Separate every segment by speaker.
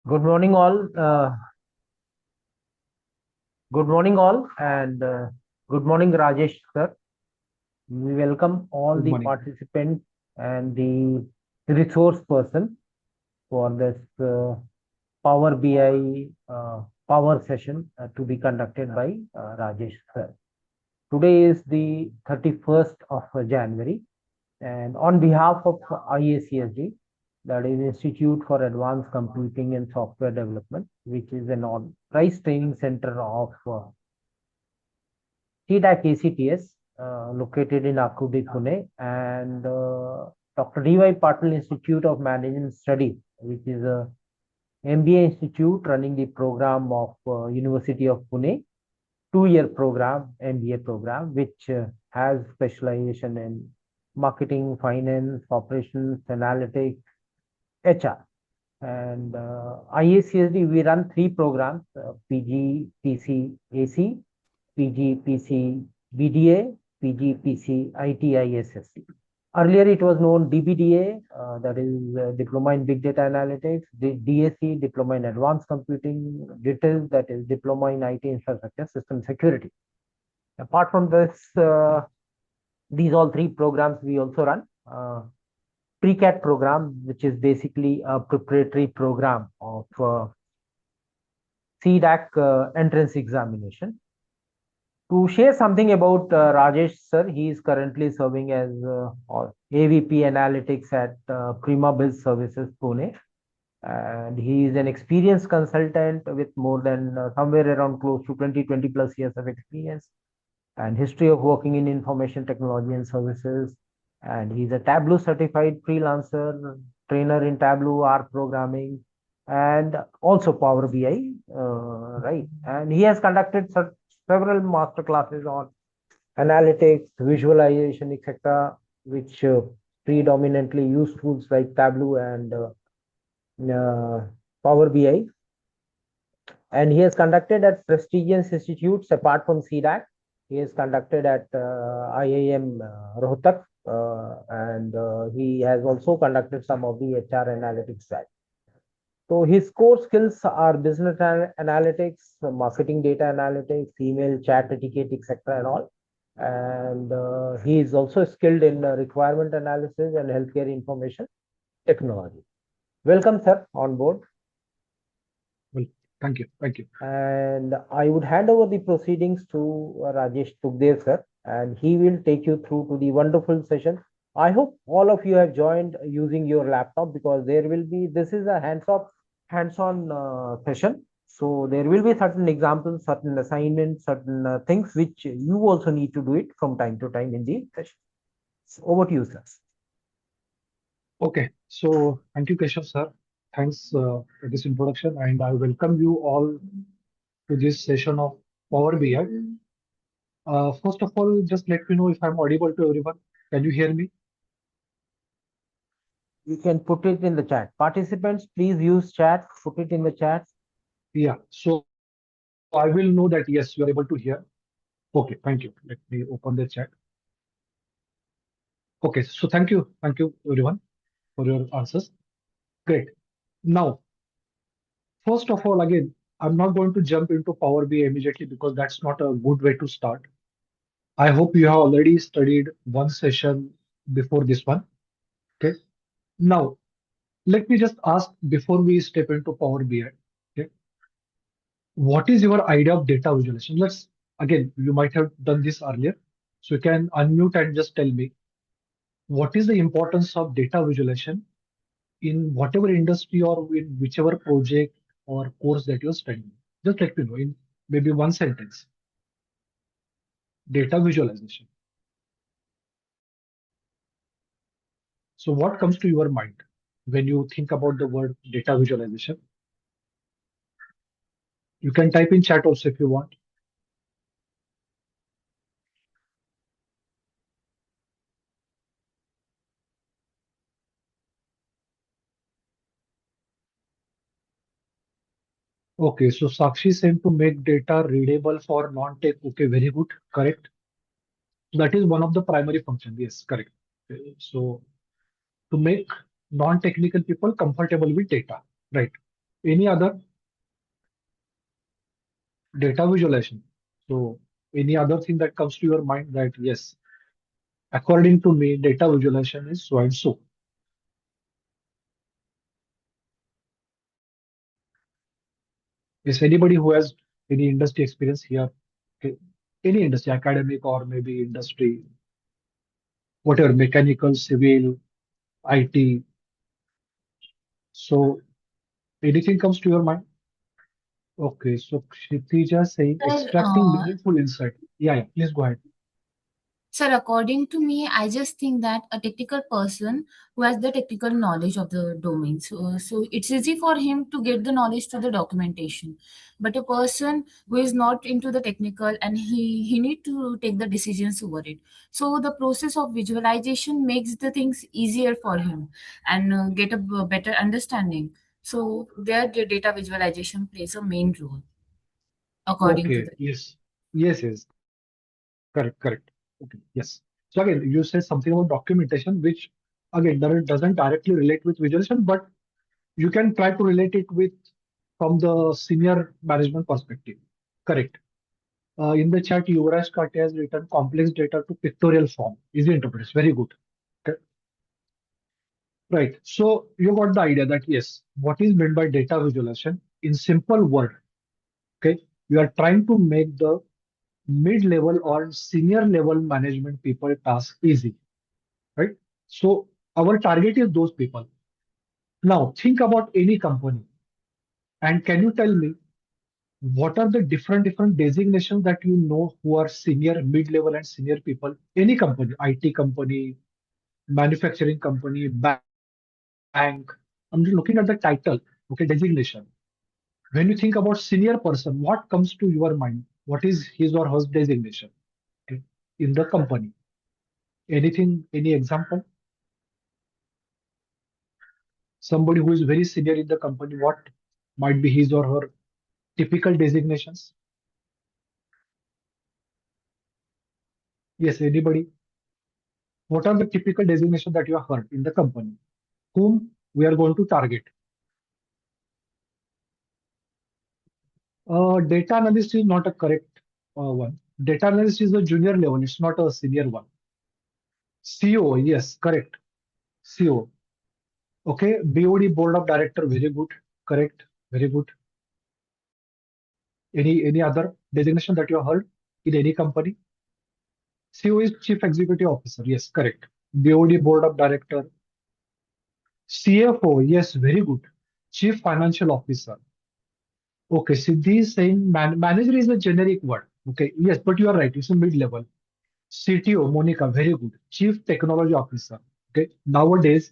Speaker 1: Good morning, all. Good morning, all, and good morning, Rajesh, sir. We welcome all
Speaker 2: Good
Speaker 1: the
Speaker 2: morning.
Speaker 1: participants and the resource person for this Power BI power session to be conducted by Rajesh, sir. Today is the 31st of January, and on behalf of IACSG, that is Institute for Advanced Computing and Software Development, which is an on-price training center of TDAC ACTS, located in Akudi, Pune, and Dr. D.Y. Patil Institute of Management Studies, which is a MBA institute running the program of University of Pune, 2-year program, MBA program, which has specialization in marketing, finance, operations, analytics, HR. And IACSD, we run 3 programs, PG, PC, AC, PG, PC, BDA, PG, PC, ITISS. Earlier, it was known DBDA, that is Diploma in Big Data Analytics, DAC, Diploma in Advanced Computing, DITIS, that is Diploma in IT Infrastructure System Security. Apart from this, these all 3 programs we also run. Pre-CAT program, which is basically a preparatory program of CDAC entrance examination. To share something about Rajesh, sir, he is currently serving as AVP Analytics at Prima Biz Services, Pune. And he is an experienced consultant with more than somewhere around close to 20 plus years of experience and history of working in information technology and services. And he's a Tableau certified freelancer, trainer in Tableau, R programming, and also Power BI, right? And he has conducted several master classes on analytics, visualization, etc., which predominantly use tools like Tableau and Power BI. And he has conducted at prestigious institutes apart from CDAC. He has conducted at IIM Rohtak, and he has also conducted some of the HR analytics side. So his core skills are business analytics, marketing data analytics, email, chat etiquette, etc. and all. And he is also skilled in requirement analysis and healthcare information technology. Welcome, sir, on board.
Speaker 2: Well, thank you. Thank you.
Speaker 1: And I would hand over the proceedings to Rajesh Tugdev, sir, and he will take you through to the wonderful session. I hope all of you have joined using your laptop because this is a hands-on session. So there will be certain examples, certain assignments, certain things which you also need to do it from time to time in the session. So over to you, sir.
Speaker 2: Okay. So thank you, Keshav, sir. Thanks for this introduction, and I welcome you all to this session of Power BI. First of all, just let me know if I'm audible to everyone. Can you hear me?
Speaker 1: You can put it in the chat. Participants, please use chat, put it in the chat.
Speaker 2: Yeah. So I will know that yes, you are able to hear. Okay. Thank you. Let me open the chat. Okay. So thank you, everyone, for your answers. Great. Now, first of all, again, I'm not going to jump into Power BI immediately because that's not a good way to start. I hope you have already studied one session before this one. Okay. Now, let me just ask before we step into Power BI. Okay. What is your idea of data visualization? Again, you might have done this earlier. So you can unmute and just tell me what is the importance of data visualization in whatever industry or in whichever project or course that you're studying. Just let me know in maybe one sentence. Data visualization. So what comes to your mind when you think about the word data visualization? You can type in chat also if you want. Okay, so Sakshi said to make data readable for non-tech. Okay, very good, correct. That is one of the primary functions. Yes, correct. Okay, so to make non-technical people comfortable with data, right? Any other data visualization? So any other thing that comes to your mind that yes, according to me, data visualization is so and so. Is anybody who has any industry experience here? Okay. Any industry, academic or maybe industry, whatever, mechanical, civil, IT. So anything comes to your mind? Okay, so Kshitija saying
Speaker 3: Sir,
Speaker 2: extracting meaningful insight. Yeah, yeah, please go ahead.
Speaker 3: Sir, according to me, I just think that a technical person who has the technical knowledge of the domain, so it's easy for him to get the knowledge to the documentation. But a person who is not into the technical and he need to take the decisions over it. So the process of visualization makes the things easier for him and get a better understanding. So there, the data visualization plays a main role, according to
Speaker 2: Okay,
Speaker 3: the.
Speaker 2: yes, yes, yes, correct, correct. Okay, yes. So again, you said something about documentation, which again doesn't directly relate with visualization, but you can try to relate it with from the senior management perspective. Correct. In the chat, Yuvraj Kate has written complex data to pictorial form. Easy interpreters. Very good. Okay. Right. So you got the idea that yes, what is meant by data visualization? In simple word, okay, you are trying to make the mid-level or senior level management people task easy, right? So our target is those people. Now think about any company and can you tell me what are the different designations that you know who are senior, mid-level and senior people? Any company, IT company, manufacturing company, bank. I'm just looking at the title, okay, designation. When you think about senior person, what comes to your mind? What is his or her designation, okay, in the company? Anything, any example? Somebody who is very senior in the company, what might be his or her typical designations? Yes, anybody? What are the typical designations that you have heard in the company? Whom we are going to target? Data analyst is not a correct one. Data analyst is a junior level, it's not a senior one. CO, yes, correct. CO. Okay, BOD, Board of Director, very good. Correct, very good. Any other designation that you have heard in any company? CO is Chief Executive Officer. Yes, correct. BOD, Board of Director. CFO, yes, very good. Chief Financial Officer. Okay, Siddhi is saying manager is a generic word. Okay, yes, but you are right. It's a mid-level. CTO, Monica, very good. Chief Technology Officer. Okay, nowadays,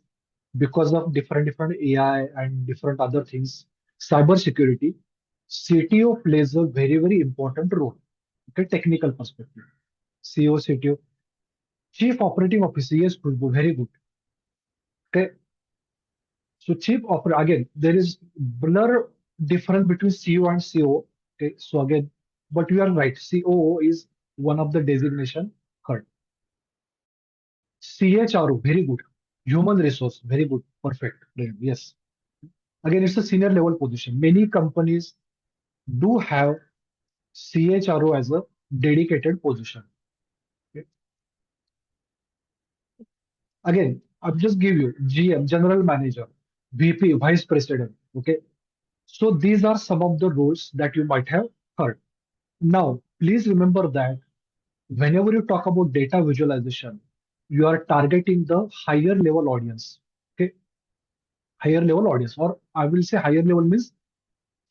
Speaker 2: because of different AI and different other things, cyber security, CTO plays a very important role. Okay, technical perspective. CEO, CTO, Chief Operating Officer, yes, Khushbu, very good. Okay, so chief operating again, there is blur difference between CEO and CO. Okay, so again, but you are right. COO is one of the designation heard. CHRO, very good. Human resource, very good. Perfect. Yes. Again, it's a senior level position. Many companies do have CHRO as a dedicated position. Okay. Again, I'll just give you GM, General Manager, VP, Vice President. Okay. So these are some of the roles that you might have heard. Now, please remember that whenever you talk about data visualization, you are targeting the higher level audience. Okay, higher level audience, or I will say higher level means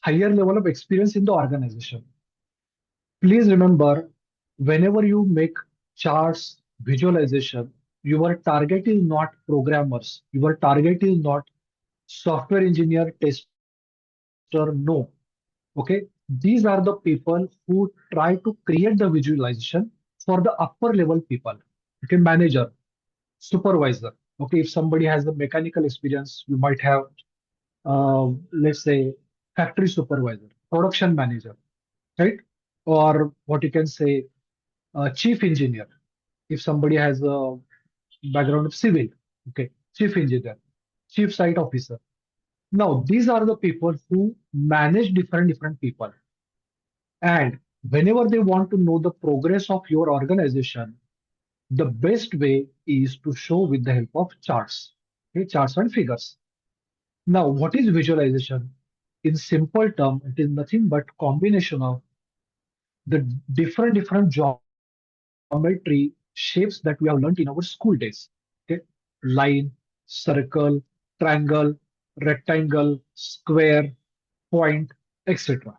Speaker 2: higher level of experience in the organization. Please remember, whenever you make charts, visualization, your target is not programmers. Your target is not software engineer, tester. No. Okay. These are the people who try to create the visualization for the upper level people. Okay. Manager, supervisor. Okay. If somebody has a mechanical experience, you might have, let's say, factory supervisor, production manager, right? Or what you can say, chief engineer. If somebody has a background of civil, okay, chief engineer, chief site officer. Now, these are the people who manage different people. And whenever they want to know the progress of your organization, the best way is to show with the help of charts, okay, charts and figures. Now, what is visualization? In simple term, it is nothing but combination of the different geometry shapes that we have learned in our school days. Okay, line, circle, triangle, rectangle, square, point, etc.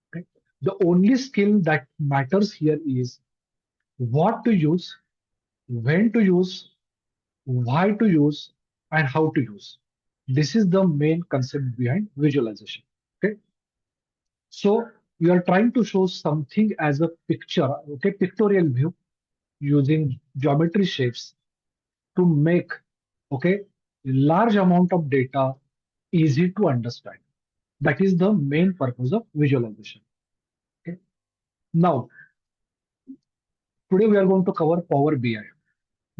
Speaker 2: Okay, the only skill that matters here is what to use, when to use, why to use, and how to use. This is the main concept behind visualization. Okay, so we are trying to show something as a picture, okay, pictorial view using geometry shapes to make, okay, large amount of data easy to understand. That is the main purpose of visualization. Okay. Now, today we are going to cover Power BI.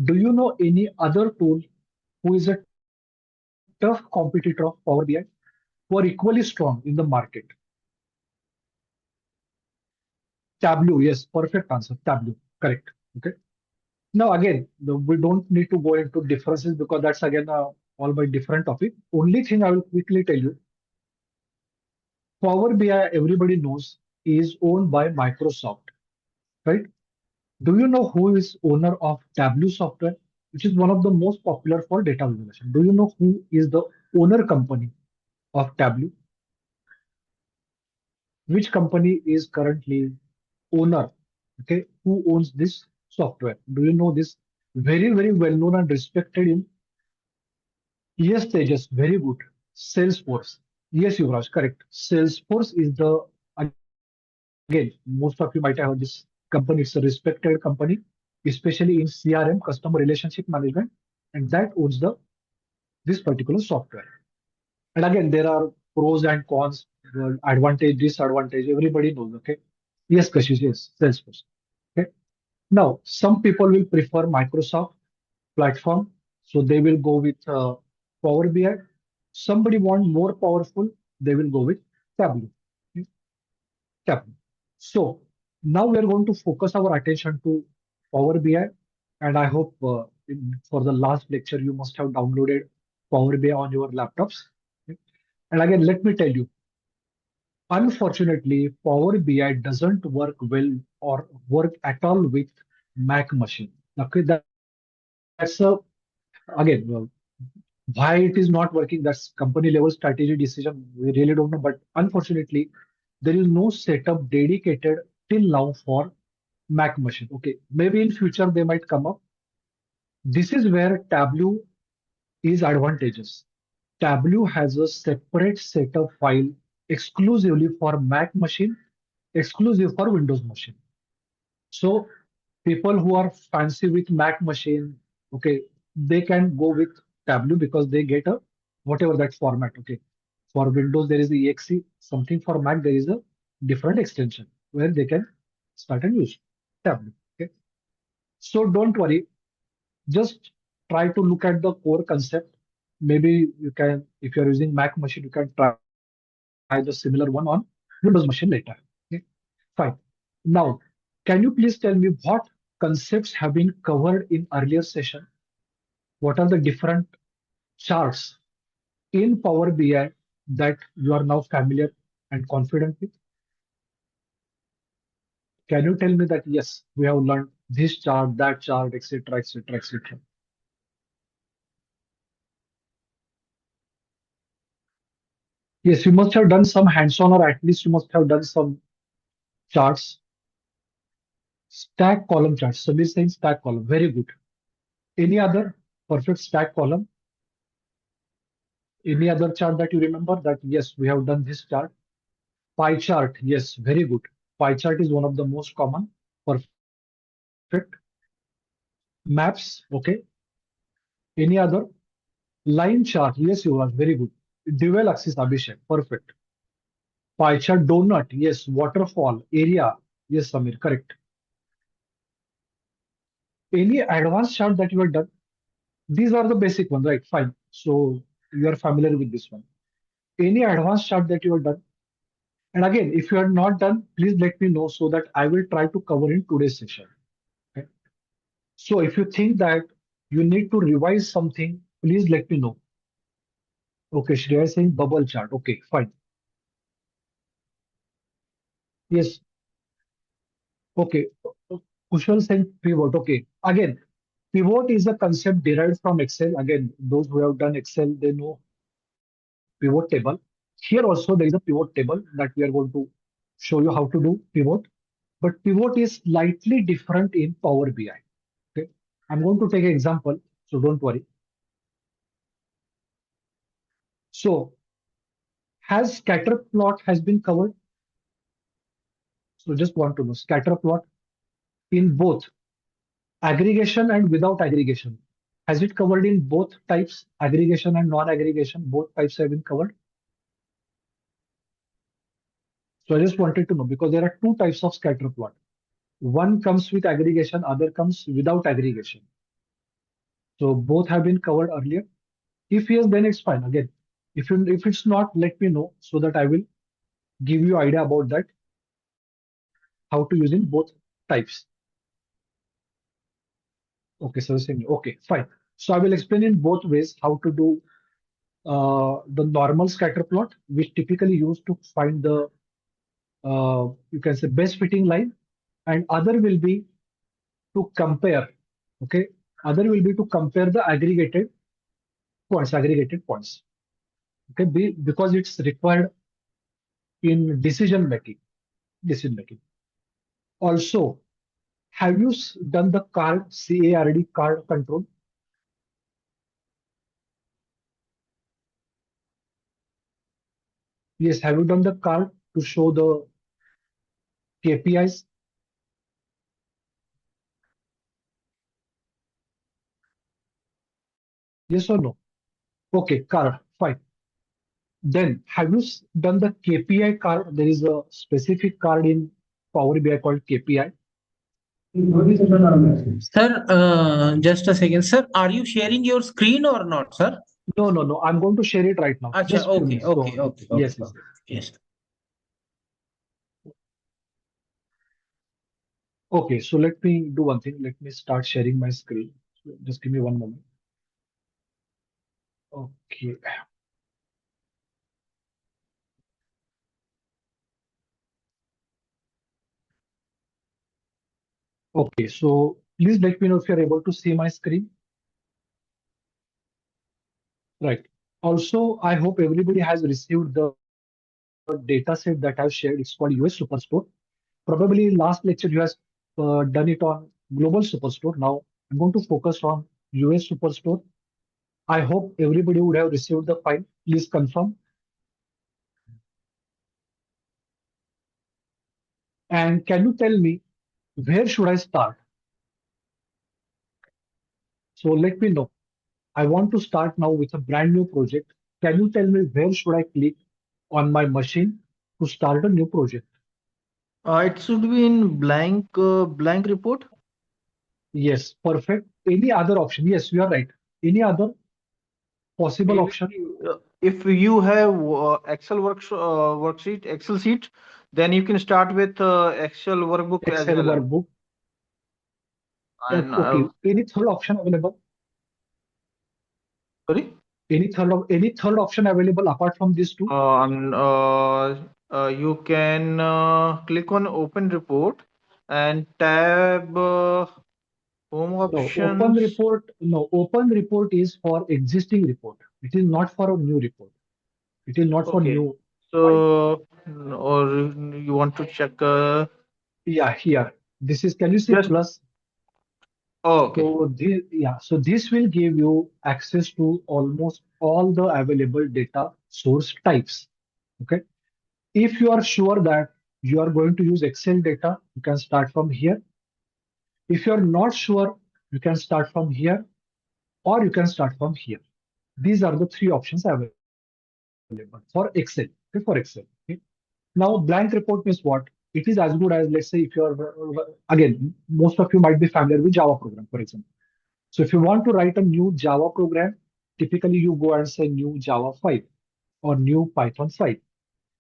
Speaker 2: Do you know any other tool who is a tough competitor of Power BI, who are equally strong in the market? Tableau, yes, perfect answer. Tableau, correct. Okay. Now again, we don't need to go into differences because that's again all by different topic. Only thing I will quickly tell you, Power BI, everybody knows, is owned by Microsoft, right? Do you know who is owner of Tableau software, which is one of the most popular for data visualization? Do you know who is the owner company of Tableau? Which company is currently owner? Okay, who owns this software? Do you know this? Very well known and respected in. Yes, Tejas, very good. Salesforce. Yes, Yuvraj, correct. Salesforce is the, again, most of you might have heard this company. It's a respected company, especially in CRM, customer relationship management, and that owns this particular software. And again, there are pros and cons, the advantage, disadvantage, everybody knows, okay? Yes, Kashish, yes, Salesforce. Okay. Now, some people will prefer Microsoft platform, so they will go with Power BI. Somebody want more powerful, they will go with Tableau. Okay, Tableau. So now we are going to focus our attention to Power BI, and I hope for the last lecture you must have downloaded Power BI on your laptops. Okay. And again, let me tell you, unfortunately, Power BI doesn't work well or work at all with Mac machine. Okay, that's a again why it is not working. That's company level strategy decision. We really don't know. But unfortunately, there is no setup dedicated till now for Mac machine. Okay, maybe in future they might come up. This is where Tableau is advantageous. Tableau has a separate set of file exclusively for Mac machine, exclusive for Windows machine. So people who are fancy with Mac machine, okay, they can go with Tableau because they get a whatever that format. Okay, for Windows there is the exe, something for Mac there is a different extension where they can start and use Tableau. Okay, so don't worry, just try to look at the core concept. Maybe you can, if you're using Mac machine, you can try the similar one on Windows machine later. Okay, fine. Now, can you please tell me what concepts have been covered in earlier session? What are the different charts in Power BI that you are now familiar and confident with? Can you tell me that yes, we have learned this chart, that chart, etc., etc., etc.? Yes, you must have done some hands-on, or at least you must have done some charts. Stack column charts. Samir saying stack column. Very good. Any other perfect stack column? Any other chart that you remember that yes, we have done this chart? Pie chart. Yes, very good. Pie chart is one of the most common. Perfect. Maps. Okay. Any other? Line chart. Yes, you are very good. Dual axis Abhishek. Perfect. Pie chart donut. Yes. Waterfall. Area. Yes, Samir. Correct. Any advanced chart that you have done? These are the basic ones, right? Fine. So you are familiar with this one. any advanced chart that you have done. And again, if you are not done, please let me know so that I will try to cover in today's session. Okay. So if you think that you need to revise something, please let me know. Okay, Shreya is saying bubble chart. Okay, fine. Yes. Okay. Kushal saying pivot. Okay. Again, pivot is a concept derived from Excel. Again, those who have done Excel, they know pivot table. Here also there is a pivot table that we are going to show you how to do pivot. But pivot is slightly different in Power BI. Okay. I'm going to take an example, so don't worry. So has scatter plot has been covered? So just want to know scatter plot in both aggregation and without aggregation. Has it covered in both types, aggregation and non-aggregation? Both types have been covered. So I just wanted to know because there are two types of scatter plot. One comes with aggregation, other comes without aggregation. So both have been covered earlier. If yes, then it's fine. Again, if it's not, let me know so that I will give you idea about that, how to use in both types. Okay, so okay, fine. So I will explain in both ways how to do the normal scatter plot, which typically used to find the you can say best fitting line, and other will be to compare. Okay, other will be to compare the aggregated points. Okay, because it's required in decision making. Decision making. Also, have you done the CARD card control? Yes, have you done the card to show the KPIs? Yes or no? Okay, card, fine. Then have you done the KPI card? There is a specific card in Power BI called KPI.
Speaker 1: Sir, just a second, sir. Are you sharing your screen or not, sir?
Speaker 2: No, no, no. I'm going to share it right now.
Speaker 1: Acha,
Speaker 2: Just few
Speaker 1: okay,
Speaker 2: minutes.
Speaker 1: okay,
Speaker 2: So,
Speaker 1: okay,
Speaker 2: yes,
Speaker 1: okay,
Speaker 2: yes.
Speaker 1: yes.
Speaker 2: Okay, so let me do one thing. Let me start sharing my screen. So just give me one moment. Okay. Okay, so please let me know if you're able to see my screen. Right. Also, I hope everybody has received the data set that I've shared. It's called US Superstore. Probably last lecture you have done it on Global Superstore. Now I'm going to focus on US Superstore. I hope everybody would have received the file. Please confirm. And can you tell me where should I start? So let me know. I want to start now with a brand new project. Can you tell me where should I click on my machine to start a new project?
Speaker 4: It should be in blank report.
Speaker 2: Yes, perfect. Any other option? Yes, you are right. Any other possible
Speaker 4: Maybe
Speaker 2: option?
Speaker 4: if you have Excel worksheet, Excel sheet, then you can start with Excel workbook as
Speaker 2: Excel
Speaker 4: well.
Speaker 2: workbook.
Speaker 4: And
Speaker 2: Okay. Any third option available?
Speaker 4: sorry,
Speaker 2: Any third option available apart from these two?
Speaker 4: you can click on Open Report and tab Home
Speaker 2: No, open
Speaker 4: Options.
Speaker 2: report. No, open report is for existing report. It is not for a new report. It is not for
Speaker 4: Okay,
Speaker 2: new file.
Speaker 4: so or you want to check?
Speaker 2: Yeah, here. This is, can you see
Speaker 4: Just
Speaker 2: plus?
Speaker 4: okay.
Speaker 2: So this, yeah, so this will give you access to almost all the available data source types. Okay. If you are sure that you are going to use Excel data, you can start from here. If you're not sure, you can start from here or you can start from here. These are the three options available for Excel. Okay, for Excel. Okay. Now, blank report means what? It is as good as, let's say, if you're, again, most of you might be familiar with Java program, for example. So if you want to write a new Java program, typically you go and say new Java file. or new Python file.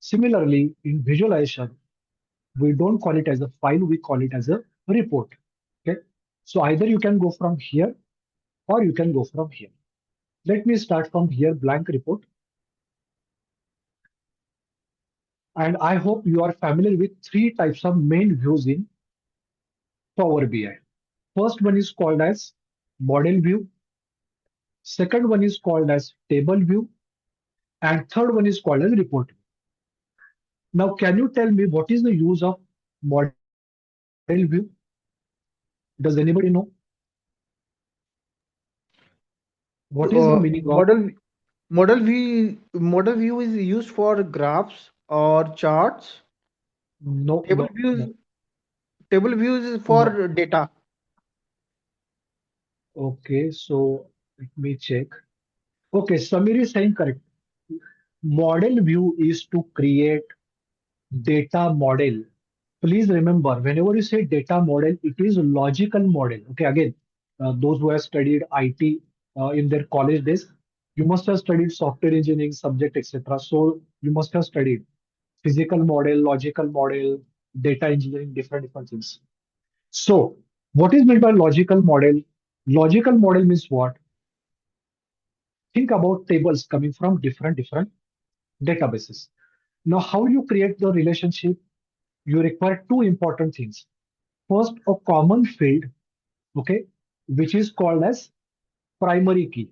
Speaker 2: Similarly, in visualization, we don't call it as a file, we call it as a report. Okay. So either you can go from here or you can go from here. Let me start from here, blank report. And I hope you are familiar with three types of main views in Power BI. First one is called as model view. Second one is called as table view. And third one is called as report view. Now, can you tell me what is the use of model view? Does anybody know? What is the meaning of?
Speaker 4: Model model view is used for graphs or charts.
Speaker 2: No,
Speaker 4: Table
Speaker 2: no,
Speaker 4: views
Speaker 2: no,
Speaker 4: table views is
Speaker 2: no.
Speaker 4: for data.
Speaker 2: Okay, so let me check. Okay, Samir is saying correct. Model view is to create data model. Please remember, whenever you say data model, it is logical model. Okay, again, those who have studied IT in their college days, you must have studied software engineering subject, etc. So you must have studied physical model, logical model, data engineering, different things. So, what is meant by logical model? Logical model means what? Think about tables coming from different databases. Now, how you create the relationship? You require two important things. First, a common field, okay, which is called as primary key.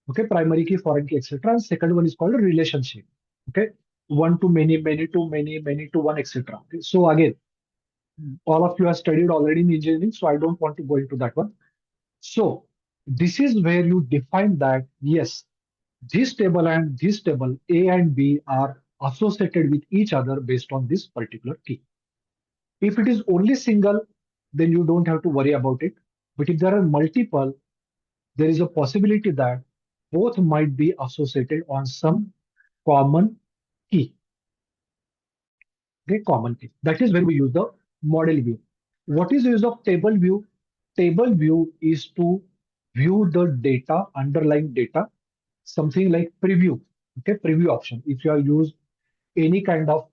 Speaker 2: Okay, primary key, foreign key, etc. And second one is called a relationship. Okay, one to many, many to many, many to one, etc. Okay, so again, all of you have studied already in engineering, so I don't want to go into that one. So this is where you define that yes, this table and this table A and B are associated with each other based on this particular key. If it is only single, then you don't have to worry about it. But if there are multiple, there is a possibility that both might be associated on some common key. Okay, common key. That is when we use the model view. What is the use of table view? Table view is to view the data, underlying data, something like preview. Okay, preview option. If you have used any kind of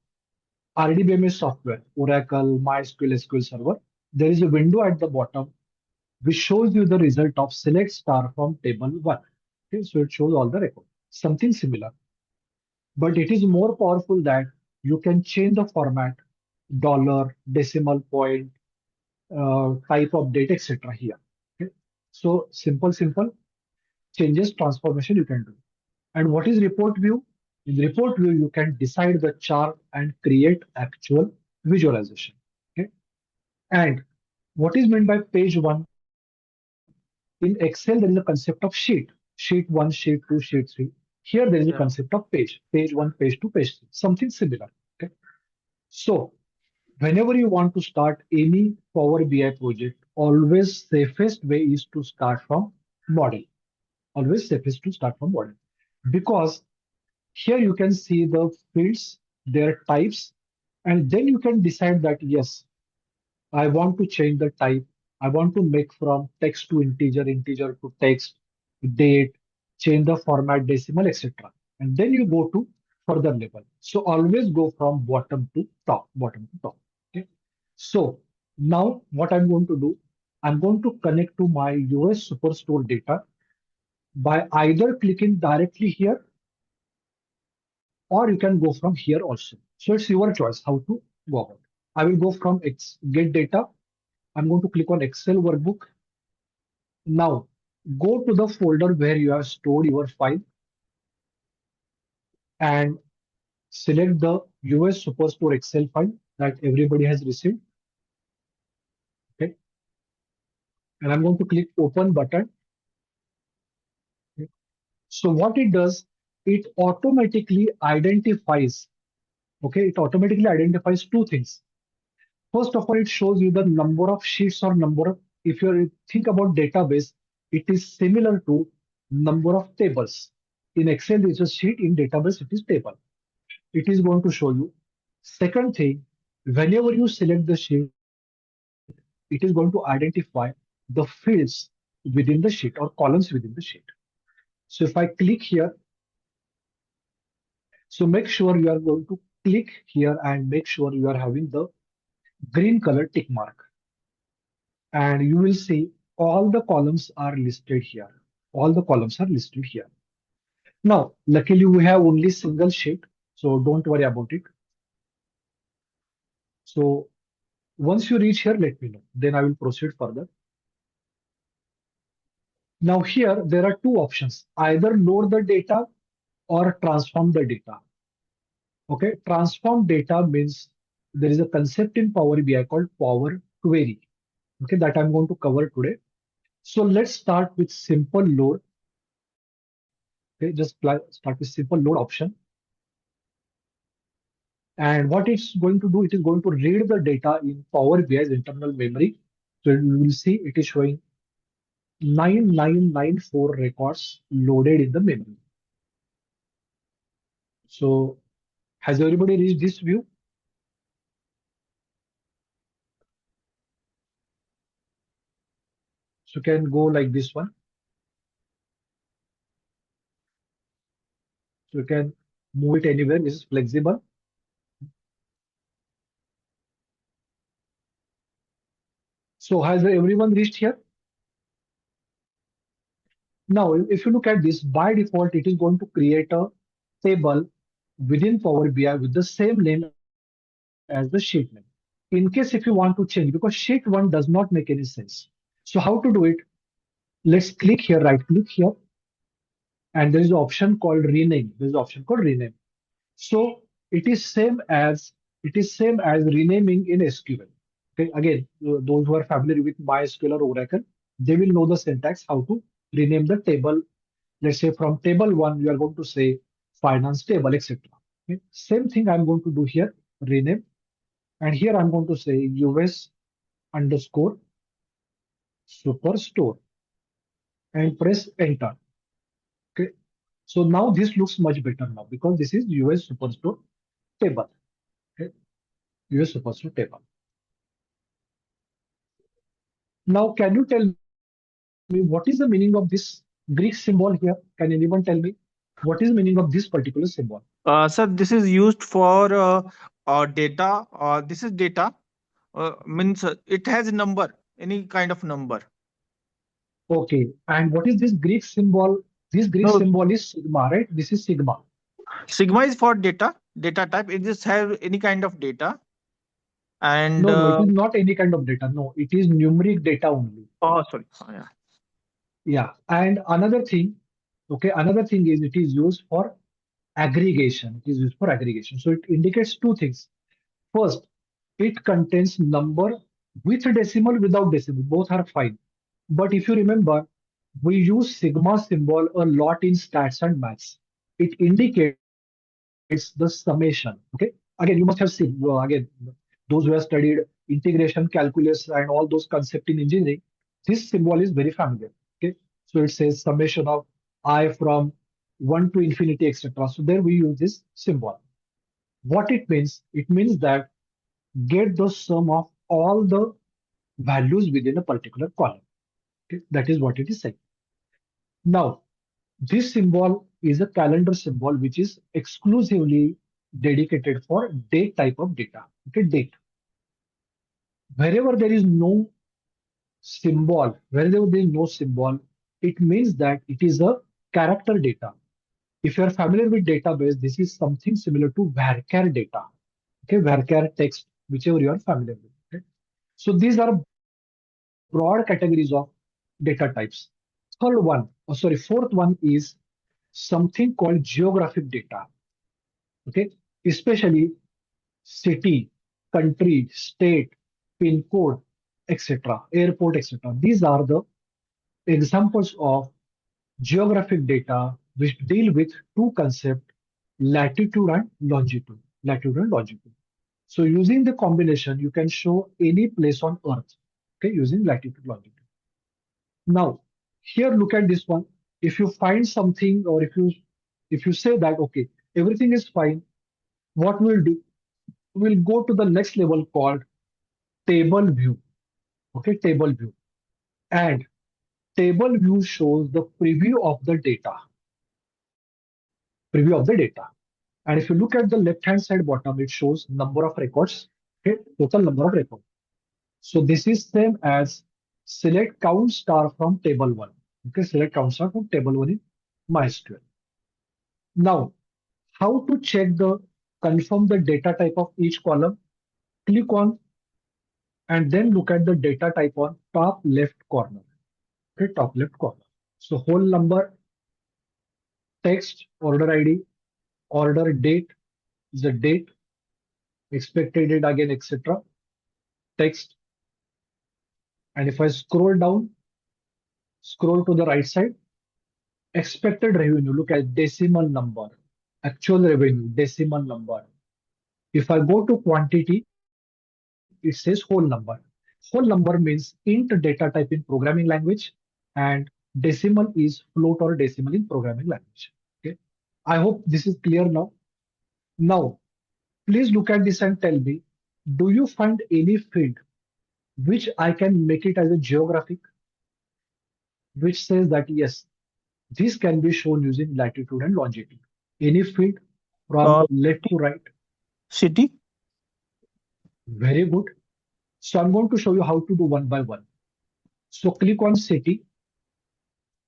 Speaker 2: RDBMS software, Oracle, MySQL, SQL Server, there is a window at the bottom which shows you the result of select star from table 1. Okay, so it shows all the record. Something similar. But it is more powerful that you can change the format, dollar, decimal point, type of data, etc. here. Okay. So simple changes, transformation you can do. And what is report view? In report view, you can decide the chart and create actual visualization. Okay. And what is meant by page one? In Excel, there is a concept of sheet. Sheet 1, sheet 2, sheet 3. Here, there is a concept
Speaker 4: Yeah.
Speaker 2: of page. Page 1, page 2, page 3. Something similar. Okay. So, whenever you want to start any Power BI project, always safest way is to start from model. Always safest to start from model. Because here you can see the fields, their types, and then you can decide that yes, I want to change the type. I want to make from text to integer, integer to text, date, change the format, decimal, etc. And then you go to further level. So always go from bottom to top, bottom to top. Okay. So now what I'm going to do, I'm going to connect to my US Superstore data by either clicking directly here, or you can go from here also. So it's your choice how to go about. I will go from get data. I'm going to click on Excel workbook. Now go to the folder where you have stored your file and select the US Superstore Excel file that everybody has received. Okay. And I'm going to click open button. Okay. So what it does, it automatically identifies, okay, it automatically identifies two things. First of all, it shows you the number of sheets or number of, if you think about database, it is similar to number of tables. In Excel, it's a sheet, in database, it is table. It is going to show you. Second thing, whenever you select the sheet, it is going to identify the fields within the sheet or columns within the sheet. So if I click here, So make sure you are going to click here and make sure you are having the green color tick mark. And you will see all the columns are listed here. All the columns are listed here. Now, luckily we have only single sheet, so don't worry about it. So once you reach here, let me know. Then I will proceed further. Now here, there are two options, either load the data or transform the data. Okay, transform data means there is a concept in Power BI called Power Query. Okay, that I'm going to cover today. So let's start with simple load. Okay, just start with simple load option. And what it's going to do, it is going to read the data in Power BI's internal memory. So you will see it is showing 9994 records loaded in the memory. So has everybody reached this view? So you can go like this one. So you can move it anywhere. This is flexible. So has everyone reached here? Now, if you look at this, by default, it is going to create a table within Power BI with the same name as the sheet name. In case if you want to change, because sheet 1 does not make any sense. So how to do it? Let's click here, right click here, and there is an option called rename. There is an option called rename. So it is same as renaming in SQL. Okay, again, those who are familiar with MySQL or Oracle, they will know the syntax how to rename the table. Let's say from table 1, you are going to say finance table, etc. Okay. Same thing I'm going to do here, rename. And here I'm going to say US underscore superstore and press enter. Okay. So now this looks much better now because this is US superstore table. Okay. US superstore table. Now, can you tell me what is the meaning of this Greek symbol here? Can anyone tell me what is the meaning of this particular symbol?
Speaker 4: Sir, this is used for data. This is data. Means it has a number, any kind of number.
Speaker 2: Okay, and what is this Greek symbol? This Greek
Speaker 4: No,
Speaker 2: symbol is sigma, right? This is sigma.
Speaker 4: sigma is for data, data type. It just have any kind of data. And
Speaker 2: No, it is not any kind of data. No, it is numeric data only.
Speaker 4: oh, sorry. Oh, yeah.
Speaker 2: Yeah, and another thing, okay, another thing is it is used for aggregation. It is used for aggregation. So it indicates two things. First, it contains number with decimal, without decimal. Both are fine. But if you remember, we use sigma symbol a lot in stats and maths. It indicates the summation. Okay. Again, you must have seen, again, those who have studied integration, calculus, and all those concepts in engineering, this symbol is very familiar. Okay. So it says summation of I from 1 to infinity, etc. So there we use this symbol. What it means that get the sum of all the values within a particular column. Okay? That is what it is saying. Now, this symbol is a calendar symbol which is exclusively dedicated for date type of data. Okay, date. Wherever there is no symbol, wherever there is no symbol, it means that it is a character data. If you are familiar with database, this is something similar to varchar data. Okay, varchar text, whichever you are familiar with. Okay? So these are broad categories of data types. Fourth one is something called geographic data. Okay, especially city, country, state, pin code, etc., airport, etc. These are the examples of geographic data which deal with two concepts, latitude and longitude. Latitude and longitude. So using the combination, you can show any place on Earth. Okay, using latitude, longitude. Now, here look at this one. If you find something, or if you say that okay, everything is fine, what we'll do? We'll go to the next level called table view. Okay, table view. And table view shows the preview of the data. Preview of the data. And if you look at the left-hand side bottom, it shows number of records, okay, total number of records. So this is same as select count star from table one. Okay, select count star from table one in MySQL. Now, how to check confirm the data type of each column? Click on and then look at the data type on top left corner. Okay, top left corner. So whole number, text, order ID, order date is the date, expected date again, etc. Text. And if I scroll down, scroll to the right side, expected revenue, look at decimal number, actual revenue, decimal number. If I go to quantity, it says whole number. Whole number means int data type in programming language, and decimal is float or decimal in programming language. Okay. I hope this is clear now. Now, please look at this and tell me, do you find any field which I can make it as a geographic, which says that yes, this can be shown using latitude and longitude. Any field from
Speaker 4: Uh,
Speaker 2: left to right.
Speaker 4: City.
Speaker 2: Very good. So I'm going to show you how to do one by one. So click on city.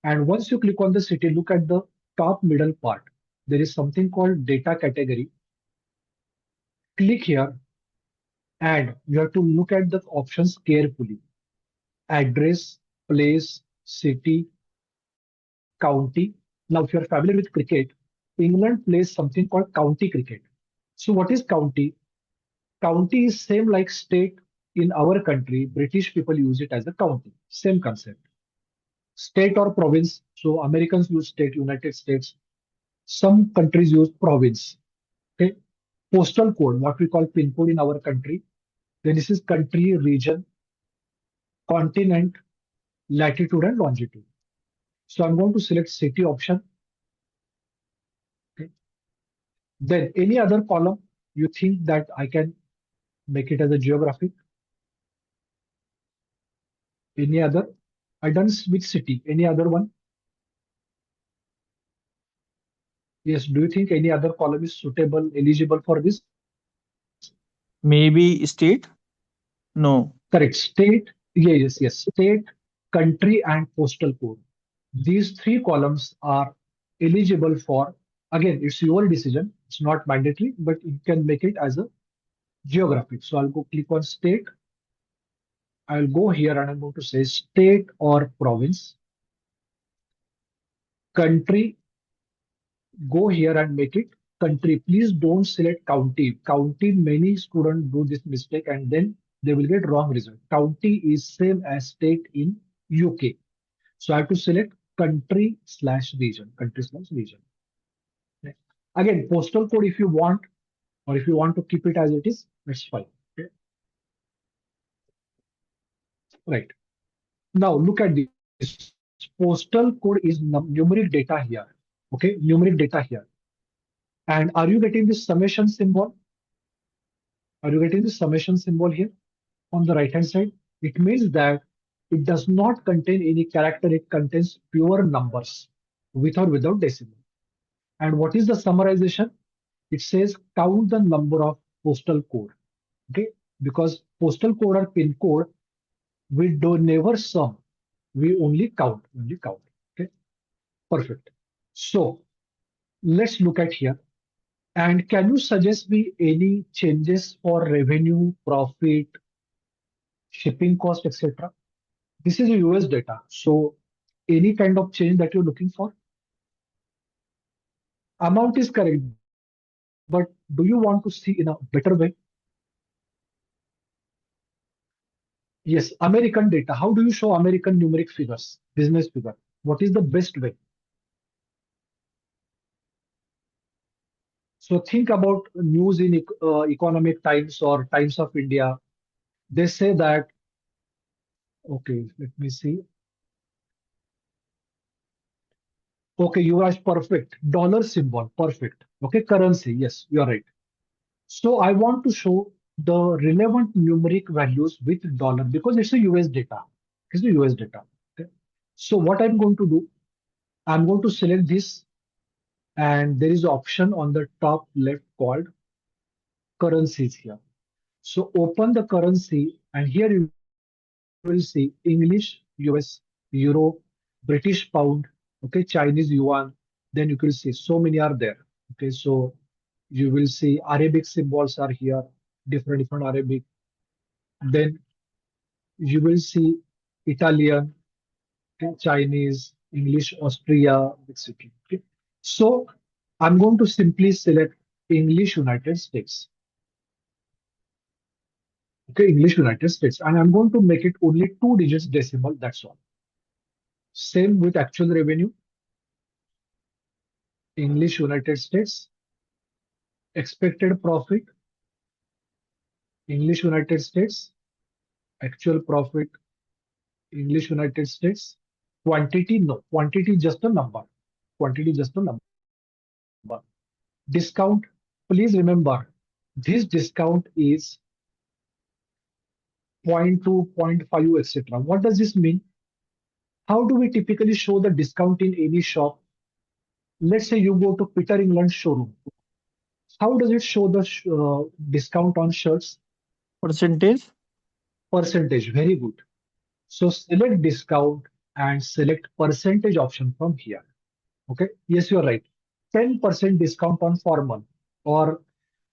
Speaker 2: And once you click on the city, look at the top middle part. There is something called data category. Click here and you have to look at the options carefully. Address, place, city, county. Now, if you're familiar with cricket, England plays something called county cricket. So what is county? County is same like state in our country. British people use it as a county. Same concept. State or province. So Americans use state, United States. Some countries use province. Okay. Postal code, what we call pin code in our country. Then this is country, region, continent, latitude and longitude. So I'm going to select city option. Okay. Then any other column you think that I can make it as a geographic? Any other? I done with city. Any other one? Yes. Do you think any other column is suitable, eligible for this?
Speaker 4: Maybe state. No.
Speaker 2: Correct. State. Yes. State, country, and postal code. These three columns are eligible for, again, it's your decision. It's not mandatory, but you can make it as a geographic. So I'll go click on state. I'll go here and I'm going to say state or province. Country, go here and make it country. Please don't select county. County, many students do this mistake and then they will get wrong result. County is same as state in UK. So I have to select country/region. Country/region. Again, postal code if you want, or if you want to keep it as it is, that's fine. Okay. Right. Now look at this. Postal code is numeric data here. Okay, numeric data here. And are you getting this summation symbol? Are you getting the summation symbol here on the right hand side? It means that it does not contain any character. It contains pure numbers with or without decimal. And what is the summarization? It says count the number of postal code. Okay, because postal code or pin code, we do never sum. We only count. Okay, perfect. So let's look at here. And can you suggest me any changes for revenue, profit, shipping cost, etc.? This is a US data. So any kind of change that you're looking for? Amount is correct, but do you want to see in a better way? Yes, American data. How do you show American numeric figures, business figure? What is the best way? So think about news in Economic Times or Times of India. They say that, okay, let me see. Okay, you are perfect. Dollar symbol, perfect. Okay, currency. Yes, you are right. So I want to show the relevant numeric values with dollar because it's a US data. It's a US data. Okay. So what I'm going to do, I'm going to select this and there is an option on the top left called currencies here. So open the currency, and here you will see English, US, Euro, British Pound, okay, Chinese Yuan. Then you will see so many are there. Okay, so you will see Arabic symbols are here, different Arabic. Then you will see Italian, okay, Chinese, English, Austria, etc. Okay. So I'm going to simply select English United States. Okay, English United States, and I'm going to make it only 2 digits decimal. That's all. Same with actual revenue. English United States, expected profit, English United States, actual profit, English United States, quantity, no, quantity just a number, quantity just a number. Discount, please remember, this discount is 0.2, 0.5, etc. What does this mean? How do we typically show the discount in any shop? Let's say you go to Peter England showroom. How does it show the discount on shirts?
Speaker 4: Percentage?
Speaker 2: Percentage, very good. So select discount and select percentage option from here. Okay, yes, you're right. 10% discount on formal, or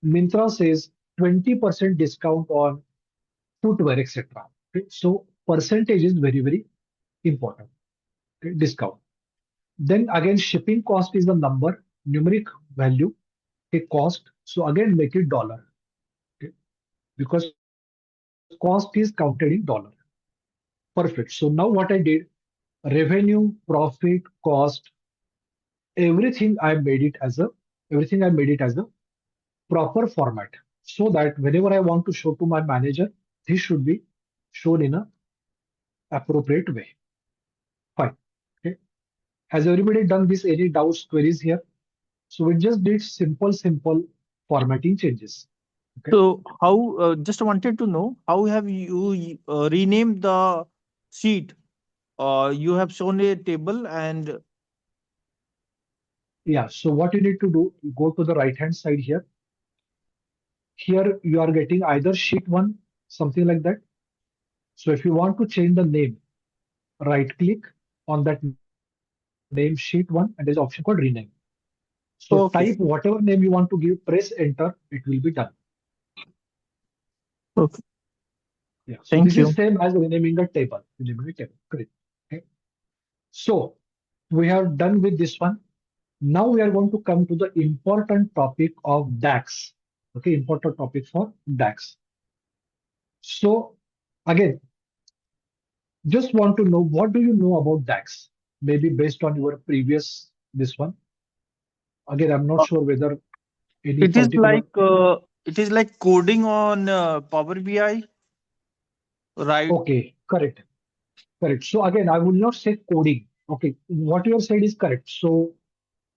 Speaker 2: Myntra says 20% discount on footwear, etc. Okay, so percentage is very important. Okay, discount. Then again, shipping cost is the number, numeric value, okay, cost. So again, make it dollar. Okay, because cost is counted in dollar. Perfect. So now what I did, revenue, profit, cost, everything I made it as a proper format, so that whenever I want to show to my manager, this should be shown in a appropriate way. Fine. Okay. Has everybody done this? Any doubts, queries here? So we just did simple formatting changes. Okay.
Speaker 4: So how, just wanted to know, how have you renamed the sheet? You have shown a table and
Speaker 2: Yeah. So what you need to do, you go to the right hand side here. Here you are getting either sheet one, something like that. So if you want to change the name, right click on that name sheet one, and there's an option called rename. So type
Speaker 4: okay,
Speaker 2: whatever name you want to give, press enter, it will be done.
Speaker 4: okay.
Speaker 2: Yeah. So
Speaker 4: Thank
Speaker 2: this is
Speaker 4: you.
Speaker 2: same as renaming a table. Renaming a table. Correct. Okay. So we have done with this one. Now we are going to come to the important topic of DAX. Okay, important topic for DAX. So again, just want to know, what do you know about DAX? Maybe based on your previous this one. Again, I'm not
Speaker 4: Uh,
Speaker 2: sure whether any
Speaker 4: It is
Speaker 2: particular.
Speaker 4: like coding on Power BI, right?
Speaker 2: Okay, correct, correct. So again, I will not say coding. Okay, what you have said is correct. So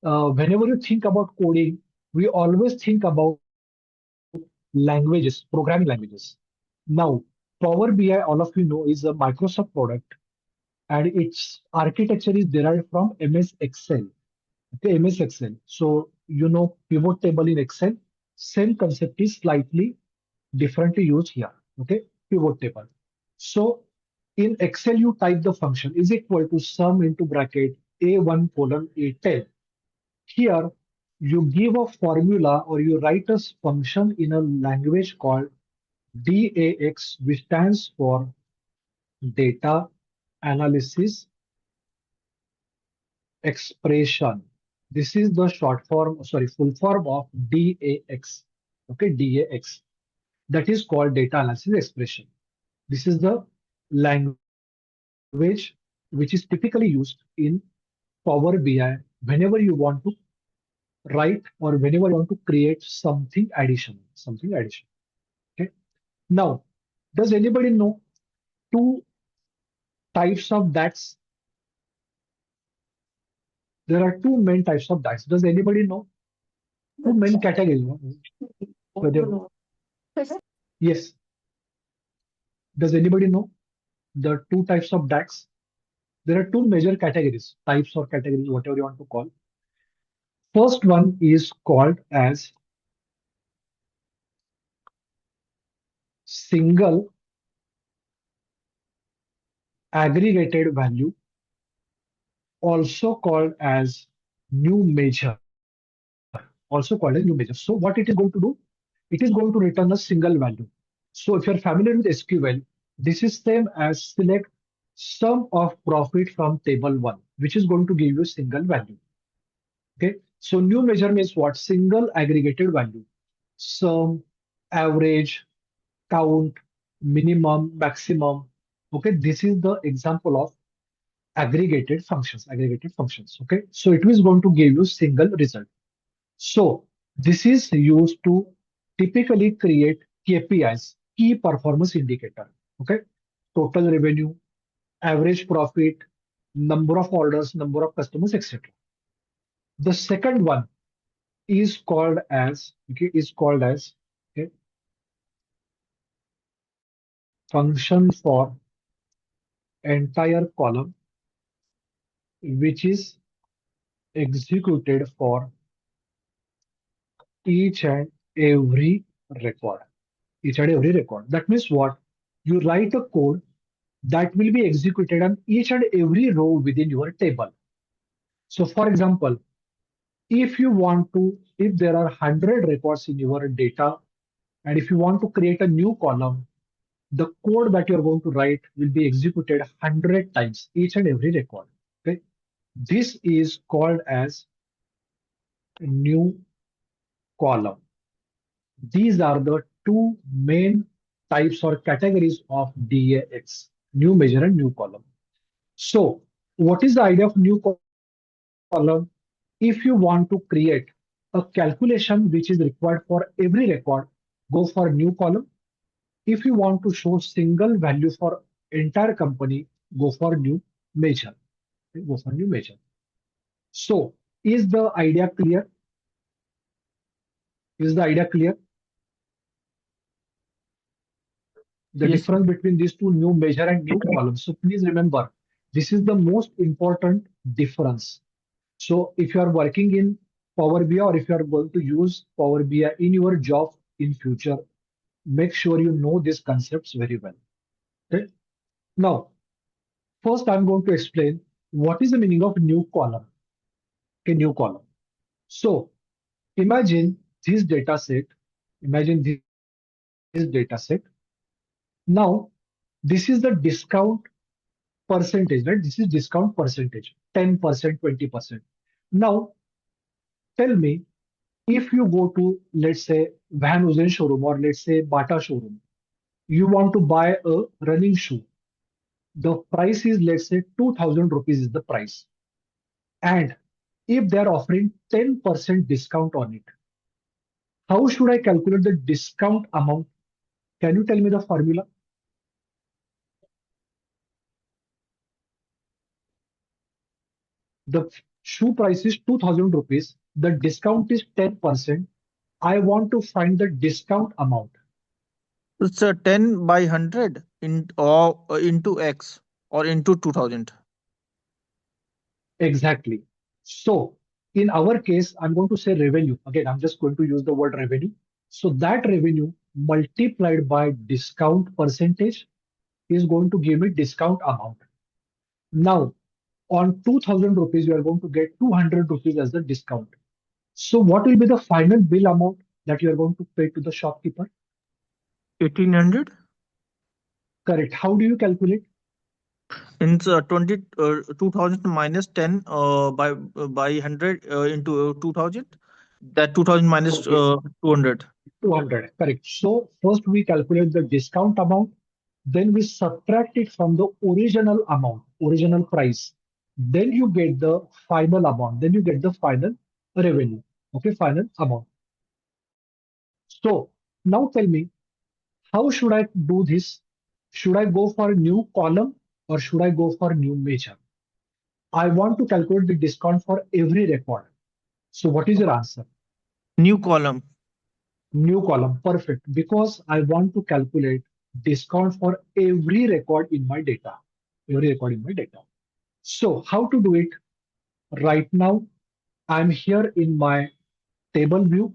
Speaker 2: whenever you think about coding, we always think about languages, programming languages. Now, Power BI, all of you know, is a Microsoft product, and its architecture is derived from MS Excel. Okay, MS Excel. So you know pivot table in Excel. Same concept is slightly differently used here. Okay, pivot table. So in Excel, you type the function is equal to sum into bracket A1 colon A10. Here, you give a formula or you write a function in a language called DAX, which stands for data analysis expression. This is the short form, sorry, full form of DAX. Okay, DAX. That is called data analysis expression. This is the language which is typically used in Power BI whenever you want to write or whenever you want to create something additional, something additional. Okay. Now, does anybody know two types of DAX? There are two main types of DAX. Does anybody know? Two main categories. Whether, yes. Does anybody know the two types of DAX? There are two major categories, types or categories, whatever you want to call. First one is called as single aggregated value, also called as new measure, also called as new measure. So what it is going to do? It is going to return a single value. So if you're familiar with SQL, this is same as select sum of profit from table 1, which is going to give you a single value. Okay. So new measure means what? Single aggregated value. Sum, average, count, minimum, maximum. Okay. This is the example of aggregated functions. Aggregated functions. Okay. So it is going to give you single result. So this is used to typically create KPIs, key performance indicator. Okay. Total revenue, average profit, number of orders, number of customers, etc. The second one is called as okay, function for entire column, which is executed for each and every record. Each and every record. That means what? You write a code that will be executed on each and every row within your table. So for example, if there are 100 records in your data, and if you want to create a new column, the code that you're going to write will be executed 100 times, each and every record. Okay. This is called as new column. These are the two main types or categories of DAX, new measure and new column. So what is the idea of new column? If you want to create a calculation which is required for every record, go for new column. If you want to show single value for entire company, go for new measure. Go for new measure. So is the idea clear? Is the idea clear? The
Speaker 4: Yes.
Speaker 2: difference between these two, new measure and new column. So please remember, this is the most important difference. So if you are working in Power BI or if you are going to use Power BI in your job in future, make sure you know these concepts very well. Okay. Now, first I'm going to explain what is the meaning of new column. Okay, new column. So imagine this data set. Imagine this data set. Now, this is the discount percentage, right? This is discount percentage, 10%, 20%. Now, tell me, if you go to, let's say, Van Heusen showroom or let's say Bata showroom, you want to buy a running shoe. The price is, let's say, 2000 rupees is the price. And if they're offering 10% discount on it, how should I calculate the discount amount? Can you tell me the formula? The shoe price is 2000 rupees. The discount is 10%. I want to find the discount amount.
Speaker 4: It's a 10 by 100 into X or into 2000.
Speaker 2: Exactly. So in our case, I'm going to say revenue. Again, I'm just going to use the word revenue. So that revenue multiplied by discount percentage is going to give me discount amount. Now, on 2000 rupees, you are going to get 200 rupees as the discount. So what will be the final bill amount that you are going to pay to the shopkeeper?
Speaker 4: 1800
Speaker 2: Correct. How do you calculate?
Speaker 4: in 2000 minus 10 by 100 into 2000. That 2000 minus
Speaker 2: Okay,
Speaker 4: 200.
Speaker 2: 200. Correct. So first we calculate the discount amount, then we subtract it from the original amount, original price. Then you get the final amount. Then you get the final revenue. Okay, final amount. So now tell me, how should I do this? Should I go for a new column or should I go for new measure? I want to calculate the discount for every record. So what is your answer?
Speaker 4: New column.
Speaker 2: New column, perfect. Because I want to calculate discount for every record in my data. Every record in my data. So how to do it? Right now, I'm here in my table view.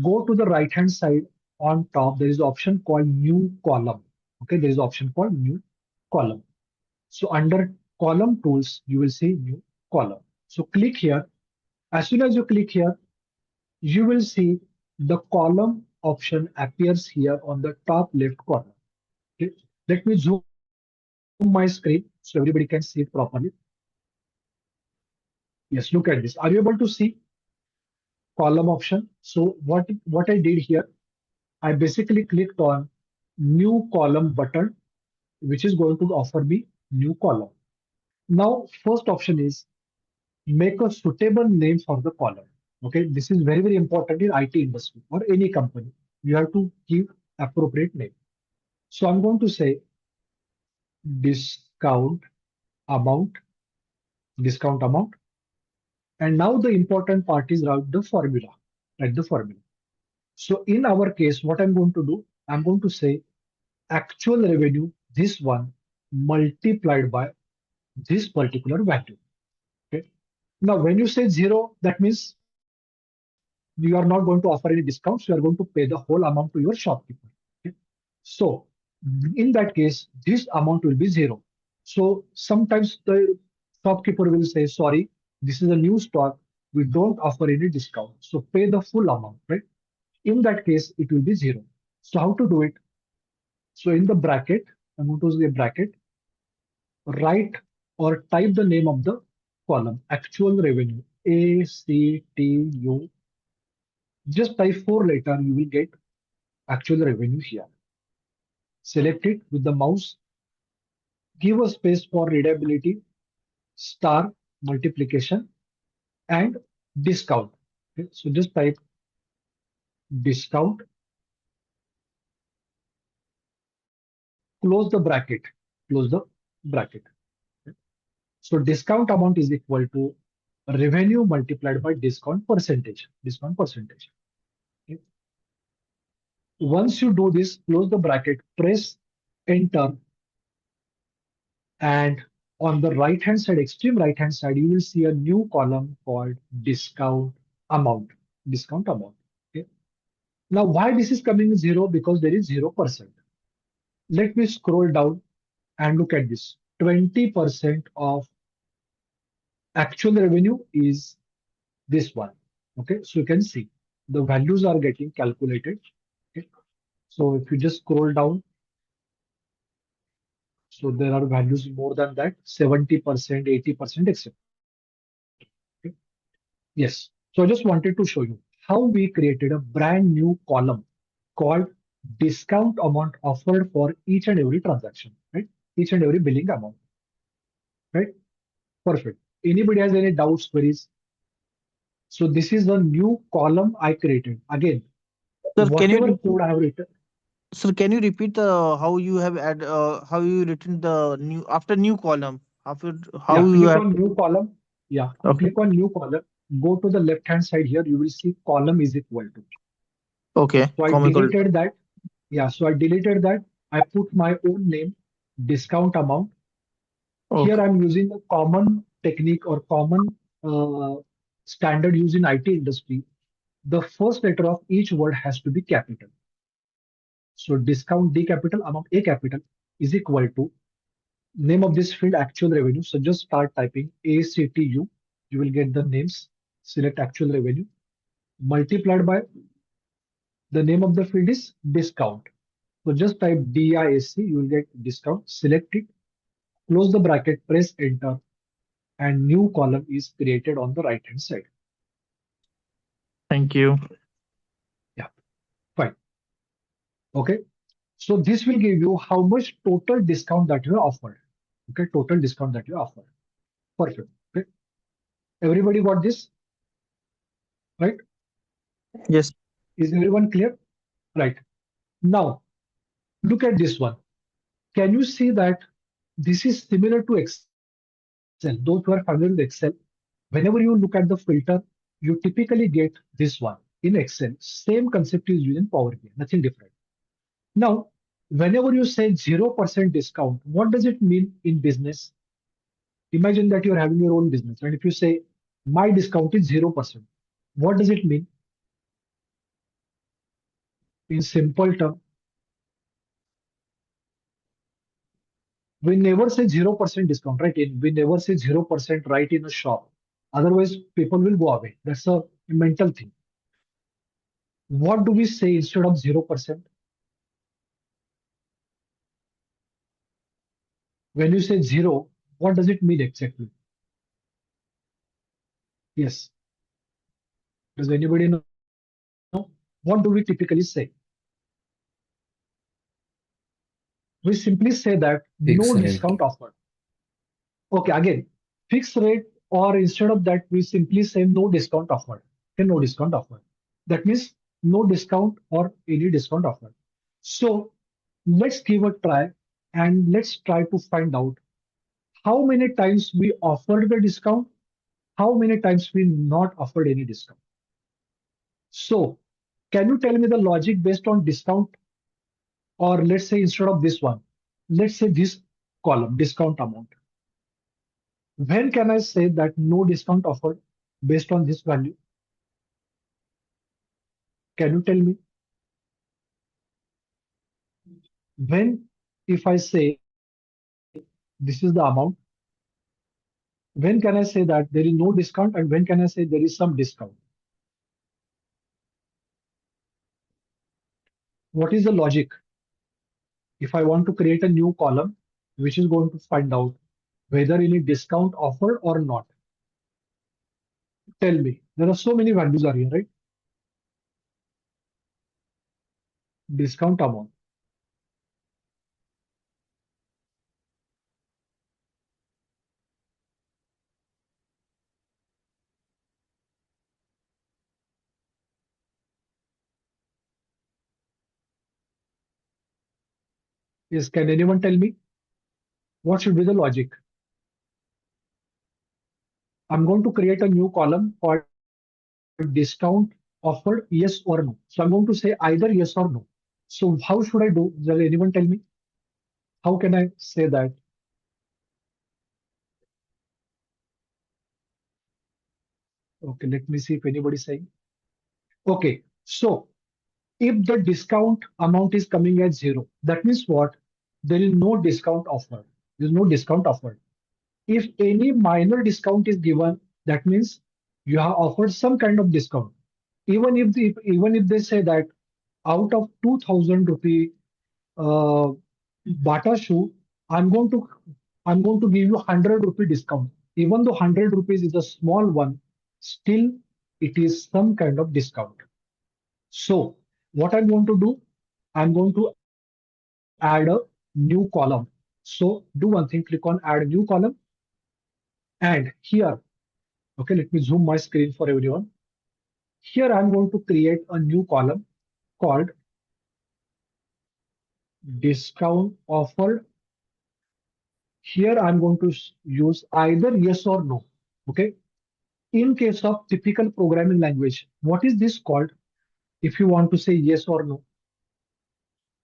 Speaker 2: Go to the right hand side on top. There is option called new column. Okay, there is option called new column. So under column tools, you will see new column. So click here. As soon as you click here, you will see the column option appears here on the top left corner. Okay. Let me zoom my screen so everybody can see it properly. Yes, look at this. Are you able to see column option? So what I did here, I basically clicked on new column button, which is going to offer me new column. Now, first option is make a suitable name for the column. Okay, this is very, very important in IT industry or any company. You have to give appropriate name. So I'm going to say discount amount, discount amount. And now the important part is write the formula, write the formula. So in our case, what I'm going to do, I'm going to say actual revenue, this one multiplied by this particular value. Okay. Now, when you say zero, that means you are not going to offer any discounts. You are going to pay the whole amount to your shopkeeper. Okay. So in that case, this amount will be zero. So sometimes the shopkeeper will say, sorry, this is a new stock. We don't offer any discount. So pay the full amount, right? In that case, it will be zero. So how to do it? So in the bracket, I'm going to use a bracket, write or type the name of the column, actual revenue, ACTU. Just type 4 letter, you will get actual revenue here. Select it with the mouse, give a space for readability, star multiplication, and discount. Okay, so just type discount, close the bracket, close the bracket. Okay. So discount amount is equal to revenue multiplied by discount percentage, discount percentage. Okay. Once you do this, close the bracket, press enter, and on the right hand side, extreme right hand side, you will see a new column called discount amount. Discount amount. Okay. Now, why this is coming zero? Because there is 0%. Let me scroll down and look at this. 20% of actual revenue is this one. Okay, so you can see the values are getting calculated. Okay. So if you just scroll down, so there are values more than that, 70%, 80%, etc. Okay. Yes. So I just wanted to show you how we created a brand new column called discount amount offered for each and every transaction, right? Each and every billing amount, right? Perfect. Anybody has any doubts, queries? So this is the new column I created. Again,
Speaker 4: Sir, can you
Speaker 2: whatever code I have written,
Speaker 4: sir, can you repeat how you have how you written the new after new column after how
Speaker 2: yeah,
Speaker 4: you
Speaker 2: click
Speaker 4: have
Speaker 2: on new column. Yeah, you
Speaker 4: okay
Speaker 2: click on new column, go to the left hand side here, you will see column is equal to.
Speaker 4: okay
Speaker 2: So I
Speaker 4: comical
Speaker 2: deleted that. Yeah, so I deleted that. I put my own name, discount amount. Here
Speaker 4: okay
Speaker 2: I'm using a common technique or common uh, standard used in IT industry. The first letter of each word has to be capital. So discount D capital amount A capital is equal to name of this field actual revenue. So just start typing ACTU. You will get the names. Select actual revenue multiplied by the name of the field is discount. So just type DISC. You will get discount. Select it. Close the bracket. Press enter. And new column is created on the right hand side.
Speaker 4: thank you
Speaker 2: Yeah, fine. Okay. So this will give you how much total discount that you are offered. Okay, total discount that you offer. Perfect. Okay. Everybody got this, right?
Speaker 4: yes
Speaker 2: Is everyone clear? Right. Now, look at this one. Can you see that this is similar to Excel? Those who are familiar with Excel, whenever you look at the filter, you typically get this one in Excel. Same concept is used in Power BI, nothing different. Now, whenever you say 0% discount, what does it mean in business? Imagine that you're having your own business, and if you say My discount is 0%. What does it mean? In simple term, we never say 0% discount, right? We never say 0% right in a shop. Otherwise, people will go away. That's a mental thing. What do we say instead of 0%? When you say zero, what does it mean exactly? Yes. Does anybody know? What do we typically say? We simply say that no
Speaker 5: Fixed
Speaker 2: discount
Speaker 5: rate.
Speaker 2: offered. Okay, again, fixed rate, or instead of that, we simply say no discount offered. Okay, no discount offered. That means no discount or any discount offered. So let's give a try and let's try to find out how many times we offered the discount, how many times we not offered any discount. So can you tell me the logic based on discount? Or let's say instead of this one, let's say this column, discount amount. When can I say that no discount offered based on this value? Can you tell me? When, if I say this is the amount, when can I say that there is no discount, and when can I say there is some discount? What is the logic? If I want to create a new column, which is going to find out whether any discount offered or not. Tell me, there are so many values are here, right? Discount amount. Yes, can anyone tell me what should be the logic? I'm going to create a new column called discount offered, yes or no. So I'm going to say either yes or no. So how should I do? Will anyone tell me? How can I say that? Okay, let me see if anybody is saying. Okay, so if the discount amount is coming at zero, that means what? There is no discount offered. There is no discount offered. If any minor discount is given, that means you have offered some kind of discount. Even if they say that out of 2,000 rupee Bata shoe, I'm going to I'm going to give you 100 rupee discount. Even though 100 rupees is a small one, still it is some kind of discount. So what I'm going to do, I'm going to add a new column. So do one thing, click on add new column, and here, okay, let me zoom my screen for everyone. Here I'm going to create a new column called discount offered. Here I'm going to use either yes or no. Okay. In case of typical programming language, what is this called? If you want to say yes or no,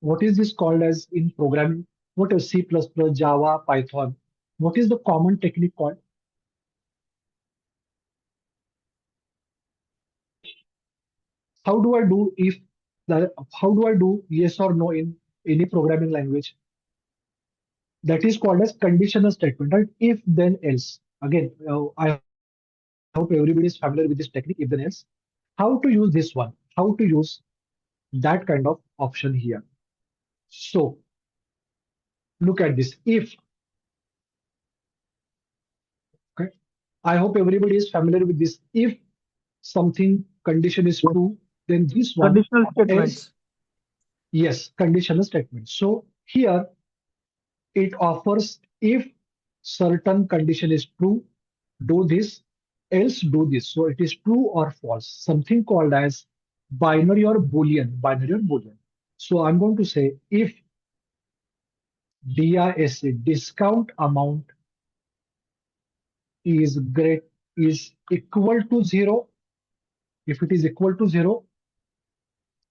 Speaker 2: what is this called as in programming? What is C++, Java, Python? What is the common technique called? How do I do if the how do I do yes or no in any programming language? That is called as conditional statement, right? If then else. Again, I hope everybody is familiar with this technique, if then else. How to use this one? How to use that kind of option here? So look at this. If, okay, I hope everybody is familiar with this. If something condition is true, then this one
Speaker 4: Conditional
Speaker 2: else,
Speaker 4: statements.
Speaker 2: yes, conditional statement. So here it offers if certain condition is true, do this, else do this. So it is true or false, something called as binary or boolean. So I'm going to say if DISC, discount amount, is equal to zero. If it is equal to zero,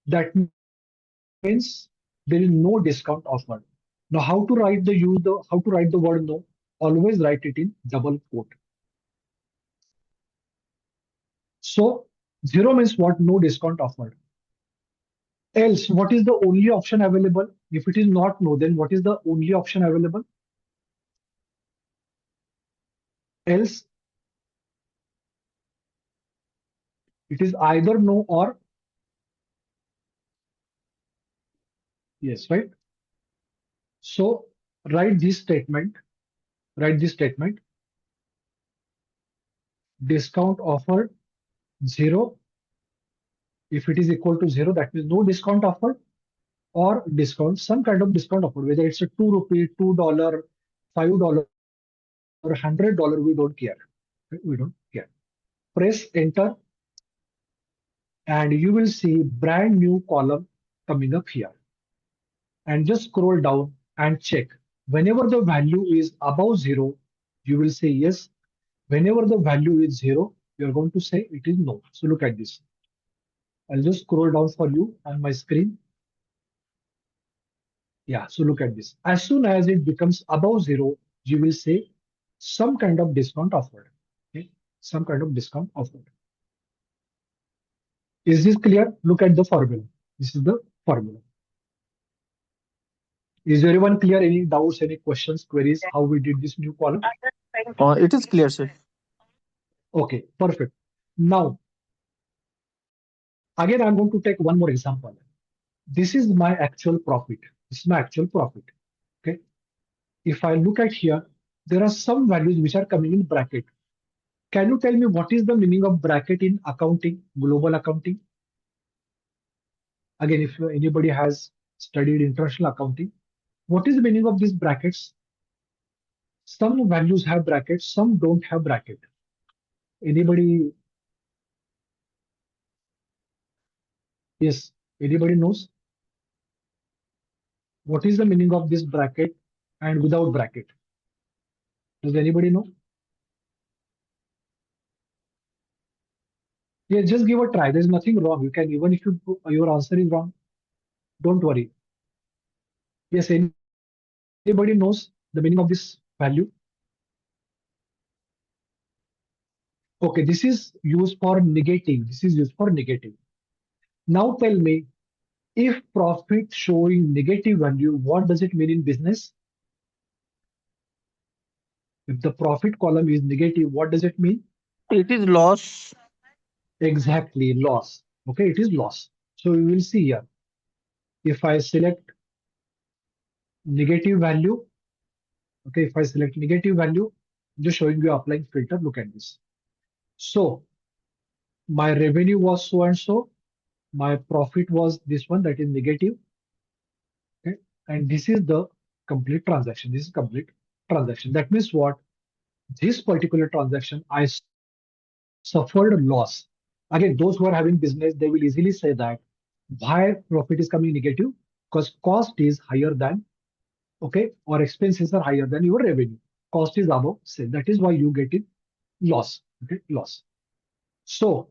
Speaker 2: that means there is no discount offered. Now, how to write the word no? Always write it in double quote. So 0 means what? No discount offered. Else, what is the only option available? If it is not no, then what is the only option available? Else, it is either no or yes, right? So write this statement, discount offered 0. If it is equal to 0, that means no discount offered, or discount, some kind of discount offered, whether it's a 2 rupee, $2, $5, or $100, we don't care. We don't care. Press enter and you will see brand new column coming up here. And just scroll down and check. Whenever the value is above 0, you will say yes. Whenever the value is 0, you're going to say it is no. So look at this. I'll just scroll down for you on my screen. Yeah, so look at this. As soon as it becomes above 0, you will say some kind of discount offered. Okay, some kind of discount offered. Is this clear? Look at the formula. This is the formula. Is everyone clear? Any doubts, any questions, queries, how we did this new column?
Speaker 4: It is clear, sir.
Speaker 2: Okay, perfect. Now, again, I'm going to take one more example. This is my actual profit. This is my actual profit. Okay. If I look at here, there are some values which are coming in bracket. Can you tell me what is the meaning of bracket in accounting, global accounting? Again, if anybody has studied international accounting, what is the meaning of these brackets? Some values have brackets, some don't have bracket. Anybody? Yes, anybody knows? What is the meaning of this bracket and without bracket? Does anybody know? Yeah, just give a try. There's nothing wrong. You can, even if your answer is wrong, don't worry. Yes, anybody knows the meaning of this value? Okay, this is used for negative. This is used for negative. Now tell me, if profit showing negative value, what does it mean in business? If the profit column is negative, what does it mean?
Speaker 4: It is loss.
Speaker 2: Exactly, loss. Okay, it is loss. So we will see here. If I select negative value, okay, if I select negative value, just showing you applying filter, look at this. So my revenue was so and so, my profit was this one, that is negative. Okay, and this is the complete transaction. This is complete transaction. That means what? This particular transaction, I suffered loss. Again, those who are having business, they will easily say that why profit is coming negative? Because cost is higher than, okay, or expenses are higher than your revenue. Cost is above sale. That is why you get it loss. Okay, loss. So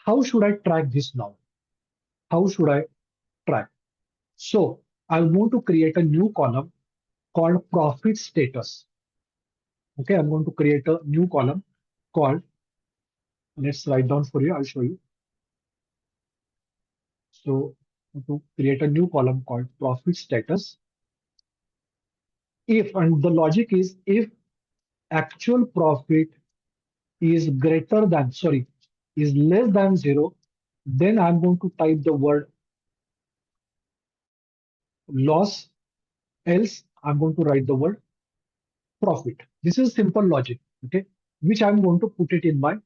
Speaker 2: how should I track this now? How should I track? So I want to create a new column called profit status. Okay, I'm going to create a new column called, let's write down for you, I'll show you. So to create a new column called profit status. If, and the logic is, if actual profit is greater than, sorry, is less than 0, then I'm going to type the word loss, else I'm going to write the word profit. This is simple logic, okay, which I'm going to put it in my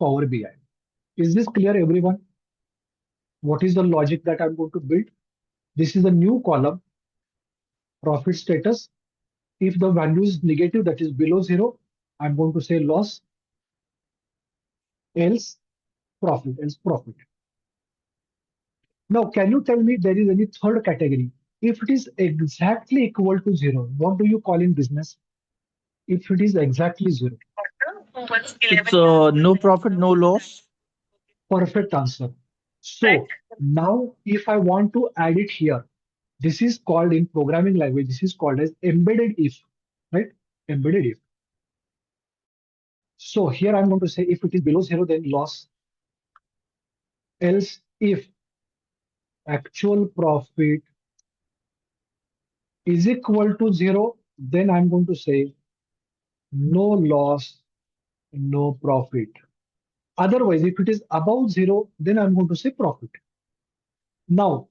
Speaker 2: Power BI. Is this clear, everyone? What is the logic that I'm going to build? This is a new column, profit status. If the value is negative, that is below 0, I'm going to say loss, else profit, else profit. Now, can you tell me there is any third category? If it is exactly equal to 0, what do you call in business? If it is exactly 0.
Speaker 4: It's no profit, no loss.
Speaker 2: Perfect answer. So now if I want to add it here, this is called in programming language, this is called as embedded if, right? Embedded if. So here I'm going to say if it is below 0, then loss. else if actual profit is equal to 0, then I'm going to say no loss, no profit. Otherwise, if it is above 0, then I'm going to say profit. Now,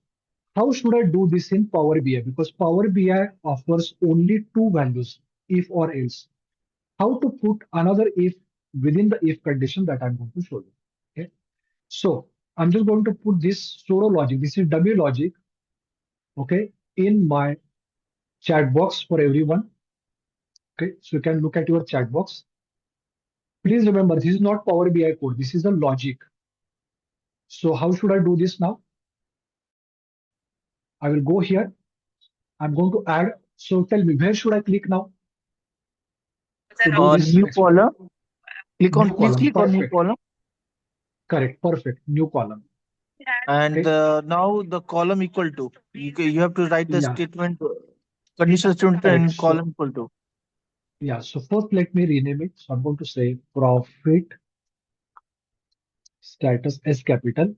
Speaker 2: how should I do this in Power BI? Because Power BI offers only two values, if or else. How to put another if within the if condition that I'm going to show you. Okay. So I'm just going to put this pseudo logic. This is dummy logic. Okay. In my chat box for everyone. Okay. So you can look at your chat box. Please remember, this is not Power BI code. This is a logic. So how should I do this now? I will go here. I'm going to add. So tell me, where should I click now to do this?
Speaker 4: New column. Click on,
Speaker 2: New
Speaker 4: please
Speaker 2: column.
Speaker 4: click on new
Speaker 2: Perfect.
Speaker 4: column.
Speaker 2: Correct. Perfect. New column.
Speaker 4: And
Speaker 2: Okay.
Speaker 4: now the column equal to, you have to write the
Speaker 2: Yeah.
Speaker 4: statement, conditional statement
Speaker 2: Correct.
Speaker 4: in column equal to.
Speaker 2: Yeah. So first, let me rename it. So I'm going to say profit status as capital.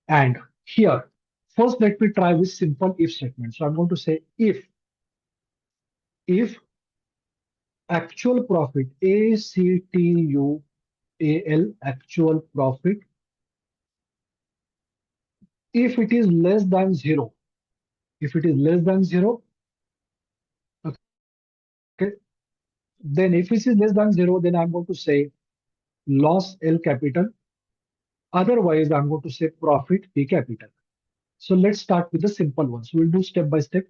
Speaker 2: And here, first, let me try with simple if statement. So I'm going to say if actual profit, ACTUAL, actual profit, if it is less than 0, if it is less than 0, okay, then if it is less than 0, then I'm going to say loss L capital. Otherwise, I'm going to say profit P capital. So let's start with the simple ones. We'll do step by step.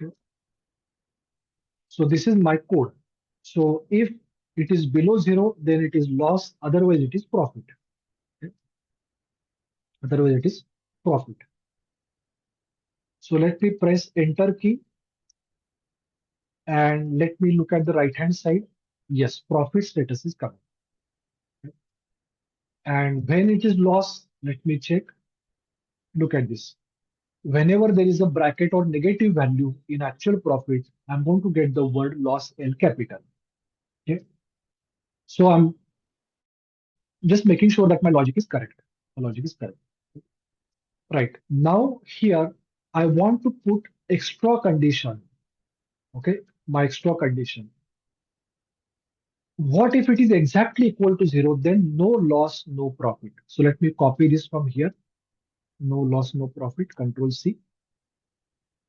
Speaker 2: Okay. So this is my code. So if it is below 0, then it is loss. Otherwise, it is profit. Okay. Otherwise, it is profit. So let me press enter key and let me look at the right hand side. Yes, profit status is coming. Okay. And when it is loss, let me check. Look at this. Whenever there is a bracket or negative value in actual profit, I'm going to get the word loss L capital. Okay. So I'm just making sure that my logic is correct. The logic is correct. Right. Now here, I want to put extra condition. Okay. My extra condition. What if it is exactly equal to 0? Then no loss, no profit. So let me copy this from here. No loss, no profit. Control C.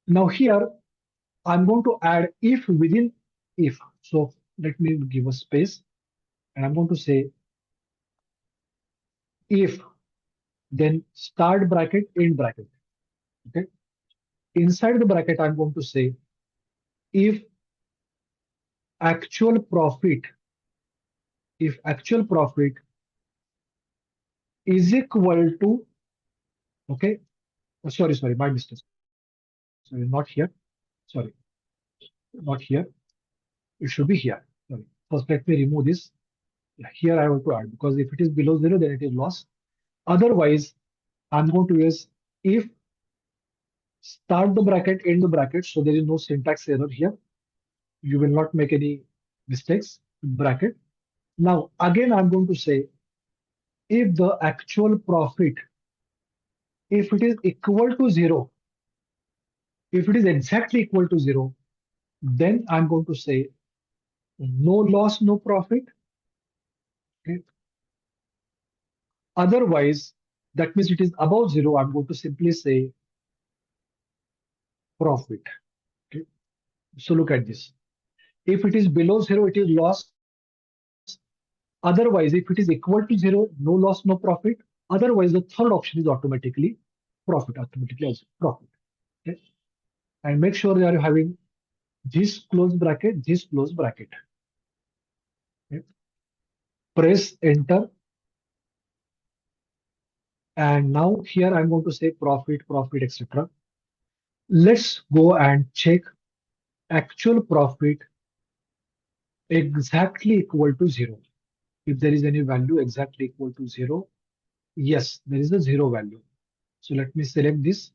Speaker 2: Now here, I'm going to add if within if. So let me give a space and I'm going to say if, then start bracket, end bracket. Okay. Inside the bracket, I'm going to say if actual profit, if actual profit is equal to, okay, sorry, my mistake. Sorry, not here. Sorry, not here. It should be here. Sorry. First, let me remove this. Yeah, here I have to add because if it is below 0, then it is loss. Otherwise, I'm going to use if start the bracket, end the bracket. So there is no syntax error here. You will not make any mistakes. Bracket. Now, again, I'm going to say if the actual profit, if it is equal to 0, if it is exactly equal to 0, then I'm going to say no loss, no profit. Okay. Otherwise, that means it is above 0, I'm going to simply say profit. Okay. So look at this. If it is below 0, it is loss. Otherwise, if it is equal to 0, no loss, no profit. Otherwise, the third option is automatically profit, automatically also profit. Okay. And make sure they are having this close bracket, this close bracket. Okay. Press enter. And now here I'm going to say profit, profit, etc. Let's go and check actual profit exactly equal to 0. If there is any value exactly equal to 0, yes, there is a 0 value. So let me select this,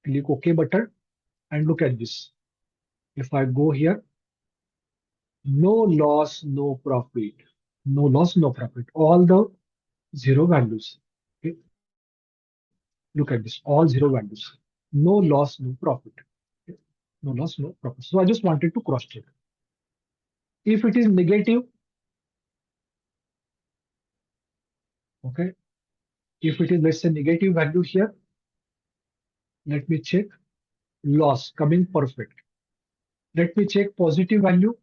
Speaker 2: click OK button, and look at this. If I go here, no loss, no profit. no loss, no profit. All the zero values. Okay. Look at this, all zero values. No loss, no profit. Okay. No loss, no profit. So I just wanted to cross check. If it is negative, okay. If it is, let's say, negative value here, let me check. Loss coming perfect. Let me check positive value.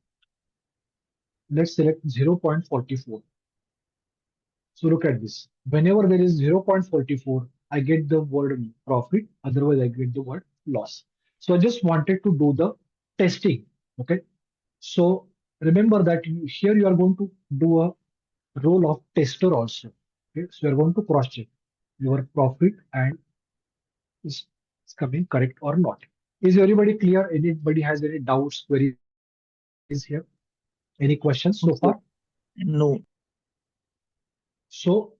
Speaker 2: Let's select 0.44. So look at this. Whenever there is 0.44, I get the word profit. Otherwise, I get the word loss. So I just wanted to do the testing. Okay. So remember that here you are going to do a role of tester also. Okay. So you are going to cross check your profit and is coming correct or not. Is everybody clear? Anybody has any doubts, queries here? Any questions so far?
Speaker 4: No.
Speaker 2: So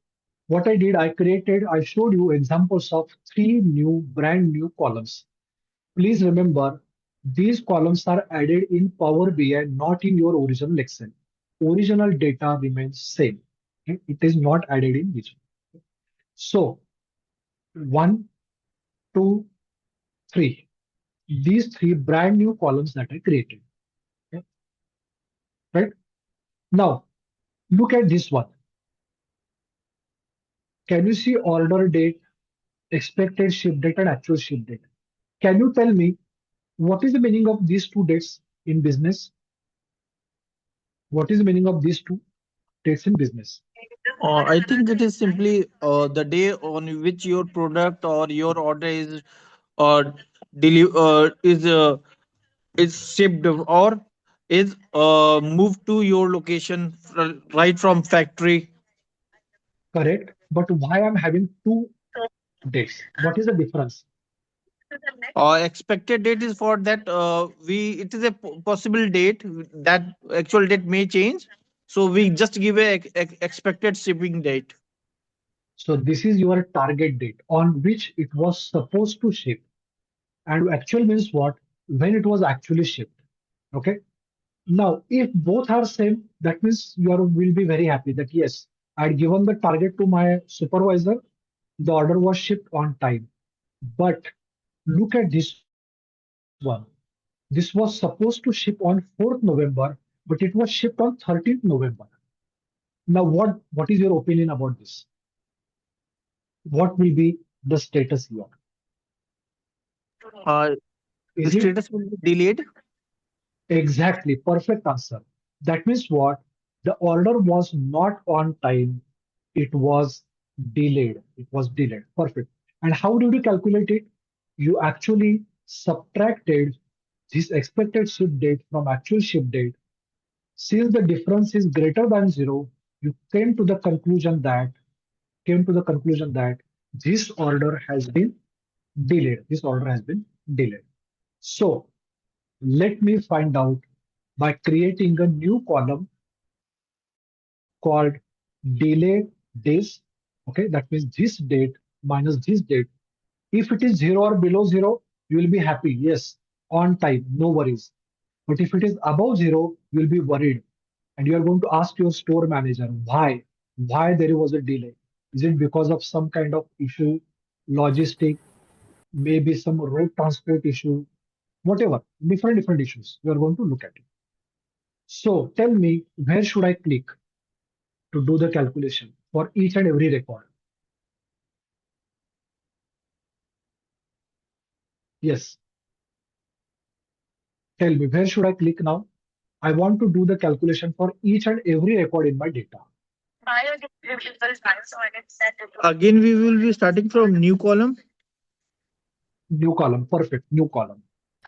Speaker 2: what I did, I showed you examples of three brand new columns. Please remember, these columns are added in Power BI, not in your original Excel. Original data remains same. Okay? It is not added in this one. So 1, 2, 3. These three brand new columns that I created. Okay? Right? Now, look at this one. Can you see order date, expected ship date, and actual ship date? Can you tell me what is the meaning of these two dates in business? What is the meaning of these two dates in business?
Speaker 4: I think it is simply the day on which your product or your order is uh, is shipped or is moved to your location right from factory.
Speaker 2: Correct. But why I'm having two dates? What is the difference?
Speaker 4: Expected date is for that we it is a possible date that actual date may change, so we just give a expected shipping date.
Speaker 2: So this is your target date on which it was supposed to ship. And actual means what? When it was actually shipped. Okay. Now, if both are same, that means you are, will be very happy that yes, I had given the target to my supervisor. The order was shipped on time. But look at this one. This was supposed to ship on 4th November, but it was shipped on 13th November. Now, what is your opinion about this? What will be the status here?
Speaker 4: uh, the
Speaker 2: Is it
Speaker 4: status will be delayed.
Speaker 2: exactly perfect answer? That means what? The order was not on time. It was delayed. It was delayed. Perfect. And how did you calculate it? You actually subtracted this expected ship date from actual ship date. Since the difference is greater than zero, you came to the conclusion that this order has been delayed. This order has been delayed. So let me find out by creating a new column called delay days. Okay, that means this date minus this date. If it is zero or below zero, you will be happy. Yes, on time, no worries. But if it is above zero, you will be worried. And you are going to ask your store manager why? Why there was a delay? Is it because of some kind of issue, logistic, maybe some road transport issue, whatever, different issues you are going to look at it. So tell me, where should I click to do the calculation for each and every record? Yes, tell me, where should I click now? I want to do the calculation for each and every record in my data.
Speaker 4: Again we will be starting from new column.
Speaker 2: New column, perfect, new column.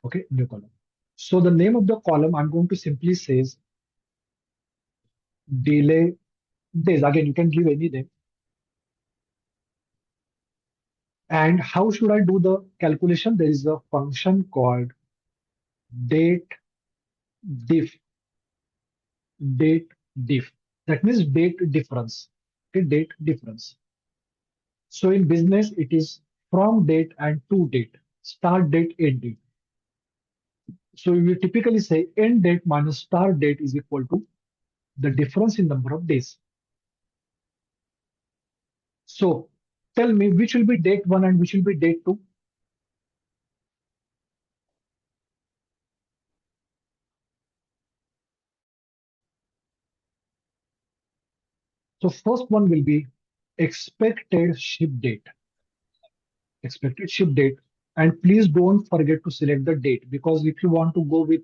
Speaker 2: Okay, new column. So the name of the column I'm going to simply says delay days. Again, you can give any name. And how should I do the calculation? There is a function called date diff. Date diff. That means date difference. Okay, date difference. So in business, it is from date and to date, start date, end date. So we typically say end date minus start date is equal to the difference in number of days. So tell me which will be date 1 and which will be date 2. So first one will be expected ship date. Expected ship date. And please don't forget to select the date, because if you want to go with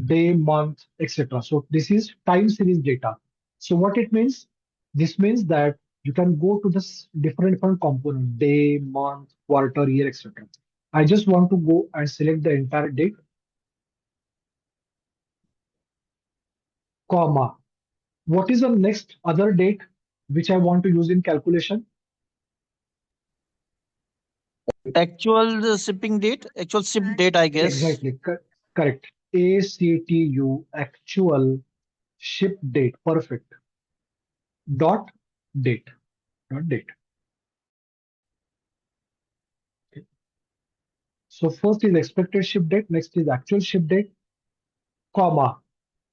Speaker 2: day, month, etc. So this is time series data. So what it means? This means that you can go to this different component, day, month, quarter, year, etc. I just want to go and select the entire date, comma. What is the next other date which I want to use in calculation?
Speaker 4: Actual shipping date, actual ship date, I guess.
Speaker 2: Exactly, correct. ACTU, actual ship date, perfect. Dot date, dot date. Okay. So first is expected ship date, next is actual ship date, comma.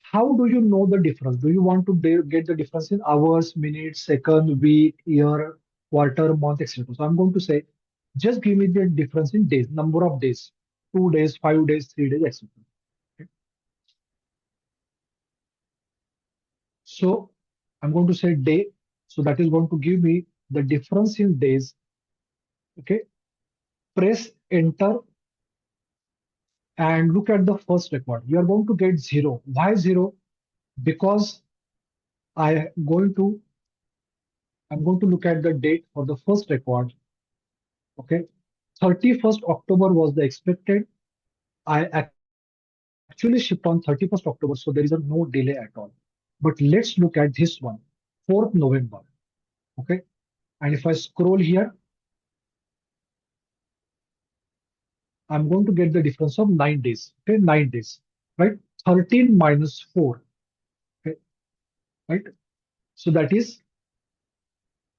Speaker 2: How do you know the difference? Do you want to get the difference in hours, minutes, second, week, year, quarter, month, etc.? So I'm going to say, just give me the difference in days, number of days, 2 days, 5 days, 3 days, etc. Okay. So I'm going to say day. So that is going to give me the difference in days. Okay. Press enter and look at the first record. You are going to get 0. Why 0? Because I'm going to look at the date for the first record. Okay. 31st October was the expected. I actually shipped on 31st October, so there is a no delay at all. But let's look at this one, 4th November. Okay. And if I scroll here, I'm going to get the difference of 9 days. Okay, 9 days, right? 13 minus 4. Okay, right? So that is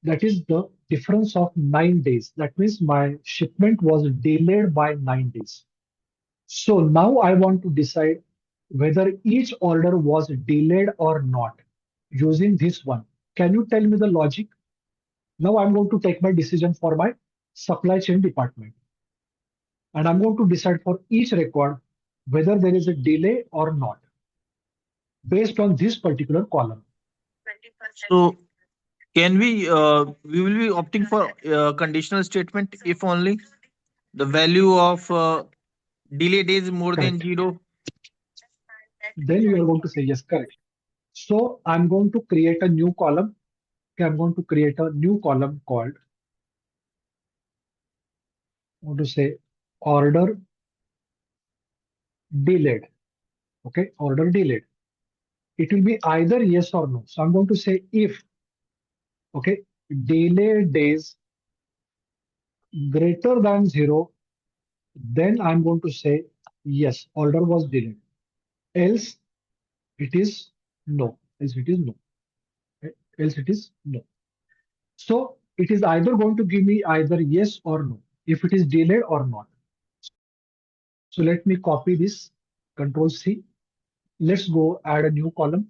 Speaker 2: the difference of 9 days. That means my shipment was delayed by 9 days. So now I want to decide whether each order was delayed or not using this one. Can you tell me the logic? Now I'm going to take my decision for my supply chain department. And I'm going to decide for each record whether there is a delay or not based on this particular column.
Speaker 4: So can we will be opting for conditional statement if only the value of delay days more than
Speaker 2: Correct.
Speaker 4: 0.
Speaker 2: Then you are going to say yes, correct. So I'm going to create a new column. Okay, I'm going to create a new column called, I want to say order delayed. Okay, order delayed. It will be either yes or no. So I'm going to say if, okay, delay days greater than 0, then I'm going to say yes, order was delayed. Else it is no. Else it is no. Okay? Else it is no. So it is either going to give me either yes or no, if it is delayed or not. So let me copy this, Control C. Let's go add a new column.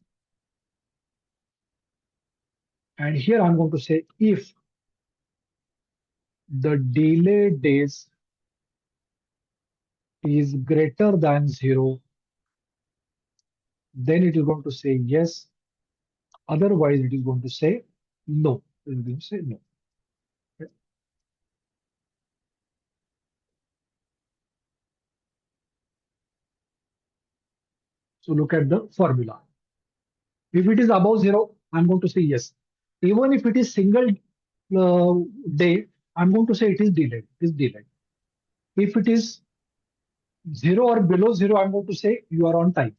Speaker 2: And here I'm going to say if the delay days is greater than 0, then it is going to say yes. Otherwise, it is going to say no. It is going to say no. Okay. So look at the formula. If it is above 0, I'm going to say yes. Even if it is single day, I'm going to say it is delayed. It is delayed. If it is 0 or below 0, I'm going to say you are on time.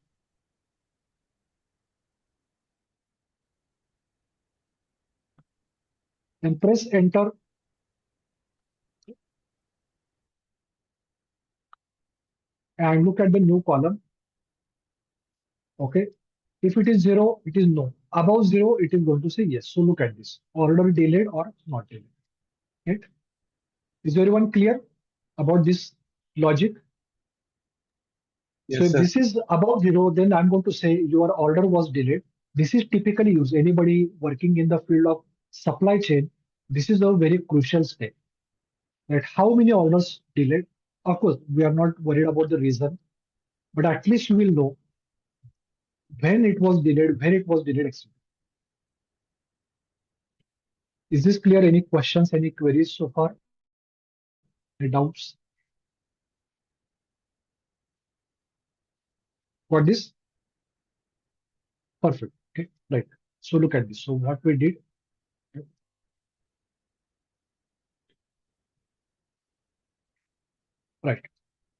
Speaker 2: And press enter. And look at the new column. Okay. If it is 0, it is no. Above 0, it is going to say yes. So look at this. Order delayed or not delayed. Right? Is everyone clear about this logic? So
Speaker 5: Yes,
Speaker 2: if
Speaker 5: sir.
Speaker 2: this is above 0, then I'm going to say your order was delayed. This is typically used. Anybody working in the field of supply chain, this is a very crucial step. That how many orders delayed? Of course, we are not worried about the reason, but at least you will know when it was delayed, etc. Is this clear? Any questions, any queries so far? Any doubts? Got this? Perfect. Okay, right. So look at this. So what we did, right?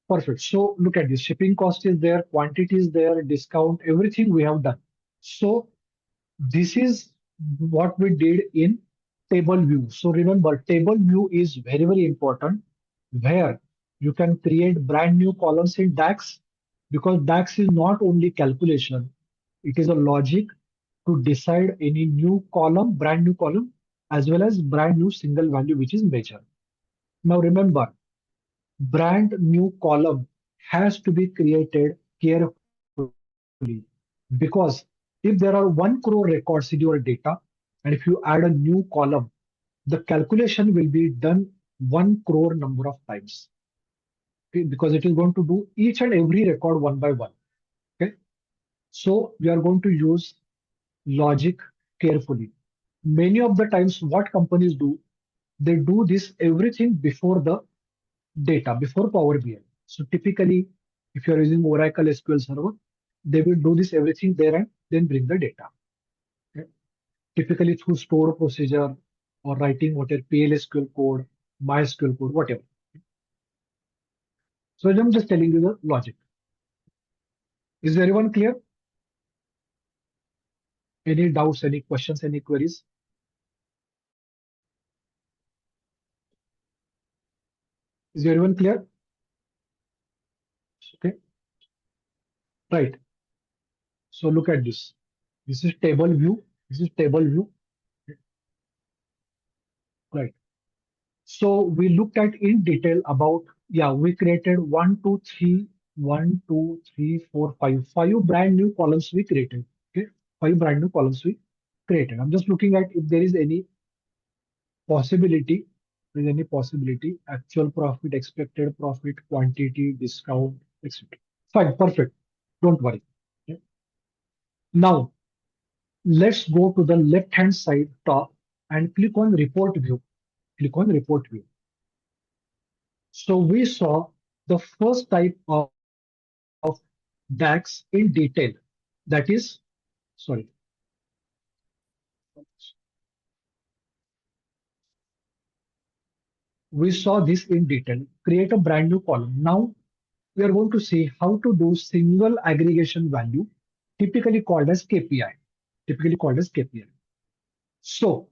Speaker 2: Perfect. So look at this. Shipping cost is there, quantity is there, discount, everything we have done. So this is what we did in table view. So remember, table view is very, very important where you can create brand new columns in DAX because DAX is not only calculation, it is a logic to decide any new column, brand new column, as well as brand new single value, which is measure. Now remember, brand new column has to be created carefully because if there are 1 crore records in your data, and if you add a new column, the calculation will be done 1 crore number of times. Okay, because it is going to do each and every record one by one. Okay, so we are going to use logic carefully. Many of the times, what companies do, they do this everything before the data, before Power BI. So typically, if you are using Oracle SQL Server, they will do this everything there and then bring the data. Okay? Typically through store procedure or writing whatever PLSQL code, MySQL code, whatever. So I'm just telling you the logic. Is everyone clear? Any doubts, any questions, any queries? Is everyone clear? Okay, right. So look at this. This is table view. This is table view. Right. So we looked at in detail about, yeah, we created 5 brand new columns we created. Okay, 5 brand new columns we created. I'm just looking at if there is any possibility, actual profit, expected profit, quantity, discount, etc. Fine, perfect. Don't worry. Okay. Now let's go to the left-hand side top and click on report view. Click on report view. So we saw the first type of DAX in detail. That is, sorry. We saw this in detail. Create a brand new column. Now we are going to see how to do single aggregation value, typically called as KPI. Typically called as KPI. So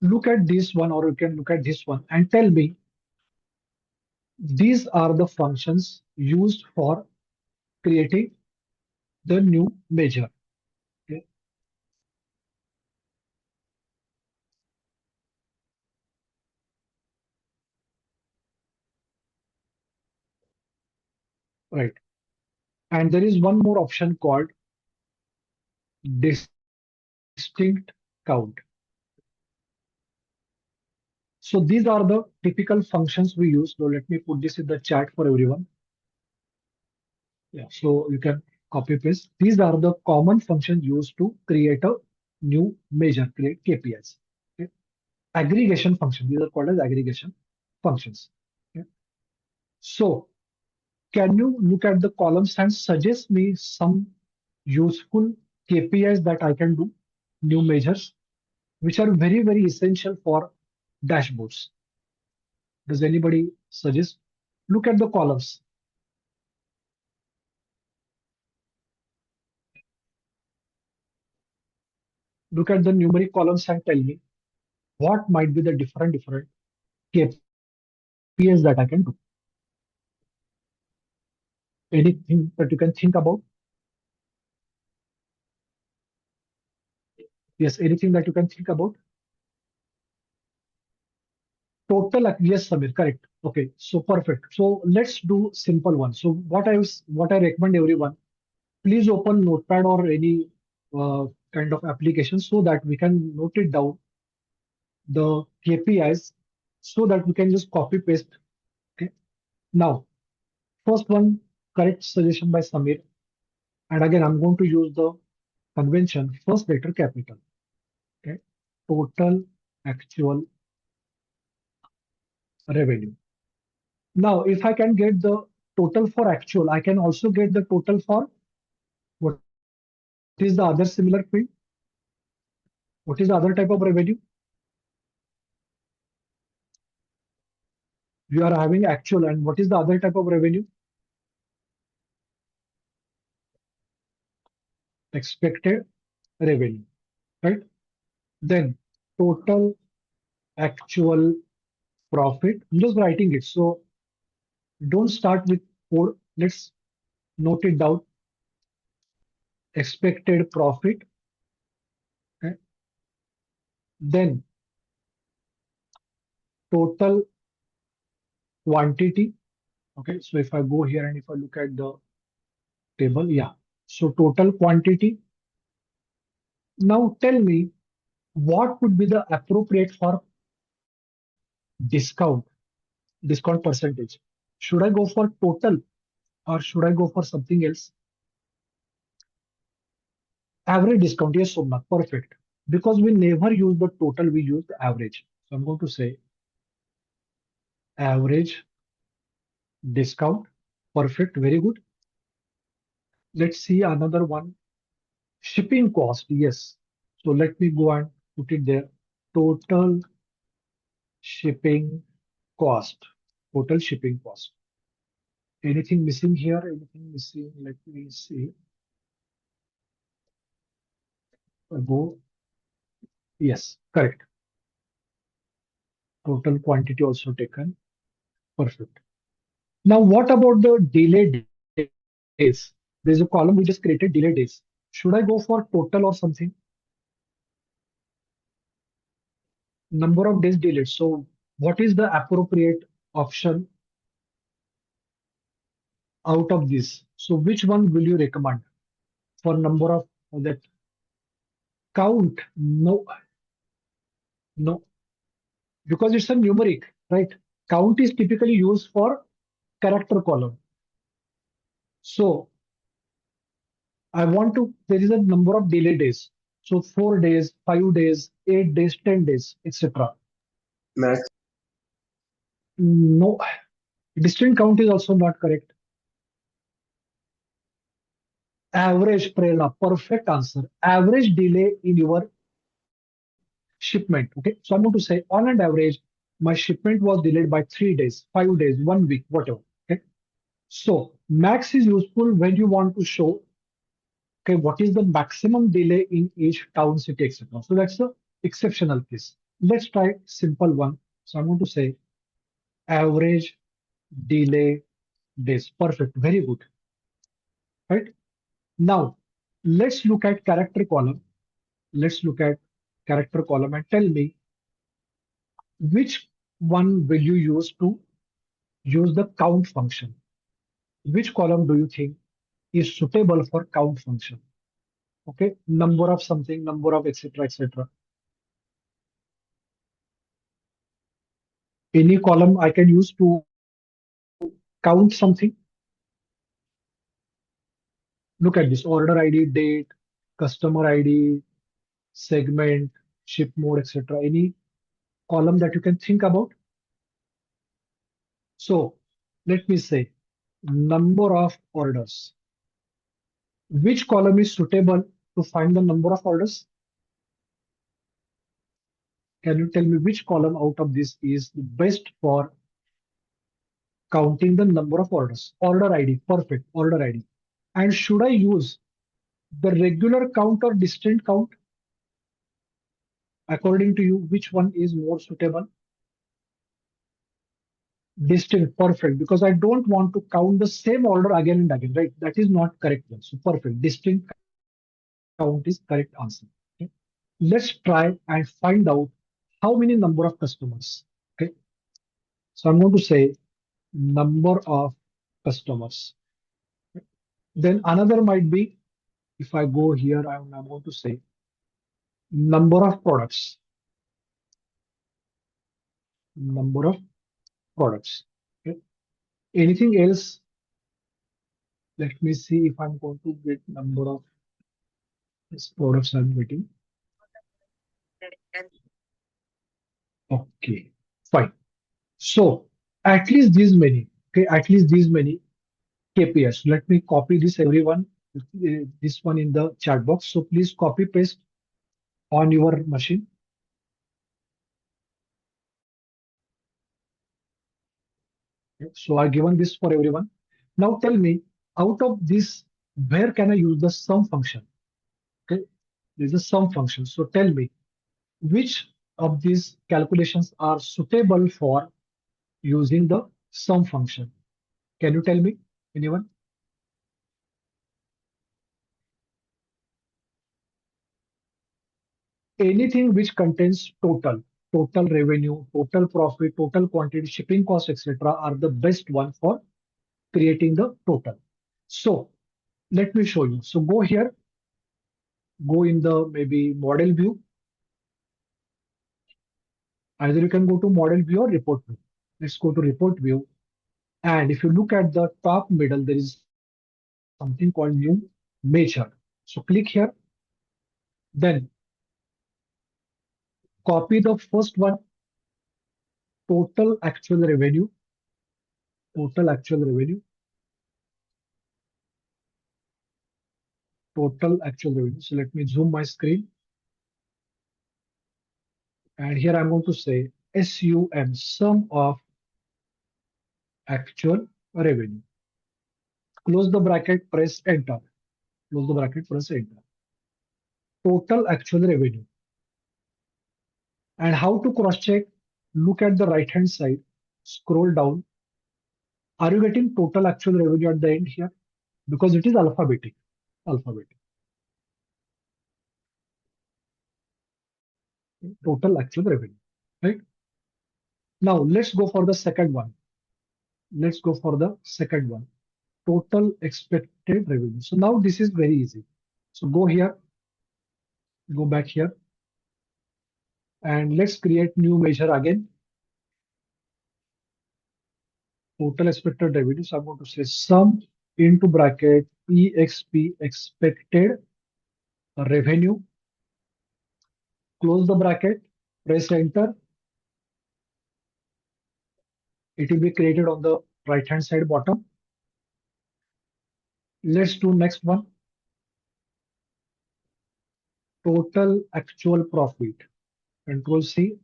Speaker 2: look at this one, or you can look at this one and tell me these are the functions used for creating the new measure. Okay. Right. And there is one more option called distinct count. So these are the typical functions we use. So let me put this in the chat for everyone. Yeah, so you can copy paste. These are the common functions used to create a new measure, create KPIs. Okay. Aggregation function. These are called as aggregation functions. Okay. So can you look at the columns and suggest me some useful KPIs that I can do, new measures, which are very, very essential for dashboards? Does anybody suggest? Look at the columns. Look at the numeric columns and tell me what might be the different KPIs that I can do. Anything that you can think about? Yes, anything that you can think about? Total, yes, Samir, correct. Okay, so perfect. So let's do simple one. So what I recommend everyone, please open Notepad or any kind of application so that we can note it down the KPIs so that we can just copy paste. Okay. Now, first one, correct suggestion by Samir. And again, I'm going to use the convention first letter capital. Okay. Total actual revenue. Now, if I can get the total for actual, I can also get the total for what is the other similar field? What is the other type of revenue? You are having actual, and what is the other type of revenue? Expected revenue, right? Then total actual profit. I'm just writing it. So don't start with 4. Let's note it down. Expected profit. Okay. Then total quantity. Okay. So if I go here and if I look at the table, yeah. So total quantity. Now tell me what would be the appropriate for discount percentage. Should I go for total or should I go for something else? Average discount, yes, Somnath, perfect. Because we never use the total, we use the average. So I'm going to say average discount, perfect, very good. Let's see another one. Shipping cost, yes. So let me go and put it there. Total shipping cost, total shipping cost. Anything missing here? Anything missing? Let me see. Go. Yes, correct. Total quantity also taken. Perfect. Now, what about the delay days? There's a column we just created, delay days. Should I go for total or something? Number of days delayed. So what is the appropriate option out of this? So which one will you recommend for number of that count? No, no, because it's a numeric, right? Count is typically used for character column. So I want to, there is a number of delay days. So 4 days, 5 days, 8 days, 10 days, etc.
Speaker 5: Max.
Speaker 2: No, distinct count is also not correct. Average, Prerna, perfect answer. Average delay in your shipment. Okay, so I'm going to say on an average, my shipment was delayed by 3 days, 5 days, 1 week, whatever. Okay, so max is useful when you want to show, okay, what is the maximum delay in each town, city, etc. So that's the exceptional case. Let's try simple one. So I'm going to say average delay days. Perfect, very good. Right now, let's look at character column. Let's look at character column and tell me which one will you use to use the count function. Which column do you think is suitable for count function? Okay, number of something, number of etc. etc. Any column I can use to count something. Look at this: order ID, date, customer ID, segment, ship mode, etc. Any column that you can think about. So let me say number of orders. Which column is suitable to find the number of orders? Can you tell me which column out of this is the best for counting the number of orders? Order ID, perfect, order ID. And should I use the regular count or distinct count? According to you, which one is more suitable? Distinct, perfect, because I don't want to count the same order again and again, right? That is not correct one. So perfect, distinct count is correct answer. Okay. Let's try and find out how many number of customers. Okay. So I'm going to say number of customers. Then another might be, if I go here, I'm going to say number of products, number of products. Okay. Anything else? Let me see if I'm going to get number of these products I'm getting. Okay, fine. So at least these many, okay, at least these many KPIs. Let me copy this everyone, this one in the chat box. So please copy paste on your machine. Okay, so I've given this for everyone. Now tell me, out of this, where can I use the sum function? Okay, there's a sum function. So tell me, which of these calculations are suitable for using the sum function? Can you tell me, anyone? Anything which contains total revenue, total profit, total quantity, shipping cost, etc., are the best one for creating the total. So let me show you. So go here, go in the maybe model view. Either you can go to model view or report view. Let's go to report view. And if you look at the top middle, there is something called new measure. So click here, then copy the first one, total actual revenue, total actual revenue, total actual revenue. So let me zoom my screen. And here I'm going to say SUM, sum of actual revenue. Close the bracket, press enter. Close the bracket, press enter. Total actual revenue. And how to cross check? Look at the right hand side, scroll down. Are you getting total actual revenue at the end here? Because it is alphabetic. Alphabetic. Total actual revenue. Right? Now let's go for the second one. Let's go for the second one. Total expected revenue. So now this is very easy. So go here, go back here, and let's create new measure again. Total expected revenue. So I'm going to say sum into bracket EXP expected revenue. Close the bracket, press enter. It will be created on the right hand side bottom. Let's do next one. Total actual profit. Control C.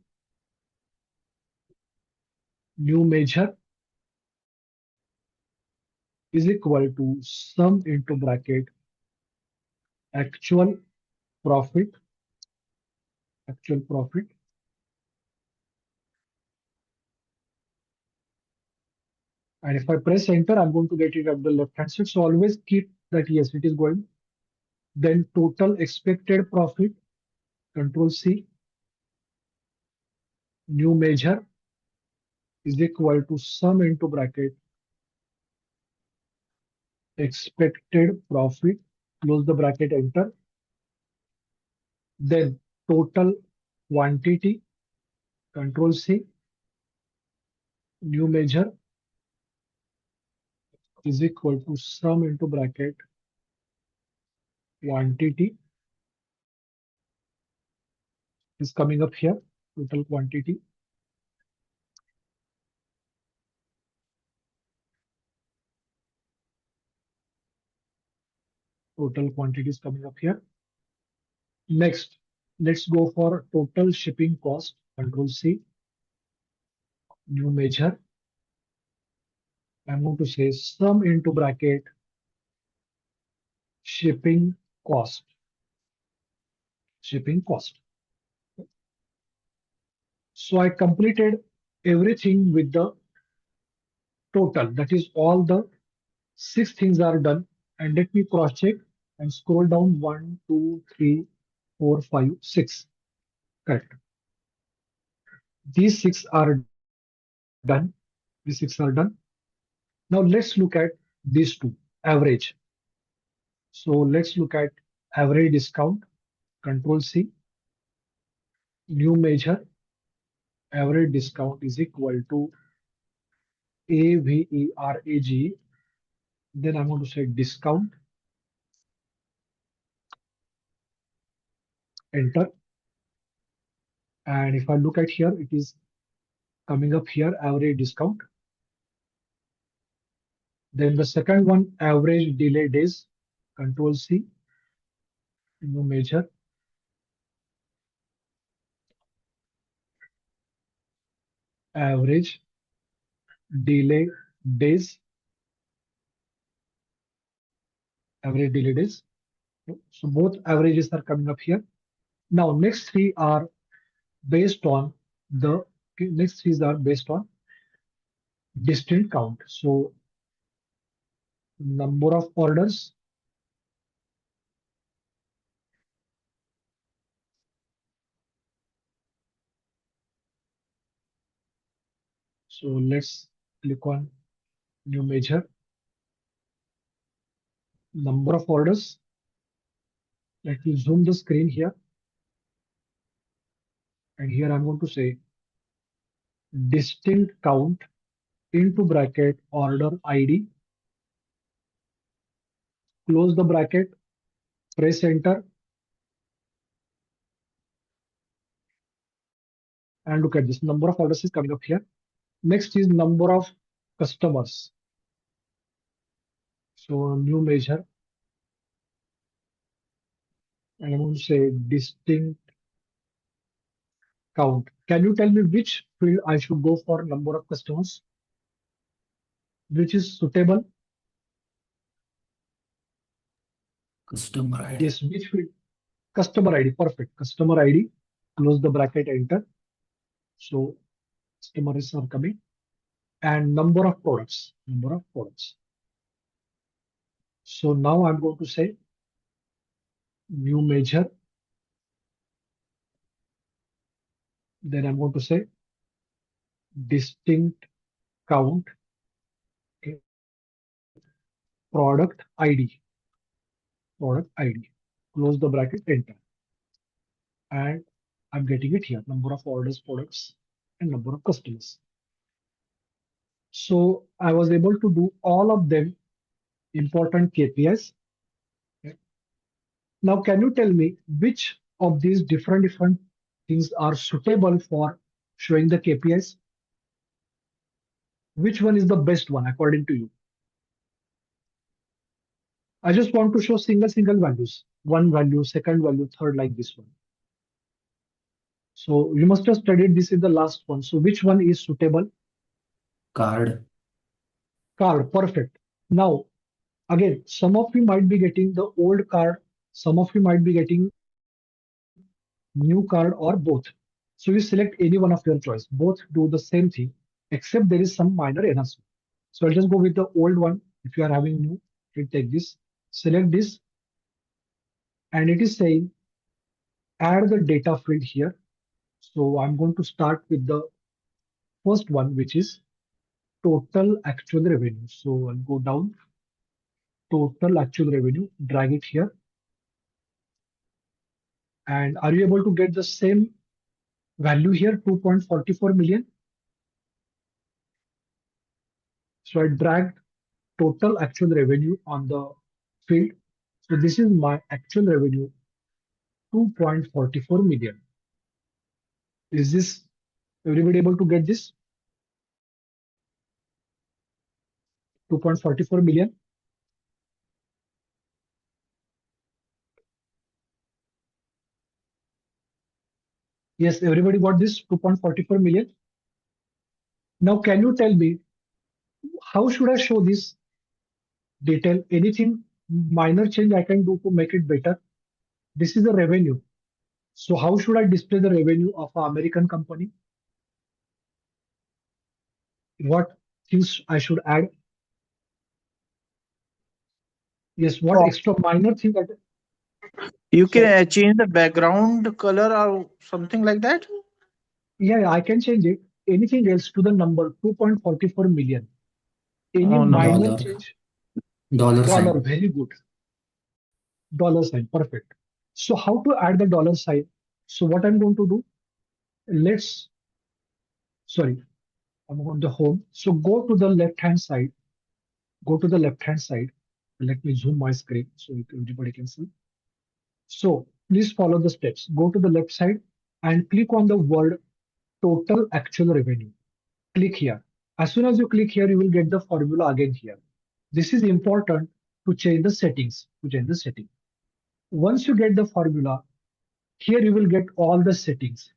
Speaker 2: New measure is equal to sum into bracket actual profit. Actual profit. And if I press enter, I'm going to get it at the left hand side. So always keep that yes, it is going. Then total expected profit. Control C. New measure is equal to sum into bracket expected profit. Close the bracket, enter. Then total quantity. Control C. New measure is equal to sum into bracket quantity is coming up here. Total quantity. Total quantity is coming up here. Next, let's go for total shipping cost. Control C. New measure. I'm going to say sum into bracket shipping cost. Shipping cost. So I completed everything with the total. That is all the 6 things are done. And let me cross check and scroll down 1, 2, 3, 4, 5, 6. Correct. These 6 are done. These 6 are done. Now let's look at these two. Average. So let's look at average discount, Control C, new measure, average discount is equal to AVERAG. Then I'm going to say discount, enter. And if I look at here, it is coming up here, average discount. Then the second one, average delay days, Control C, new measure, average delay days, average delay days. So both averages are coming up here. Now next three are based on next three are based on distinct count. So number of orders, so let's click on new measure, number of orders. Let me zoom the screen here. And here I'm going to say distinct count into bracket order ID, close the bracket, press enter, and look at this. Number of orders is coming up here. Next is number of customers. So new measure, and I'm going to say distinct count. Can you tell me which field I should go for number of customers? Which is suitable?
Speaker 5: Customer ID.
Speaker 2: Yes, which field? Customer ID, perfect. Customer ID, close the bracket, enter. So customers are coming. And number of products, number of products. So now I'm going to say new measure. Then I'm going to say distinct count, okay, product ID, product ID. Close the bracket, enter. And I'm getting it here, number of orders, products, and number of customers. So I was able to do all of them important KPIs. Okay. Now, can you tell me which of these different things are suitable for showing the KPIs? Which one is the best one according to you? I just want to show single values, one value, second value, third, like this one. So you must have studied this in the last one. So which one is suitable?
Speaker 5: Card.
Speaker 2: Card, perfect. Now, again, some of you might be getting the old card, some of you might be getting new card or both. So you select any one of your choice. Both do the same thing, except there is some minor enhancement. So I'll just go with the old one. If you are having new, you take this, select this, and it is saying add the data field here. So I'm going to start with the first one, which is total actual revenue. So I'll go down, total actual revenue, drag it here. And are you able to get the same value here, 2.44 million? So I dragged total actual revenue on the field. So this is my actual revenue, 2.44 million. Is this everybody able to get this? 2.44 million. Yes, everybody got this 2.44 million. Now, can you tell me how should I show this detail? Anything minor change I can do to make it better? This is the revenue. So how should I display the revenue of an American company? What things I should add? Yes, what extra minor thing that
Speaker 4: You can
Speaker 2: so
Speaker 4: change the background color or something like that.
Speaker 2: yeah, I can change it. Anything else to the number 2.44 million? Any
Speaker 4: Oh no.
Speaker 2: minor
Speaker 5: Dollar.
Speaker 2: change?
Speaker 5: Dollar
Speaker 2: Dollar,
Speaker 5: sign.
Speaker 2: very good. Dollar sign, perfect. So how to add the dollar sign? So what I'm going to do, sorry, I'm on the home. So go to the left-hand side, go to the left-hand side. Let me zoom my screen so everybody can see. So please follow the steps. Go to the left side and click on the word total actual revenue. Click here. As soon as you click here, you will get the formula again here. This is important to change the settings, Once you get the formula, here you will get all the settings.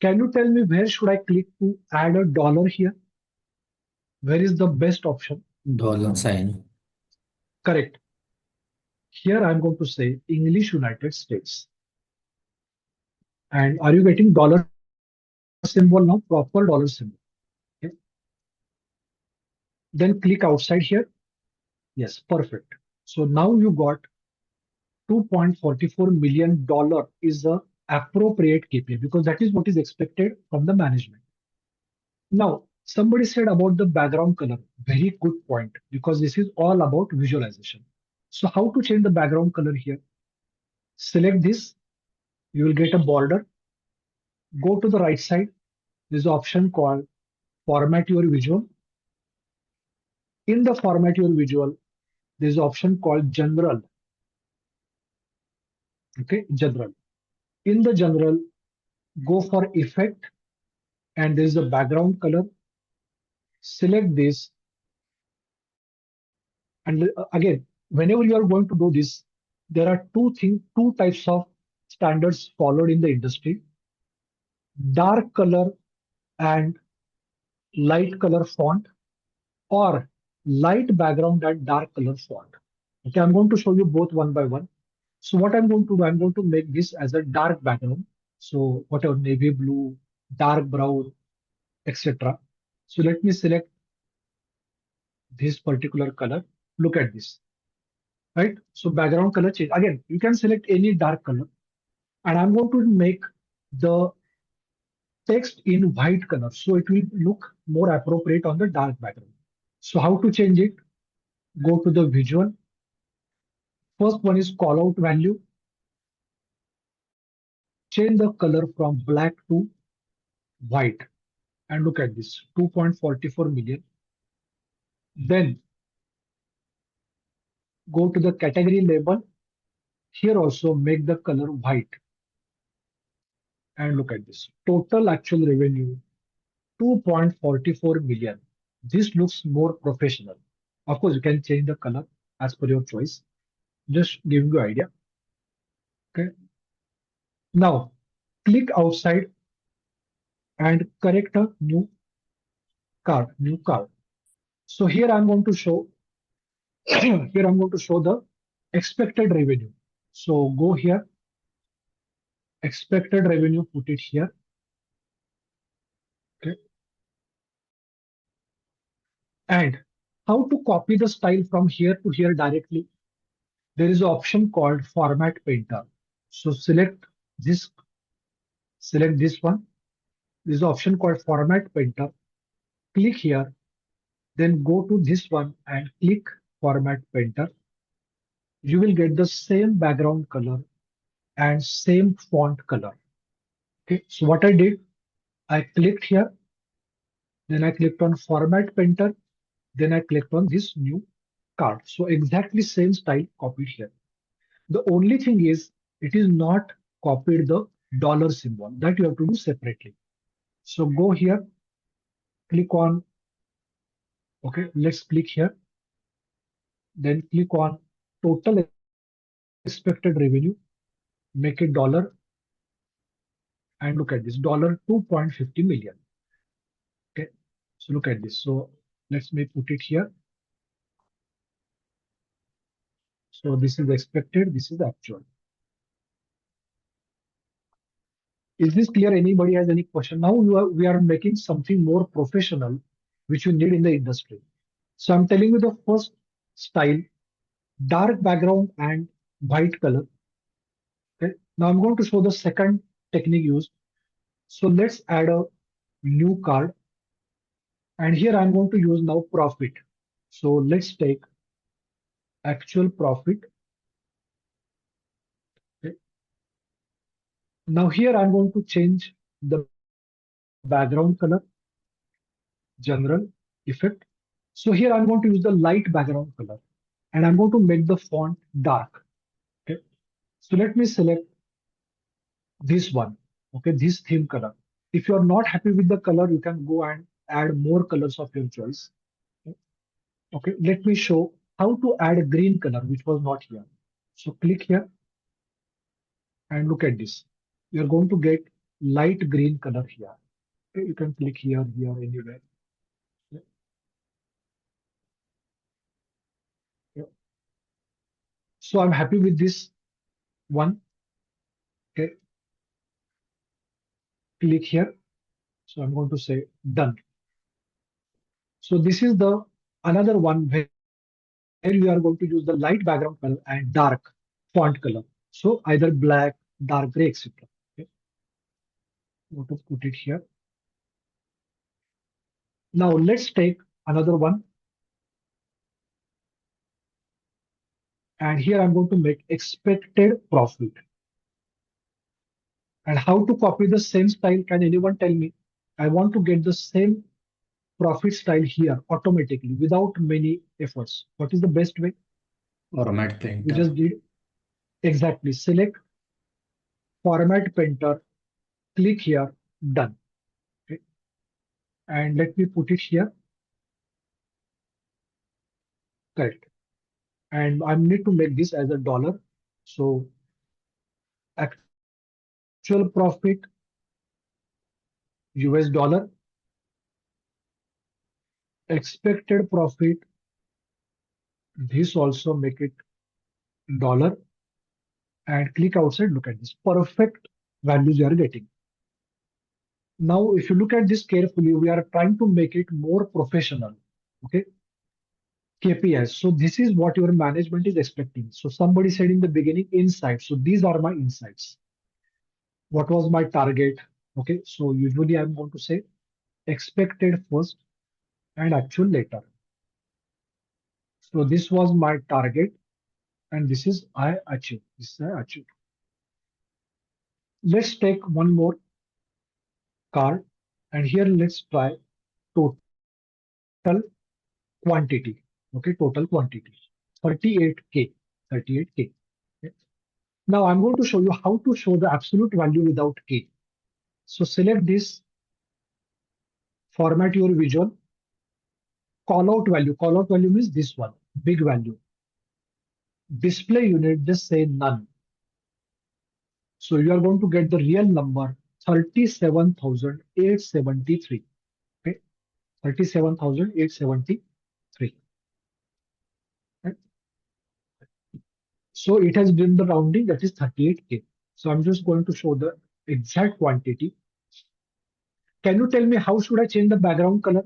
Speaker 2: Can you tell me where should I click to add a dollar here? Where is the best option?
Speaker 5: Dollar sign.
Speaker 2: Correct. Here I'm going to say English United States. And are you getting dollar symbol now? Proper dollar symbol. Okay. Then click outside here. Yes, perfect. So now you got $2.44 million is the appropriate KPI because that is what is expected from the management. Now, somebody said about the background color. Very good point because this is all about visualization. So how to change the background color here? Select this. You will get a border. Go to the right side. There's an option called Format Your Visual. In the Format Your Visual, there's an option called General. Okay, General. In the General, go for Effect and there's a background color. Select this. And again, whenever you are going to do this, there are two types of standards followed in the industry. Dark color and light color font or light background and dark color font. Okay, I'm going to show you both one by one. So what I'm going to do, I'm going to make this as a dark background. So whatever, navy blue, dark brown, etc. So let me select this particular color. Look at this, right? So background color change. Again, you can select any dark color. And I'm going to make the text in white color. So it will look more appropriate on the dark background. So how to change it? Go to the visual. First one is call out value. Change the color from black to white. And look at this, 2.44 million. Then go to the category label. Here also make the color white. And look at this, total actual revenue, 2.44 million. This looks more professional. Of course, you can change the color as per your choice. Just giving you idea. Okay. Now click outside and correct a new card. So here I'm going to show the expected revenue. So go here, expected revenue, put it here. Okay. And how to copy the style from here to here directly? There is an option called Format Painter. So select this one. There is an option called Format Painter. Click here, then go to this one and click Format Painter. You will get the same background color and same font color. Okay, so what I did, I clicked here, then I clicked on Format Painter, then I clicked on this new card. So exactly same style copied here. The only thing is, it is not copied the dollar symbol. That you have to do separately. So go here, click on, okay, let's click here. Then click on total expected revenue, make it dollar, and look at this, dollar 2.50 million. Okay, so look at this. So let's put it here. So this is expected, this is actual. Is this clear? Anybody has any question? Now we are making something more professional, which you need in the industry. So I'm telling you the first style, dark background and white color. Okay. Now I'm going to show the second technique used. So let's add a new card. And here I'm going to use now profit. So let's take actual profit. Now here I'm going to change the background color, general, effect. So here I'm going to use the light background color and I'm going to make the font dark. Okay. So let me select this one. Okay, this theme color. If you are not happy with the color, you can go and add more colors of your choice. Okay, let me show how to add a green color, which was not here. So click here and look at this. You're going to get light green color here. Okay, you can click here, anywhere. Yeah, yeah. So I'm happy with this one. Okay, click here. So I'm going to say done. So this is the another one where we are going to use the light background color and dark font color. So either black, dark gray, etc. Okay, I'm going to put it here. Now let's take another one. And here I'm going to make expected profit. And how to copy the same style? Can anyone tell me? I want to get the same profit style here automatically without many efforts. What is the best way?
Speaker 5: Format
Speaker 2: We
Speaker 5: painter.
Speaker 2: just did exactly. Select format painter, click here, done. Okay. And let me put it here. Correct. And I need to make this as a dollar. So actual profit, US dollar, expected profit, this also make it dollar, and click outside. Look at this perfect values you are getting. Now, if you look at this carefully, we are trying to make it more professional. Okay. KPIs. So this is what your management is expecting. So somebody said in the beginning, insights. So these are my insights. What was my target? Okay. So usually I'm going to say expected first and actual later. So this was my target and this is I achieved. This is I achieved. Let's take one more card and here let's try total quantity. Okay, total quantity 38K. 38K. Okay. Now I'm going to show you how to show the absolute value without K. So select this, format your visual, call out value. Call out value means this one, big value. Display unit, just say none. So you are going to get the real number 37,873. Okay, 37,873. Right? So it has been the rounding, that is 38K. So I'm just going to show the exact quantity. Can you tell me how should I change the background color?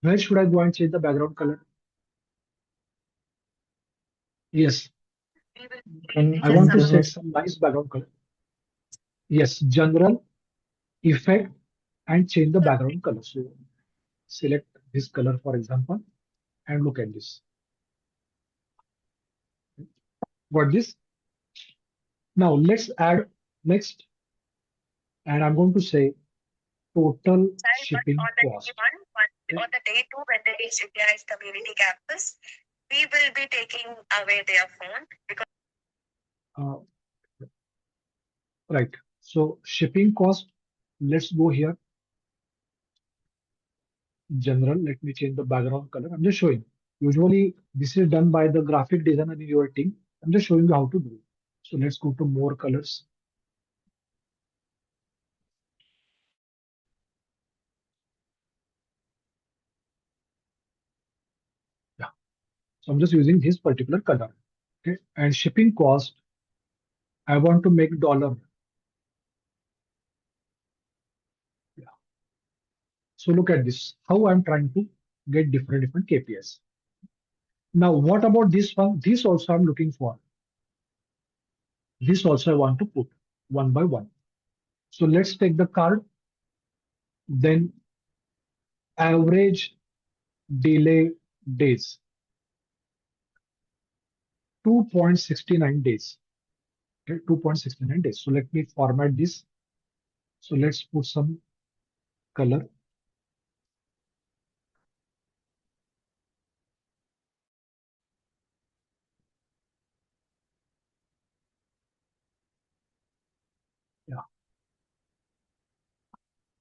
Speaker 2: Where should I go and change the background color? Yes, I want to set some nice background color. Yes, general, effect, and change the background color. So select this color, for example, and look at this. Got this? Now let's add next, and I'm going to say total shipping cost.
Speaker 6: On the day two, when they reach India's community campus, we will be taking away their phone because
Speaker 2: Right. So shipping cost, let's go here. General, let me change the background color. I'm just showing. Usually this is done by the graphic designer in your team. I'm just showing you how to do it. So let's go to more colors. Yeah. So I'm just using this particular color. Okay. And shipping cost, I want to make dollar. Yeah. So look at this, how I'm trying to get different KPIs. Now, what about this one? This also I'm looking for. This also I want to put one by one. So let's take the card, then average delay days, 2.69 days. Okay, 2.69 days. So let me format this. So let's put some color. Yeah.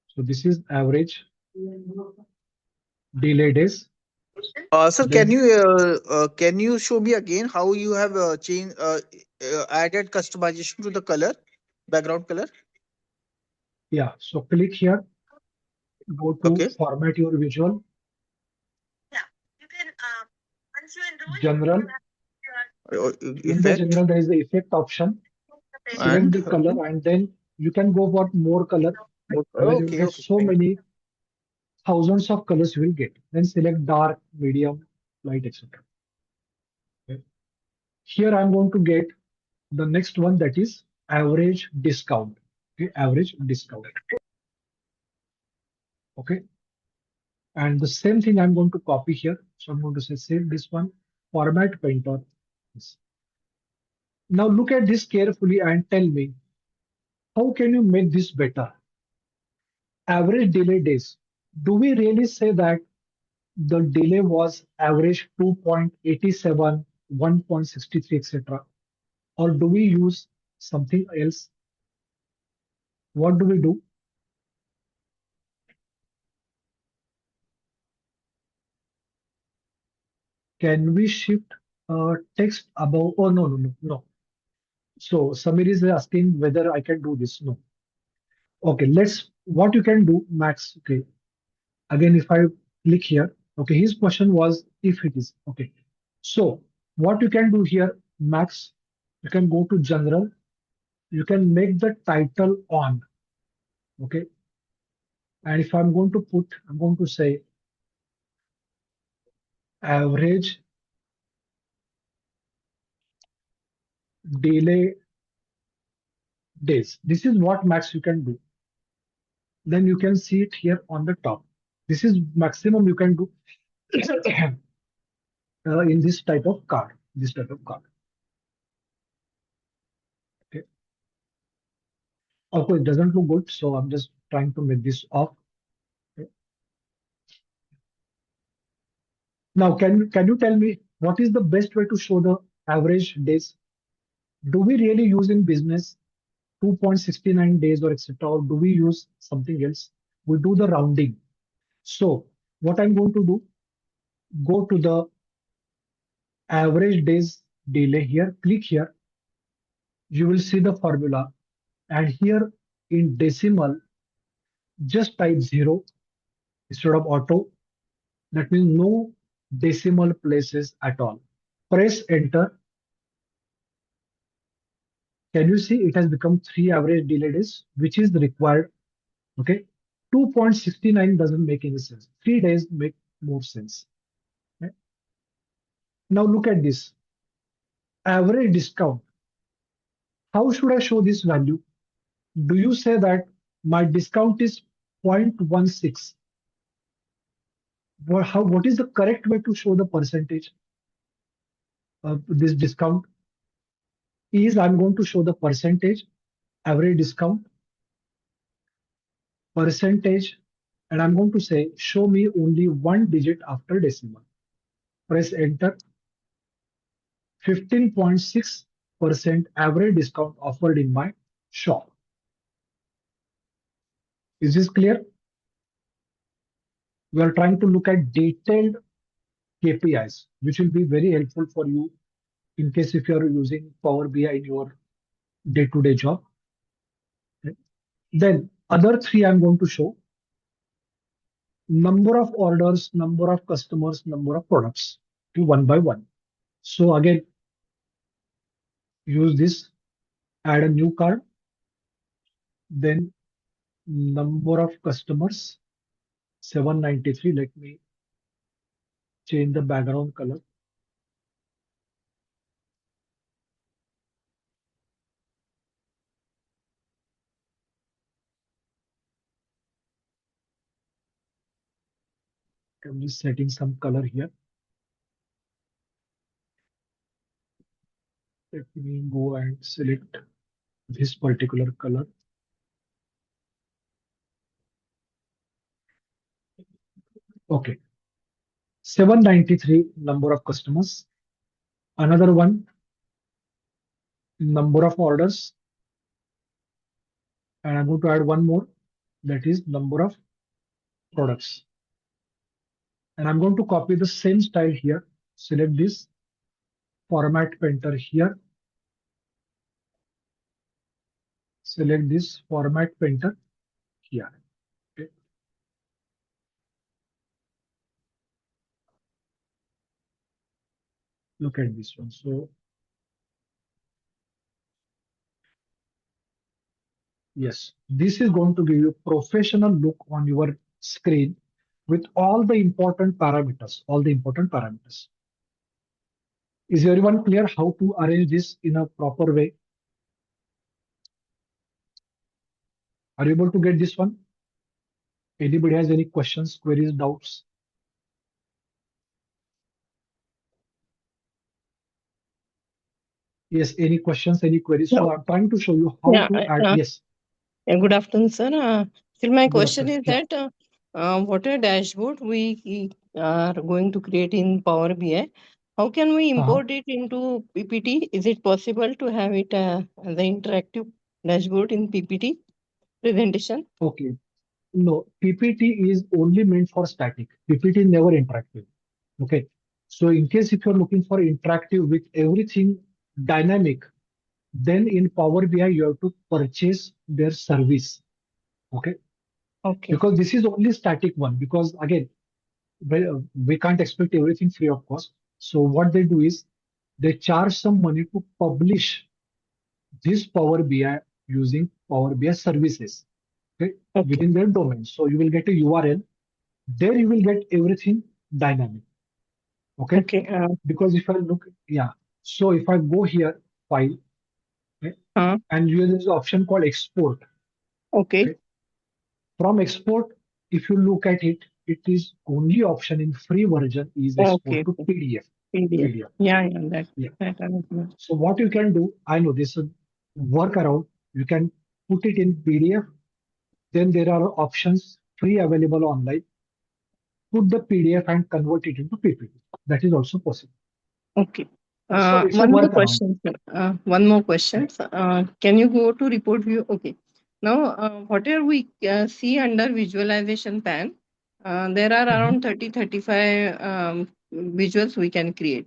Speaker 2: So this is average delay days.
Speaker 4: Sir,
Speaker 2: Then
Speaker 4: can you show me again how you have changed added customization to the color, background color?
Speaker 2: yeah, so click here, go to
Speaker 4: Okay.
Speaker 2: format your visual,
Speaker 6: Yeah, you can once you enroll,
Speaker 2: general.
Speaker 6: you have your
Speaker 2: In the
Speaker 4: Effect
Speaker 2: general, there is the effect option. Select
Speaker 4: and
Speaker 2: the color and then you can go for more color. Where you
Speaker 4: okay,
Speaker 2: get
Speaker 4: okay,
Speaker 2: so
Speaker 4: fine.
Speaker 2: many thousands of colors you will get. Then select dark, medium, light, etc. Okay. Here I'm going to get the next one, that is average discount. Okay, average discount. Okay. And the same thing I'm going to copy here. So I'm going to say save this one, format painter. Yes. Now look at this carefully and tell me, how can you make this better? Average delay days. Do we really say that the delay was average 2.87, 1.63, etc.? Or do we use something else? What do we do? Can we shift text above? Oh, no, no, no, no. So Samir is asking whether I can do this. No. Okay, what you can do, Max. Okay, again, if I click here, okay, his question was if it is, okay. So what you can do here, Max, you can go to general, you can make the title on, okay. And if I'm going to I'm going to say average delay days. This is what Max you can do. Then you can see it here on the top. This is maximum you can do in this type of card. This type of card. Okay. Of course, it doesn't look good, so I'm just trying to make this off. Okay. Now, can you tell me what is the best way to show the average days? Do we really use in business 2.69 days or etc., or do we use something else? We do the rounding. So what I'm going to do, go to the average days delay here, click here, you will see the formula, and here in decimal, just type 0 instead of auto. That means no decimal places at all. Press enter. Can you see it has become 3 average delay days, which is required? Okay. 2.69 doesn't make any sense. 3 days make more sense. Okay? Now look at this. Average discount. How should I show this value? Do you say that my discount is 0.16? What is the correct way to show the percentage of this discount? Is I'm going to show the percentage, average discount, percentage, and I'm going to say show me only one digit after decimal. Press enter. 15.6% average discount offered in my shop. Is this clear? We are trying to look at detailed KPIs, which will be very helpful for you in case if you are using Power BI in your day-to-day job. Okay. Then other three I'm going to show: number of orders, number of customers, number of products, to one by one. So again, use this, add a new card, then number of customers, 793. Let me change the background color. I'm just setting some color here. Let me go and select this particular color. Okay. 793 number of customers. Another one, number of orders. And I'm going to add one more, that is number of products. And I'm going to copy the same style here. Select this format painter here. Select this format painter here. Okay. Look at this one. So yes, this is going to give you professional look on your screen with all the important parameters, Is everyone clear how to arrange this in a proper way? Are you able to get this one? Anybody has any questions, queries, doubts? Yes, any questions, any queries? So
Speaker 7: No.
Speaker 2: I'm trying to show you how
Speaker 7: Yeah,
Speaker 2: to add. Yes,
Speaker 7: good afternoon, sir. Still, my
Speaker 2: good
Speaker 7: question
Speaker 2: afternoon.
Speaker 7: is
Speaker 2: Yeah.
Speaker 7: that what a dashboard we are going to create in Power BI. How can we import it into PPT? Is it possible to have it as an interactive dashboard in PPT presentation?
Speaker 2: Okay. No, PPT is only meant for static. PPT is never interactive. Okay. So in case if you're looking for interactive with everything dynamic, then in Power BI you have to purchase their service. Okay.
Speaker 7: Okay.
Speaker 2: Because this is only static one. Because again, we can't expect everything free of cost. So what they do is they charge some money to publish this Power BI using Power BI services, okay,
Speaker 7: Okay.
Speaker 2: within their domain. So you will get a URL. There you will get everything dynamic. Okay.
Speaker 7: Okay.
Speaker 2: Because if I look, yeah. So if I go here, file, okay,
Speaker 7: Uh,
Speaker 2: and there is an option called export.
Speaker 7: okay.
Speaker 2: Okay. From export, if you look at it, it is only option in free version is export
Speaker 7: Okay.
Speaker 2: to PDF.
Speaker 7: PDF. Yeah, that.
Speaker 2: Yeah.
Speaker 7: That I know.
Speaker 2: So what you can do, I know this is workaround. You can put it in PDF. Then there are options free available online. Put the PDF and convert it into PPT. That is also possible.
Speaker 7: Okay.
Speaker 2: So it's a
Speaker 7: One more
Speaker 2: workaround.
Speaker 7: question, sir. One more question. Can you go to report view? Okay. Now, whatever we see under visualization pan, there are around 30-35 visuals we can create.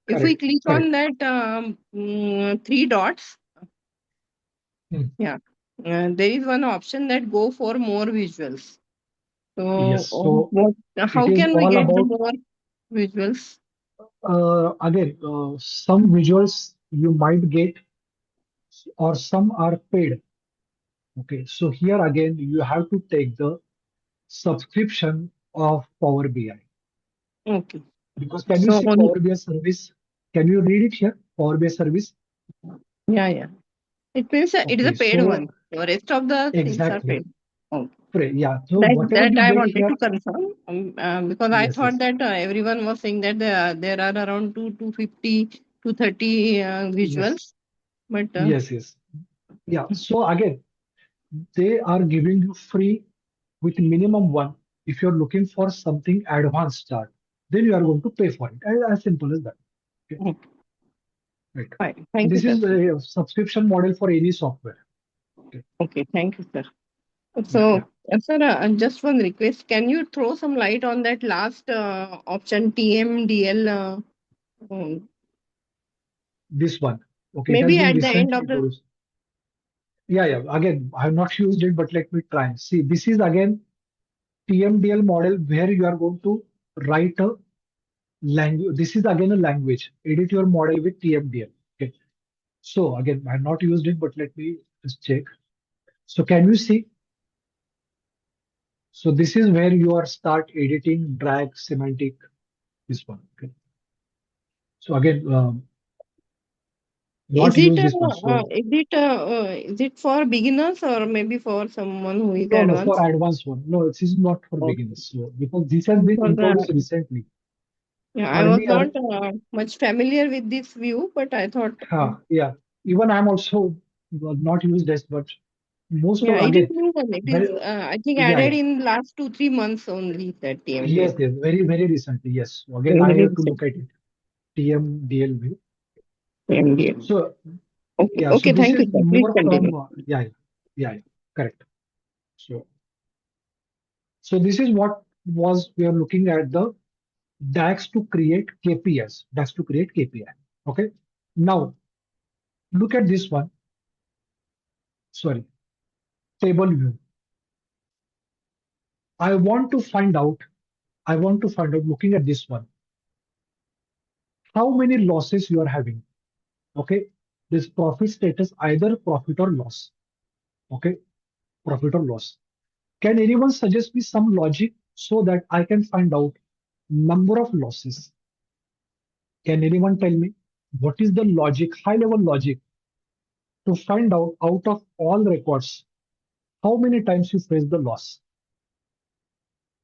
Speaker 7: If we
Speaker 2: Correct.
Speaker 7: click
Speaker 2: Correct.
Speaker 7: on that three dots, yeah, there is one option that go for more visuals. So,
Speaker 2: Yes. So
Speaker 7: how
Speaker 2: it is
Speaker 7: can we
Speaker 2: all
Speaker 7: get the
Speaker 2: about
Speaker 7: more visuals?
Speaker 2: again some visuals you might get or some are paid. Okay. So here again you have to take the subscription of Power BI.
Speaker 7: Okay.
Speaker 2: Because can you
Speaker 7: So,
Speaker 2: see Power BI service? Can you read it here? Power BI service.
Speaker 7: yeah. It means it is a
Speaker 2: Okay.
Speaker 7: paid
Speaker 2: So
Speaker 7: one. The rest of the things are
Speaker 2: exactly.
Speaker 7: paid. Okay.
Speaker 2: Yeah. So
Speaker 7: That
Speaker 2: whatever
Speaker 7: that
Speaker 2: you
Speaker 7: I
Speaker 2: get
Speaker 7: wanted
Speaker 2: here.
Speaker 7: to confirm because I
Speaker 2: Yes.
Speaker 7: thought
Speaker 2: Yes.
Speaker 7: that everyone was saying that there are around 250 to 30 visuals,
Speaker 2: Yes.
Speaker 7: but
Speaker 2: Yes. Yes. Yeah. So again, they are giving you free with minimum one. If you're looking for something advanced chart, then you are going to pay for it. As simple as that. Okay.
Speaker 7: okay.
Speaker 2: Right.
Speaker 7: Fine. Thank you,
Speaker 2: This
Speaker 7: sir.
Speaker 2: is a subscription model for any software.
Speaker 7: Okay, thank you, sir.
Speaker 2: Yeah.
Speaker 7: So, sir, just one request. Can you throw some light on that last option TMDL?
Speaker 2: This one. Okay. It has
Speaker 7: Maybe
Speaker 2: been
Speaker 7: at the end
Speaker 2: recently
Speaker 7: of the.
Speaker 2: introduced. Yeah. Again, I have not used it, but let me try. See, this is again TMDL model where you are going to write a language. This is again a language. Edit your model with TMDL. Okay. So again, I have not used it, but let me just check. So can you see? So this is where you are start editing, drag, semantic, this one. Okay. So again, not use this one. So
Speaker 7: Is it for beginners or maybe for someone who is
Speaker 2: no, for
Speaker 7: advanced?
Speaker 2: advanced one. No, this is not for
Speaker 7: Okay.
Speaker 2: beginners. So because this has been
Speaker 7: For
Speaker 2: introduced
Speaker 7: the
Speaker 2: recently.
Speaker 7: Yeah, I was
Speaker 2: Earlier,
Speaker 7: not much familiar with this view, but I thought
Speaker 2: yeah, even I'm also not use this, but most
Speaker 7: Yeah,
Speaker 2: of
Speaker 7: it is
Speaker 2: again,
Speaker 7: new one. It is,
Speaker 2: very,
Speaker 7: I think,
Speaker 2: yeah,
Speaker 7: added
Speaker 2: yeah.
Speaker 7: in last 2-3 months only, that
Speaker 2: Yes,
Speaker 7: TMDL.
Speaker 2: yes, very recently. Yes. So again, I
Speaker 7: Very
Speaker 2: have to
Speaker 7: recent
Speaker 2: look at it. TMDL view.
Speaker 7: TMDL.
Speaker 2: So
Speaker 7: Okay,
Speaker 2: yeah, so
Speaker 7: okay,
Speaker 2: this
Speaker 7: thank you,
Speaker 2: is
Speaker 7: sir. Please
Speaker 2: more
Speaker 7: continue.
Speaker 2: from yeah, correct. So this is what was we are looking at the DAX to create KPIs. DAX to create KPI. Okay. Now look at this one. Sorry, table view. I want to find out. Looking at this one, how many losses you are having. Okay. This profit status, either profit or loss. Okay. Profit or loss. Can anyone suggest me some logic so that I can find out number of losses? Can anyone tell me what is the logic, high level logic to find out of all records, how many times you face the loss?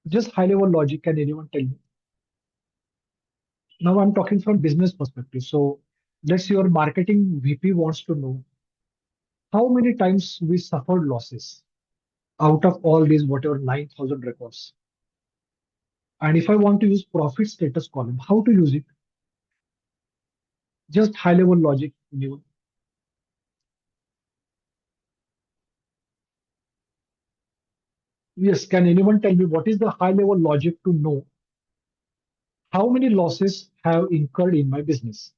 Speaker 2: Just high level logic, can anyone tell me? Now I'm talking from business perspective. So let's say your marketing VP wants to know how many times we suffered losses out of all these, whatever 9,000 records. And if I want to use profit status column, how to use it? Just high level logic. Anyone? Yes, can anyone tell me what is the high level logic to know how many losses have incurred in my business?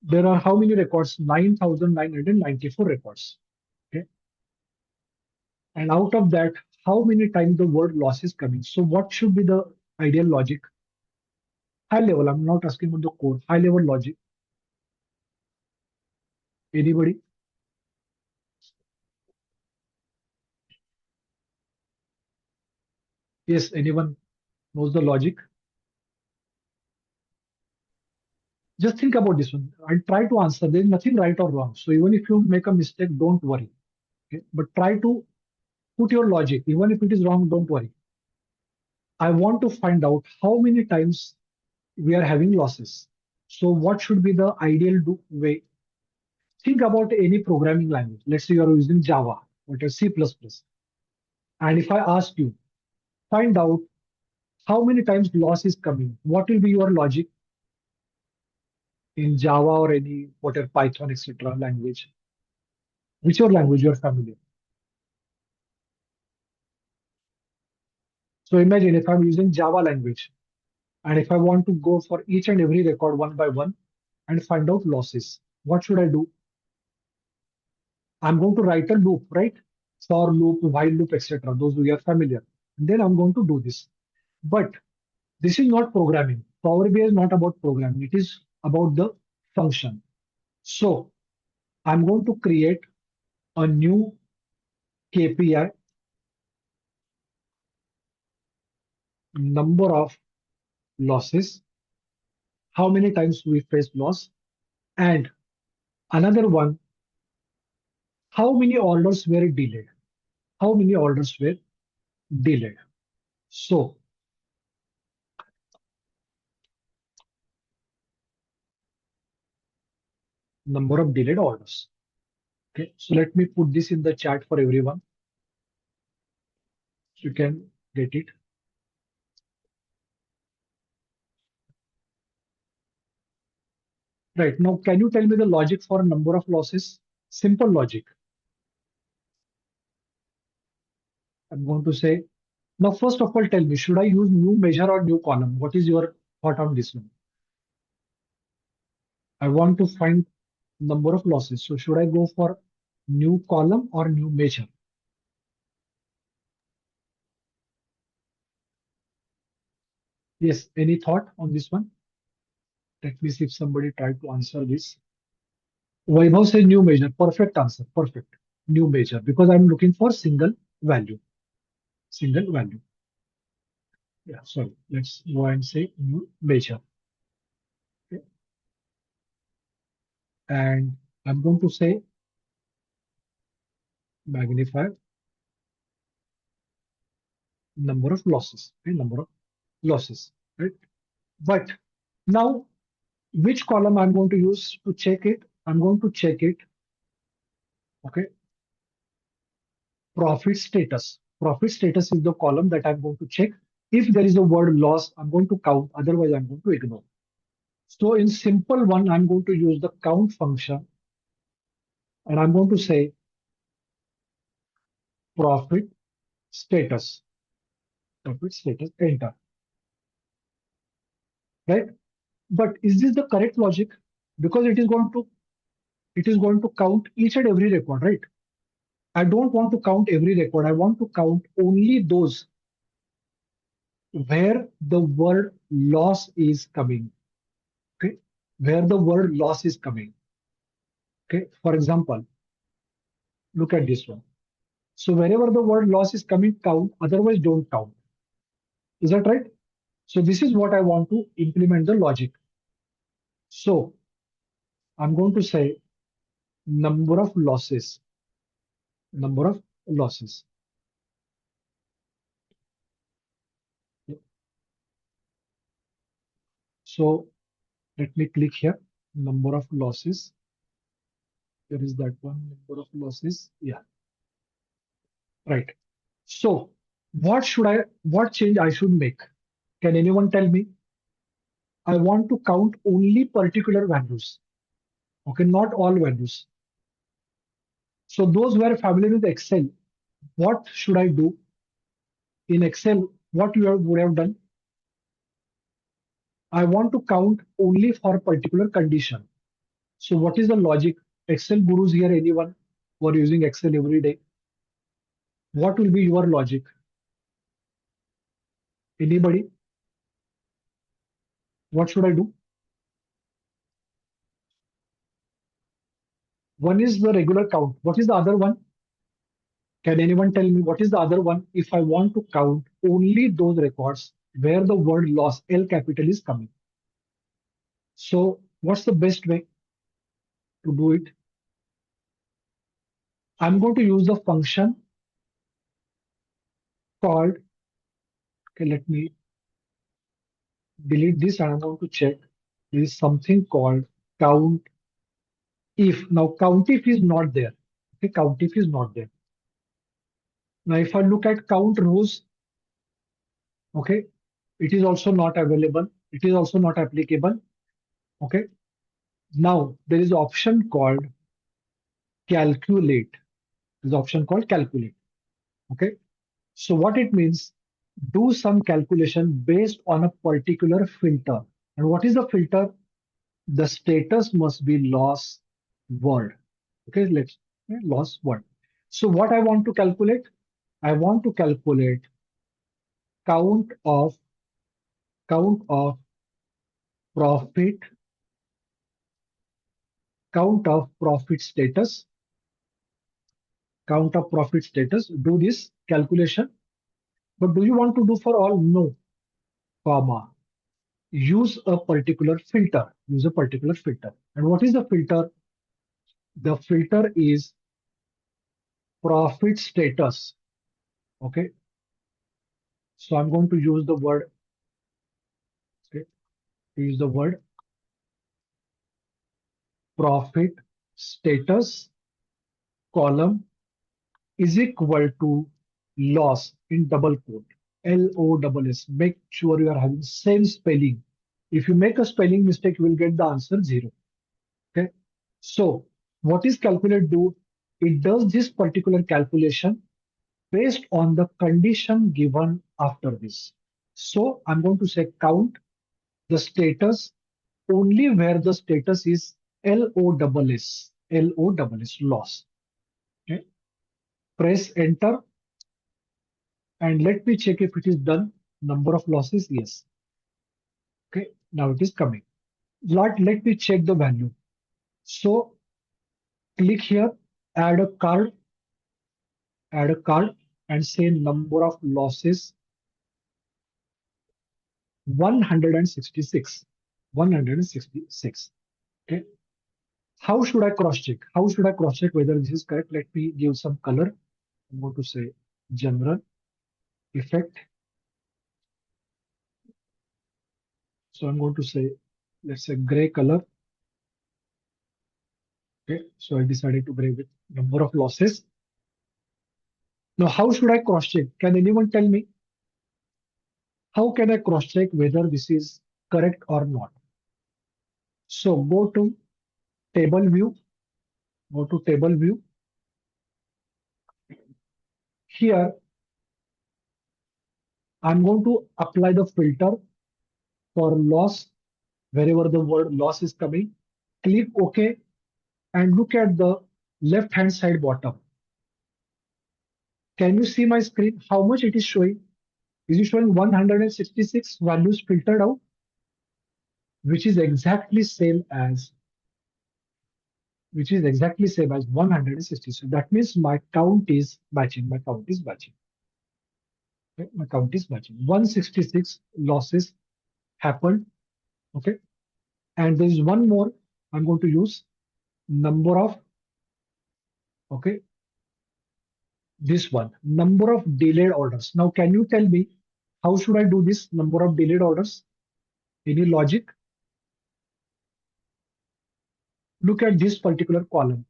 Speaker 2: There are how many records? 9,994 records. Okay. And out of that, how many times the word loss is coming? So what should be the ideal logic? High level, I'm not asking about the code, high level logic. Anybody? Yes, anyone knows the logic? Just think about this one. I try to answer. There is nothing right or wrong. So even if you make a mistake, don't worry. Okay? But try to put your logic. Even if it is wrong, don't worry. I want to find out how many times we are having losses. So what should be the ideal way? Think about any programming language. Let's say you are using Java or C++. And if I ask you, find out how many times loss is coming, what will be your logic in Java or any whatever Python, etc. language? Whichever language you are familiar. So imagine if I'm using Java language and if I want to go for each and every record one by one and find out losses, what should I do? I'm going to write a loop, right? For loop, while loop, etc. Those we are familiar. And then I'm going to do this. But this is not programming. Power BI is not about programming. It is about the function. So I'm going to create a new KPI, number of losses, how many times we face loss, and another one, how many orders were delayed. How many orders were delayed. So number of delayed orders. Okay, so let me put this in the chat for everyone. So you can get it. Right, now can you tell me the logic for number of losses? Simple logic. I'm going to say, now first of all, tell me, should I use new measure or new column? What is your thought on this one? I want to find number of losses. So should I go for new column or new measure? Yes, any thought on this one? Let me see if somebody tried to answer this. Vaibhav says new measure. Perfect answer. Perfect. New measure because I'm looking for single value. Single value. Yeah, sorry. Let's go and say new measure. Okay. And I'm going to say magnify number of losses. Okay, number of losses. Right. But now which column I'm going to use to check it? I'm going to check it. Okay. Profit status. Profit status is the column that I'm going to check. If there is a word loss, I'm going to count. Otherwise, I'm going to ignore. So in simple one, I'm going to use the count function. And I'm going to say profit status. Profit status, enter. Right? But is this the correct logic? Because it is going to count each and every record, right? I don't want to count every record. I want to count only those where the word loss is coming. Okay, where the word loss is coming. Okay, for example, look at this one. So wherever the word loss is coming, count. Otherwise, don't count. Is that right? So this is what I want to implement the logic. So I'm going to say number of losses. Number of losses. So let me click here. Number of losses. There is that one. Number of losses. Yeah. Right. So what change I should make? Can anyone tell me? I want to count only particular values. Okay, not all values. So those who are familiar with Excel, what should I do? In Excel, what would have done? I want to count only for a particular condition. So what is the logic? Excel gurus here, anyone who are using Excel every day? What will be your logic? Anybody? What should I do? One is the regular count. What is the other one? Can anyone tell me what is the other one? If I want to count only those records where the word loss, L capital, is coming. So what's the best way to do it? I'm going to use the function called, okay, let me delete this and I'm going to check. There is something called count if. Now count if is not there. Okay, count if is not there. Now if I look at count rows, okay, it is also not available. It is also not applicable. Okay. Now there is an option called calculate. There's an option called calculate. Okay. So what it means, do some calculation based on a particular filter. And what is the filter? The status must be loss word. Okay, loss word. So what I want to calculate? I want to calculate count of profit, count of profit status, count of profit status. Do this calculation. But do you want to do for all? No, comma. Use a particular filter. Use a particular filter. And what is the filter? The filter is profit status. Okay. So I'm going to use the word, okay, use the word profit status column is equal to loss in double quote, LOSS. Make sure you are having same spelling. If you make a spelling mistake, you will get the answer 0. Okay. So what is calculate do? It does this particular calculation based on the condition given after this. So I'm going to say count the status only where the status is LOSS, loss. Okay. Press enter and let me check if it is done. Number of losses, yes. Okay, now it is coming. Let me check the value. So click here, add a card, and say number of losses 166. 166. Okay. How should I cross check? How should I cross check whether this is correct? Let me give some color. I'm going to say general effect. So I'm going to say, let's say gray color. Okay, so I decided to break with number of losses. Now, how should I cross check? Can anyone tell me? How can I cross check whether this is correct or not? So go to table view, go to table view. Here, I'm going to apply the filter for loss wherever the word loss is coming. Click OK and look at the left hand side bottom. Can you see my screen? How much it is showing? Is it showing 166 values filtered out, which is exactly same as 160. So that means my count is matching. My count is matching. Okay? My count is matching. 166 losses happened. Okay. And there is one more. I'm going to use number of. Okay. This one, number of delayed orders. Now, can you tell me how should I do this number of delayed orders? Any logic? Look at this particular column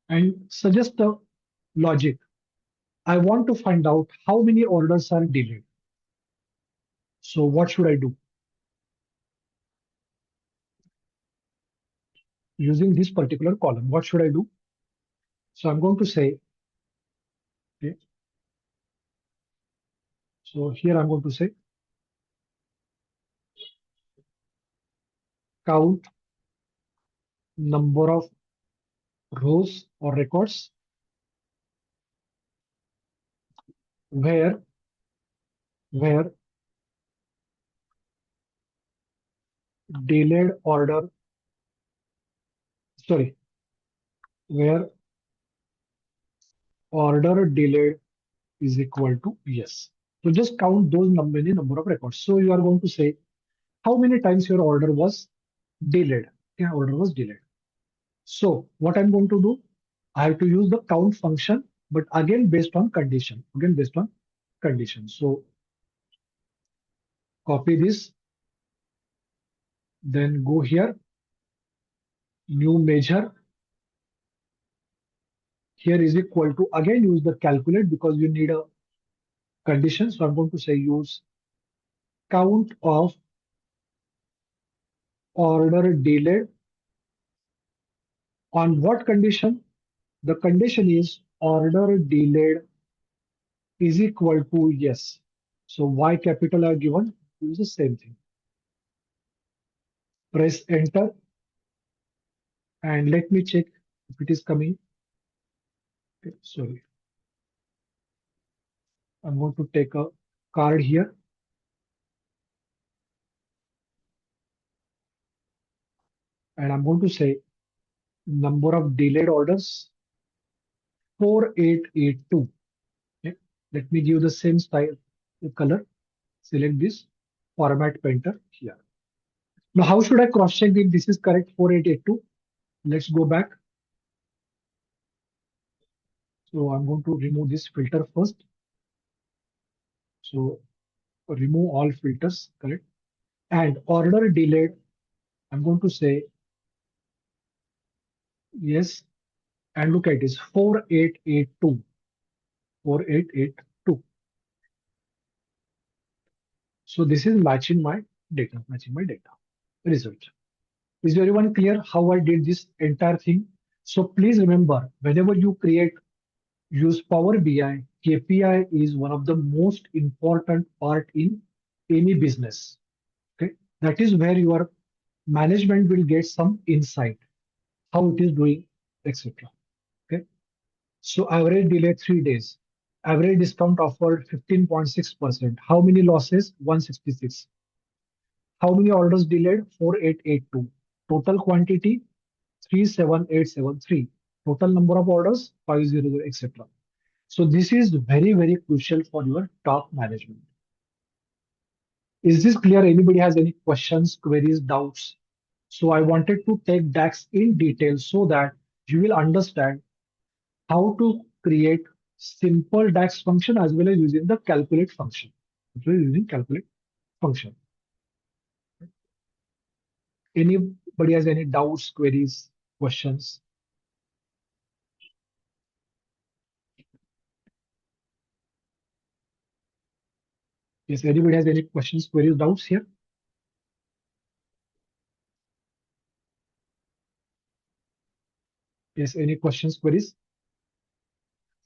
Speaker 2: and suggest a logic. I want to find out how many orders are delayed. So what should I do? Using this particular column, what should I do? So I'm going to say, okay. So here I'm going to say count number of rows or records where delayed order, sorry, where order delayed is equal to yes. So just count those many number of records. So you are going to say how many times your order was delayed. Yeah, order was delayed. So what I'm going to do, I have to use the count function, but again based on condition. Again based on condition. So copy this, then go here, new measure. Here is equal to, again use the calculate because you need a condition. So I'm going to say use count of order delayed on what condition? The condition is order delayed is equal to yes. So Y capital are given, use the same thing. Press enter and let me check if it is coming. Okay, sorry. I'm going to take a card here. And I'm going to say number of delayed orders 4882. Okay. Let me give the same style, the color. Select this format painter here. Now, how should I cross check if this is correct 4882? Let's go back. So I'm going to remove this filter first. So remove all filters, correct? And order delayed, I'm going to say yes. And look at this 4882. 4882. So this is matching my data, result. Is everyone clear how I did this entire thing? So please remember, whenever you use Power BI, KPI is one of the most important part in any business. Okay, that is where your management will get some insight, how it is doing, etc. Okay, so average delay 3 days, average discount offered 15.6%. How many losses? 166. How many orders delayed? 4882. Total quantity 37873. Total number of orders 500, etc. So this is very, very crucial for your top management. Is this clear? Anybody has any questions, queries, doubts? So I wanted to take DAX in detail so that you will understand how to create simple DAX function as well as using the calculate function. Using calculate function. Anybody has any doubts, queries, questions? Yes, anybody has any questions, queries, doubts here? Yes, any questions, queries?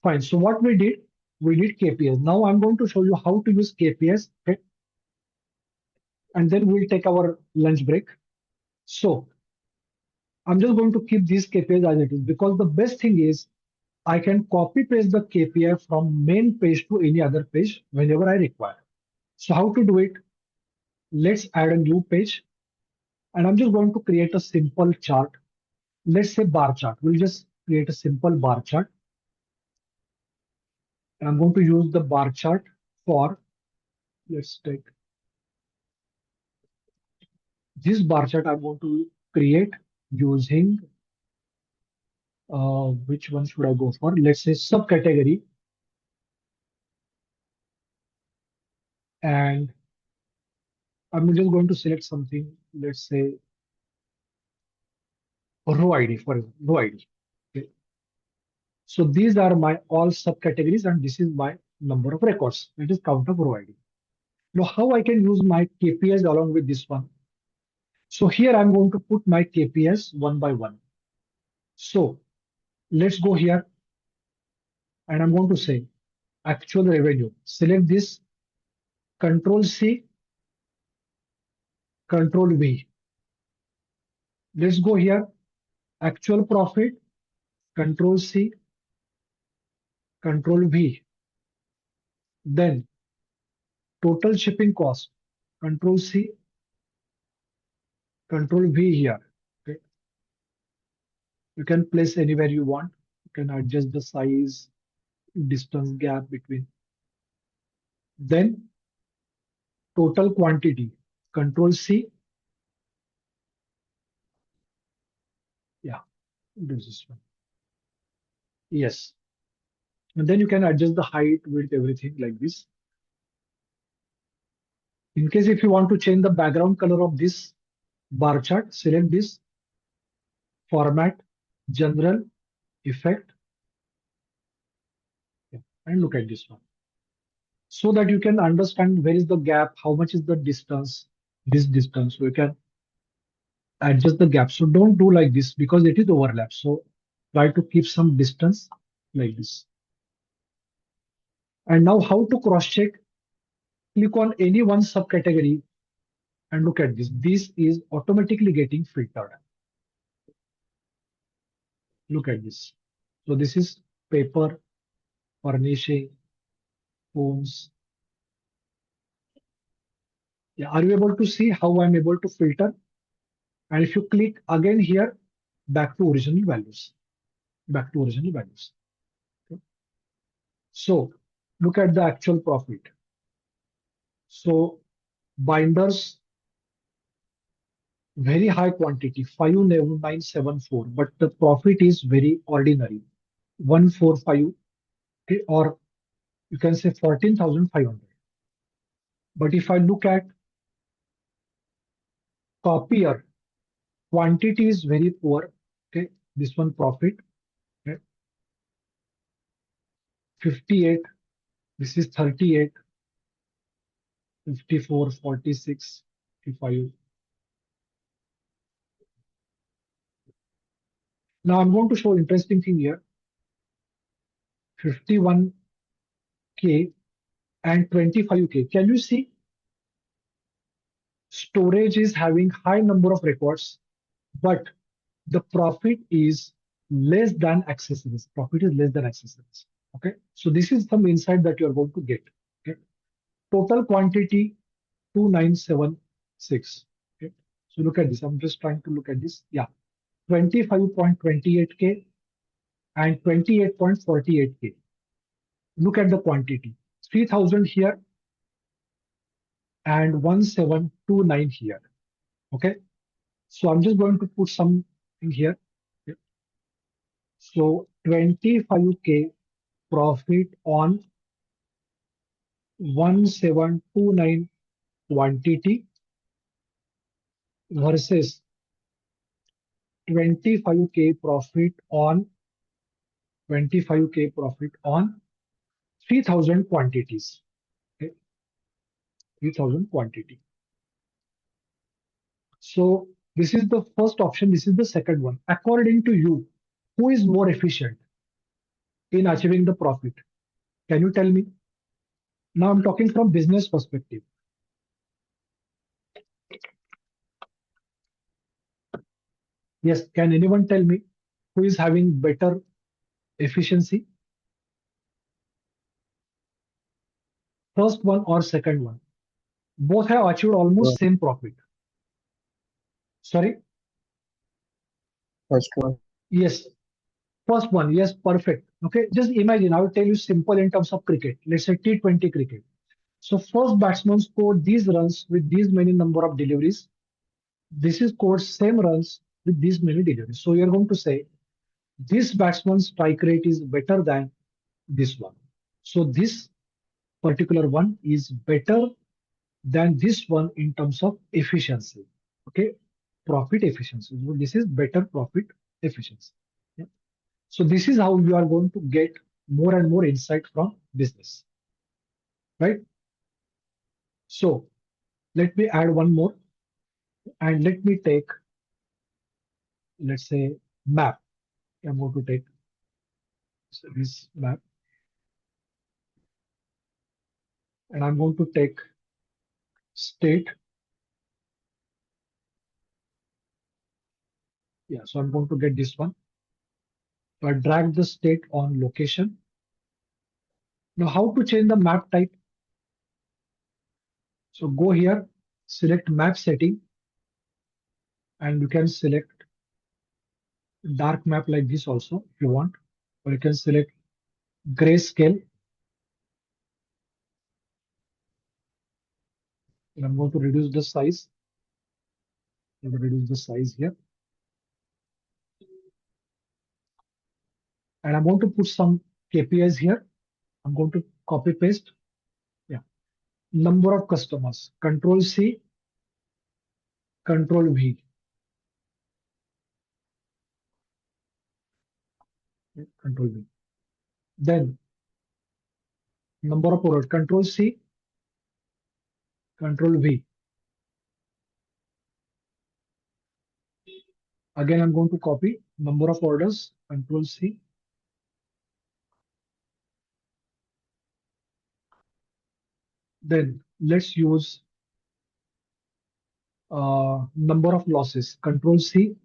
Speaker 2: Fine. So what we did KPIs. Now I'm going to show you how to use KPIs. Okay. And then we'll take our lunch break. So I'm just going to keep these KPIs as it is, because the best thing is I can copy paste the KPI from main page to any other page whenever I require. So how to do it? Let's add a new page, and I'm just going to create a simple chart. Let's say bar chart. We'll just create a simple bar chart. And I'm going to use the bar chart for, let's take this bar chart. I'm going to create using, which one should I go for? Let's say subcategory. And I'm just going to select something, let's say row ID, for example, row ID. Okay. So these are my all subcategories, and this is my number of records. It is count of row ID. Now, how I can use my KPIs along with this one? So here I'm going to put my KPIs one by one. So let's go here, and I'm going to say actual revenue. Select this, Control C, Control V. Let's go here, actual profit, Control C, Control V. Then total shipping cost, Control C, Control V here. Okay. You can place anywhere you want. You can adjust the size, distance gap between. Then total quantity, Control C. Yeah, this one. Yes. And then you can adjust the height, width, everything like this. In case if you want to change the background color of this bar chart, select this, Format, General, Effect, and look at this one. So that you can understand where is the gap, how much is the distance, this distance. So you can adjust the gap. So don't do like this because it is overlap. So try to keep some distance like this. And now how to cross check? Click on any one subcategory and look at this. This is automatically getting filtered. Look at this. So this is paper, furnishing, phones. Yeah, are you able to see how I'm able to filter? And if you click again here, back to original values. Back to original values. Okay. So look at the actual profit. So binders, very high quantity, 59974, but the profit is very ordinary, 145, okay, or you can say 14,500. But if I look at copier, quantity is very poor. Okay, this one profit, okay, 58, this is 38, 54, 46, 55. Now I'm going to show interesting thing here. 51K and 25K. Can you see? Storage is having high number of records, but the profit is less than accessories. Profit is less than accessories. Okay. So this is some insight that you are going to get. Okay. Total quantity 2976. Okay. So look at this. I'm just trying to look at this. Yeah. 25.28K and 28.48K. Look at the quantity. 3000 here and 1729 here. Okay. So I'm just going to put something here. Okay. So 25K profit on 1729 quantity versus 25K profit on 25K profit on 3000 quantities. Okay, 3000 quantity. So this is the first option. This is the second one. According to you, who is more efficient in achieving the profit? Can you tell me? Now I'm talking from business perspective. Yes, can anyone tell me who is having better efficiency? First one or second one? Both have achieved almost same profit. Sorry?
Speaker 4: First one.
Speaker 2: Yes. First one, yes, perfect. Okay, just imagine, I will tell you simple in terms of cricket. Let's say T20 cricket. So first batsman scored these runs with these many number of deliveries. This is scored same runs with these many deliveries. So you're going to say this batsman's strike rate is better than this one. So this particular one is better than this one in terms of efficiency. Okay, profit efficiency. So this is better profit efficiency. Yeah. So this is how you are going to get more and more insight from business, right? So let me add one more, and let me take, let's say, map. I'm going to take this map, and I'm going to take state. Yeah, so I'm going to get this one. So I drag the state on location. Now, how to change the map type? So go here, select map setting, and you can select dark map like this also if you want, or you can select grayscale. And I'm going to reduce the size. I'm going to reduce the size here. And I'm going to put some KPIs here. I'm going to copy paste. Yeah. Number of customers. Control C, Control V. Control V. Then number of orders. Control C, Control V. Again, I'm going to copy number of orders. Control C. Then let's use number of losses. Control C.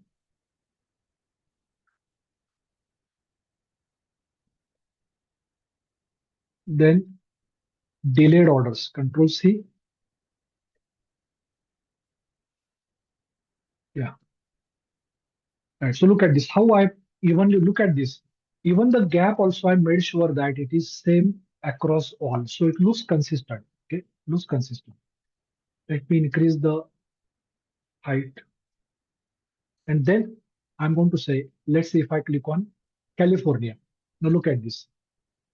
Speaker 2: Then delayed orders. Control C. Yeah. Right. So look at this. How I evenly look at this. Even the gap also I made sure that it is same across all. So it looks consistent. Okay. Looks consistent. Let me increase the height. And then I'm going to say, let's see if I click on California. Now look at this.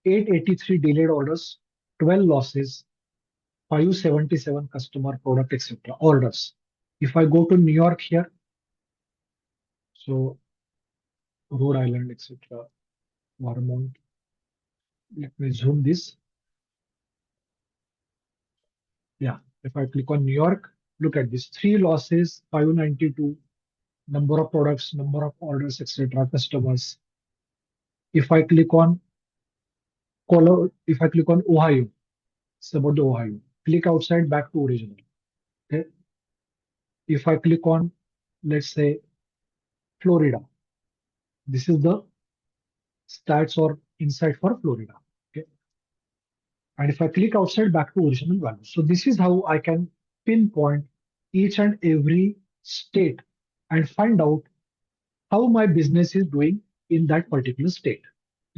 Speaker 2: 883 delayed orders, 12 losses, 577 customer product, etc. orders. If I go to New York here, so Rhode Island, etc., Vermont. Let me zoom this. Yeah, if I click on New York, look at this. 3 losses, 592, number of products, number of orders, etc., customers. If I click on if I click on Ohio, it's about the Ohio. Click outside, back to original. Okay. If I click on, let's say, Florida, this is the stats or insight for Florida. Okay. And if I click outside, back to original value. So this is how I can pinpoint each and every state and find out how my business is doing in that particular state.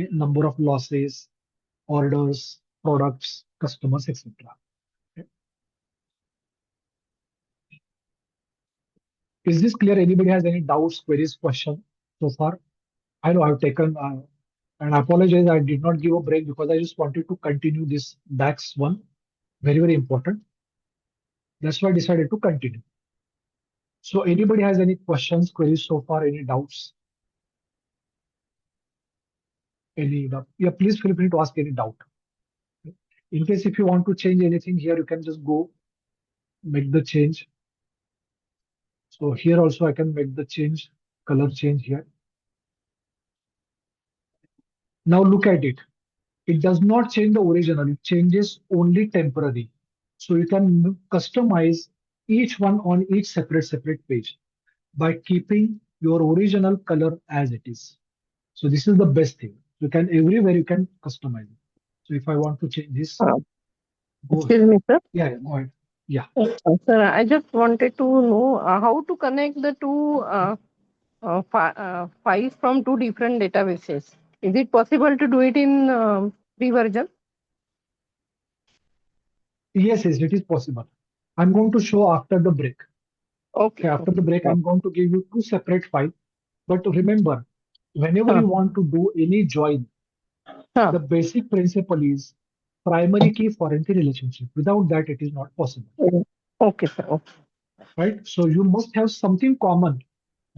Speaker 2: Okay. Number of losses, orders, products, customers, etc. Okay. Is this clear? Anybody has any doubts, queries, question so far? I know I've taken, and I apologize, I did not give a break because I just wanted to continue this DAX one. Very, very important. That's why I decided to continue. So anybody has any questions, queries so far, any doubts? Any doubt? Yeah, please feel free to ask any doubt. In case if you want to change anything here, you can just go make the change. So here also I can make the change, color change here. Now look at it. It does not change the original, it changes only temporary. So you can customize each one on each separate page by keeping your original color as it is. So this is the best thing. You can everywhere you can customize it. So if I want to change this, go.
Speaker 7: Excuse me, sir.
Speaker 2: Yeah, go ahead. Yeah.
Speaker 7: Sir, I just wanted to know how to connect the two files from two different databases. Is it possible to do it in free version?
Speaker 2: Yes, it is possible. I'm going to show after the break.
Speaker 7: Okay.
Speaker 2: After the break, I'm going to give you two separate files. But remember, whenever you want to do any join, the basic principle is primary key foreign key relationship. Without that, it is not possible.
Speaker 7: Okay, sir. Okay.
Speaker 2: Right? So you must have something common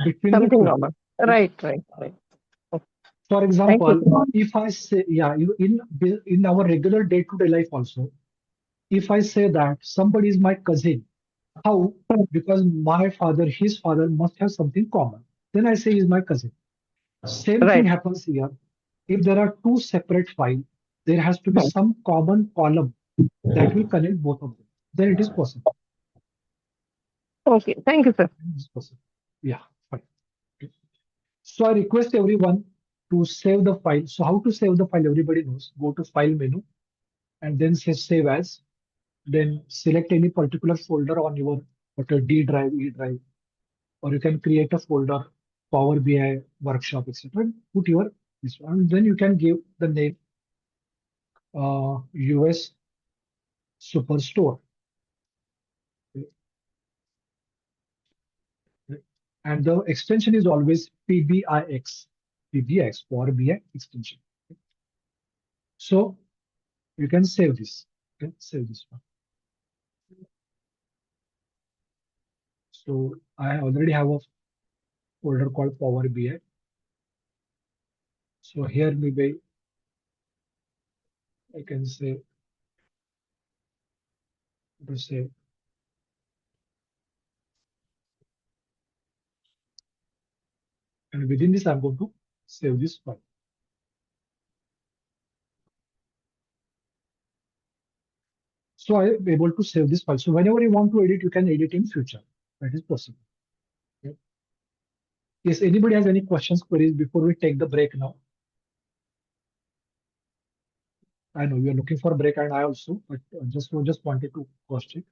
Speaker 2: between the
Speaker 7: Something
Speaker 2: two.
Speaker 7: normal. Right.
Speaker 2: For example, if I say, in our regular day-to-day life also, if I say that somebody is my cousin, how? Because my father, his father must have something common. Then I say he's my cousin. Same thing
Speaker 7: Right.
Speaker 2: happens here. If there are two separate files, there has to be some common column that will connect both of them. Then it is possible.
Speaker 7: Okay. Thank you, sir.
Speaker 2: It is possible. Yeah, fine. Okay. So I request everyone to save the file. So how to save the file? Everybody knows. Go to File menu and then say Save As. Then select any particular folder on your D drive, E drive, or you can create a folder, Power BI, Workshop, etc. Put your this one. And then you can give the name US Superstore. And the extension is always PBIX, PBIX, Power BI extension. So you can save this. Okay, save this one. So I already have a folder called Power BI. So here maybe I can say to say and within this I'm going to save this file. So I am able to save this file. So whenever you want to edit, you can edit in future. That is possible. Okay. Yes, anybody has any questions, queries before we take the break now? I know you are looking for a break and I also, but just wanted to cross check.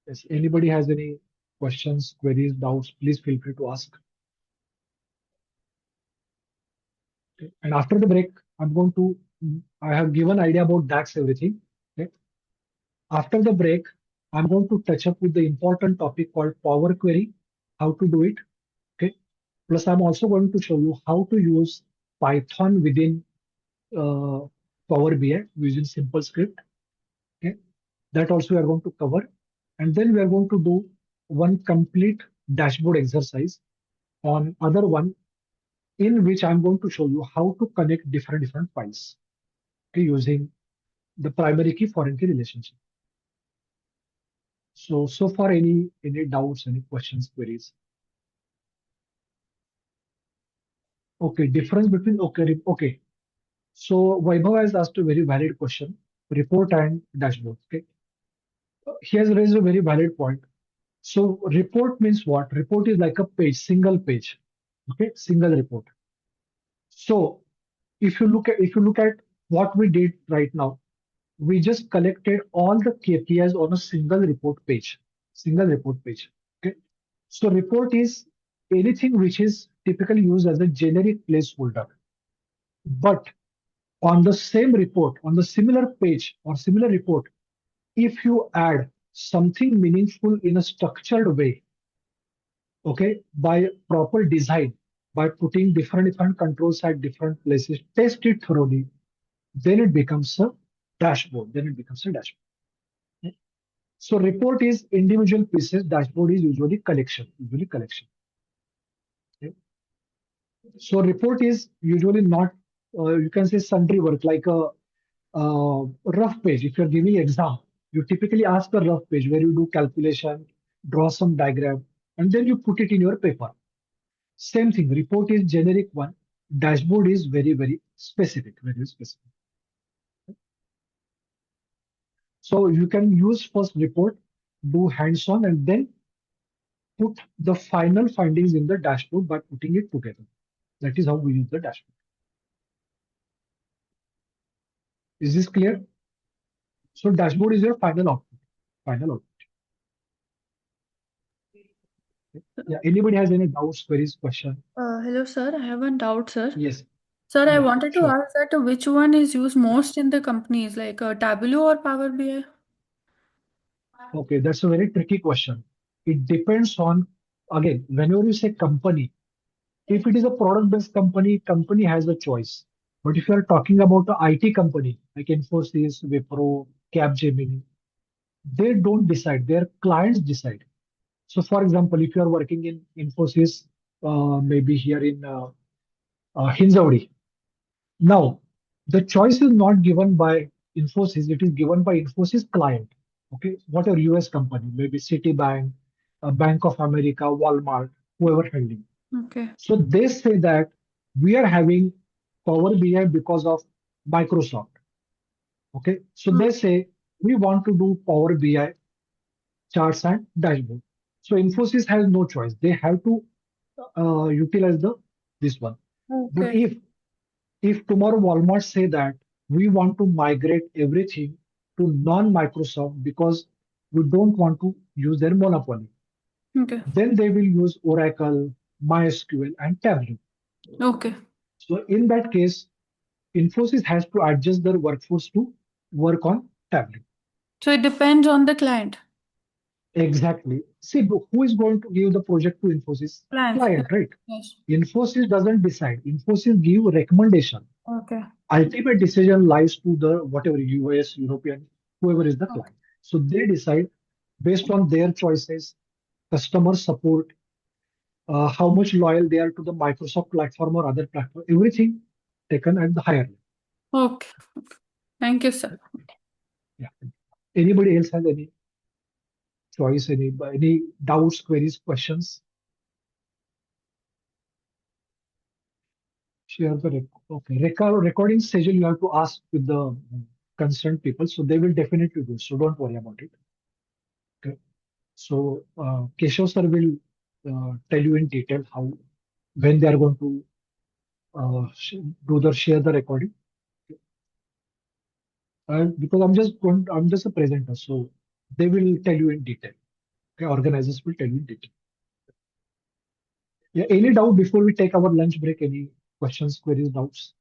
Speaker 2: Yes, anybody has any questions, queries, doubts, please feel free to ask. Okay. And after the break, I have given idea about DAX everything. Okay. After the break, I'm going to touch up with the important topic called Power Query, how to do it. Okay. Plus, I'm also going to show you how to use Python within Power BI using simple script. Okay. That also we are going to cover. And then we are going to do one complete dashboard exercise on other one in which I'm going to show you how to connect different files, okay, using the primary key foreign key relationship. So far any doubts, any questions, queries? Okay, difference between okay. So Vaibhav has asked a very valid question, report and dashboard. Okay. He has raised a very valid point. So report means what? Report is like a page, single page. Okay, single report. So if you look at what we did right now, we just collected all the KPIs on a single report page. Single report page. Okay. So report is anything which is typically used as a generic placeholder. But on the same report, on the similar page or similar report, if you add something meaningful in a structured way, okay, by proper design, by putting different controls at different places, test it thoroughly, then it becomes a dashboard. So report is individual pieces, dashboard is usually collection. Okay. So report is usually not, you can say sundry work like a rough page. If you're giving exam, you typically ask a rough page where you do calculation, draw some diagram, and then you put it in your paper. Same thing, report is generic one. Dashboard is very, very specific, very specific. So you can use first report, do hands-on, and then put the final findings in the dashboard by putting it together. That is how we use the dashboard. Is this clear? So dashboard is your final output. Final output. Yeah. Anybody has any doubts, queries, question?
Speaker 8: Hello, sir. I have one doubt, sir.
Speaker 2: Yes.
Speaker 8: Sir, I
Speaker 2: Yeah,
Speaker 8: wanted to
Speaker 2: sure.
Speaker 8: ask that which one is used most in the companies, like Tableau or Power BI?
Speaker 2: Okay, that's a very tricky question. It depends on, again, whenever you say company, if it is a product-based company, company has a choice. But if you are talking about the IT company, like Infosys, Wipro, Capgemini, they don't decide, their clients decide. So for example, if you are working in Infosys, maybe here in Hinjawadi, now the choice is not given by Infosys, it is given by Infosys client. Okay, what a US company, maybe Citibank, Bank of America, Walmart, whoever handling.
Speaker 8: Okay.
Speaker 2: So they say that we are having Power BI because of Microsoft. Okay, so they say we want to do Power BI charts and dashboard. So Infosys has no choice; they have to utilize the this one. But
Speaker 8: Okay.
Speaker 2: if tomorrow Walmart say that we want to migrate everything to non-Microsoft because we don't want to use their monopoly,
Speaker 8: Okay.
Speaker 2: then they will use Oracle, MySQL, and Tableau.
Speaker 8: Okay.
Speaker 2: So in that case, Infosys has to adjust their workforce to work on Tableau.
Speaker 8: So it depends on the client.
Speaker 2: Exactly. See, who is going to give the project to Infosys?
Speaker 8: Clients.
Speaker 2: Client, right?
Speaker 8: Yes.
Speaker 2: Infosys doesn't decide. Infosys give recommendation.
Speaker 8: Okay.
Speaker 2: Ultimate decision lies to the whatever US, European, whoever is the
Speaker 8: Okay.
Speaker 2: client. So they decide based on their choices, customer support, how much loyal they are to the Microsoft platform or other platform, everything taken at the higher level.
Speaker 8: Okay. Thank you, sir.
Speaker 2: Yeah. Anybody else has any choice, any doubts, queries, questions? Share the okay. Recording schedule you have to ask with the concerned people, so they will definitely do. So don't worry about it. Okay. So Keshav sir will tell you in detail how when they are going to share the recording. And because I'm just a presenter, so they will tell you in detail. Okay, organizers will tell you in detail. Yeah, any doubt before we take our lunch break? Any questions, queries, doubts?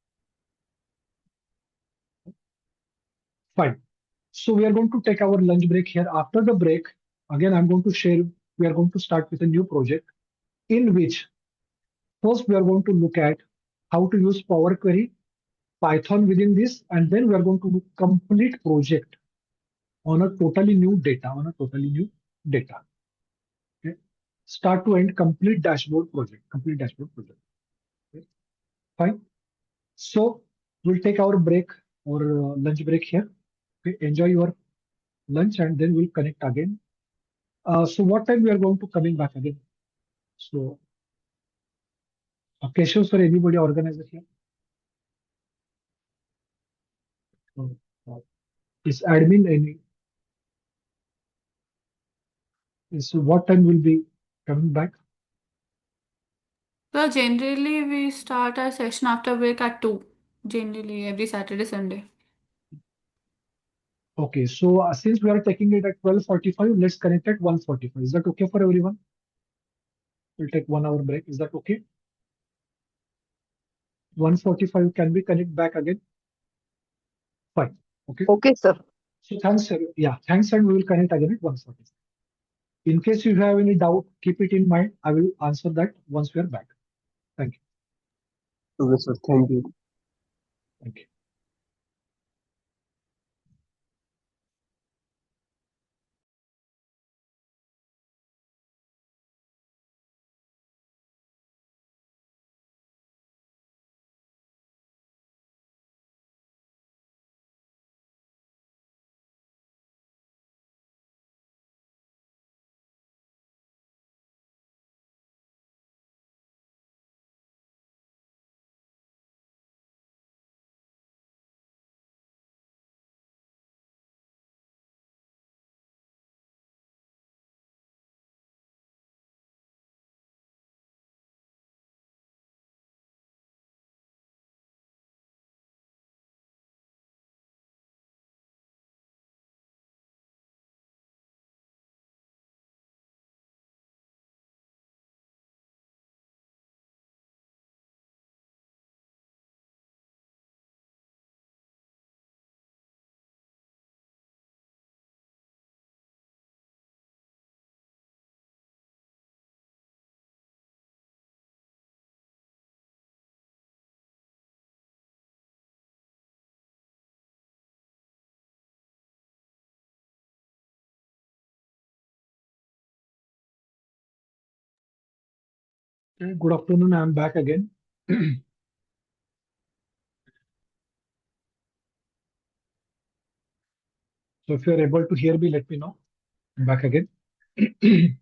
Speaker 2: Fine. So we are going to take our lunch break here. After the break, again, I'm going to share, we are going to start with a new project in which first we are going to look at how to use Power Query, Python within this, and then we are going to do complete project on a totally new data. Okay. Start to end, complete dashboard project. Okay. Fine. So we'll take our break or lunch break here. Okay. Enjoy your lunch and then we'll connect again. So what time we are going to coming back again? So Keshav sir, anybody organizer here? So, is admin any? So what time will be coming back?
Speaker 8: So generally we start our session after break at 2. Generally every Saturday, Sunday.
Speaker 2: Okay, so since we are taking it at 12:45, let's connect at 1:45. Is that okay for everyone? We'll take 1 hour break. Is that okay? 1:45, can we connect back again? Fine. Okay.
Speaker 7: Okay, sir.
Speaker 2: So thanks, sir. Yeah, thanks, and we will connect again at 1:45. In case you have any doubt, keep it in mind. I will answer that once we are back. Thank you.
Speaker 9: Okay, sir. Thank you.
Speaker 2: Thank you. Okay, good afternoon. I'm back again. So if you're able to hear me, let me know. I'm back again. Can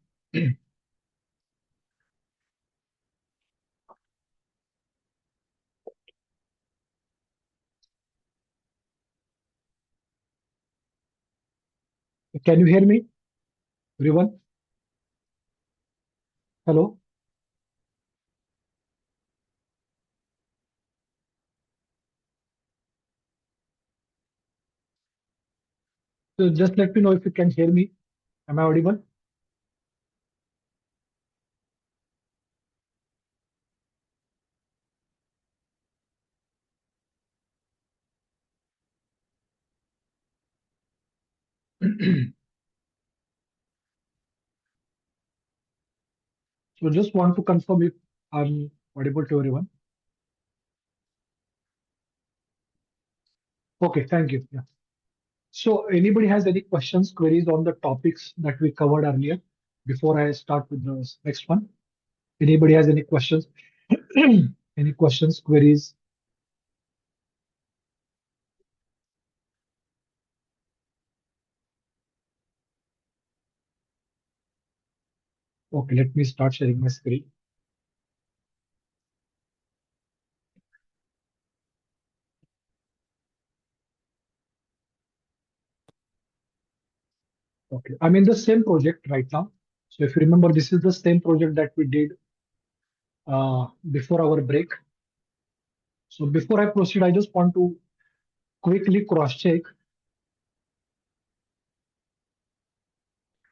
Speaker 2: you hear me, everyone? Hello? So just let me know if you can hear me. Am I audible? So just want to confirm if I'm audible to everyone. Okay, thank you. Yeah. So anybody has any questions, queries on the topics that we covered earlier before I start with the next one? Anybody has any questions? Any questions, queries? Okay, let me start sharing my screen. Okay, I'm in the same project right now. So if you remember, this is the same project that we did before our break. So before I proceed, I just want to quickly cross-check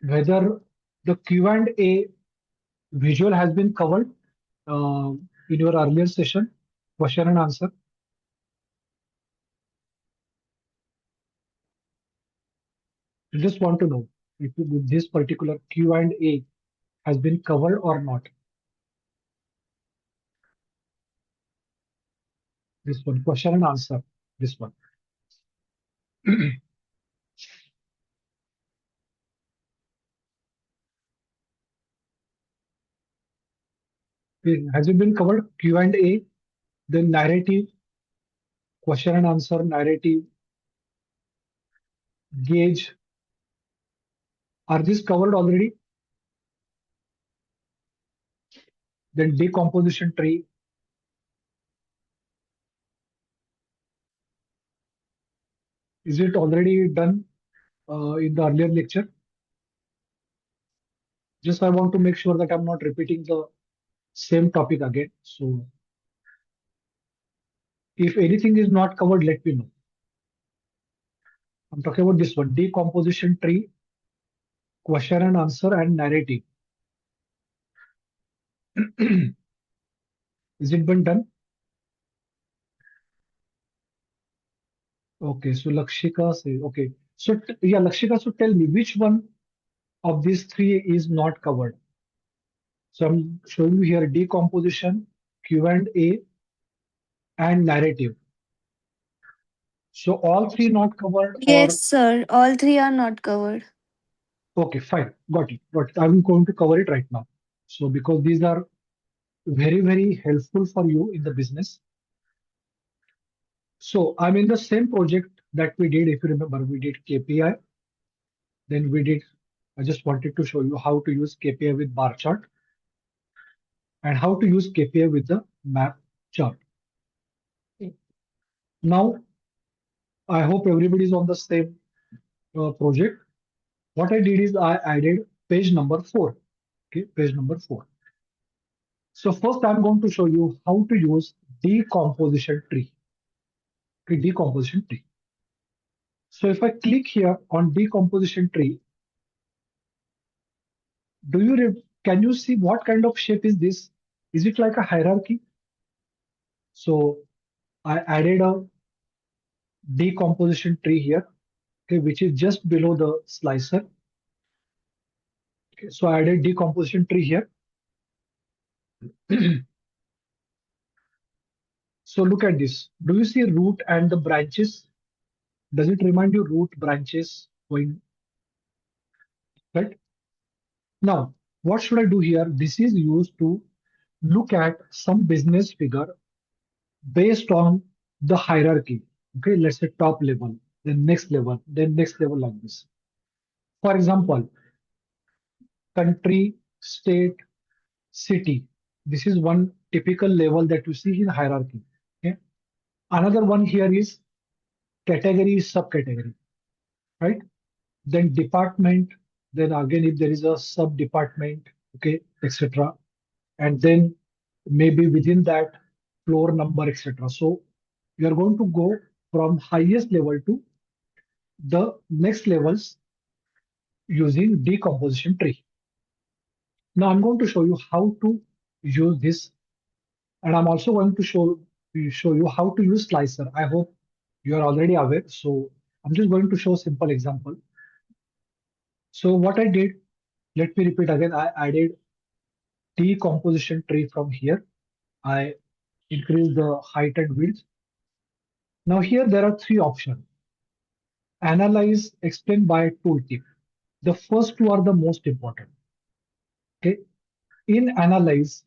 Speaker 2: whether the Q&A visual has been covered in your earlier session, question and answer. I just want to know if this particular Q&A has been covered or not. This one, question and answer, this one. Has it been covered? Q&A, then narrative, question and answer, narrative, gauge. Are these covered already? Then decomposition tree. Is it already done in the earlier lecture? Just I want to make sure that I'm not repeating the same topic again. So if anything is not covered, let me know. I'm talking about this one, decomposition tree, question and answer, and narrative. Is it been done? Okay, so Lakshika says, okay. So yeah, Lakshika, so tell me which one of these three is not covered. So I'm showing you here decomposition, Q&A, and narrative. So all three not covered, or
Speaker 9: Yes, sir. All three are not covered.
Speaker 2: okay, fine, got it. But I'm going to cover it right now. So because these are very, very helpful for you in the business. So I'm in the same project that we did. If you remember, we did KPI. Then we did, I just wanted to show you how to use KPI with bar chart and how to use KPI with the map chart. Now, I hope everybody is on the same project. What I did is I added page number 4. Okay, page number 4. So first I'm going to show you how to use decomposition tree. Okay, decomposition tree. So if I click here on decomposition tree, can you see what kind of shape is this? Is it like a hierarchy? So I added a decomposition tree here, okay, which is just below the slicer. Okay, so I added decomposition tree here. So look at this. Do you see root and the branches? Does it remind you root branches going right? Now, what should I do here? This is used to look at some business figure based on the hierarchy. Okay, let's say top level, then next level, then next level, like this. For example, country, state, city. This is one typical level that you see in hierarchy. Okay. Another one here is category, subcategory, right? Then department, then again if there is a sub department, okay, etc. And then maybe within that floor number, etc. So you are going to go from highest level to the next levels using decomposition tree. Now I'm going to show you how to use this, and I'm also going to show you how to use slicer. I hope you are already aware. So I'm just going to show a simple example. So what I did, let me repeat again. I added decomposition tree from here. I increase the height and width. Now here there are three options. Analyze, explain by tooltip. The first two are the most important. Okay. In analyze,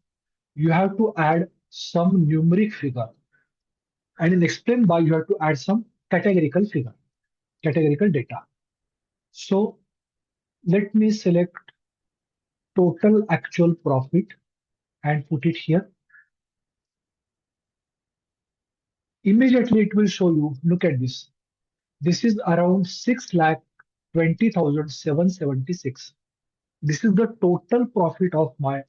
Speaker 2: you have to add some numeric figure. And in explain by, you have to add some categorical figure, categorical data. So let me select total actual profit and put it here. Immediately it will show you, look at this. This is around 6,20,776. This is the total profit of my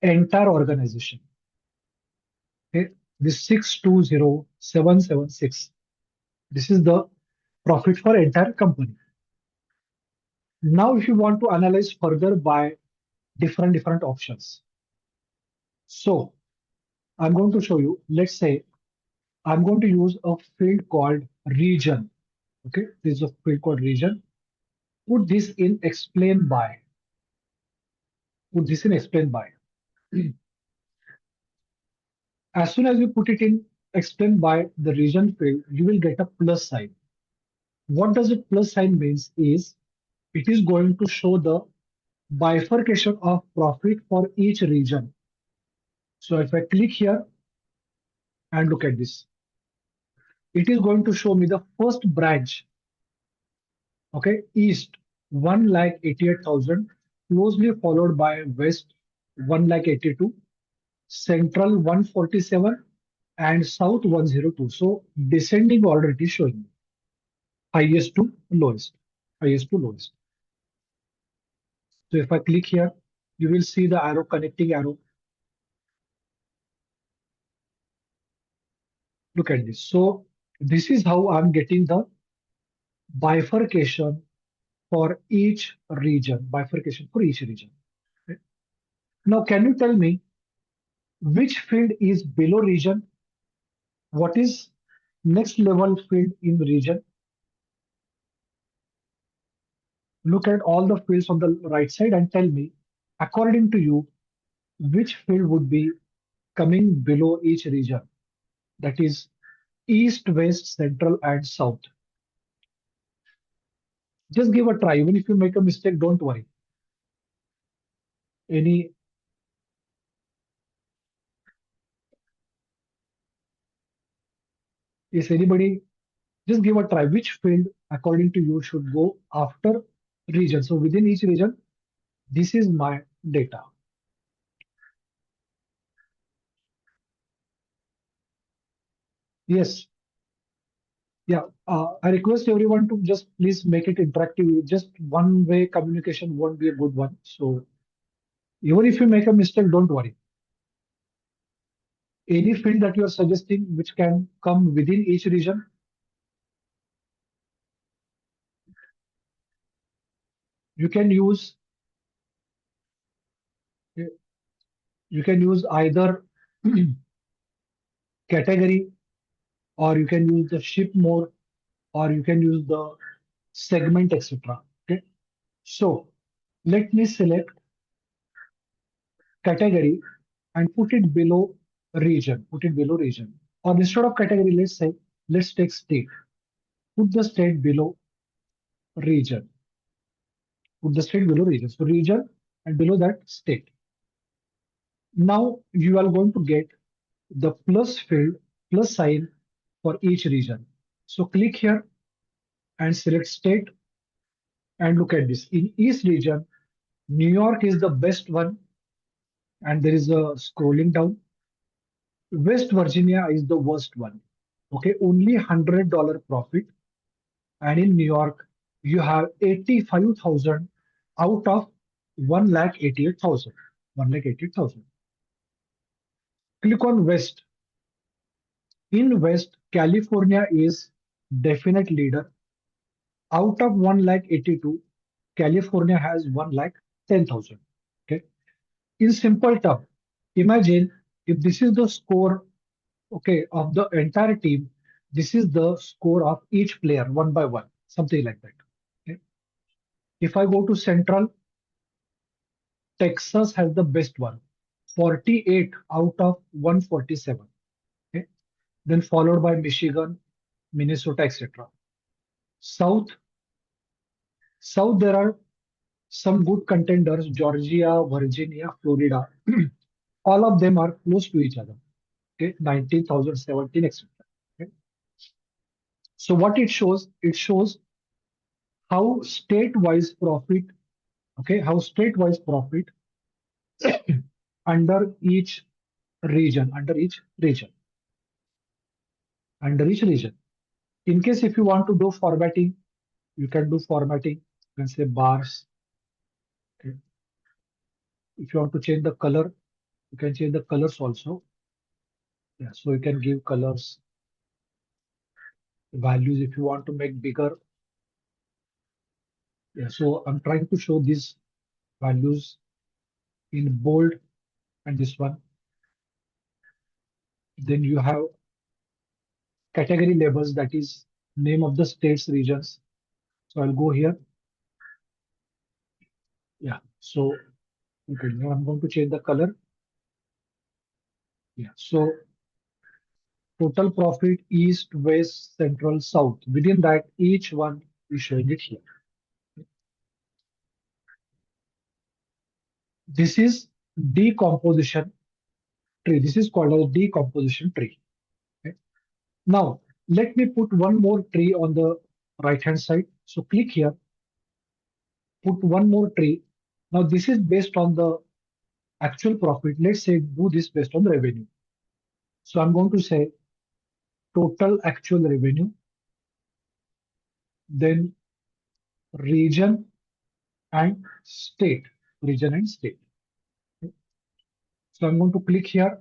Speaker 2: entire organization. Okay, this 620,776. This is the profit for entire company. Now, if you want to analyze further by different options. So I'm going to show you, let's say I'm going to use a field called region. Okay, this is a field called region. Put this in explain by. Put this in explain by. As soon as you put it in explain by the region field, you will get a plus sign. What does it plus sign means is it is going to show the bifurcation of profit for each region. So if I click here and look at this, it is going to show me the first branch. Okay, east 1,88,000, closely followed by west 1,82,000, central 147, and south 102. So descending order it is showing highest to lowest, highest to lowest. So if I click here, you will see the arrow, connecting arrow. Look at this. So this is how I'm getting the bifurcation for each region, bifurcation for each region. Okay. Now, can you tell me which field is below region? What is next level field in region? Look at all the fields on the right side and tell me, according to you, which field would be coming below each region? That is east, west, central, and south. Just give a try. Even if you make a mistake, don't worry. Any Is anybody, just give a try. Which field, according to you, should go after region? So within each region, this is my data. Yes. Yeah. I request everyone to just please make it interactive. Just one way communication won't be a good one. So even if you make a mistake, don't worry. Any field that you are suggesting which can come within each region, you can use either category, or you can use the ship more, or you can use the segment, etc. Okay. So let me select category and put it below region. Put it below region. Or instead of category, let's say, let's take state. Put the state below region. Put the state below region. So region and below that state. Now you are going to get the plus field, plus sign for each region. So click here and select state and look at this. In each region, New York is the best one, and there is a scrolling down. West Virginia is the worst one. Okay, only $100 profit. And in New York, you have 85,000 out of 1,88,000. 1,88,000. Click on West. In West, California is definite leader. Out of 1,82,000, California has 1,10,000. Okay. In simple term, imagine if this is the score, okay, of the entire team, this is the score of each player one by one, something like that. Okay. If I go to Central, Texas has the best one, 48 out of 147. Okay. Then followed by Michigan, Minnesota, etc. South, South there are some good contenders, Georgia, Virginia, Florida. All of them are close to each other. Okay, 19,000, 17, etc. Okay. So what it shows how state-wise profit, okay, how state-wise profit under each under each region, under each region. In case if you want to do formatting, you can do formatting. You can say bars. Okay. If you want to change the color, you can change the colors also. Yeah, so you can give colors, values if you want to make bigger. Yeah, so I'm trying to show these values in bold and this one. Then you have category labels, that is name of the states, regions. So I'll go here. Yeah, so okay, now I'm going to change the color. Yeah, so total profit east, west, central, south. Within that, each one is showing it here. This is decomposition tree. This is called as decomposition tree. Okay. Now, let me put one more tree on the right hand side. So click here, put one more tree. Now, this is based on the actual profit. Let's say do this based on the revenue. So I'm going to say total actual revenue, then region and state, region and state. Okay. So I'm going to click here,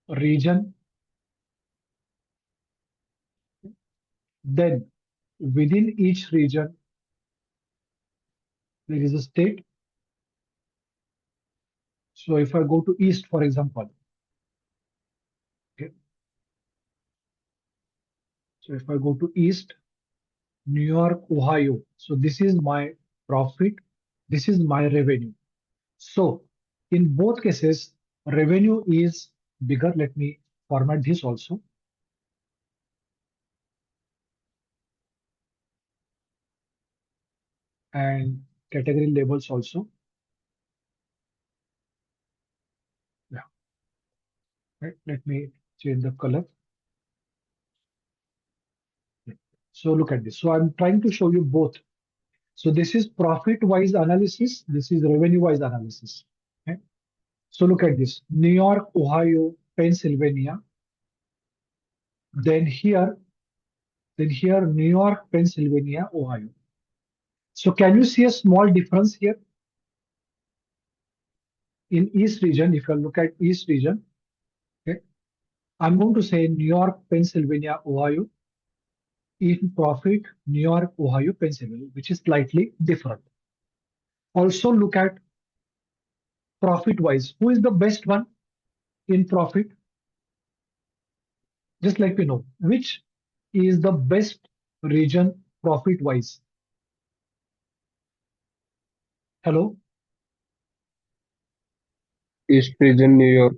Speaker 2: region, then within each region, there is a state. So if I go to east, for example, okay. So if I go to east, New York, Ohio. So this is my profit. This is my revenue. So in both cases, revenue is bigger. Let me format this also. And category labels also. Yeah. Right. Let me change the color. Yeah. So look at this. So I'm trying to show you both. So this is profit-wise analysis. This is revenue-wise analysis. Okay. So look at this. New York, Ohio, Pennsylvania. Then here, New York, Pennsylvania, Ohio. So can you see a small difference here? In East region, if you look at East region, okay, I'm going to say New York, Pennsylvania, Ohio. In profit, New York, Ohio, Pennsylvania, which is slightly different. Also look at profit-wise. Who is the best one in profit? Just let me know which is the best region profit-wise. Hello?
Speaker 10: East region, New York.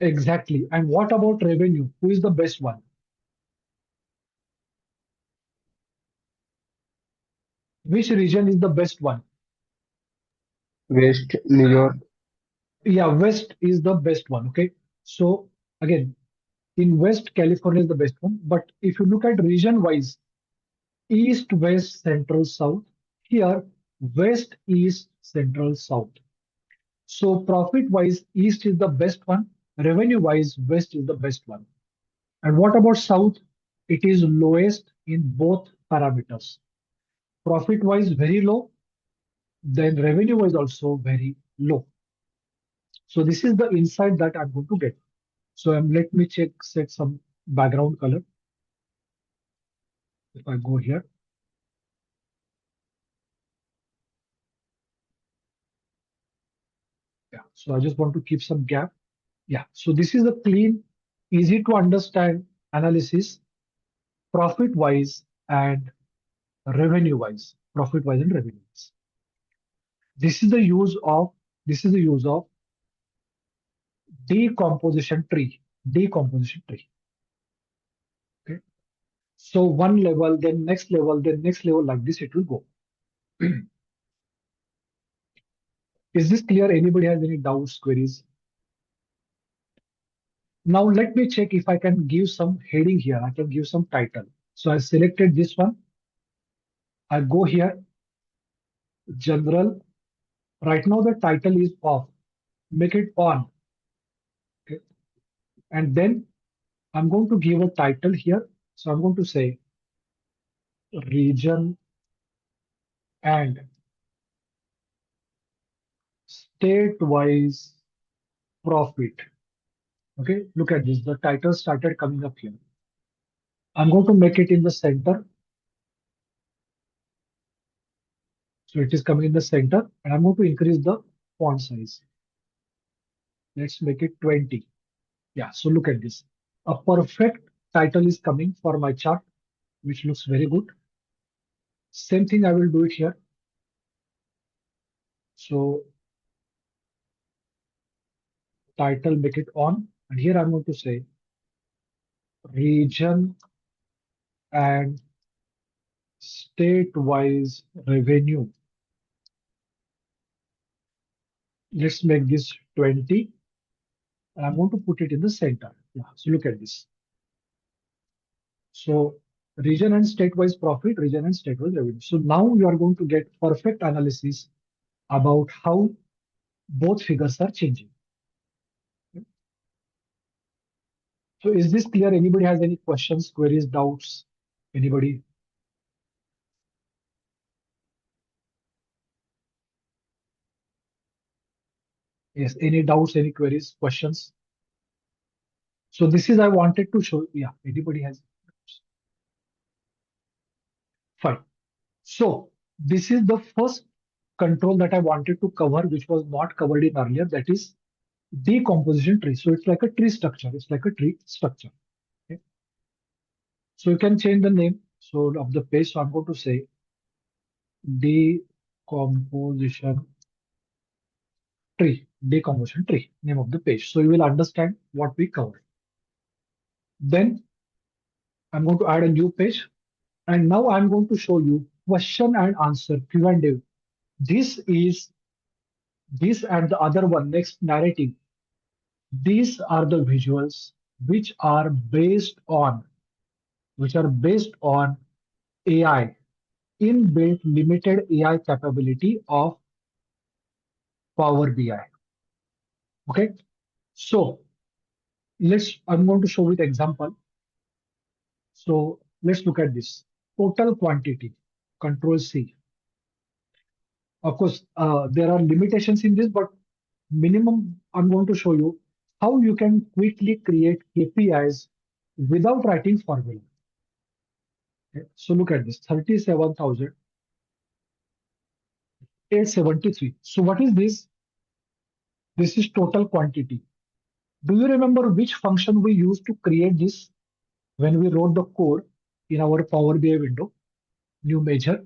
Speaker 2: Exactly. And what about revenue? Who is the best one? Which region is the best one?
Speaker 10: West, New York.
Speaker 2: Yeah, West is the best one. Okay. So again, in West, California is the best one. But if you look at region wise, East, West, Central, South, here, West, East, Central, South. So profit wise, East is the best one. Revenue wise, West is the best one. And what about South? It is lowest in both parameters. Profit wise, very low. Then revenue wise also very low. So this is the insight that I'm going to get. So let me set some background color. If I go here, yeah. So I just want to keep some gap. Yeah. So this is a clean, easy to understand analysis, profit wise and revenue wise, profit wise and revenue wise. This is the use of decomposition tree. Decomposition tree. Okay. So one level, then next level, then next level, like this it will go. Is this clear? Anybody has any doubts, queries? Now let me check if I can give some heading here. I can give some title. So I selected this one. I go here, general. Right now the title is off. Make it on. Okay. And then I'm going to give a title here. So I'm going to say region and state-wise profit. Okay, look at this. The title started coming up here. I'm going to make it in the center. So it is coming in the center, and I'm going to increase the font size. Let's make it 20. Yeah, so look at this. A perfect title is coming for my chart, which looks very good. Same thing I will do it here. So title, make it on. And here I'm going to say region and state-wise revenue. Let's make this 20. And I'm going to put it in the center. Yeah, so look at this. So region and state-wise profit, region and state-wise revenue. So now you are going to get perfect analysis about how both figures are changing. So is this clear? Anybody has any questions, queries, doubts? Anybody? Yes, any doubts, any queries, questions? So this is I wanted to show. Yeah, anybody has? Fine. So this is the first control that I wanted to cover, which was not covered in earlier. That is decomposition tree. So it's like a tree structure. It's like a tree structure. Okay. So you can change the name of the page. So I'm going to say decomposition decomposition tree, name of the page. So you will understand what we covered. Then I'm going to add a new page. And now I'm going to show you question and answer Q&A. This is this and the other one, next narrative. These are the visuals which are based on AI, inbuilt limited AI capability of Power BI. Okay, so I'm going to show with example. So let's look at this total quantity. Control C. Of course, there are limitations in this, but minimum I'm going to show you how you can quickly create KPIs without writing formula. Okay. So look at this 37,873. So what is this? This is total quantity. Do you remember which function we used to create this when we wrote the code in our Power BI window? New measure.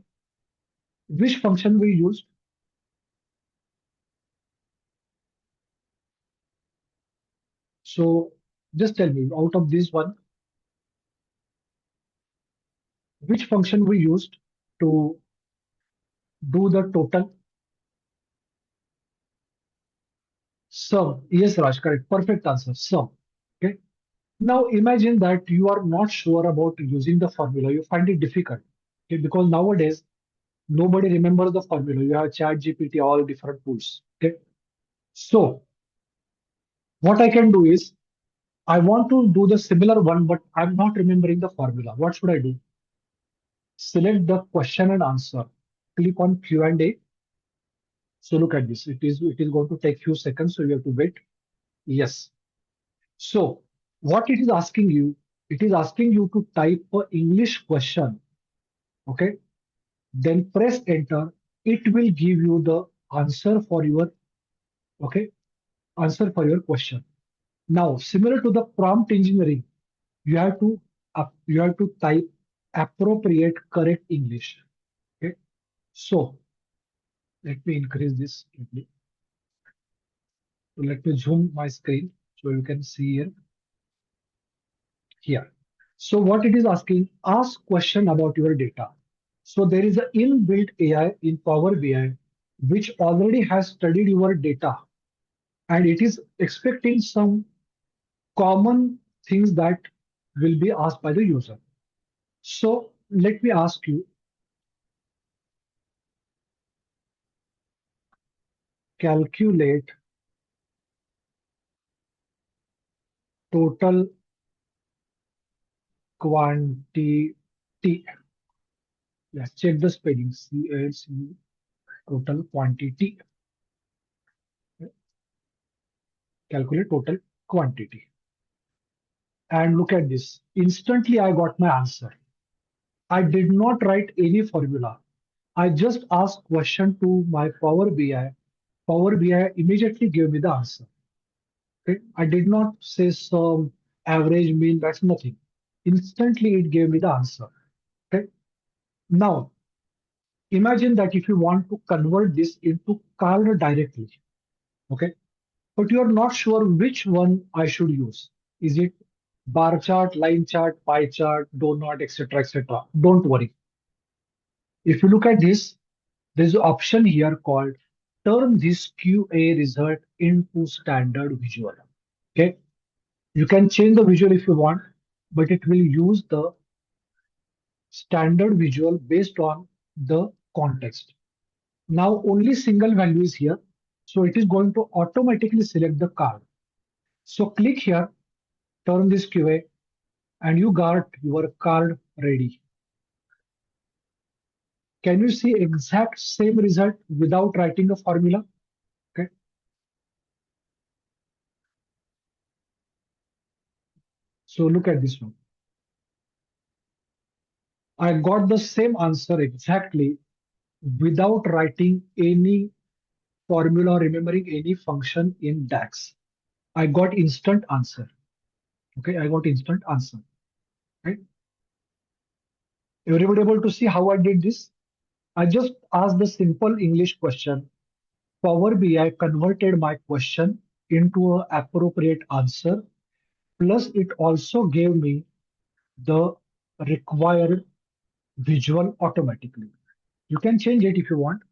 Speaker 2: Which function we used? So just tell me out of this one, which function we used to do the total? Sum. Yes, Raj, correct. Perfect answer. Sum. Okay. Now imagine that you are not sure about using the formula. You find it difficult. Okay, because nowadays nobody remembers the formula. You have Chat GPT, all different tools. Okay. So what I can do is I want to do the similar one, but I'm not remembering the formula. What should I do? Select the question and answer. Click on Q&A. So look at this. It is going to take few seconds, so you have to wait. Yes. So what it is asking you, it is asking you to type a English question. Okay. Then press enter. It will give you the answer for your answer for your question. Now, similar to the prompt engineering, you have to type appropriate correct English. Okay. So let me increase this. So let me zoom my screen so you can see here. So what it is asking, ask question about your data. So there is an inbuilt AI in Power BI which already has studied your data, and it is expecting some common things that will be asked by the user. So let me ask you, calculate total quantity. Yeah, check the spelling. CAC, total quantity. Calculate total quantity. And look at this. Instantly, I got my answer. I did not write any formula. I just asked question to my Power BI. Power BI immediately gave me the answer. Okay? I did not say some average mean, that's nothing. Instantly, it gave me the answer. Okay. Now, imagine that if you want to convert this into card directly, okay, but you are not sure which one I should use. Is it bar chart, line chart, pie chart, donut, etc., etc.? Don't worry. If you look at this, there's an option here called turn this QA result into standard visual. Okay, you can change the visual if you want, but it will use the standard visual based on the context. Now only single value is here, so it is going to automatically select the card. So click here, turn this QA, and you got your card ready. Can you see exact same result without writing a formula? Okay. So look at this one. I got the same answer exactly without writing any formula or remembering any function in DAX. I got instant answer. Okay, I got instant answer. Right? Everybody able to see how I did this? I just asked the simple English question. Power BI converted my question into an appropriate answer. Plus, it also gave me the required visual automatically. You can change it if you want,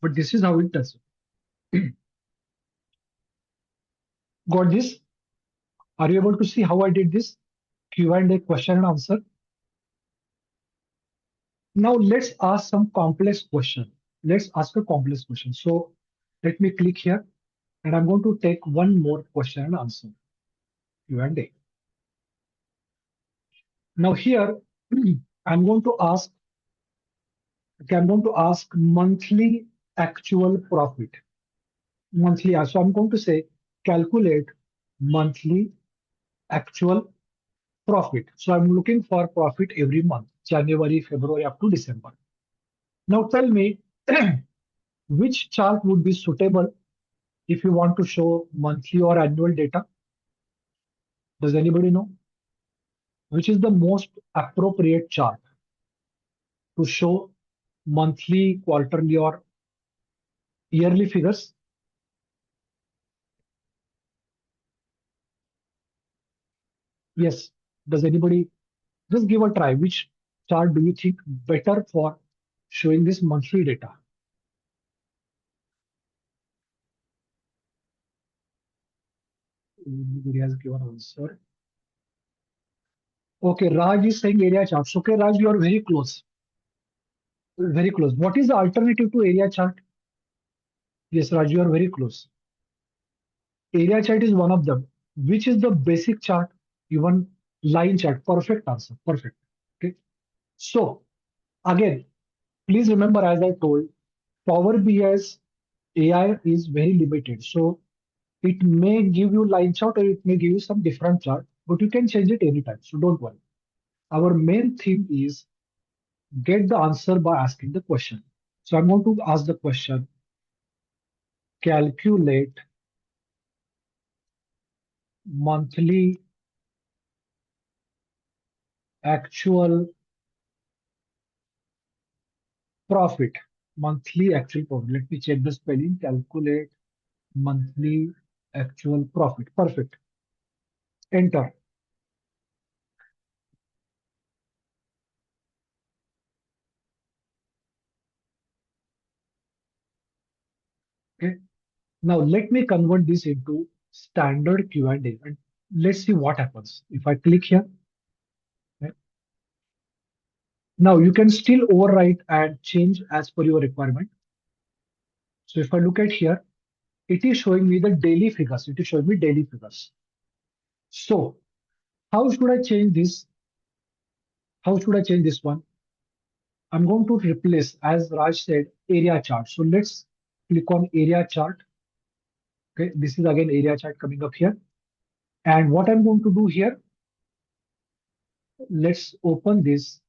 Speaker 2: but this is how it does it. Got this? Are you able to see how I did this? Q&A, question and answer. Now let's ask some complex question. Let's ask a complex question. So let me click here, and I'm going to take one more question and answer. Q&A. Now here, I'm going to ask, okay, I'm going to ask monthly actual profit. Monthly, so I'm going to say calculate monthly actual profit. So I'm looking for profit every month, January, February up to December. Now tell me which chart would be suitable if you want to show monthly or annual data. Does anybody know? Which is the most appropriate chart to show monthly, quarterly, or yearly figures? Yes. Does anybody just give a try? Which chart do you think better for showing this monthly data? Everybody has given answer. Okay, Raj is saying area chart. Okay, Raj, you are very close. Very close. What is the alternative to area chart? Yes, Raj, you are very close. Area chart is one of them. Which is the basic chart? Even line chart. Perfect answer. Perfect. Okay. So again, please remember, as I told, Power BI's AI is very limited. So it may give you line chart or it may give you some different chart, but you can change it anytime. So don't worry. Our main theme is get the answer by asking the question. So I'm going to ask the question, calculate monthly actual profit. Monthly actual profit. Let me check the spelling. Calculate monthly actual profit. Perfect. Enter. Okay. Now let me convert this into standard Q&A and let's see what happens. If I click here, okay. Now you can still overwrite and change as per your requirement. So if I look at here, it is showing me the daily figures. It is showing me daily figures. So how should I change this? How should I change this one? I'm going to replace, as Raj said, area chart. So let's click on area chart. Okay, this is again area chart coming up here. And what I'm going to do here, let's open this.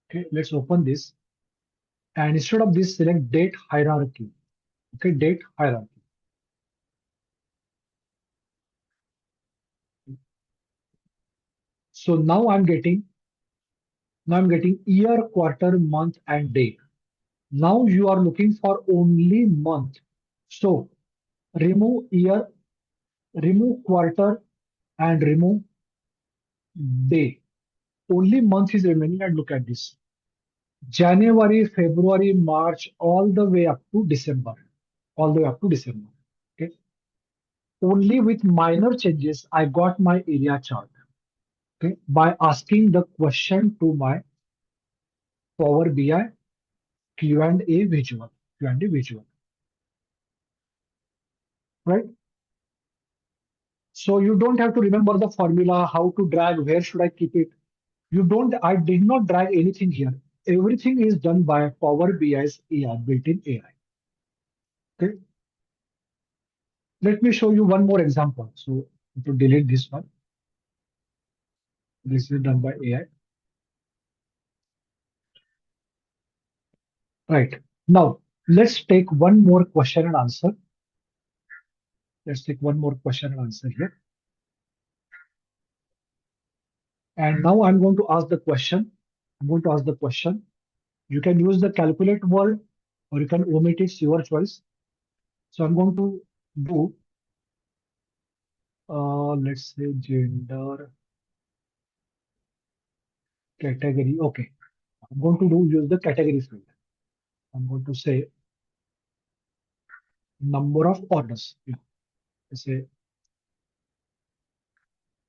Speaker 2: Okay, let's open this. And instead of this, select date hierarchy. Okay, date hierarchy. So now I'm getting year, quarter, month, and day. Now you are looking for only month. So remove year, remove quarter, and remove day. Only month is remaining, and look at this. January, February, March, all the way up to December. All the way up to December. Okay. Only with minor changes, I got my area chart. Okay. By asking the question to my Power BI Q&A visual. Q&A visual. Right? So you don't have to remember the formula, how to drag, where should I keep it. I did not drag anything here. Everything is done by Power BI's AI, built-in AI. Okay. Let me show you one more example. So to delete this one, this is done by AI. Right. Now let's take one more question and answer. Let's take one more question and answer here. And now I'm going to ask the question. I'm going to ask the question. You can use the calculate word or you can omit it, it's your choice. So I'm going to do, let's say gender category. Okay. I'm going to use the category field. I'm going to say number of orders. Yeah. Let's say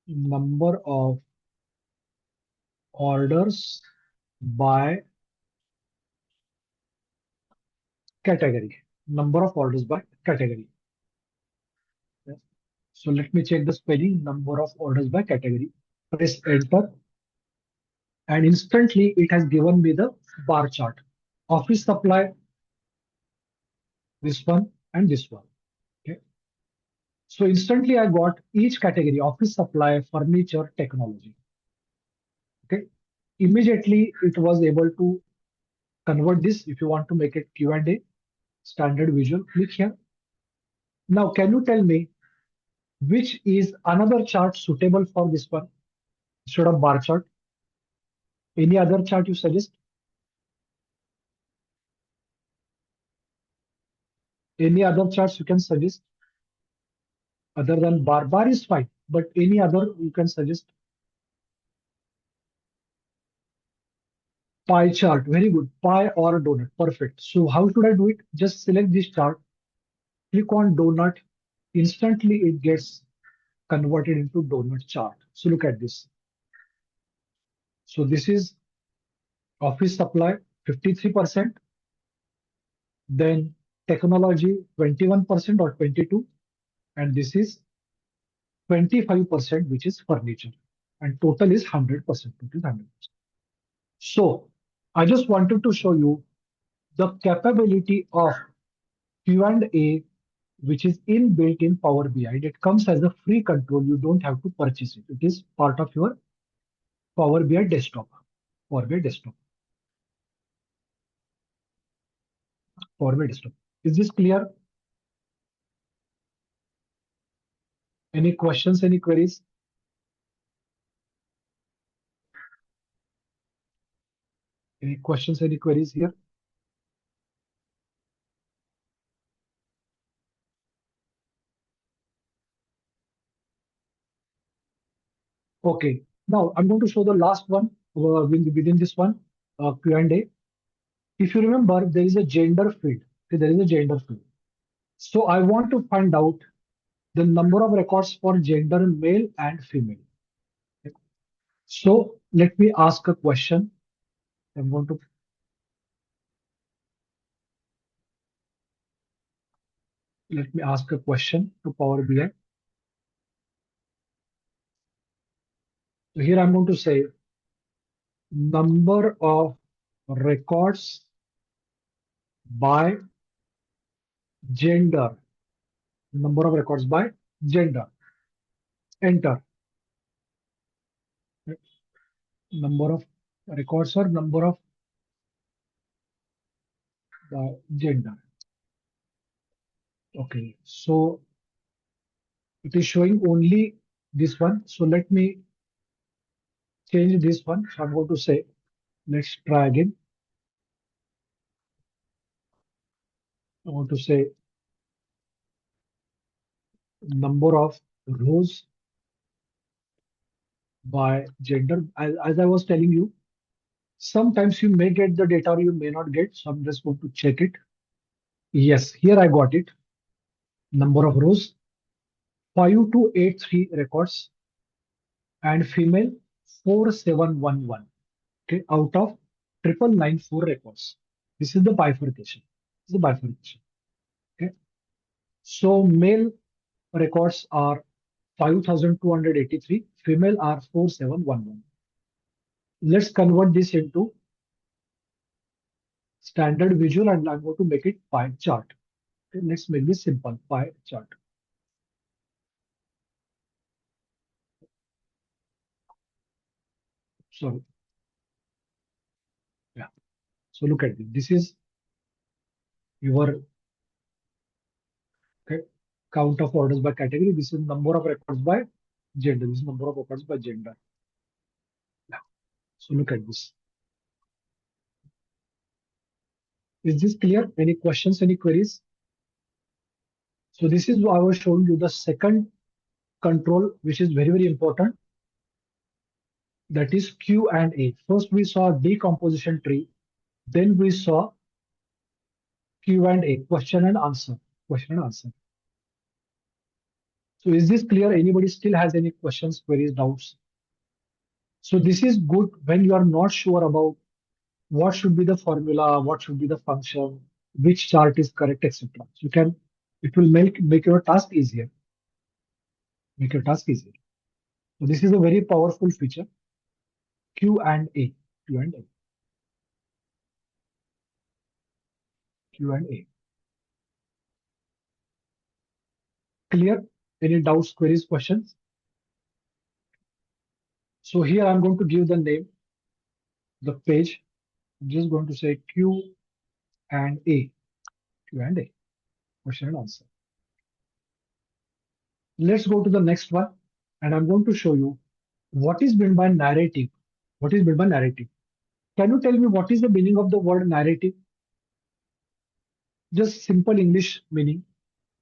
Speaker 2: number of orders by category. Number of orders by category. Yeah. So let me check the spelling. Number of orders by category. Press enter. And instantly it has given me the bar chart. Office supply, this one and this one. Okay. So instantly I got each category: office supply, furniture, technology. Okay. Immediately it was able to convert this. If you want to make it Q&A, standard visual, click here. Now, can you tell me which is another chart suitable for this one instead of bar chart? Any other chart you suggest? Any other charts you can suggest other than bar? Bar is fine, but any other you can suggest? Pie chart, very good. Pie or donut, perfect. So how should I do it? Just select this chart, click on donut, instantly it gets converted into donut chart. So look at this. So this is office supply 53%, then technology 21% or 22, and this is 25%, which is furniture, and total is 100%. Total is 100%. So I just wanted to show you the capability of Q&A, which is inbuilt in Power BI. It comes as a free control. You don't have to purchase it. It is part of your Power BI desktop. Power BI desktop. Power BI desktop. Is this clear? Any questions? Any queries? Any questions? Any queries here? Okay. Now I'm going to show the last one within this one Q&A. If you remember, there is a gender field. Okay, there is a gender field. So I want to find out the number of records for gender male and female. Okay. So let me ask a question. I'm going to let me ask a question to Power BI. So here I'm going to say number of records by gender. Number of records by gender. Enter. Number of records or number of gender. Okay, so it is showing only this one. So let me change this one. So I'm going to say, let's try again. I want to say number of rows by gender. As I was telling you, sometimes you may get the data or you may not get. So I'm just going to check it. Yes, here I got it. Number of rows, 5283 records, and female 4711. Okay, out of 9994 records. This is the bifurcation. This is the bifurcation. Okay. So male records are 5283, female are 4711. Let's convert this into standard visual and I'm going to make it pie chart. Okay, let's make this simple pie chart. Sorry. Yeah. So look at this. This is your count of orders by category. This is number of records by gender. This is number of records by gender. Yeah. So look at this. Is this clear? Any questions, any queries? So this is what I was showing you the second control, which is very, very important. That is Q&A. First, we saw decomposition tree. Then we saw Q&A, question and answer. Question and answer. So is this clear? Anybody still has any questions, queries, doubts? So this is good when you are not sure about what should be the formula, what should be the function, which chart is correct, etc. So it will make your task easier. Make your task easier. So this is a very powerful feature. Q&A. Q&A. Q&A. Clear? Any doubts, queries, questions? So here I'm going to give the name, the page. I'm just going to say Q&A. Q&A. Question and answer. Let's go to the next one. And I'm going to show you what is meant by narrative. What is meant by narrative? Can you tell me what is the meaning of the word narrative? Just simple English meaning.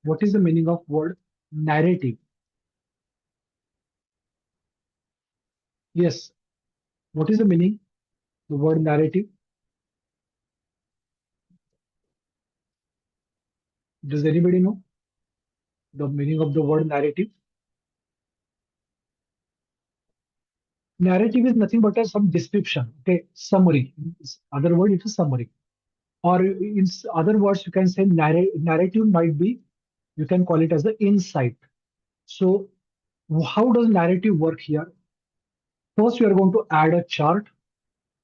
Speaker 2: What is the meaning of word narrative? Yes. What is the meaning? The word narrative. Does anybody know? the meaning of the word narrative. Narrative is nothing but some description, okay, summary. In other word, it is summary. Or in other words, you can say narrative might be, you can call it as the insight. So how does narrative work here? First, you are going to add a chart.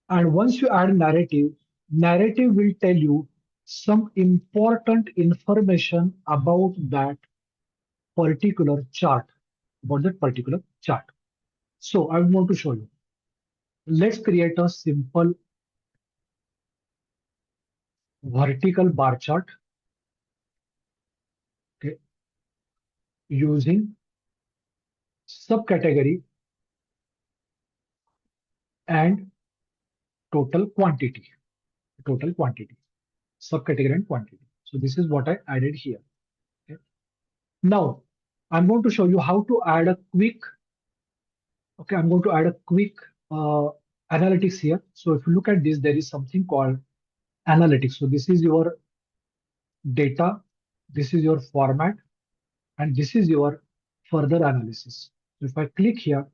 Speaker 2: And once you add narrative will tell you some important information about that particular chart, So I want to show you. Let's create a simple vertical bar chart, okay, using subcategory and total quantity, subcategory and quantity. So this is what I added here. Okay. Now I'm going to show you how to add a quick. Okay, I'm going to add a quick analytics here. So if you look at this, there is something called analytics. So this is your data, this is your format, and this is your further analysis. So if I click here,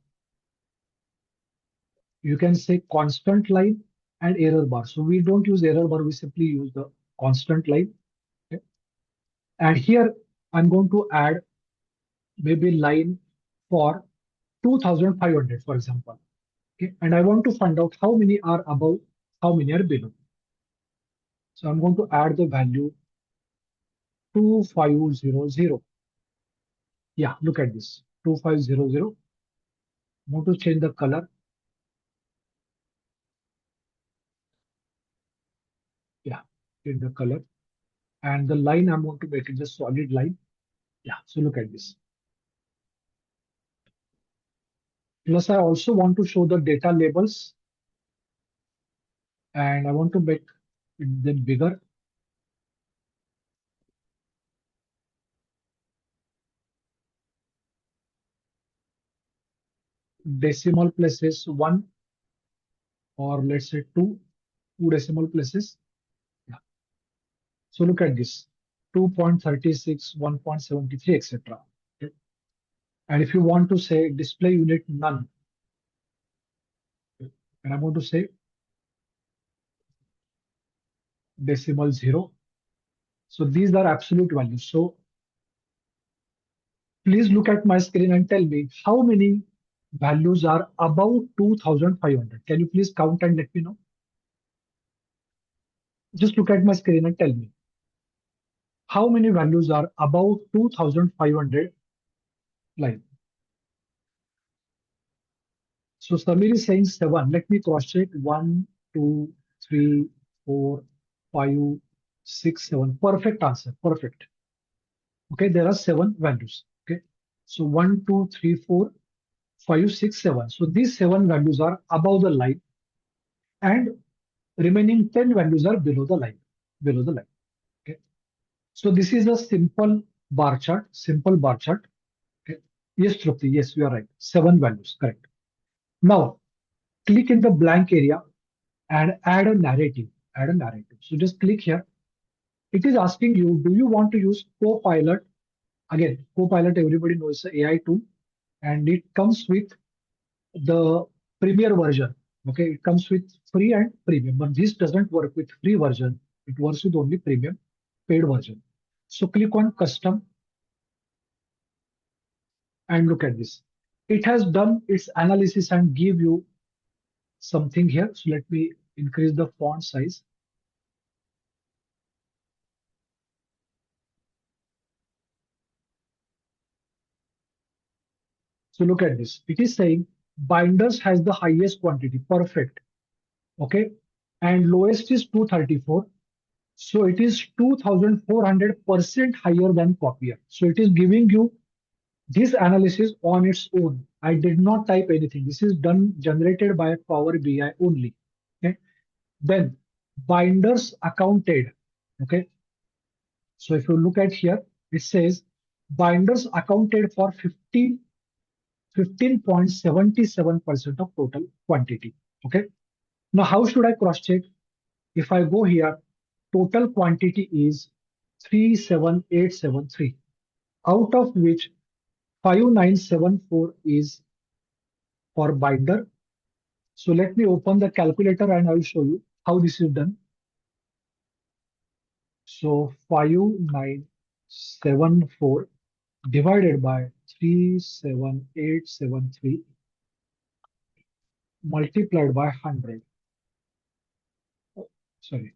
Speaker 2: you can say constant line and error bar. So we don't use error bar, we simply use the constant line. Okay. And here I'm going to add maybe line for 2500, for example. Okay. And I want to find out how many are above, how many are below. So I'm going to add the value 2500. Yeah, look at this 2500. I'm going to change the color. Yeah, change the color. And the line I'm going to make it a solid line. Yeah, so look at this. Plus, I also want to show the data labels. And I want to make it then bigger. Decimal places 1, or let's say 2 decimal places. Yeah. So look at this 2.36, 1.73, etc. Okay. And if you want to say display unit none, okay, and I'm going to say decimal 0. So these are absolute values. So please look at my screen and tell me how many values are above 2500. Can you please count and let me know? Just look at my screen and tell me how many values are above 2500 line. So Samir is saying 7. Let me cross check. 1, 2, 3, 4, 5, 6, 7. Perfect answer. Perfect. Okay, there are 7 values. Okay. So 1, 2, 3, 4, 5, 6, 7. So these 7 values are above the line, and remaining 10 values are below the line. Okay. So this is a simple bar chart. Okay. Yes, Trupti. Yes, you are right. 7 values. Correct. Now click in the blank area and add a narrative. So just click here. It is asking you, do you want to use Copilot? Again, Copilot, everybody knows the AI tool, and it comes with the premier version. Okay, it comes with free and premium, but this doesn't work with free version. It works with only premium paid version. So click on custom and look at this. It has done its analysis and give you something here. So let me increase the font size. So look at this. It is saying binders has the highest quantity. Perfect. Okay. And lowest is 234. So it is 2400% higher than copier. So it is giving you this analysis on its own. I did not type anything. This is generated by Power BI only. Okay. Then binders accounted. Okay. So if you look at here, it says binders accounted for 15.77% of total quantity. Okay. Now, how should I cross check? If I go here, total quantity is 37873. out of which 5974 is for binder. So let me open the calculator and I will show you how this is done. So 5974 divided by 37873 multiplied by 100. Sorry,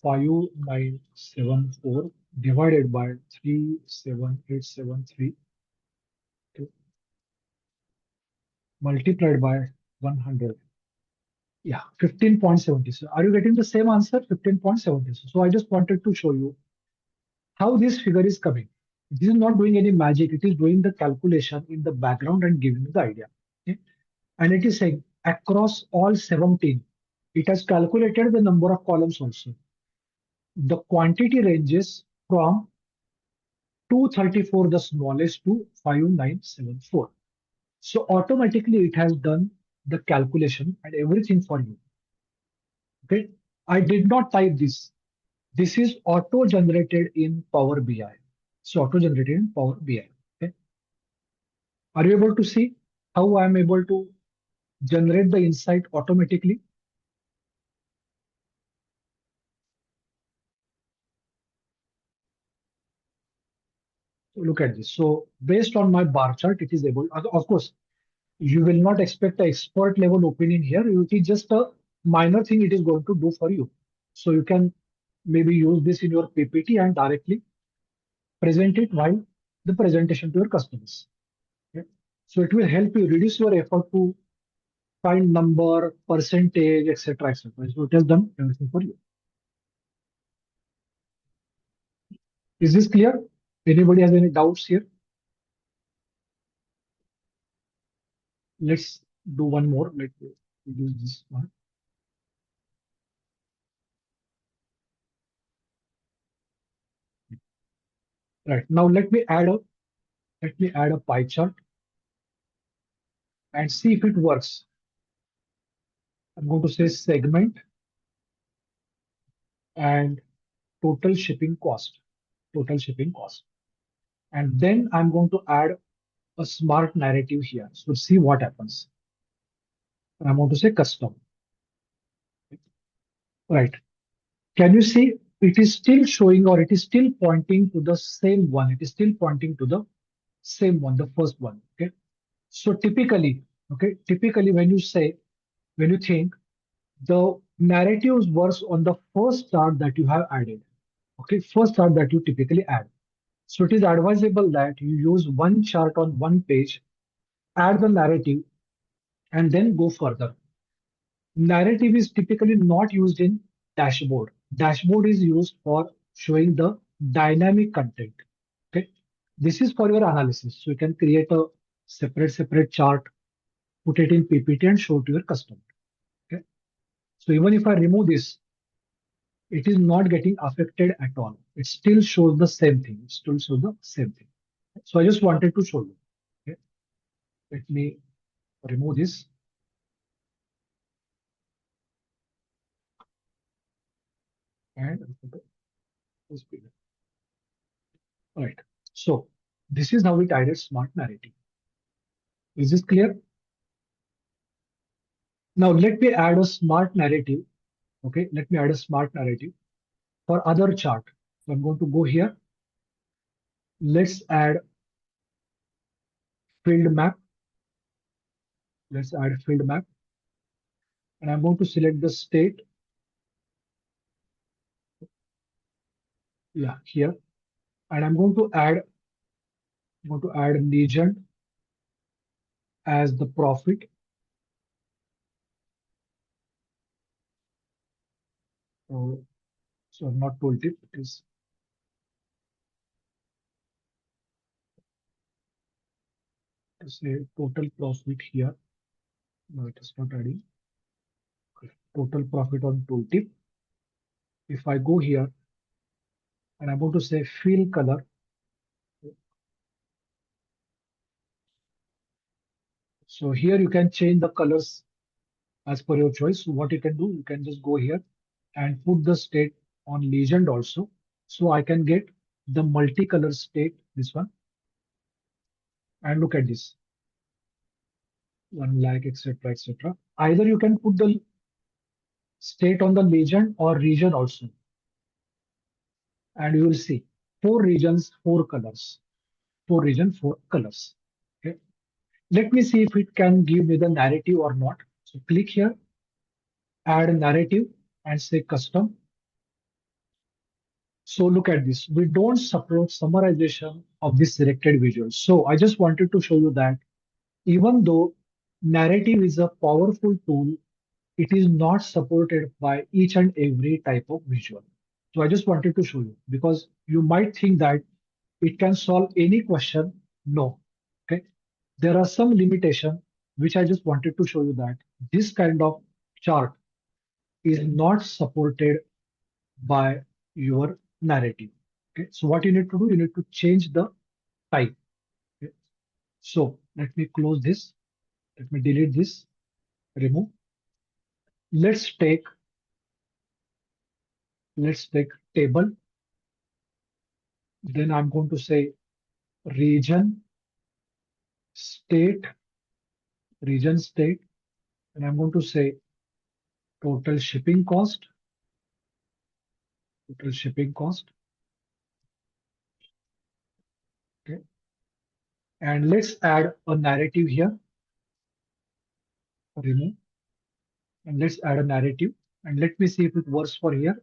Speaker 2: 5974 divided by 37873 multiplied by 100. Yeah, 15.70. So are you getting the same answer? 15.70. So I just wanted to show you how this figure is coming. This is not doing any magic. It is doing the calculation in the background and giving you the idea. Okay? And it is saying across all 17, it has calculated the number of columns also. The quantity ranges from 234, the smallest, to 5974. So automatically it has done the calculation and everything for you. Okay, I did not type this. This is auto-generated in Power BI. So auto-generated in Power BI. Okay. Are you able to see how I am able to generate the insight automatically? So look at this. So based on my bar chart, it is able, of course, you will not expect an expert level opinion here. It is just a minor thing it is going to do for you. So you can maybe use this in your PPT and directly present it while the presentation to your customers. Okay. So it will help you reduce your effort to find number, percentage, etc., etc. So it has done everything for you. Is this clear? Anybody has any doubts here? Let's do one more. Let me use this one. Right now, let me add a pie chart and see if it works. I'm going to say segment and total shipping cost. Total shipping cost. And then I'm going to add a smart narrative here. So see what happens. And I'm going to say custom. Right. Can you see it is still showing, or it is still pointing to the same one? It is still pointing to the same one, the first one. Okay. So typically, when you think the narratives works on the first chart that you have added. Okay, first chart that you typically add. So it is advisable that you use one chart on one page, add the narrative, and then go further. Narrative is typically not used in dashboard. Dashboard is used for showing the dynamic content. Okay, this is for your analysis. So you can create a separate chart, put it in PPT, and show to your customer. Okay, so even if I remove this, it is not getting affected at all. It still shows the same thing. It still shows the same thing. So I just wanted to show you. Okay, let me remove this. And all right. So this is how we added smart narrative. Is this clear? Now let me add a smart narrative. Okay, let me add a smart narrative for other chart. So I'm going to go here. Let's add field map. Let's add field map. And I'm going to select the state. Yeah, here. And I'm going to add legend as the profit. So not tooltip, it is to say total profit here. No, it is not adding. Okay. Total profit on tooltip. If I go here and I'm going to say fill color. So here you can change the colors as per your choice. So what you can do, you can just go here and put the state on legend also. So I can get the multicolor state, this one, and look at this, 1 lakh, etc., etc. Either you can put the state on the legend or region also, and you will see 4 regions, 4 colors, 4 region, 4 colors. Okay. Let me see if it can give me the narrative or not. So click here, add a narrative, and say custom. So look at this. We don't support summarization of this selected visual. So I just wanted to show you that even though narrative is a powerful tool, it is not supported by each and every type of visual. So I just wanted to show you, because you might think that it can solve any question. No. Okay. There are some limitation which I just wanted to show you, that this kind of chart is not supported by your narrative. Okay. So what you need to do, you need to change the type. Okay. So let me close this. Let me delete this, remove. Let's take table. Then I'm going to say region, state, region, state, and I'm going to say total shipping cost, total shipping cost. Okay. And let's add a narrative here, remove, and let's add a narrative, and let me see if it works for here.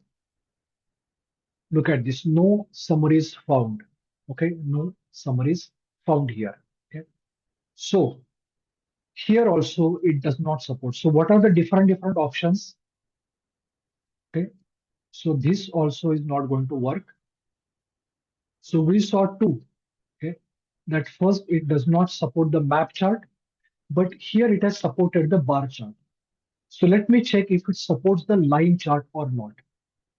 Speaker 2: Look at this, no summaries found. Okay, no summaries found here. Okay. So here also it does not support. So what are the different options? Okay. So this also is not going to work. So we saw two. Okay. That first, it does not support the map chart, but here it has supported the bar chart. So let me check if it supports the line chart or not.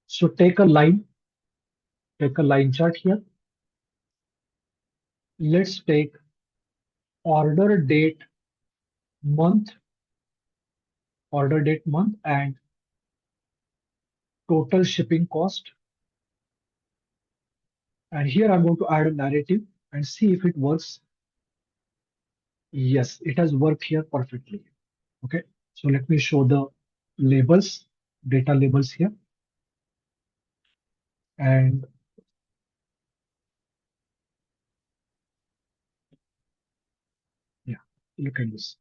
Speaker 2: So take a line chart here. Let's take order date month, and total shipping cost. And here I'm going to add a narrative and see if it works. Yes, it has worked here perfectly. Okay, so let me show the labels, data labels here. And yeah, look at this.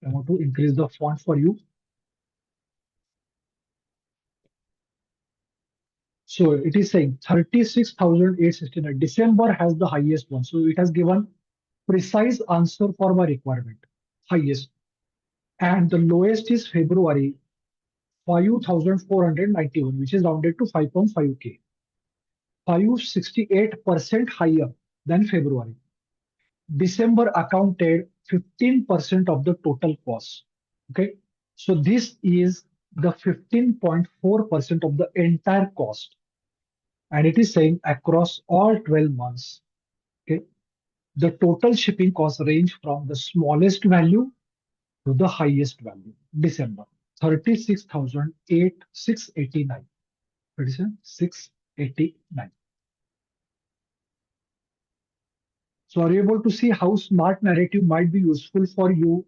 Speaker 2: I want to increase the font for you. So it is saying 36,869. December has the highest one. So it has given precise answer for my requirement, highest. And the lowest is February, 5,491, which is rounded to 5.5K. 568% higher than February. December accounted 15% of the total cost. Okay. So this is the 15.4% of the entire cost. And it is saying across all 12 months, okay, the total shipping cost range from the smallest value to the highest value. December, 36,689. 36,689. So are you able to see how smart narrative might be useful for you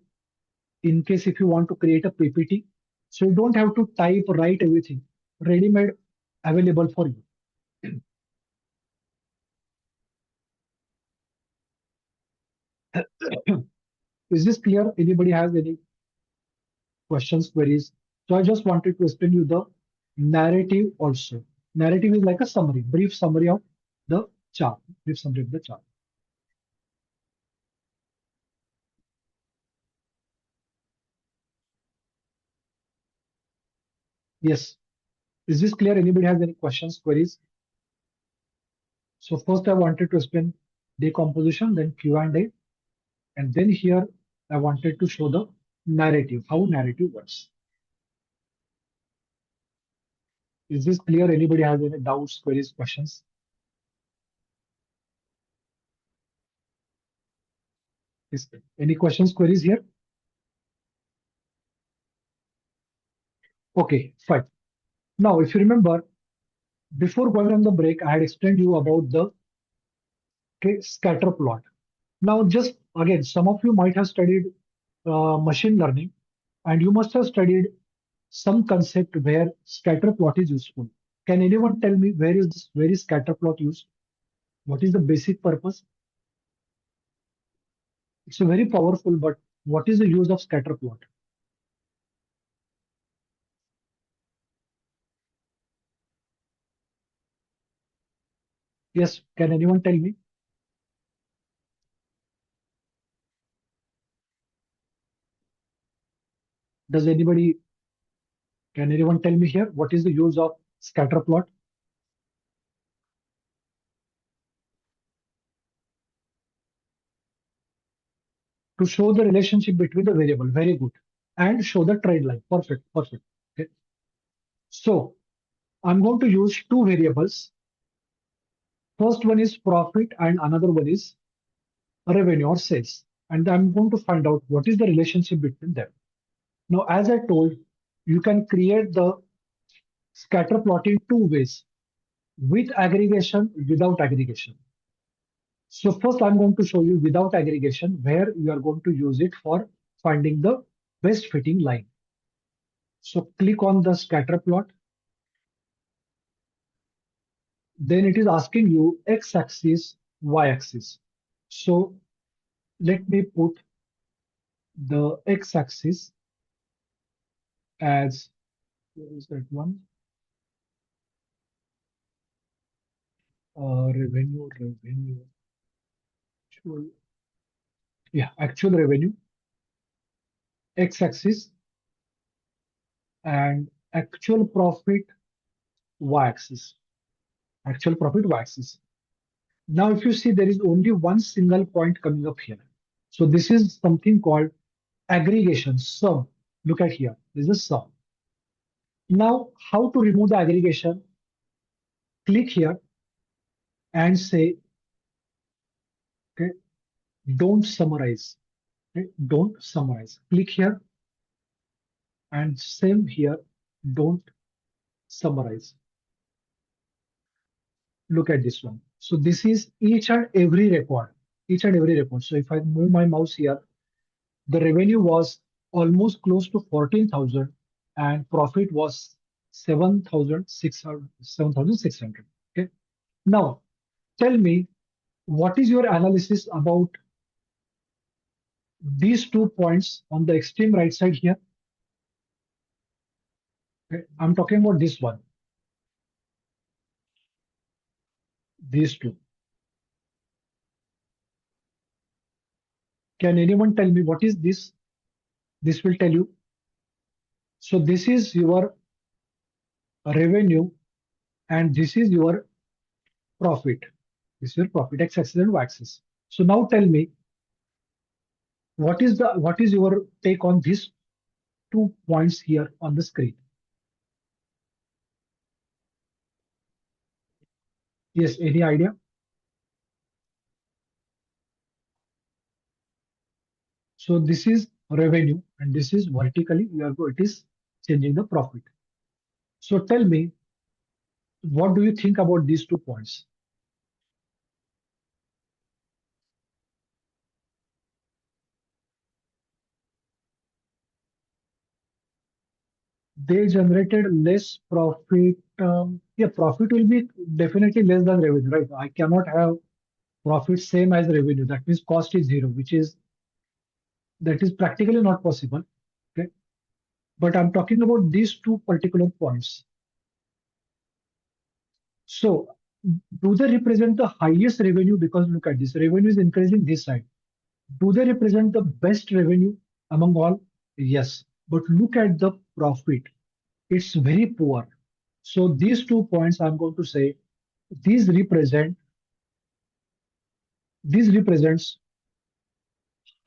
Speaker 2: in case if you want to create a PPT? So you don't have to type, write everything. Ready-made available for you. Is this clear? Anybody has any questions, queries? So I just wanted to explain you the narrative also. Narrative is like a summary, brief summary of the chart. Brief summary of the chart. Yes. Is this clear? Anybody has any questions, queries? So first I wanted to explain decomposition, then Q&A, and then here I wanted to show the narrative, how narrative works. Is this clear? Anybody has any doubts, queries, questions? Any questions, queries here? Okay, fine. Now, if you remember, Before going on the break, I had explained you about the scatter plot. Now, just again, some of you might have studied machine learning, and you must have studied some concept where scatter plot is useful. Can anyone tell me where is scatter plot used? What is the basic purpose? It's a very powerful, but what is the use of scatter plot? Yes, can anyone tell me? Can anyone tell me here what is the use of scatter plot? To show the relationship between the variable, very good, and show the trend line. Perfect, perfect. Okay. So I'm going to use two variables. First one is profit and another one is revenue or sales. And I'm going to find out what is the relationship between them. Now, as I told, you can create the scatter plot in two ways, with aggregation, without aggregation. So first I'm going to show you without aggregation, where you are going to use it for finding the best fitting line. So click on the scatter plot. Then it is asking you x-axis, y-axis. So let me put the x-axis as, where is that one? Revenue, actual, yeah, actual revenue, x-axis, and actual profit, y-axis. Actual profit, y-axis. Now, if you see, there is only one single point coming up here. So this is something called aggregation, sum. Look at here, this is sum. Now, how to remove the aggregation? Click here and say, okay, don't summarize. Okay, don't summarize. Click here and same here, don't summarize. Look at this one. So this is each and every record. Each and every record. So if I move my mouse here, the revenue was almost close to 14,000 and profit was 7,600. Okay. Now, tell me, what is your analysis about these 2 points on the extreme right side here? Okay. I'm talking about this one. These two. Can anyone tell me what is this? This will tell you. So this is your revenue and this is your profit. This is your profit, x-axis and y-axis. So now tell me, what is your take on these 2 points here on the screen? Yes, any idea? So this is revenue and this is vertically it is changing the profit. So tell me, what do you think about these 2 points? They generated less profit. Yeah, profit will be definitely less than revenue, right? I cannot have profit same as revenue. That means cost is zero, that is practically not possible. Okay, but I'm talking about these 2 particular points. So do they represent the highest revenue? Because look at this, revenue is increasing this side. Do they represent the best revenue among all? Yes, but look at the profit. It's very poor. So these 2 points, I'm going to say, these represents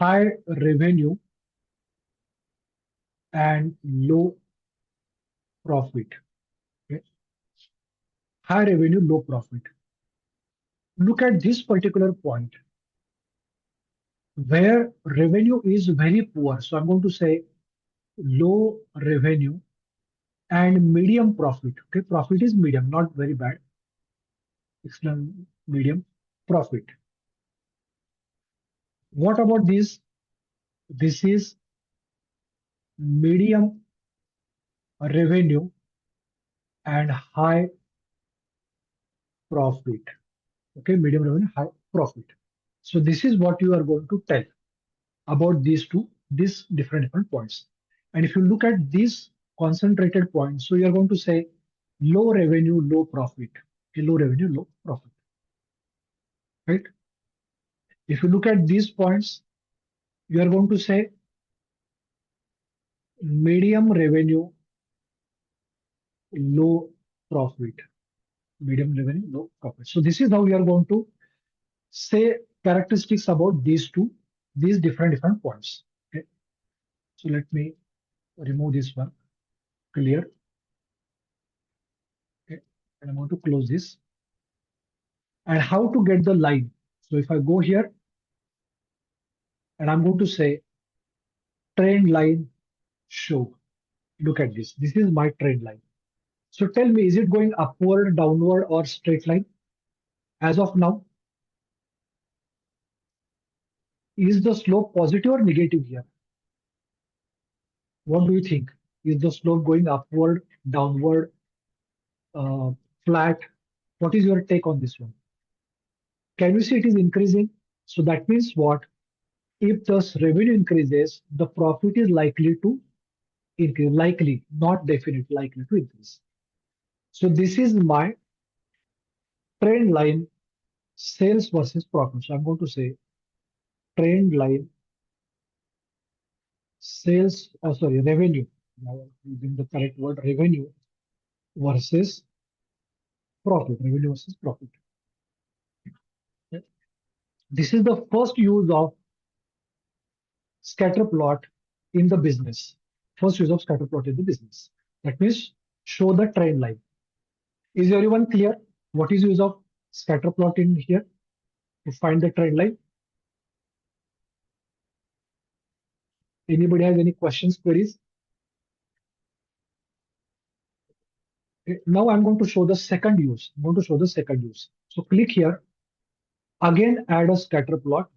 Speaker 2: high revenue and low profit. Okay? High revenue, low profit. Look at this particular point where revenue is very poor. So I'm going to say low revenue and medium profit. Okay, profit is medium, not very bad. Explain medium profit. What about this? This is medium revenue and high profit. Okay, medium revenue, high profit. So this is what you are going to tell about these different points. And if you look at these concentrated points, so you are going to say low revenue, low profit. Okay, low revenue, low profit. Right? If you look at these points, you are going to say medium revenue, low profit. Medium revenue, low profit. So this is how we are going to say characteristics about these different points. Okay. So let me remove this one. Clear. Okay. And I'm going to close this. And how to get the line. So if I go here and I'm going to say trend line show. Look at this. This is my trend line. So tell me, is it going upward, downward, or straight line? As of now, is the slope positive or negative here? What do you think? Is the slope going upward, downward, flat? What is your take on this one? Can you see it is increasing? So that means what? If the revenue increases, the profit is likely to increase. Likely, not definite, likely to increase. So this is my trend line, sales versus profit. So I'm going to say trend line, sales, revenue. Now using the correct word, revenue versus profit. Revenue versus profit. Okay. This is the first use of scatter plot in the business. First use of scatter plot in the business. That means show the trend line. Is everyone clear? What is use of scatter plot in here to find the trend line? Anybody has any questions, queries? Okay. Now I'm going to show the second use. I'm going to show the second use. So click here. Again, add a scatter plot.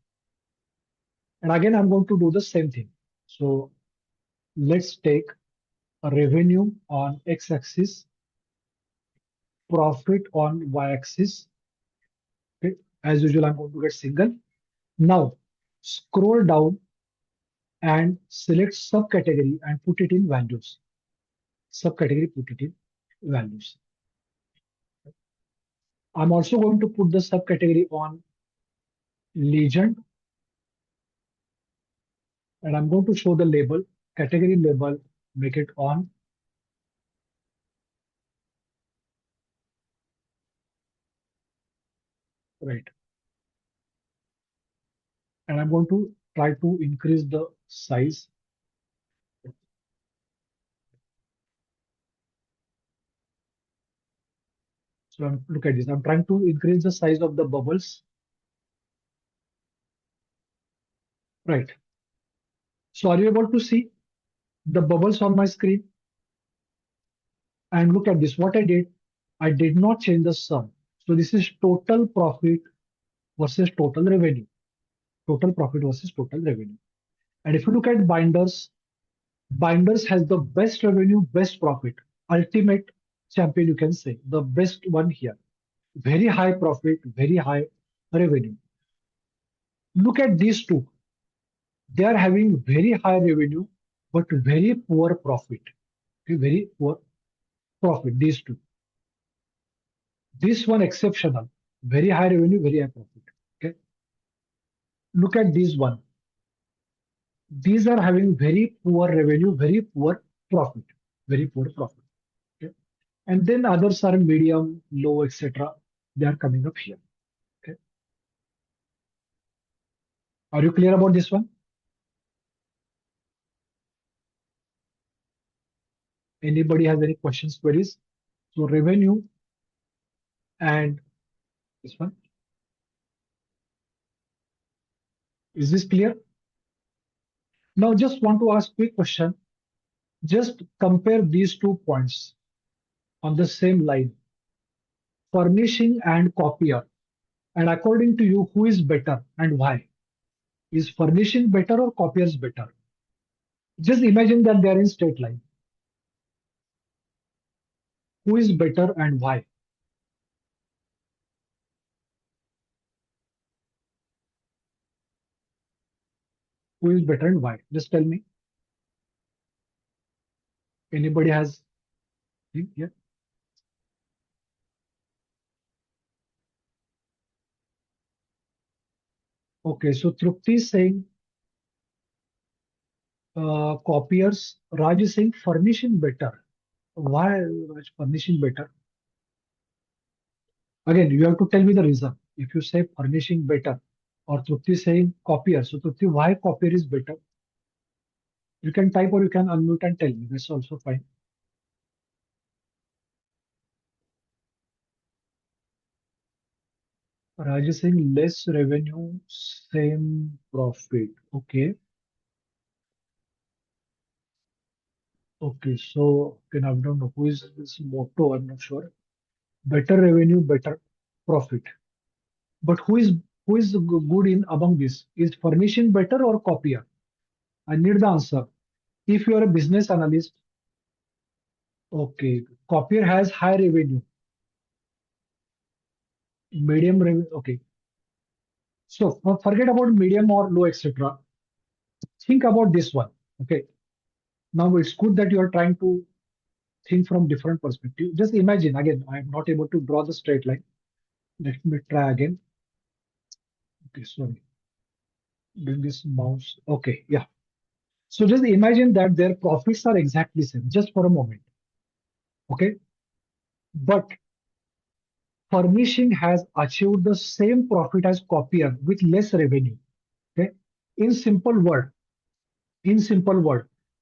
Speaker 2: And again, I'm going to do the same thing. So let's take a revenue on x-axis, profit on y-axis. Okay. As usual, I'm going to get single. Now scroll down and select subcategory and put it in values. Subcategory, put it in values. I'm also going to put the subcategory on legend. And I'm going to show the label, category label, make it on. Right. And I'm going to try to increase the size. So look at this. I'm trying to increase the size of the bubbles. Right. So are you able to see the bubbles on my screen? And look at this. What I did not change the sum. So this is total profit versus total revenue. Total profit versus total revenue. And if you look at binders, binders has the best revenue, best profit, ultimate champion, you can say, the best one here. Very high profit, very high revenue. Look at these two. They are having very high revenue, but very poor profit. Okay, very poor profit, these two. This one exceptional, very high revenue, very high profit. Okay. Look at this one. These are having very poor revenue, very poor profit, very poor profit. Okay. And then others are medium, low, etc. They are coming up here. Okay. Are you clear about this one? Anybody has any questions, queries? So revenue and this one. Is this clear? Now just want to ask quick question. Just compare these 2 points on the same line, furnishing and copier. And according to you, who is better and why? Is furnishing better or copiers better? Just imagine that they are in straight line. Who is better and why? Who is better and why? Just tell me. Anybody has? Yeah. Okay, so Trupti is saying copiers. Raj is saying furnishing better. Why Raj furnishing better? Again, you have to tell me the reason. If you say furnishing better, or Trupti is saying copier, so Trupti, why copier is better? You can type or you can unmute and tell me. That's also fine. Raj is saying less revenue, same profit. Okay. Okay, so I don't know who is this motto. I'm not sure. Better revenue, better profit. But who is good in among this? Is furnishing better or copier? I need the answer. If you are a business analyst, okay, copier has high revenue, medium revenue. Okay, so forget about medium or low, etc. Think about this one. Okay, now it's good that you are trying to think from different perspective. Just imagine again. I am not able to draw the straight line. Let me try again. Okay, sorry. Bring this mouse. Okay, yeah. So just imagine that their profits are exactly same, just for a moment. Okay, but furnishing has achieved the same profit as copier with less revenue. Okay, in simple word,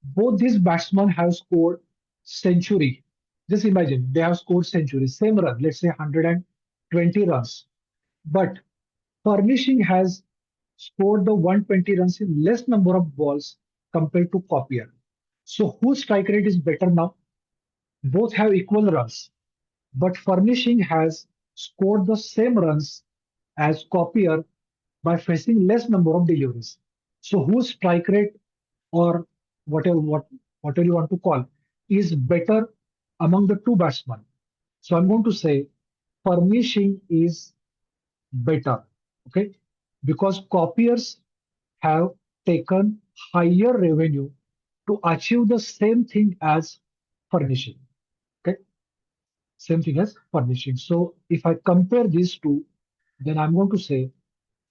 Speaker 2: both these batsmen have scored century. Just imagine they have scored century, same run, let's say 120 runs, but furnishing has scored the 120 runs in less number of balls compared to copier. So whose strike rate is better now? Both have equal runs, but furnishing has scored the same runs as copier by facing less number of deliveries. So whose strike rate or whatever you want to call is better among the two batsmen? So I'm going to say furnishing is better. Okay, because copiers have taken higher revenue to achieve the same thing as furnishing. Okay, same thing as furnishing. So if I compare these two, then I'm going to say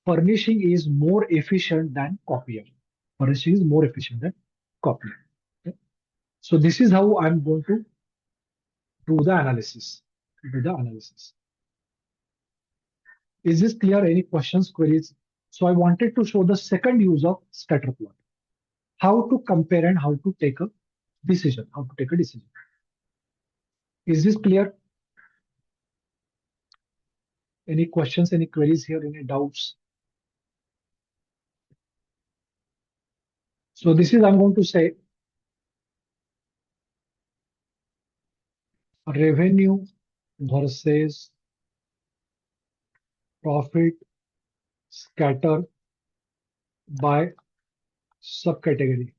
Speaker 2: furnishing is more efficient than copier. Furnishing is more efficient than copier. Okay? So this is how I'm going to do the analysis. Is this clear? Any questions, queries? So I wanted to show the second use of scatter plot. How to compare and how to take a decision. Is this clear? Any questions, any queries here, any doubts? So this is, I'm going to say, revenue versus profit scatter by subcategory.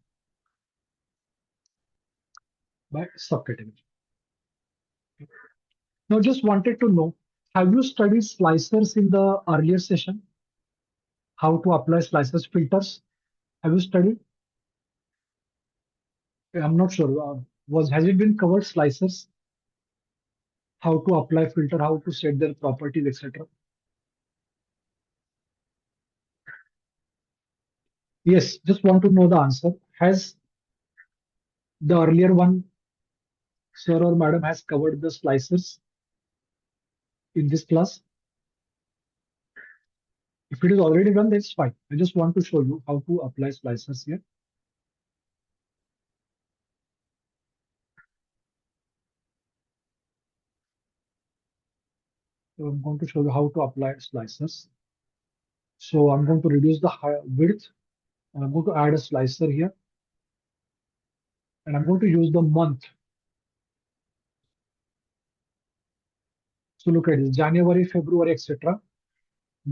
Speaker 2: Now, just wanted to know, have you studied slicers in the earlier session? How to apply slicers filters? Have you studied? I'm not sure. Has it been covered slicers? How to apply filter, how to set their properties, etc. Yes, just want to know the answer. Has the earlier one, sir or madam, has covered the slicers in this class? If it is already done, that's fine. I just want to show you how to apply slicers here. So I'm going to show you how to apply slicers. So I'm going to reduce the width. And I'm going to add a slicer here. and I'm going to use the month. So look at this, January, February, etc.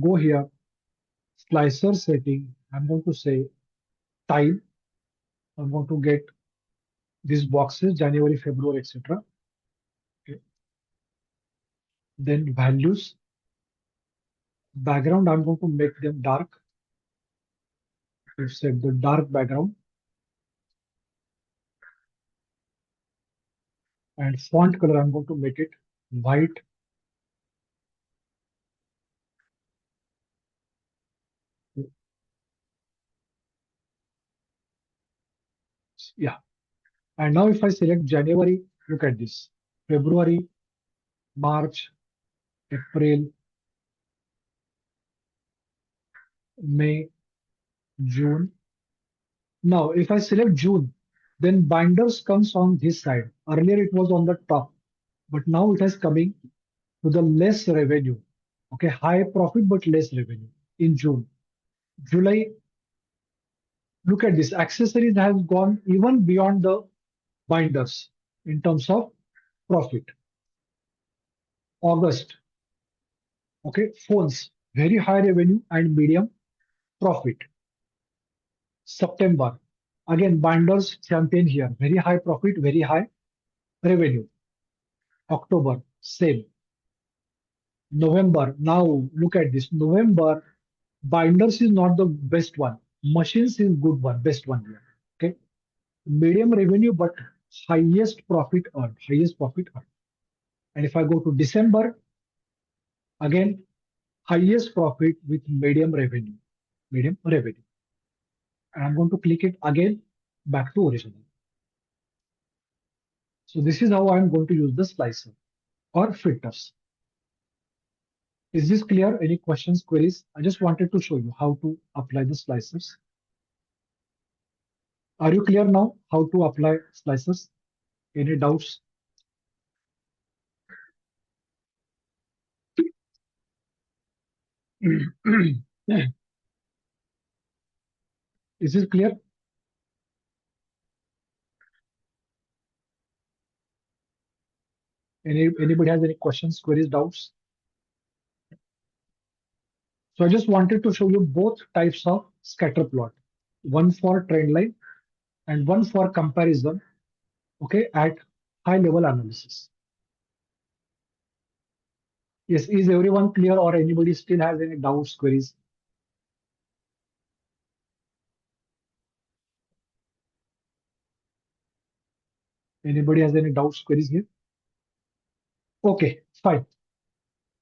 Speaker 2: Go here, slicer setting. I'm going to say time. I'm going to get these boxes, January, February, etc. Okay. Then values, background, I'm going to make them dark. We've set the dark background. And font color, I'm going to make it white. Yeah. And now if I select January, look at this. February, March, April, May, June. Now, if I select June, then binders comes on this side. Earlier it was on the top, but now it is coming to the less revenue. Okay, high profit but less revenue in June. July, look at this. Accessories has gone even beyond the binders in terms of profit. August, okay, phones, very high revenue and medium profit. September, again, binders champion here, very high profit, very high revenue. October, same. November, now look at this. November, binders is not the best one. Machines is good one, best one here. Okay. Medium revenue, but highest profit earned, highest profit earned. And if I go to December, again, highest profit with medium revenue, medium revenue. And I'm going to click it again, back to original. So this is how I'm going to use the slicer or filters. Is this clear? Any questions, queries? I just wanted to show you how to apply the slicers. Are you clear now how to apply slicers? Any doubts? Is this clear? Anybody has any questions, queries, doubts? So I just wanted to show you both types of scatter plot, one for trend line and one for comparison, okay, at high level analysis. Yes, is everyone clear or anybody still has any doubts, queries? Anybody has any doubts, queries here? Okay, fine.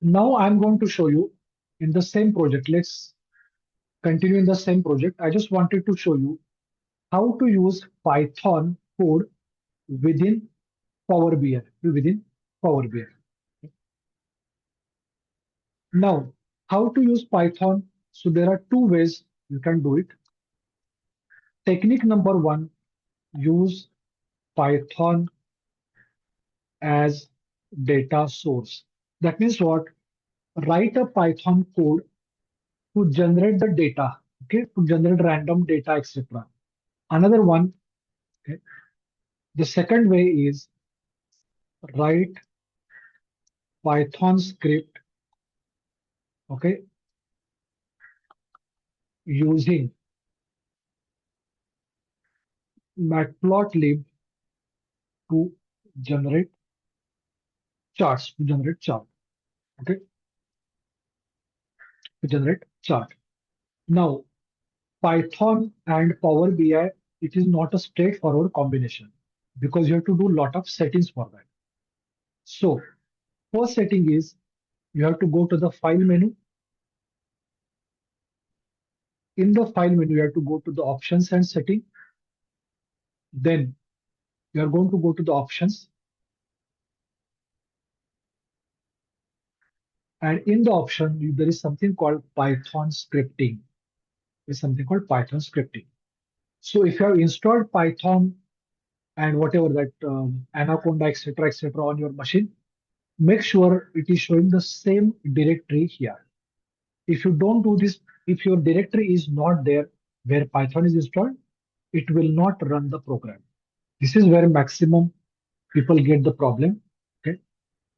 Speaker 2: Now I'm going to show you in the same project. Let's continue in the same project. I just wanted to show you how to use Python code within Power BI. Within Power BI. Now, how to use Python? So there are two ways you can do it. Technique number one, use Python as data source. That means what? Write a Python code to generate the data, okay, to generate random data, etc. Another one, okay, the second way is write Python script, okay, using matplotlib to generate charts, okay, to generate chart. Now, Python and Power BI, it is not a straightforward combination because you have to do a lot of settings for that. So, first setting is you have to go to the file menu. In the file menu, you have to go to the options and setting. Then you are going to go to the options. And in the option, there is something called Python scripting. There's something called Python scripting. So if you have installed Python and whatever that Anaconda, etc., on your machine, make sure it is showing the same directory here. If you don't do this, if your directory is not there where Python is installed, it will not run the program. This is where maximum people get the problem. Okay,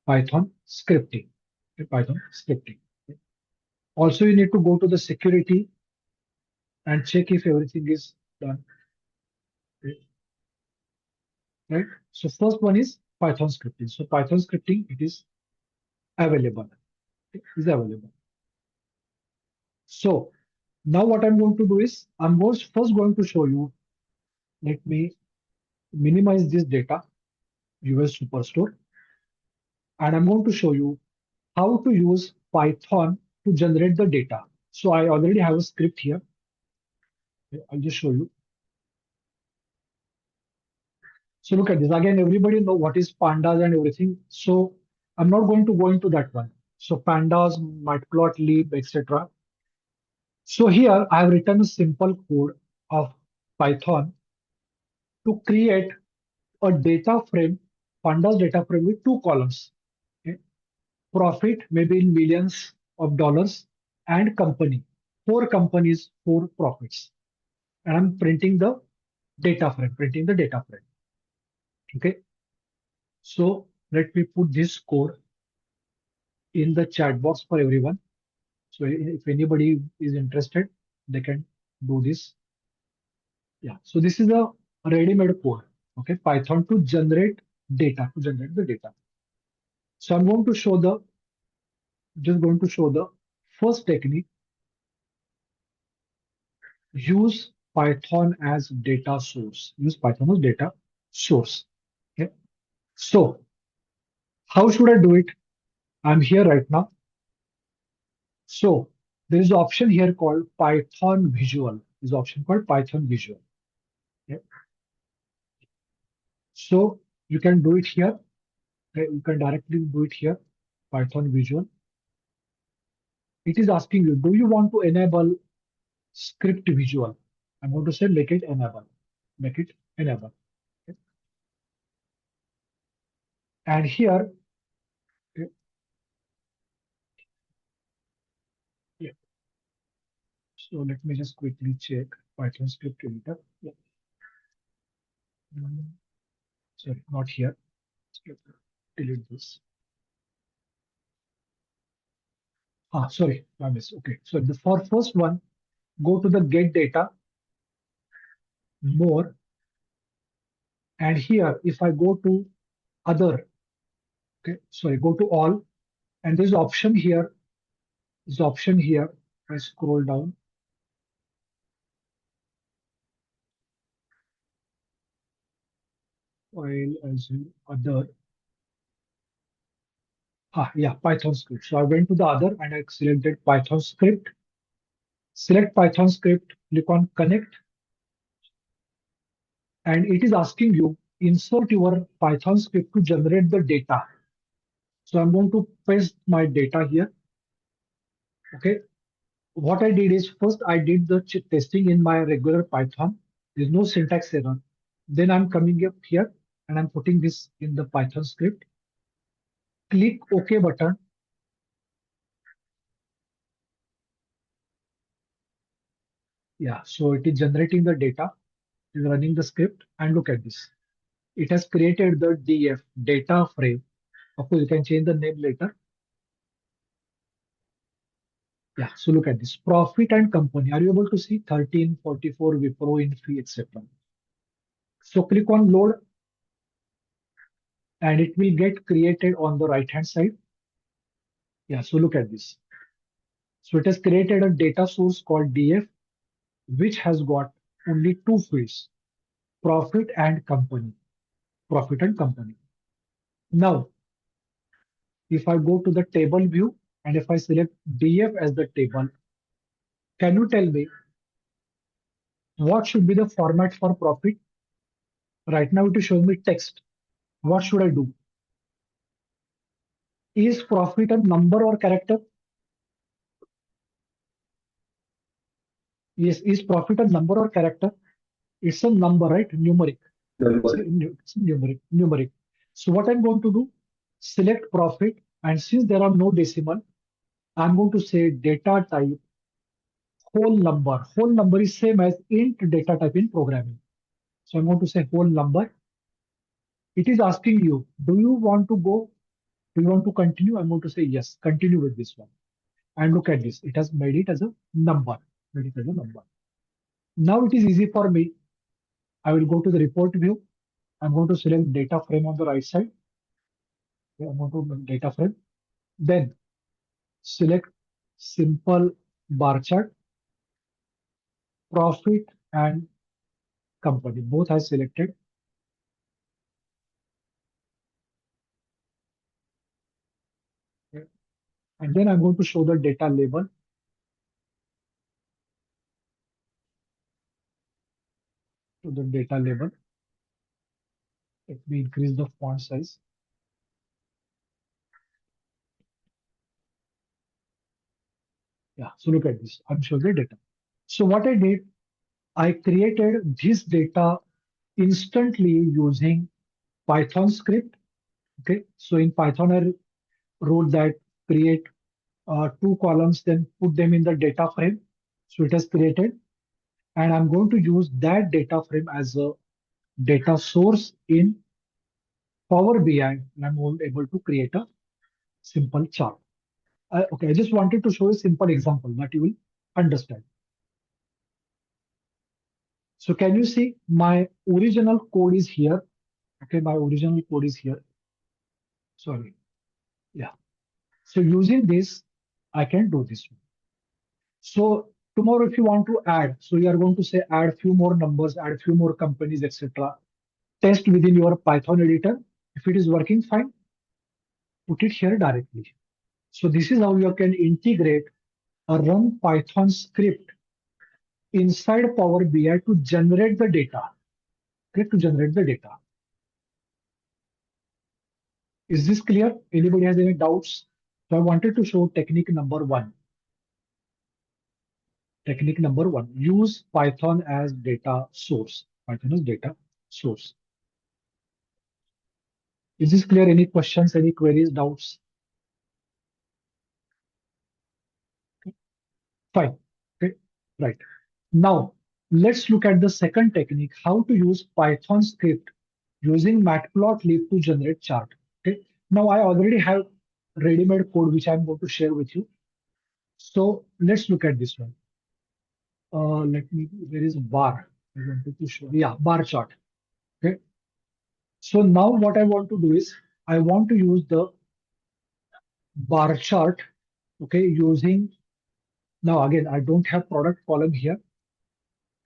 Speaker 2: Python scripting. Okay, Python scripting. Okay. Also, you need to go to the security and check if everything is done. Okay. Right. So first one is Python scripting. So Python scripting, it is available. Okay, is available. So now what I'm going to do is first going to show you. Let me minimize this data, US Superstore, and I'm going to show you how to use Python to generate the data. So I already have a script here. Okay, I'll just show you. So look at this. Again, everybody know what is pandas and everything. So I'm not going to go into that one. So pandas, matplotlib, etc. So here I have written a simple code of Python to create a data frame, pandas data frame with two columns. Okay. Profit maybe in millions of dollars and company. 4 companies, 4 profits. And I'm printing the data frame, Okay. So let me put this code in the chat box for everyone. So if anybody is interested, they can do this. Yeah. So this is a ready-made code. Okay. Python to generate data, to generate the data. So I'm going to show the first technique. Use Python as data source. Use Python as data source. Okay. So how should I do it? I'm here right now. So there is an option here called Python Visual. There's an option called Python Visual. Okay. So you can do it here. Okay. You can directly do it here. Python Visual. It is asking you, do you want to enable script visual? I'm going to say make it enable. Make it enable. Okay. And here, okay, yeah. So let me just quickly check Python script editor. Yeah. Sorry, not here. Delete this. Sorry, I missed. Okay, so for first one, go to the get data, more, and here if I go to other, okay, sorry, go to all, and there's option here. There's option here. I scroll down. File as other. Yeah, Python script. So I went to the other and I selected Python script. Select Python script, click on connect, and it is asking you insert your Python script to generate the data. So I'm going to paste my data here. Okay. What I did is first I did the testing in my regular Python. There's no syntax error. Then I'm coming up here and I'm putting this in the Python script. Click OK button. Yeah, so it is generating the data, it is running the script, and look at this. It has created the DF, data frame. Of course, you can change the name later. Yeah, so look at this. Profit and company. Are you able to see 1344 Wipro in fee, etc.? So click on load and it will get created on the right hand side. Yeah, so look at this. So it has created a data source called DF, which has got only 2 fields, profit and company. Profit and company. Now, if I go to the table view and if I select DF as the table, can you tell me what should be the format for profit? Right now it is showing me text. What should I do? Is profit a number or character? Yes, is profit a number or character? It's a number, right? Numeric. It's numeric. So what I'm going to do, select profit, and since there are no decimal, I'm going to say data type whole number. Whole number is same as int data type in programming. So I'm going to say whole number. it is asking you, do you want to go? Do you want to continue? I'm going to say yes, continue with this one. And look at this. It has made it as a number. Made it as a number. Now it is easy for me. I will go to the report view. I'm going to select data frame on the right side. Okay, I'm going to data frame. Then select simple bar chart, profit and company. Both I selected. Okay. And then I'm going to show the data label. To the data label. Let me increase the font size. Yeah, so look at this. I'm showing the data. So what I did, I created this data instantly using Python script. Okay, so in Python, I wrote that create two columns, then put them in the data frame. So it has created, and I'm going to use that data frame as a data source in Power BI, and I'm able to create a simple chart. Okay, I just wanted to show a simple example that you will understand. So can you see my original code is here? Okay, my original code is here. Sorry. Yeah. So using this, I can do this one. So tomorrow, if you want to add, so you are going to say add few more numbers, add few more companies, etc. Test within your Python editor. If it is working fine, put it here directly. So this is how you can integrate a run Python script inside Power BI to generate the data. Okay, to generate the data. Is this clear? Anybody has any doubts? So I wanted to show technique number one. Technique number one, use Python as data source. Python as data source. Is this clear? Any questions, any queries, doubts? Okay. Fine. Okay, right. Now, let's look at the second technique, how to use Python script using matplotlib to generate chart. Okay. Now, I already have ready-made code, which I'm going to share with you. So let's look at this one. There is a bar. I wanted to show, yeah, bar chart. Okay. So now what I want to do is, I want to use the bar chart, okay, using, now again, I don't have product column here.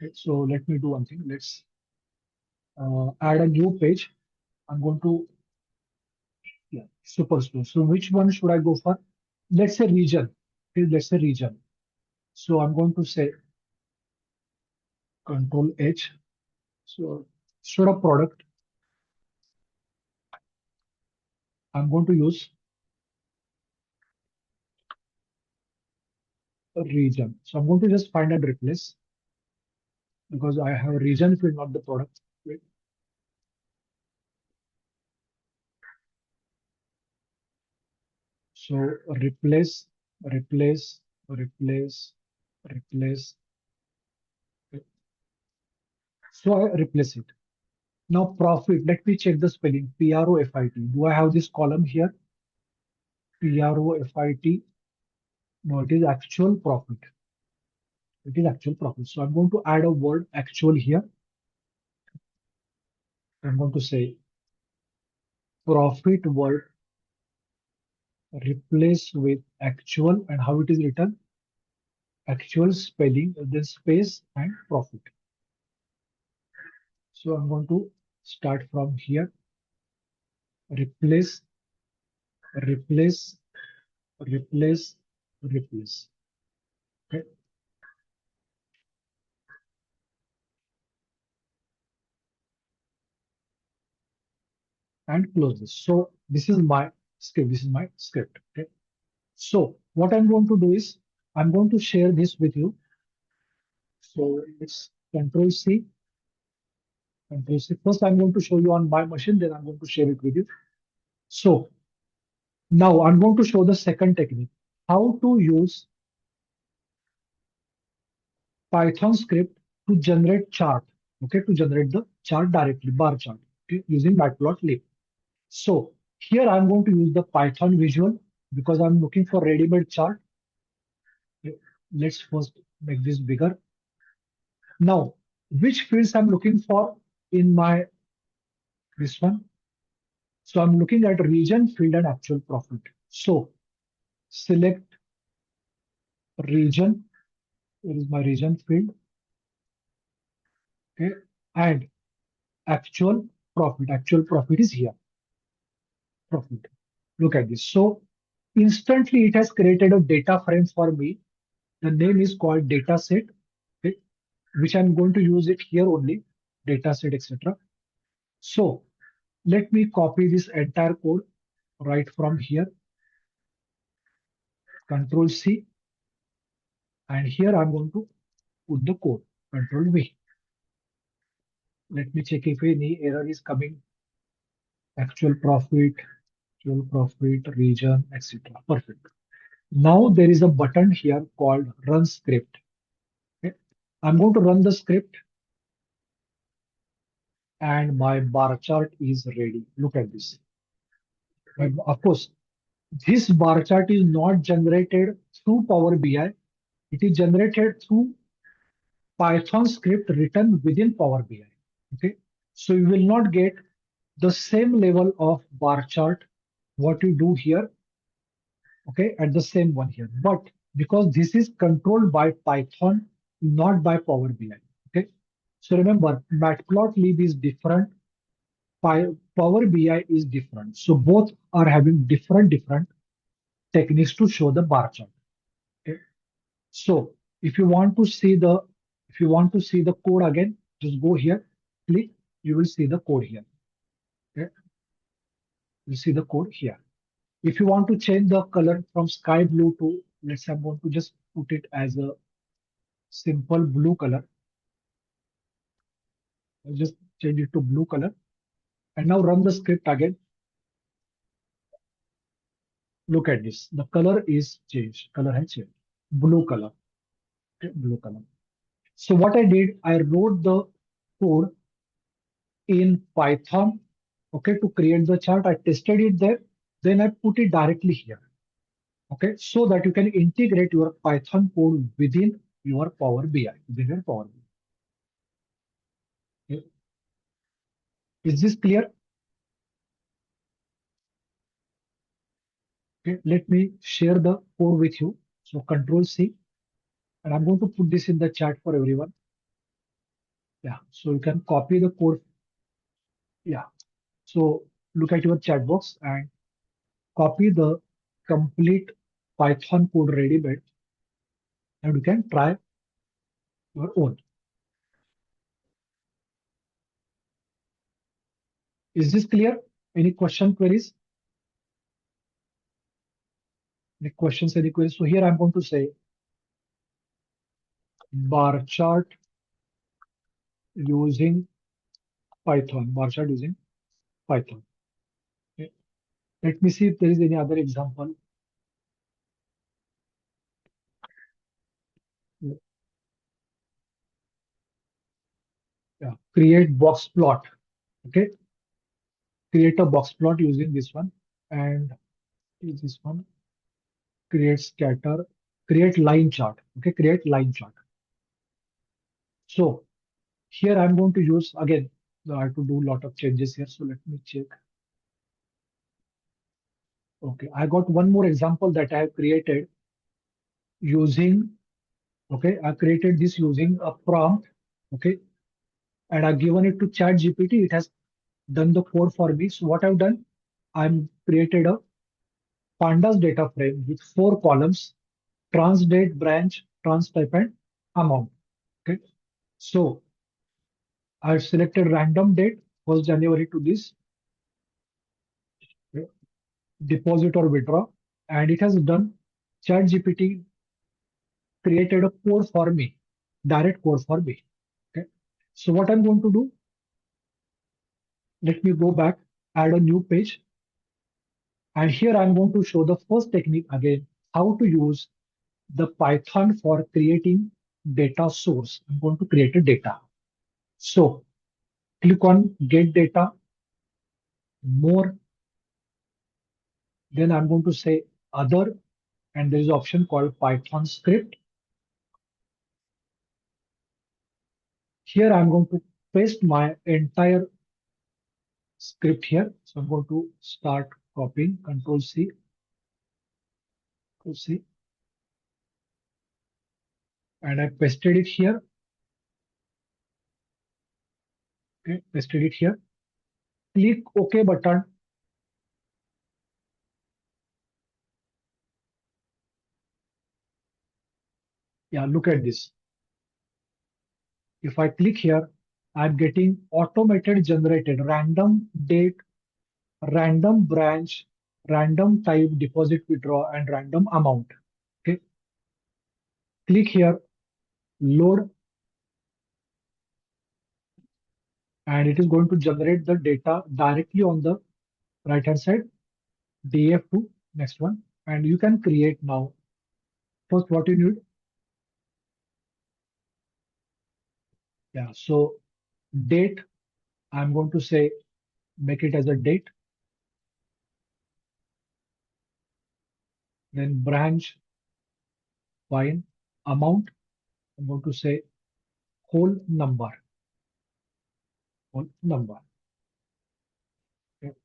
Speaker 2: Okay, so let me do one thing. Let's add a new page. I'm going to, yeah, superstore. So which one should I go for? Let's say region. Okay, let's say region. So I'm going to say Control H. So instead of product, I'm going to use a region. So I'm going to just find and replace because I have a region field, not the product. Wait. So replace, replace, replace, replace. Okay. So I replace it. Now profit, let me check the spelling. Profit. Do I have this column here? Profit. No, it is actual profit. It is actual profit. So I'm going to add a word actual here. I'm going to say profit word replace with actual, and how it is written? Actual spelling, then space and profit. So I'm going to start from here. Replace, replace, replace, replace. Okay. And close this. So this is my script. This is my script. Okay. So what I'm going to do is I'm going to share this with you. So it's Control C. Control C. First, I'm going to show you on my machine. Then I'm going to share it with you. So now I'm going to show the second technique, how to use Python script to generate chart. Okay, to generate the chart directly, bar chart. okay, using matplotlib. So here I'm going to use the Python visual because I'm looking for ready-made chart. Okay, let's first make this bigger. Now, which fields I'm looking for in my this one? So I'm looking at region, field, and actual profit. So select region. Where is my region field? Okay, and actual profit. Actual profit is here. Profit. Look at this. So instantly it has created a data frame for me. The name is called Dataset, okay, which I'm going to use it here only, Dataset, etc. So let me copy this entire code right from here. Control C, and here I'm going to put the code. Control V. Let me check if any error is coming. Actual profit, region, etc. Perfect. Now there is a button here called Run Script. Okay. I'm going to run the script, and my bar chart is ready. Look at this. And of course, this bar chart is not generated through Power BI. It is generated through Python script written within Power BI. Okay, so you will not get the same level of bar chart what you do here. Okay, at the same one here, but because this is controlled by Python, not by Power BI. Okay, so remember, Matplotlib is different. Power BI is different. So both are having different techniques to show the bar chart. Okay. So if you want to see the code again, just go here, click, you will see the code here. Okay. You see the code here. If you want to change the color from sky blue to, let's say I'm going to just put it as a simple blue color. I'll just change it to blue color. And now run the script again. Look at this. The color is changed. Color has changed. Blue color. Okay, blue color. So what I did, I wrote the code in Python, okay, to create the chart. I tested it there. Then I put it directly here. Okay, so that you can integrate your Python code within your Power BI. Within your Power BI. Okay. Is this clear? Okay, let me share the code with you. So Control C, and I'm going to put this in the chat for everyone. Yeah, so you can copy the code. Yeah, so look at your chat box and copy the complete Python code ready-made, and you can try your own. Is this clear? Any question, queries? Any questions, any queries? So here I'm going to say bar chart using Python. Bar chart using Python. Okay. Let me see if there is any other example. Yeah, create box plot. Okay, create a box plot using this one, and is this one. Create scatter, create line chart. Okay, create line chart. So here I'm going to use again. I have to do a lot of changes here. So let me check. Okay, I got one more example that I have created using. Okay, I created this using a prompt. Okay, and I've given it to Chat GPT. It has done the code for me. So what I've done, I'm created a pandas data frame with 4 columns: trans date, branch, trans type, and amount. Okay, so I've selected random date, 1st January to this, okay, deposit or withdraw, and it has done. Chat GPT created a code for me, direct code for me. Okay, so what I'm going to do, let me go back, add a new page, and here I'm going to show the first technique again, how to use the Python for creating data source. I'm going to create a data. So click on get data, more. Then I'm going to say other, and there is an option called Python script. Here I'm going to paste my entire script here. So I'm going to start copying, Control C, Control C, and I pasted it here. Okay, pasted it here. Click OK button. Yeah, look at this. If I click here, I'm getting automated generated random date, random branch, random type deposit withdraw, and random amount. Okay. Click here, load, and it is going to generate the data directly on the right hand side. DF2, next one, and you can create now. First, what you need. Yeah, so date, I'm going to say make it as a date. Then branch, fine. Amount, I'm going to say whole number. Whole number. Okay.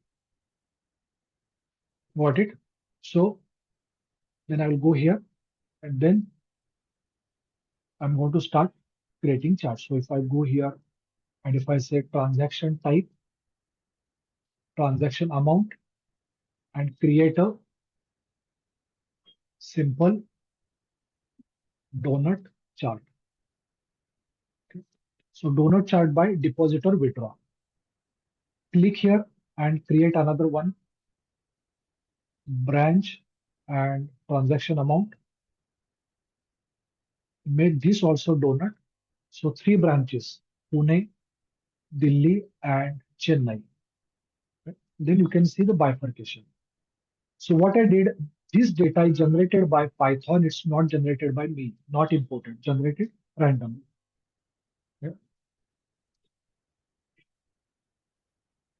Speaker 2: Got it? So then I will go here and then I'm going to start creating charts. So if I go here and if I say transaction type, transaction amount, and create a simple donut chart. Okay. So donut chart by deposit or withdraw. Click here and create another one, branch and transaction amount. Make this also donut. So 3 branches, Pune, Delhi, and Chennai. Okay. Then you can see the bifurcation. So what I did, this data is generated by Python. It's not generated by me, not imported, generated randomly. Okay.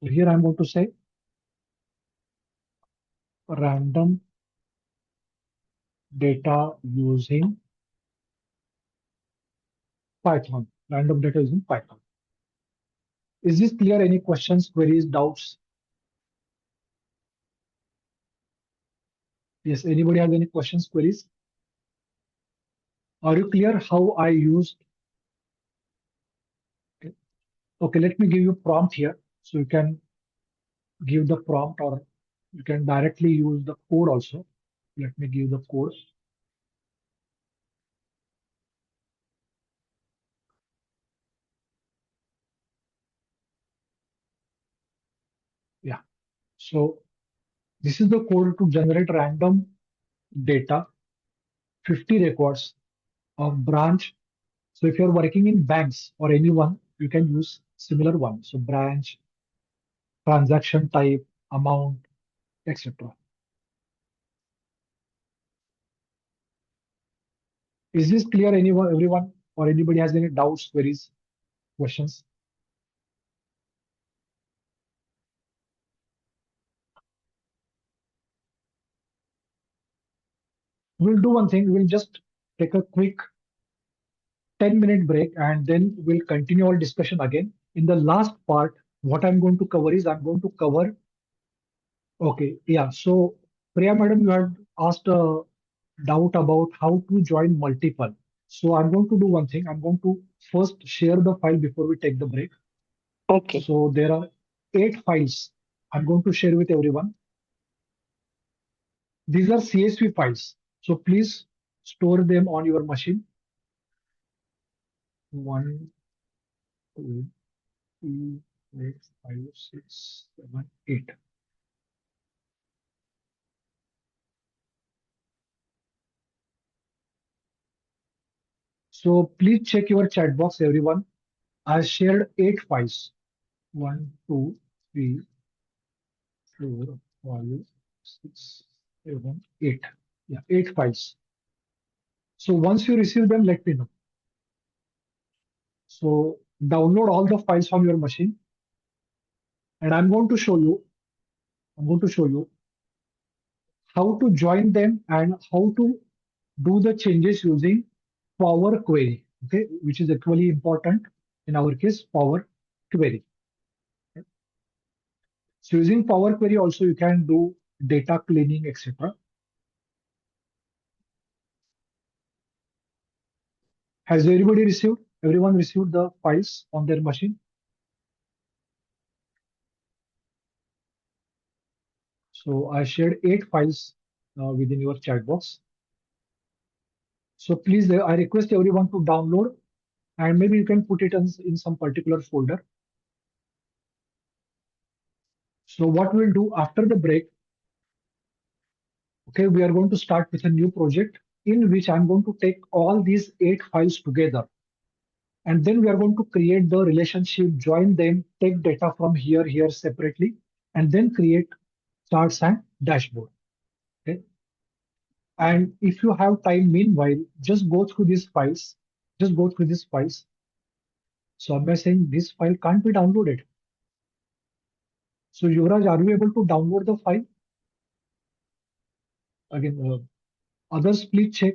Speaker 2: So here I'm going to say random data using Python. Random data using Python. Is this clear? Any questions, queries, doubts? Yes, anybody has any questions, queries? Are you clear how I used? Okay. Okay, let me give you prompt here. So you can give the prompt or you can directly use the code also. Let me give the code. Yeah. So this is the code to generate random data, 50 records of branch. So if you're working in banks or anyone, you can use similar one. So branch, transaction type, amount, etc. Is this clear, anyone, everyone, or anybody has any doubts, queries, questions? We'll do one thing. We'll just take a quick 10-minute break and then we'll continue our discussion again. In the last part, what I'm going to cover is I'm going to cover. Okay, yeah. So Priya madam, you had asked a doubt about how to join multiple. So I'm going to do one thing. I'm going to first share the file before we take the break.
Speaker 7: Okay.
Speaker 2: So there are 8 files I'm going to share with everyone. These are CSV files. So please store them on your machine. 1, 2, 3, 4, 5, 6, 7, 8. So please check your chat box, everyone. I shared 8 files. 1, 2, 3, 4, 5, 6, 7, 8. Yeah, 8 files. So once you receive them, let me know. So download all the files from your machine. And I'm going to show you I'm going to show you how to join them and how to do the changes using Power Query, okay, which is equally important in our case, Power Query. So using Power Query also you can do data cleaning, etc. Has everybody received? Everyone received the files on their machine? So I shared 8 files within your chat box. So please, I request everyone to download, and maybe you can put it in some particular folder. So what we'll do after the break, okay, we are going to start with a new project in which I'm going to take all these 8 files together. And then we are going to create the relationship, join them, take data from here separately, and then create charts and dashboard. Okay. And if you have time, meanwhile, just go through these files. Just go through these files. So I'm saying this file can't be downloaded. So Yuvraj, are you able to download the file? Again, others please check.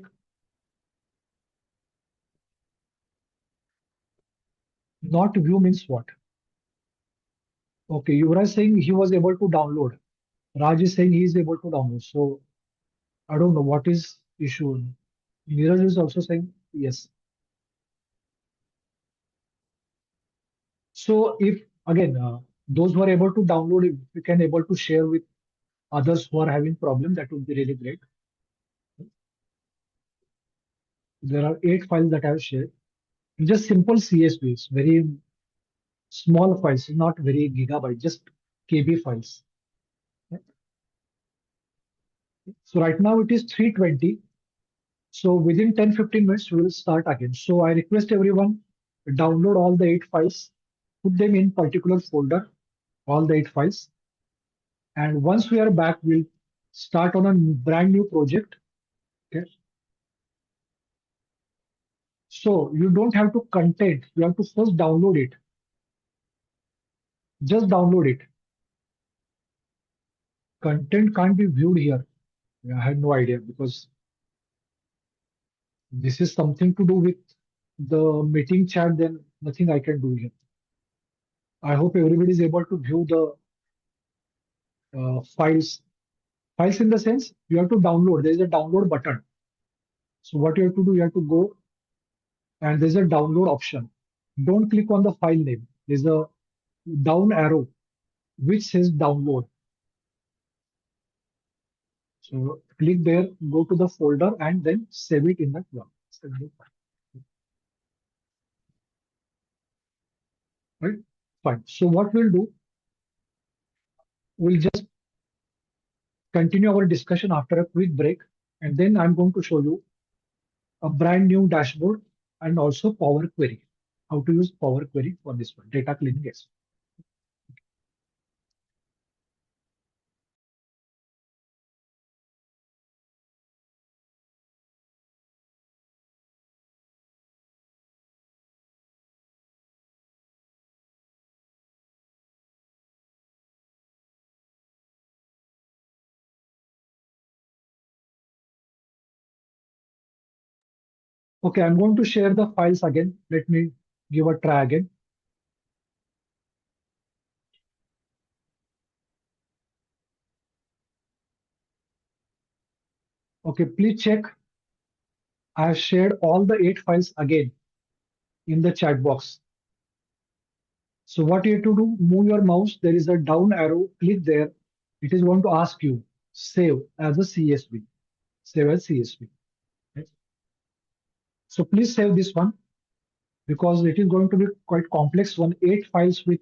Speaker 2: Not view means what? Okay, Yuvraj saying he was able to download. Raj is saying he is able to download. So I don't know what is issue. Neeraj is also saying yes. So if again those who are able to download, if you can able to share with others who are having problem, that would be really great. There are 8 files that I have shared. Just simple CSVs, very small files, not very gigabyte, just KB files. So right now it is 3:20. So within 10-15 minutes, we will start again. So I request everyone download all the 8 files, put them in particular folder, all the 8 files. And once we are back, we'll start on a brand new project. Okay. So you don't have to content. You have to first download it. Just download it. Content can't be viewed here. I had no idea because this is something to do with the meeting chat, then nothing I can do here. I hope everybody is able to view the files. Files in the sense you have to download. There is a download button. So what you have to do, you have to go and there's a download option. Don't click on the file name. There's a down arrow which says download. So click there, go to the folder and then save it in that one. Right? Fine. So what we'll do, we'll just continue our discussion after a quick break, and then I'm going to show you a brand new dashboard and also Power Query. How to use Power Query for this one, data cleaning expert. Okay, I'm going to share the files again. Let me give a try again. Okay, please check. I have shared all the 8 files again in the chat box. So what you have to do, move your mouse. There is a down arrow, click there. It is going to ask you, save as a CSV. Save as CSV. Okay. So please save this one because it is going to be quite complex one. 8 files with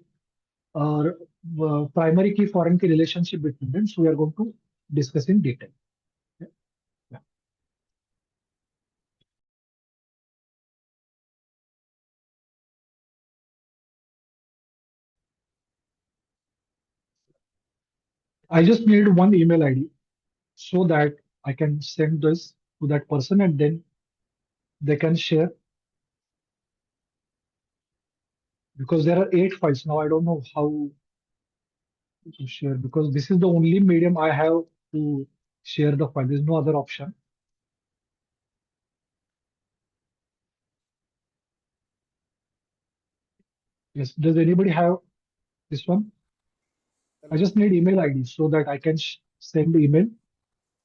Speaker 2: primary key, foreign key relationship between them. So we are going to discuss in detail. Okay. Yeah. I just need one email ID so that I can send this to that person and then they can share. Because there are 8 files now, I don't know how to share because this is the only medium I have to share the file. There's no other option. Yes. Does anybody have this one? I just need email ID so that I can send the email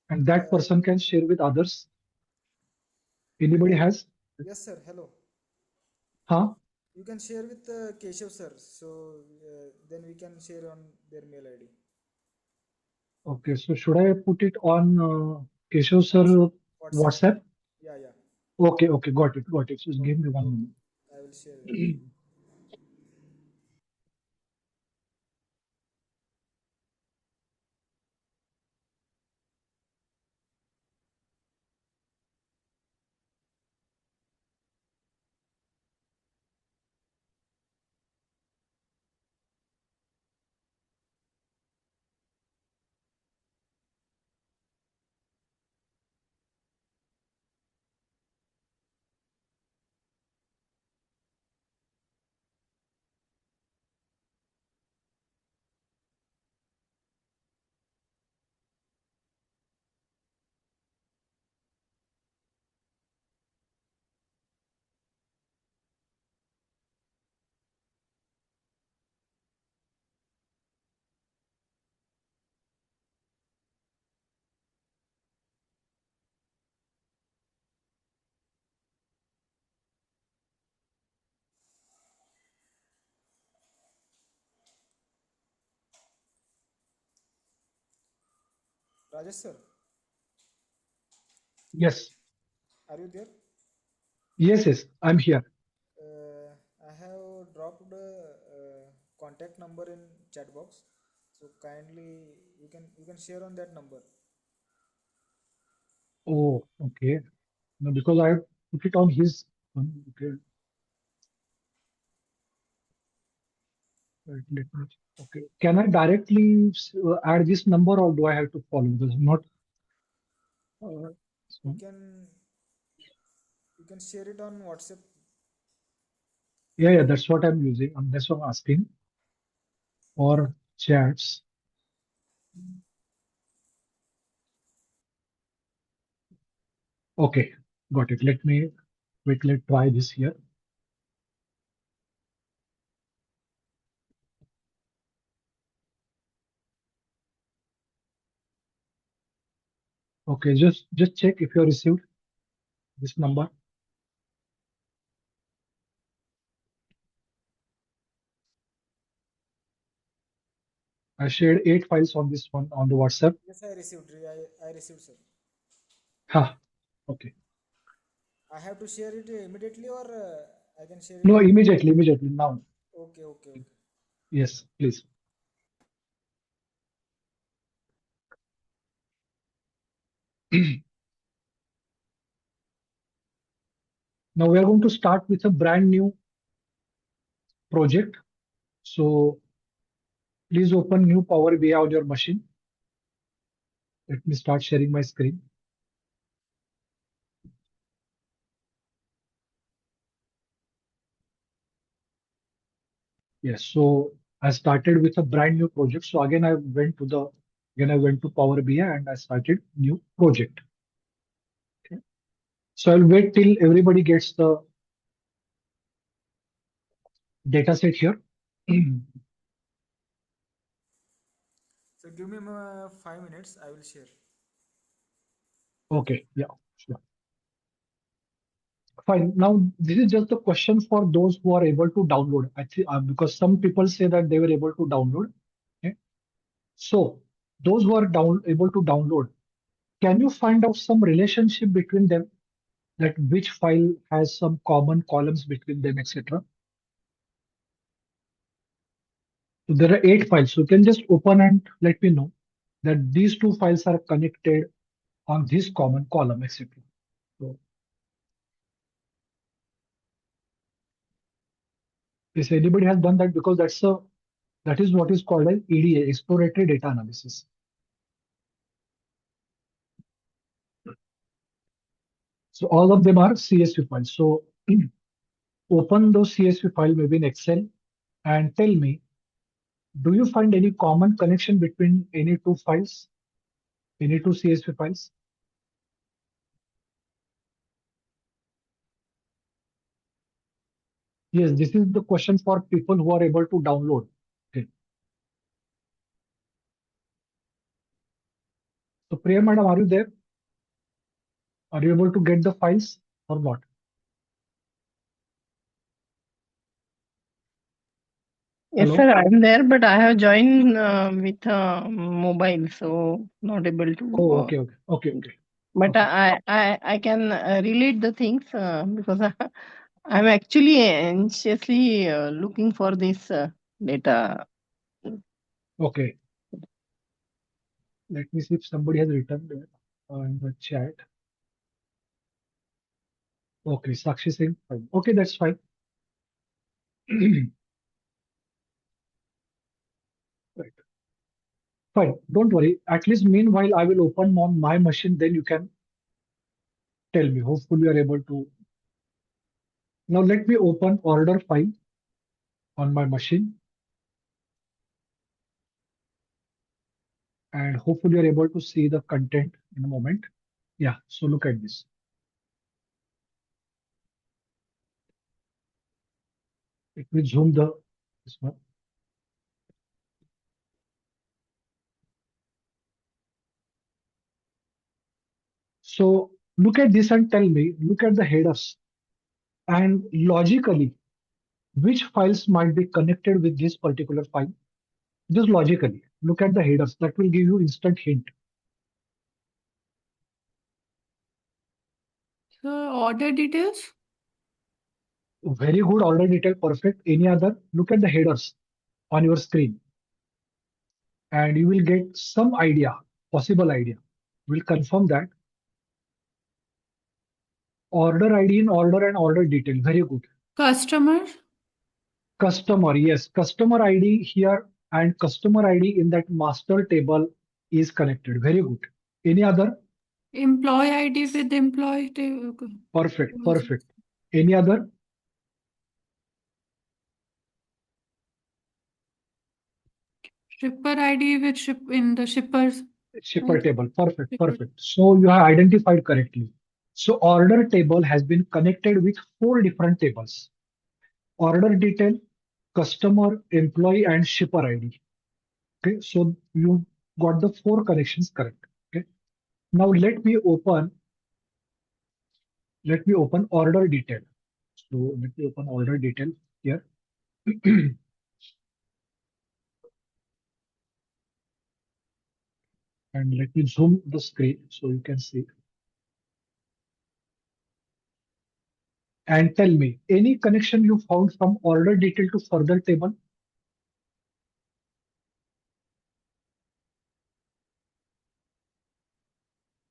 Speaker 2: and that person can share with others. Anybody has?
Speaker 11: Yes, sir. Hello.
Speaker 2: Huh?
Speaker 11: You can share with Keshav, sir. So then we can share on their mail ID.
Speaker 2: Okay. So should I put it on Keshav sir WhatsApp?
Speaker 11: Yeah, yeah.
Speaker 2: Okay. Okay. Got it. Got it. Just give me 1 minute.
Speaker 11: I will share it. Rajesh, sir.
Speaker 2: Yes.
Speaker 11: Are you there?
Speaker 2: Yes. Yes. I'm here.
Speaker 11: I have dropped contact number in chat box. So kindly you can share on that number.
Speaker 2: Oh, okay. No, because I put it on his. Okay. Right, let me. Okay. Can I directly add this number or do I have to follow? This is not.
Speaker 11: You can you can share it on WhatsApp.
Speaker 2: Yeah, that's what I'm using. That's what I'm asking. Or chats. Okay, got it. Let me quickly try this here. Okay, just check if you received this number. I shared 8 files on this one on the WhatsApp.
Speaker 11: Yes, I received. I received, sir.
Speaker 2: Ha. Okay.
Speaker 11: I have to share it immediately or I can share it.
Speaker 2: No, immediately now.
Speaker 11: Okay.
Speaker 2: Yes, please. Now we are going to start with a brand new project. So please open new Power BI on your machine. Let me start sharing my screen. Yes, so I started with a brand new project. So again, I went to Power BI and I started new project. Okay. So I'll wait till everybody gets the data set here.
Speaker 11: So give me 5 minutes. I will share.
Speaker 2: Okay, yeah, sure. Fine. Now this is just a question for those who are able to download. Actually, because some people say that they were able to download. Okay. So those who are able to download, can you find out some relationship between them? That which file has some common columns between them, etc. So there are 8 files. So you can just open and let me know that these 2 files are connected on this common column, etc. So if anybody has done that, because that is what is called an EDA, exploratory data analysis. So all of them are CSV files. So open those CSV file maybe in Excel and tell me Do you find any common connection between any two files, any two CSV files? Yes, this is the question for people who are able to download. Okay. So Priya madam, are you there? Are you able to get the files or not?
Speaker 7: Yes,
Speaker 2: Hello?
Speaker 7: sir, I'm there, but I have joined with mobile, so not able to.
Speaker 2: Oh, okay.
Speaker 7: But
Speaker 2: Okay.
Speaker 7: I can relate the things because I'm actually anxiously looking for this data.
Speaker 2: Okay. Let me see if somebody has written there in the chat. Okay, Sakshi Singh. Fine. Okay, that's fine. Right. Fine. Don't worry. At least meanwhile, I will open on my machine. Then you can tell me. Hopefully, you are able to. Now let me open order file on my machine, and hopefully, you are able to see the content in a moment. Yeah. So look at this. Let me zoom this one. So look at this and tell me. Look at the headers, and logically, which files might be connected with this particular file? Just logically, look at the headers. That will give you instant hint.
Speaker 8: So order details.
Speaker 2: Very good, order detail, perfect. Any other? Look at the headers on your screen, and you will get some idea, possible idea. We'll confirm that. Order ID in order and order detail. Very good.
Speaker 8: Customer.
Speaker 2: Customer, yes. Customer ID here and customer ID in that master table is connected. Very good. Any other?
Speaker 8: Employee ID with employee table.
Speaker 2: Perfect, perfect. Any other?
Speaker 8: Shipper ID with ship in the shippers.
Speaker 2: Shipper
Speaker 8: Right.
Speaker 2: table. Perfect,
Speaker 8: Shipper.
Speaker 2: perfect. So you have identified correctly. So order table has been connected with 4 different tables. Order detail, customer, employee, and shipper ID. Okay, so you got the 4 connections correct. Okay. Now let me open order detail. So let me open order detail here. And let me zoom the screen so you can see. And tell me, any connection you found from order detail to further table?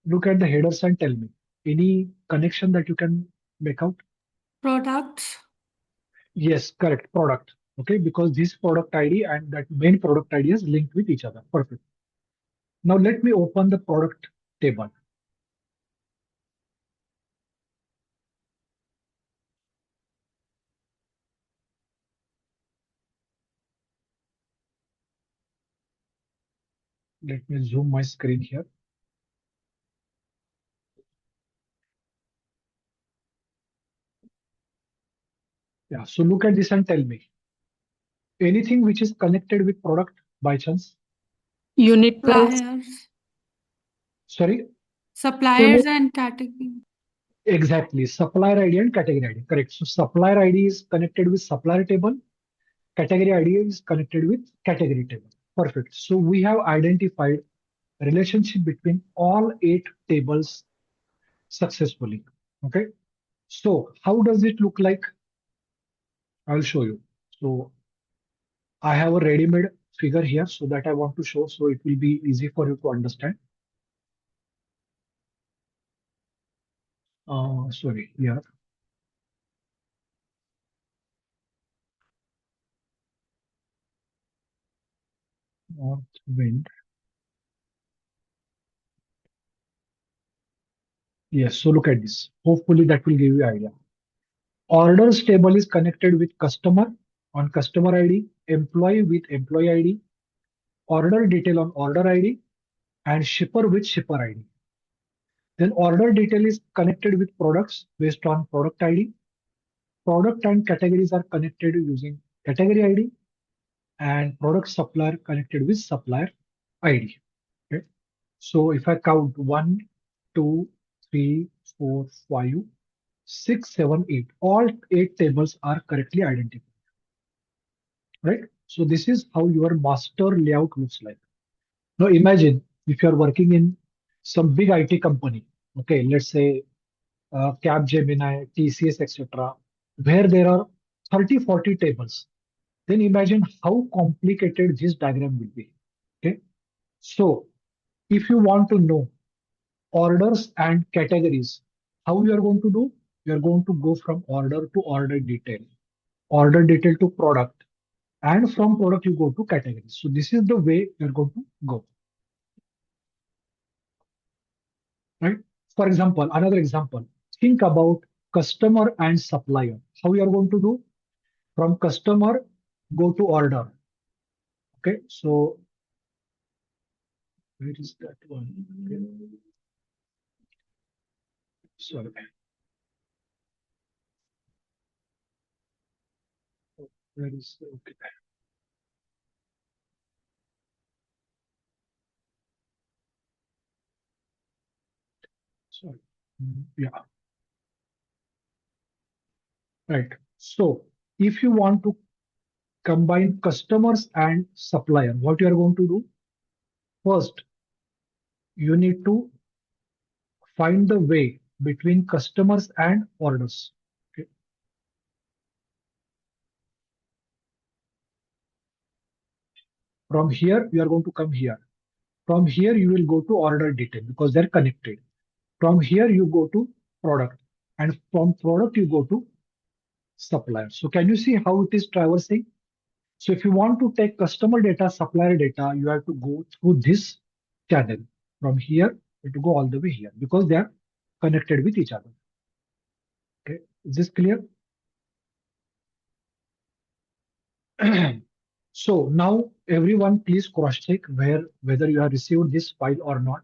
Speaker 2: Look at the headers and tell me, any connection that you can make out?
Speaker 8: Products.
Speaker 2: Yes, correct, product. Okay, because this product ID and that main product ID is linked with each other. Perfect. Now let me open the product table. Let me zoom my screen here. Yeah, so look at this and tell me, anything which is connected with product by chance?
Speaker 7: Unit price.
Speaker 8: Suppliers.
Speaker 2: Sorry?
Speaker 8: Suppliers and category.
Speaker 2: Exactly, supplier ID and category ID. Correct. So supplier ID is connected with supplier table. Category ID is connected with category table. Perfect. So we have identified relationship between all 8 tables successfully. Okay. So how does it look like? I'll show you. So I have a ready-made figure here so that I want to show, so it will be easy for you to understand. Sorry, here. North wind. Yes, so look at this. Hopefully that will give you idea. Orders table is connected with customer on customer ID, employee with employee ID, order detail on order ID, and shipper with shipper ID. Then order detail is connected with products based on product ID. Product and categories are connected using category ID, and product supplier connected with supplier ID. Okay. So if I count 1, 2, 3, 4, 5, 6, 7, 8, all 8 tables are correctly identified. Right? So this is how your master layout looks like. Now imagine if you are working in some big IT company, okay, let's say Capgemini, TCS, etc., where there are 30, 40 tables, then imagine how complicated this diagram will be. Okay. So if you want to know orders and categories, how you are going to do? You are going to go from order to order detail to product, and from product you go to categories. So this is the way you're going to go. Right? For example, another example, think about customer and supplier. How you are going to do? From customer, go to order. Okay, so where is that one? Okay. Sorry. Where is, okay. Sorry. Yeah. Right. So if you want to combine customers and supplier, what you are going to do? First, you need to find the way between customers and orders. Okay. From here, you are going to come here. From here, you will go to order detail because they're connected. From here, you go to product, and from product, you go to supplier. So can you see how it is traversing? So if you want to take customer data, supplier data, you have to go through this channel. From here, you have to go all the way here because they are connected with each other. Okay, is this clear? So now everyone please cross check whether you have received this file or not.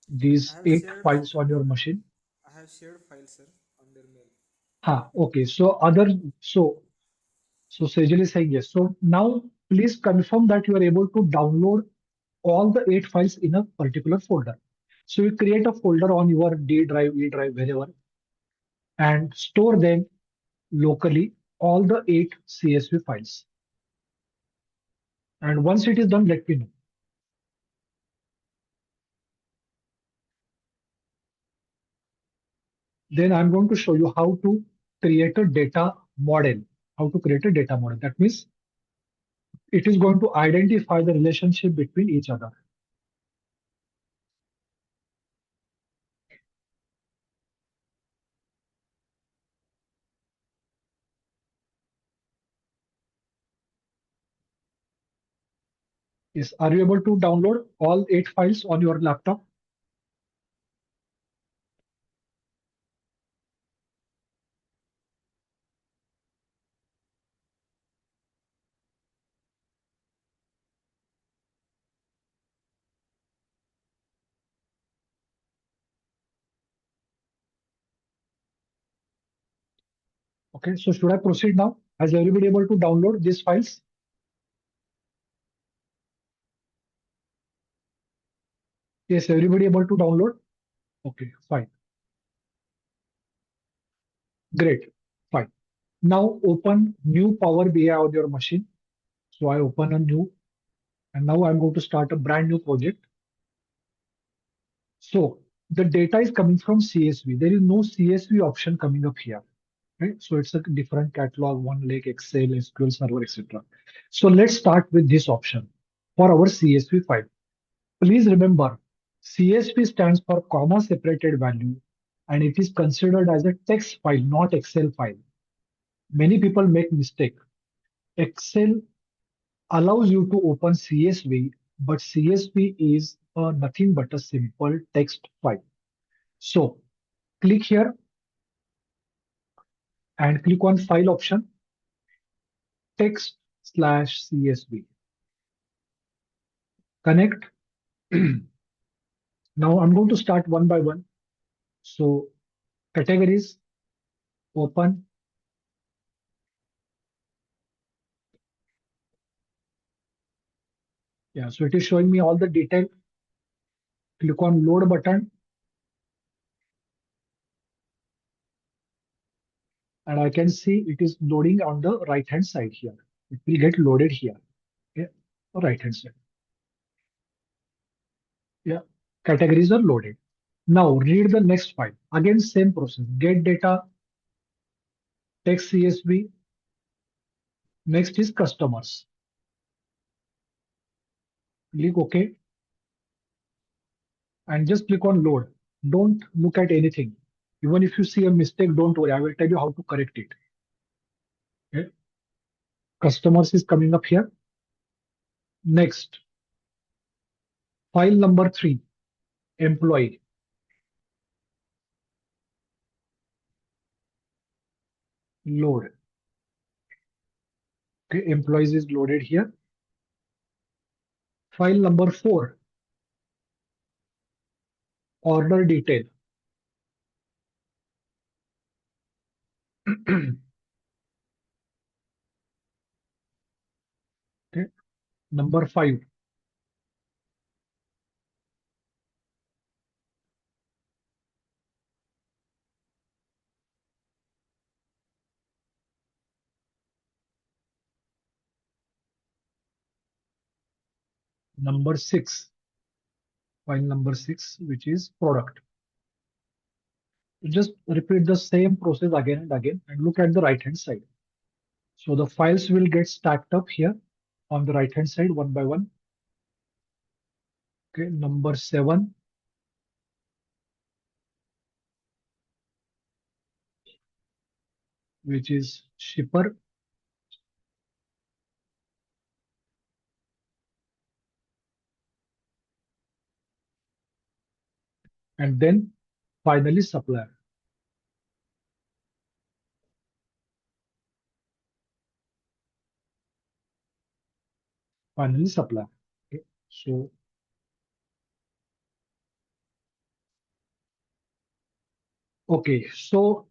Speaker 2: These
Speaker 11: I have
Speaker 2: 8
Speaker 11: shared
Speaker 2: files on your machine.
Speaker 11: I have shared files, sir, on their mail.
Speaker 2: Okay. So Sejal is saying yes. So now please confirm that you are able to download all the 8 files in a particular folder. So you create a folder on your D drive, E drive, wherever, and store them locally, all the 8 CSV files. And once it is done, let me know. Then I'm going to show you how to create a data model. How to create a data model. That means it is going to identify the relationship between each other. Yes, are you able to download all 8 files on your laptop? Okay, so should I proceed now? Has everybody able to download these files? Yes, everybody able to download? Okay, fine. Great, fine. Now open new Power BI on your machine. So I open a new, and now I'm going to start a brand new project. So the data is coming from CSV. There is no CSV option coming up here. Right? So it's a different catalog, one like Excel, SQL Server, etc. So let's start with this option for our CSV file. Please remember, CSV stands for comma separated value, and it is considered as a text file, not Excel file. Many people make mistake. Excel allows you to open CSV, but CSV is nothing but a simple text file. So click here and click on file option. text/CSV. Connect. Now I'm going to start one by one. So categories, open. Yeah, so it is showing me all the detail. Click on load button. And I can see it is loading on the right hand side here. It will get loaded here. Okay, right hand side. Yeah, categories are loaded. Now read the next file. Again, same process. Get data, text CSV. Next is customers. Click OK and just click on load. Don't look at anything. Even if you see a mistake, don't worry. I will tell you how to correct it. Okay. Customers is coming up here. Next, file number 3, employee. Load. Okay, employees is loaded here. File number 4, order detail. Okay. Number 5, number 6, file number 6, which is product. Just repeat the same process again and again and look at the right hand side. So the files will get stacked up here on the right hand side one by one. Okay, number 7, which is shipper. And then finally supplier. Finally supplier. Okay, so okay, so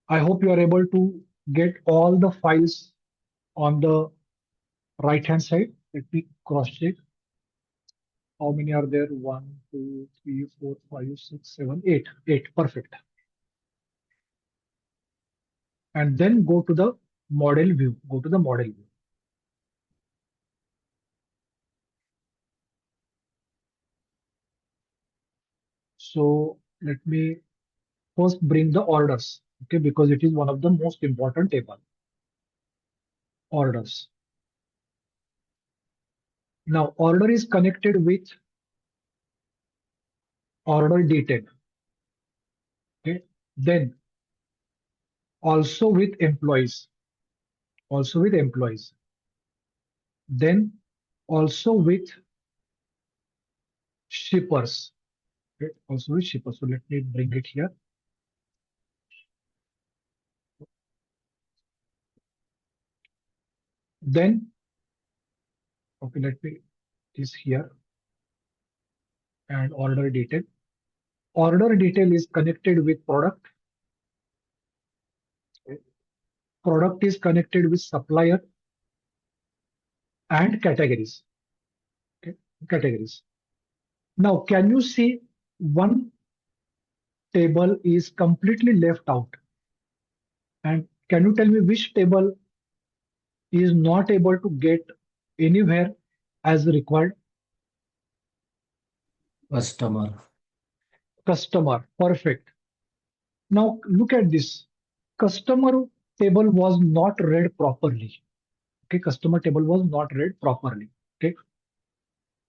Speaker 2: I hope you are able to get all the files on the right hand side. Let me cross check. How many are there? 1, 2, 3, 4, 5, 6, 7, 8. 8. Perfect. And then go to the model view. Go to the model view. So let me first bring the orders. Okay, because it is one of the most important table. Orders. Now order is connected with order detail. Okay, then also with employees. Also with employees. Then also with shippers. Okay, also with shippers. So let me bring it here. Then, okay, let me is here and order detail. Order detail is connected with product. Okay. Product is connected with supplier and categories. Okay, categories. Now, can you see one table is completely left out? And can you tell me which table is not able to get anywhere as required?
Speaker 5: Customer.
Speaker 2: Customer. Perfect. Now look at this. Customer table was not read properly. Okay, customer table was not read properly. Okay.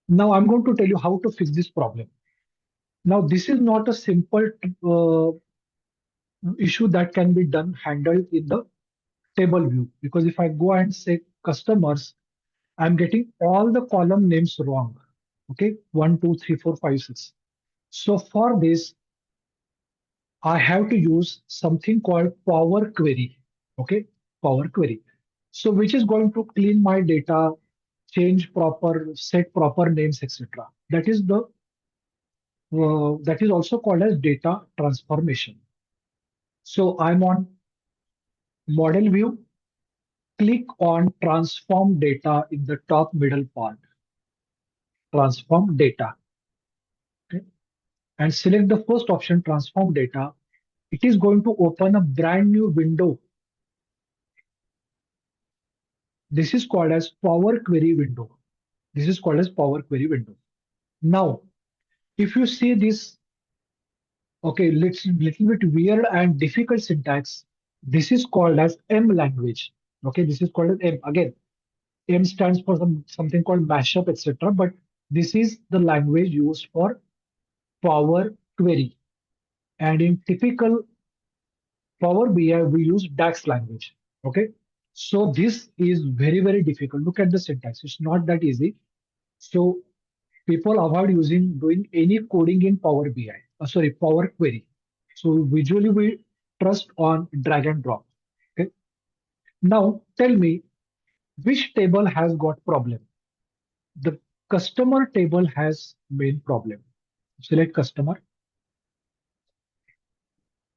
Speaker 2: Now I'm going to tell you how to fix this problem. Now this is not a simple issue that can be done handled in the table view, because if I go and say customers, I'm getting all the column names wrong. Okay, 1, 2, 3, 4, 5, 6. So for this, I have to use something called Power Query. Okay, Power Query. So which is going to clean my data, change proper, set proper names, etc. That is also called as data transformation. So I'm on model view, click on transform data in the top middle part, transform data, okay? And select the first option, transform data. It is going to open a brand new window. This is called as Power Query window. This is called as Power Query window. Now, if you see this, okay, little bit weird and difficult syntax, this is called as M language. Okay, this is called as M. Again, M stands for something called mashup, etc. But this is the language used for Power Query. And in typical Power BI, we use DAX language. Okay, so this is very, very difficult. Look at the syntax. It's not that easy. So people avoid doing any coding in Power BI. Power Query. So visually we trust on drag and drop. Okay. Now tell me which table has got problem. The customer table has main problem. Select customer.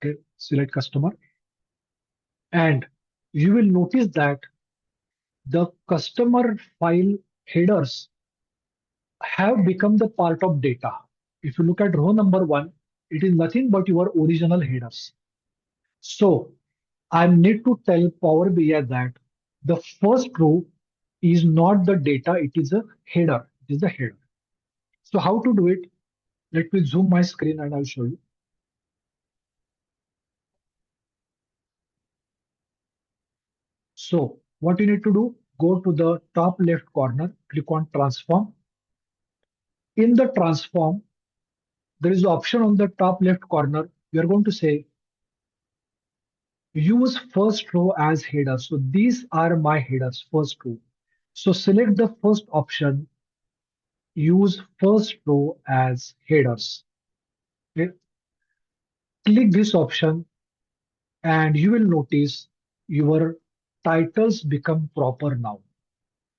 Speaker 2: Okay. Select customer. And you will notice that the customer file headers have become the part of data. If you look at row number 1, it is nothing but your original headers. So I need to tell Power BI that the first row is not the data, it is a header. It is the header. So how to do it? Let me zoom my screen and I'll show you. So what you need to do, go to the top left corner, click on transform. In the transform, there is an option on the top left corner. We are going to say use first row as header. So these are my headers, first row. So select the first option, use first row as headers. Okay. Click this option and you will notice your titles become proper now.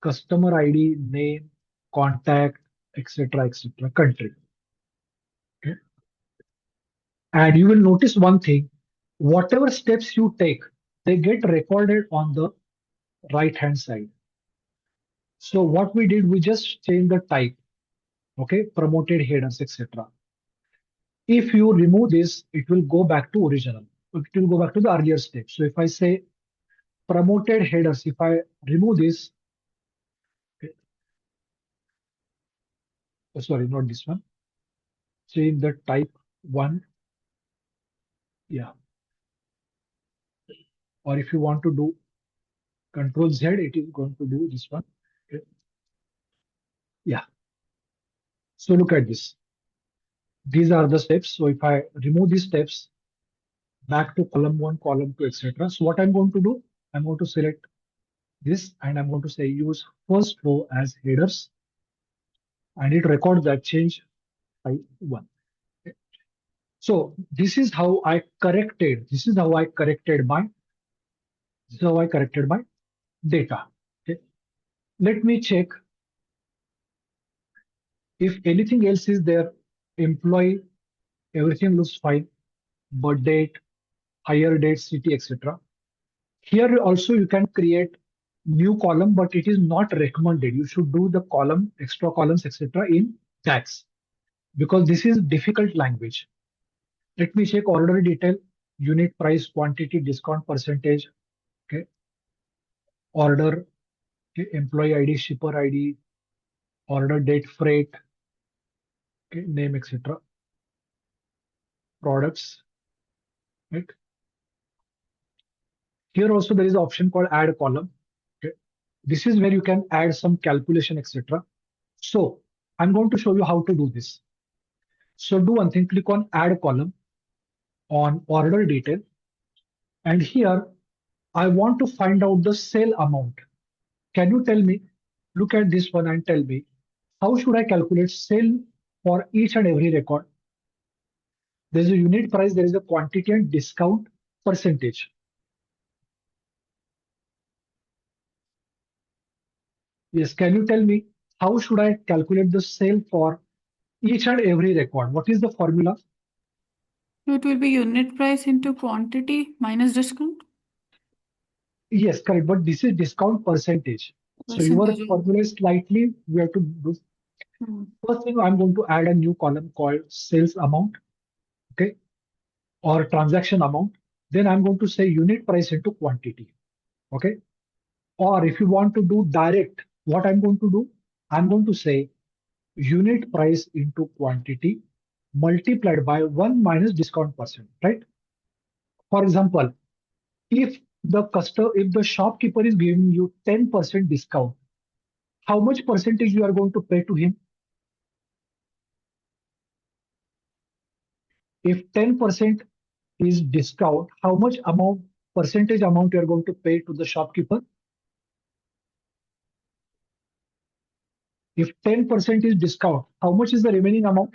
Speaker 2: Customer ID, name, contact, etc., country. Okay. And you will notice one thing, whatever steps you take, they get recorded on the right hand side. So what we did, we just changed the type, okay, promoted headers, etc. If you remove this, it will go back to original. It will go back to the earlier step. So if I say promoted headers, if I remove this, okay, sorry, not this one, change the type 1, yeah. Or if you want to do Control Z, it is going to do this one. Okay. Yeah. So look at this. These are the steps. So if I remove these steps, back to column 1, column 2, etc. So what I'm going to do, I'm going to select this and I'm going to say use first row as headers and it records that change type 1. Okay. So this is how I corrected. This is how I corrected my data. Okay. Let me check if anything else is there. Employee, everything looks fine. Birth date, hire date, city, etc. Here also you can create new column, but it is not recommended. You should do the column, extra columns, etc. in DAX because this is difficult language. Let me check order detail, unit price, quantity, discount percentage, okay, order, okay, employee ID, shipper ID, order date, freight, okay, name, etc. Products, right? Here also there is an option called add column. Okay. This is where you can add some calculation, etc. So I'm going to show you how to do this. So do one thing, click on add column on order detail. And here I want to find out the sale amount. Can you tell me, look at this one and tell me, how should I calculate sale for each and every record? There's a unit price, there is a quantity and discount percentage. Yes, can you tell me how should I calculate the sale for each and every record? What is the formula?
Speaker 8: So it will be unit price into quantity minus discount.
Speaker 2: Yes, correct. But this is discount percentage. So your
Speaker 8: Percentage.
Speaker 2: formula is slightly, we have to do.
Speaker 8: Hmm.
Speaker 2: First thing, I'm going to add a new column called sales amount, okay, or transaction amount. Then I'm going to say unit price into quantity, okay. Or if you want to do direct, what I'm going to do, I'm going to say unit price into quantity multiplied by 1 minus discount percent, right? For example, if the shopkeeper is giving you 10% discount, how much percentage you are going to pay to him? If 10% is discount, how much amount, percentage amount you are going to pay to the shopkeeper? If 10% is discount, how much is the remaining amount?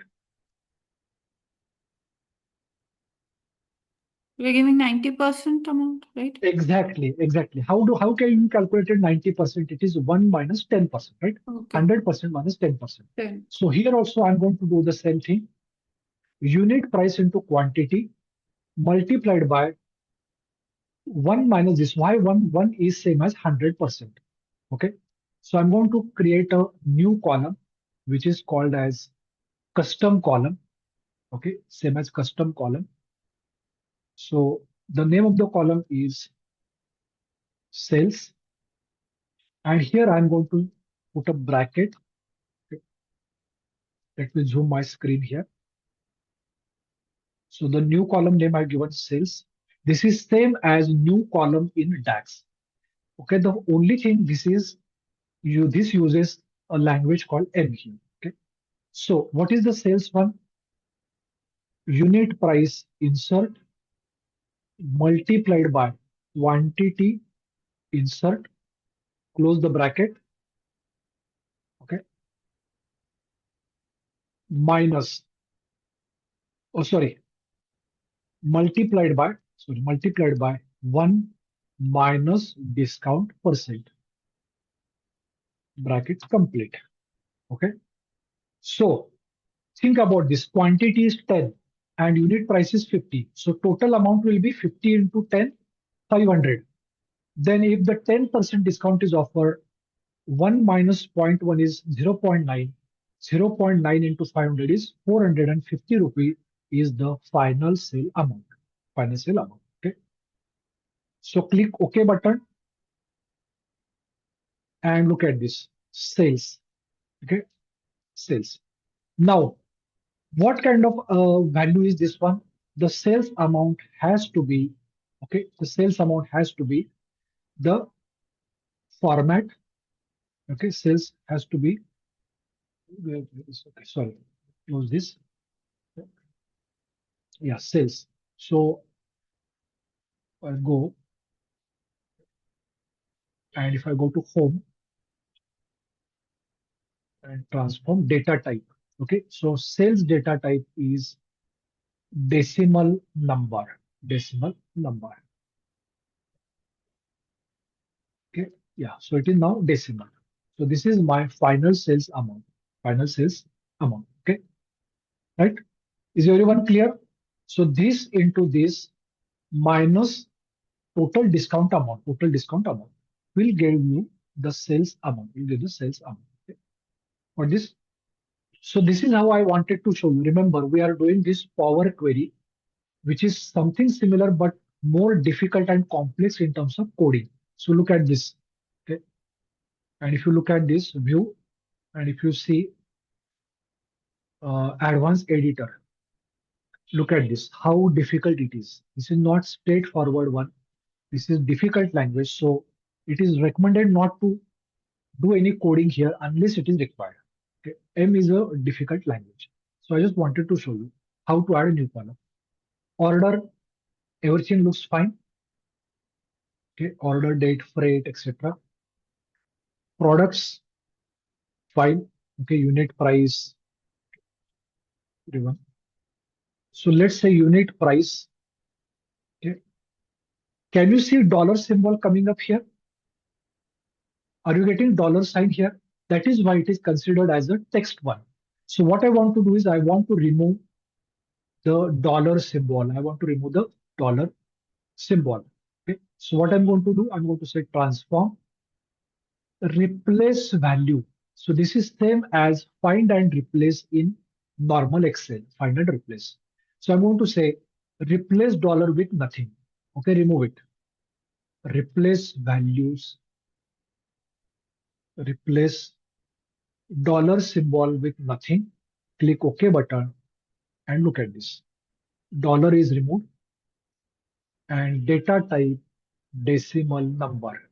Speaker 8: We're giving 90% amount, right?
Speaker 2: Exactly, exactly. How can you calculate it 90%? It is 1 minus 10%, right?
Speaker 8: Okay.
Speaker 2: 100% minus 10%.
Speaker 8: 10.
Speaker 2: So here also I'm going to do the same thing. Unit price into quantity multiplied by 1 minus this. Why 1? 1 is same as 100%. Okay. So I'm going to create a new column, which is called as custom column. Okay. Same as custom column. So the name of the column is sales. And here I'm going to put a bracket. Okay. Let me zoom my screen here. So the new column name I've given sales. This is same as new column in DAX. Okay. The only thing this uses a language called M here. Okay. So what is the sales one? Unit price insert multiplied by quantity insert, close the bracket, okay, minus, oh sorry, multiplied by 1 minus discount percent, bracket complete, okay. So think about this, quantity is 10 and unit price is 50. So total amount will be 50 into 10, 500. Then if the 10% discount is offered, 1 minus 0.1 is 0.9. 0.9 into 500 is 450 rupees is the final sale amount. Final sale amount. Okay. So click OK button and look at this sales. Okay. Sales. Now, what kind of value is this one? The sales amount has to be, okay. The sales amount has to be the format. Okay. Sales has to be, okay, sorry, close this. Yeah, sales. So I'll go, and if I go to home and transform data type, okay, so sales data type is decimal number, decimal number. Okay, yeah, so it is now decimal. So this is my final sales amount, final sales amount. Okay, right? Is everyone clear? So this into this minus total discount amount will give you the sales amount, will give the sales amount. Okay. For this, so this is how I wanted to show you. Remember, we are doing this Power Query, which is something similar but more difficult and complex in terms of coding. So look at this. Okay. And if you look at this view, and if you see advanced editor, look at this, how difficult it is. This is not straightforward one. This is difficult language. So it is recommended not to do any coding here unless it is required. Okay. M is a difficult language. So I just wanted to show you how to add a new column. Order, everything looks fine. Okay, order date, freight, etc. Products, fine. Okay, unit price, everyone. So let's say unit price. Okay, can you see dollar symbol coming up here? Are you getting dollar sign here? That is why it is considered as a text one. So what I want to do is I want to remove the dollar symbol. I want to remove the dollar symbol. Okay. So what I'm going to do, I'm going to say transform replace value. So this is same as find and replace in normal Excel, find and replace. So I'm going to say replace dollar with nothing. Okay, remove it. Replace values, replace dollar symbol with nothing. Click OK button and look at this. Dollar is removed and data type decimal number.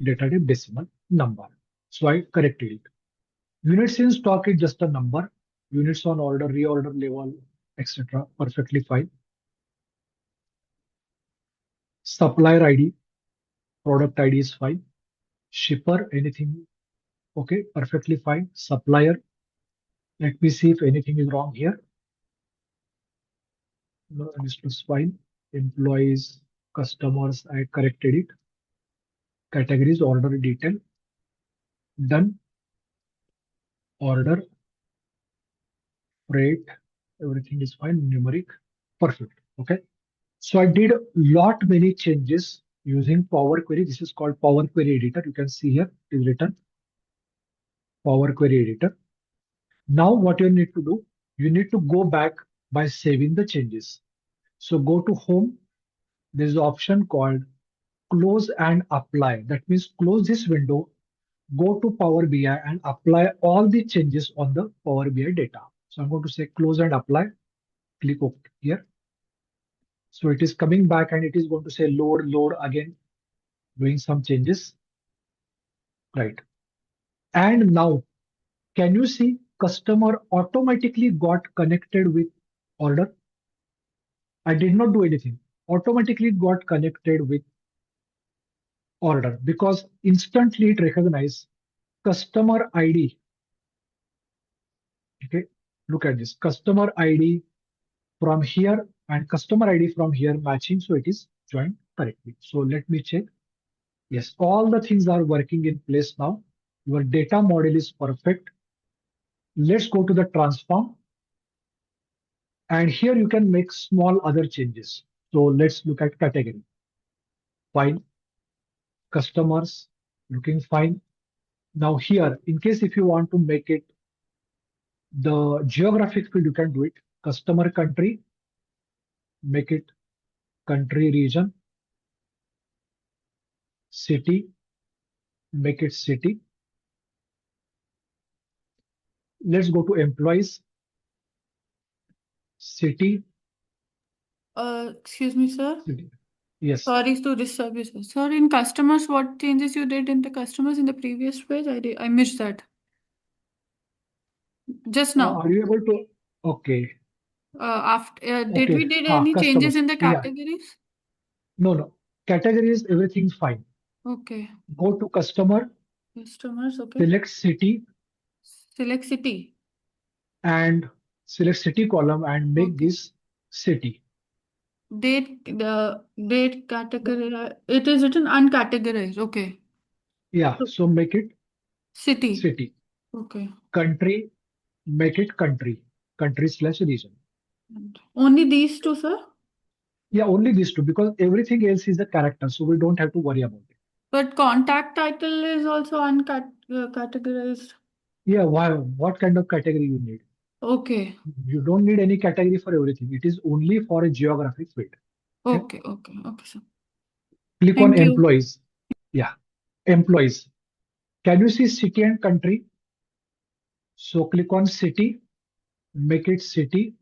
Speaker 2: Data type decimal number. So I corrected it. Units in stock is just a number. Units on order, reorder level, etc. Perfectly fine. Supplier ID, product ID is fine. Shipper, anything, okay, perfectly fine. Supplier, let me see if anything is wrong here. No, this was fine. Employees, customers, I corrected it. Categories, order detail, done. Order, freight, everything is fine. Numeric, perfect. Okay. So I did lot many changes using Power Query. This is called Power Query Editor. You can see here it is written Power Query Editor. Now what you need to do, you need to go back by saving the changes. So go to Home. There is an option called Close and Apply. That means close this window, go to Power BI and apply all the changes on the Power BI data. So I'm going to say Close and Apply. Click OK here. So it is coming back and it is going to say load again, doing some changes. Right. And now, can you see customer automatically got connected with order? I did not do anything. Automatically got connected with order because instantly it recognized customer ID. Okay, look at this customer ID from here and customer ID from here matching. So it is joined correctly. So let me check. Yes, all the things are working in place now. Your data model is perfect. Let's go to the transform. And here you can make small other changes. So let's look at category. Fine. Customers, looking fine. Now here, in case if you want to make it the geographic field, you can do it. Customer country, make it country region. City, make it city. Let's go to employees. City.
Speaker 8: Excuse me, sir.
Speaker 2: City. Yes.
Speaker 8: Sorry to disturb you, sir. Sir, in customers, what changes you did in the customers in the previous page? I missed that. Just now.
Speaker 2: Are you able to? Okay.
Speaker 8: Did we did any changes
Speaker 2: Customers.
Speaker 8: in the
Speaker 2: Yeah.
Speaker 8: categories?
Speaker 2: No. Categories, everything's fine.
Speaker 8: Okay.
Speaker 2: Go to customer.
Speaker 8: Customers, okay.
Speaker 2: Select city.
Speaker 8: Select city.
Speaker 2: And select city column and make this city.
Speaker 8: The date category, it is written uncategorized. Okay.
Speaker 2: Yeah, so make it
Speaker 8: City.
Speaker 2: city.
Speaker 8: Okay.
Speaker 2: Country, make it country. Country/region.
Speaker 8: Only these two, sir?
Speaker 2: Yeah, only these two because everything else is a character, so we don't have to worry about it.
Speaker 8: But contact title is also uncategorized.
Speaker 2: Yeah, why? What kind of category you need?
Speaker 8: Okay.
Speaker 2: You don't need any category for everything. It is only for a geographic field.
Speaker 8: Okay, sir.
Speaker 2: Click
Speaker 8: Thank
Speaker 2: on
Speaker 8: you.
Speaker 2: employees. Yeah, employees. Can you see city and country? So click on city, make it city,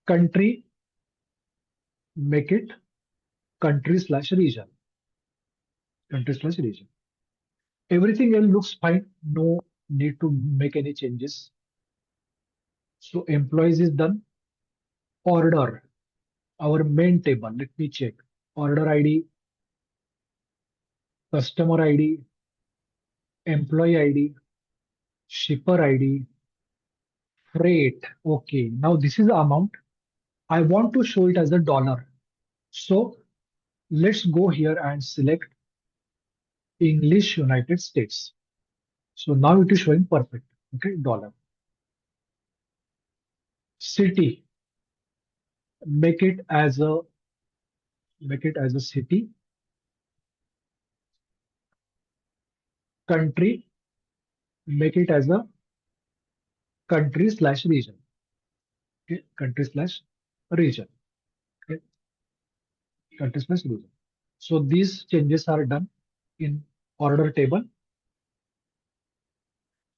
Speaker 2: country, make it country/region. Country/region. Everything else looks fine. No need to make any changes. So employees is done. Order, our main table. Let me check. Order ID, customer ID, employee ID, shipper ID, freight. Okay, now this is the amount. I want to show it as a dollar. So let's go here and select English United States. So now it is showing perfect. Okay, dollar. City, make it as a city. Country, make it as a country/region. Okay, country/region. Okay, country/region. So these changes are done in order table.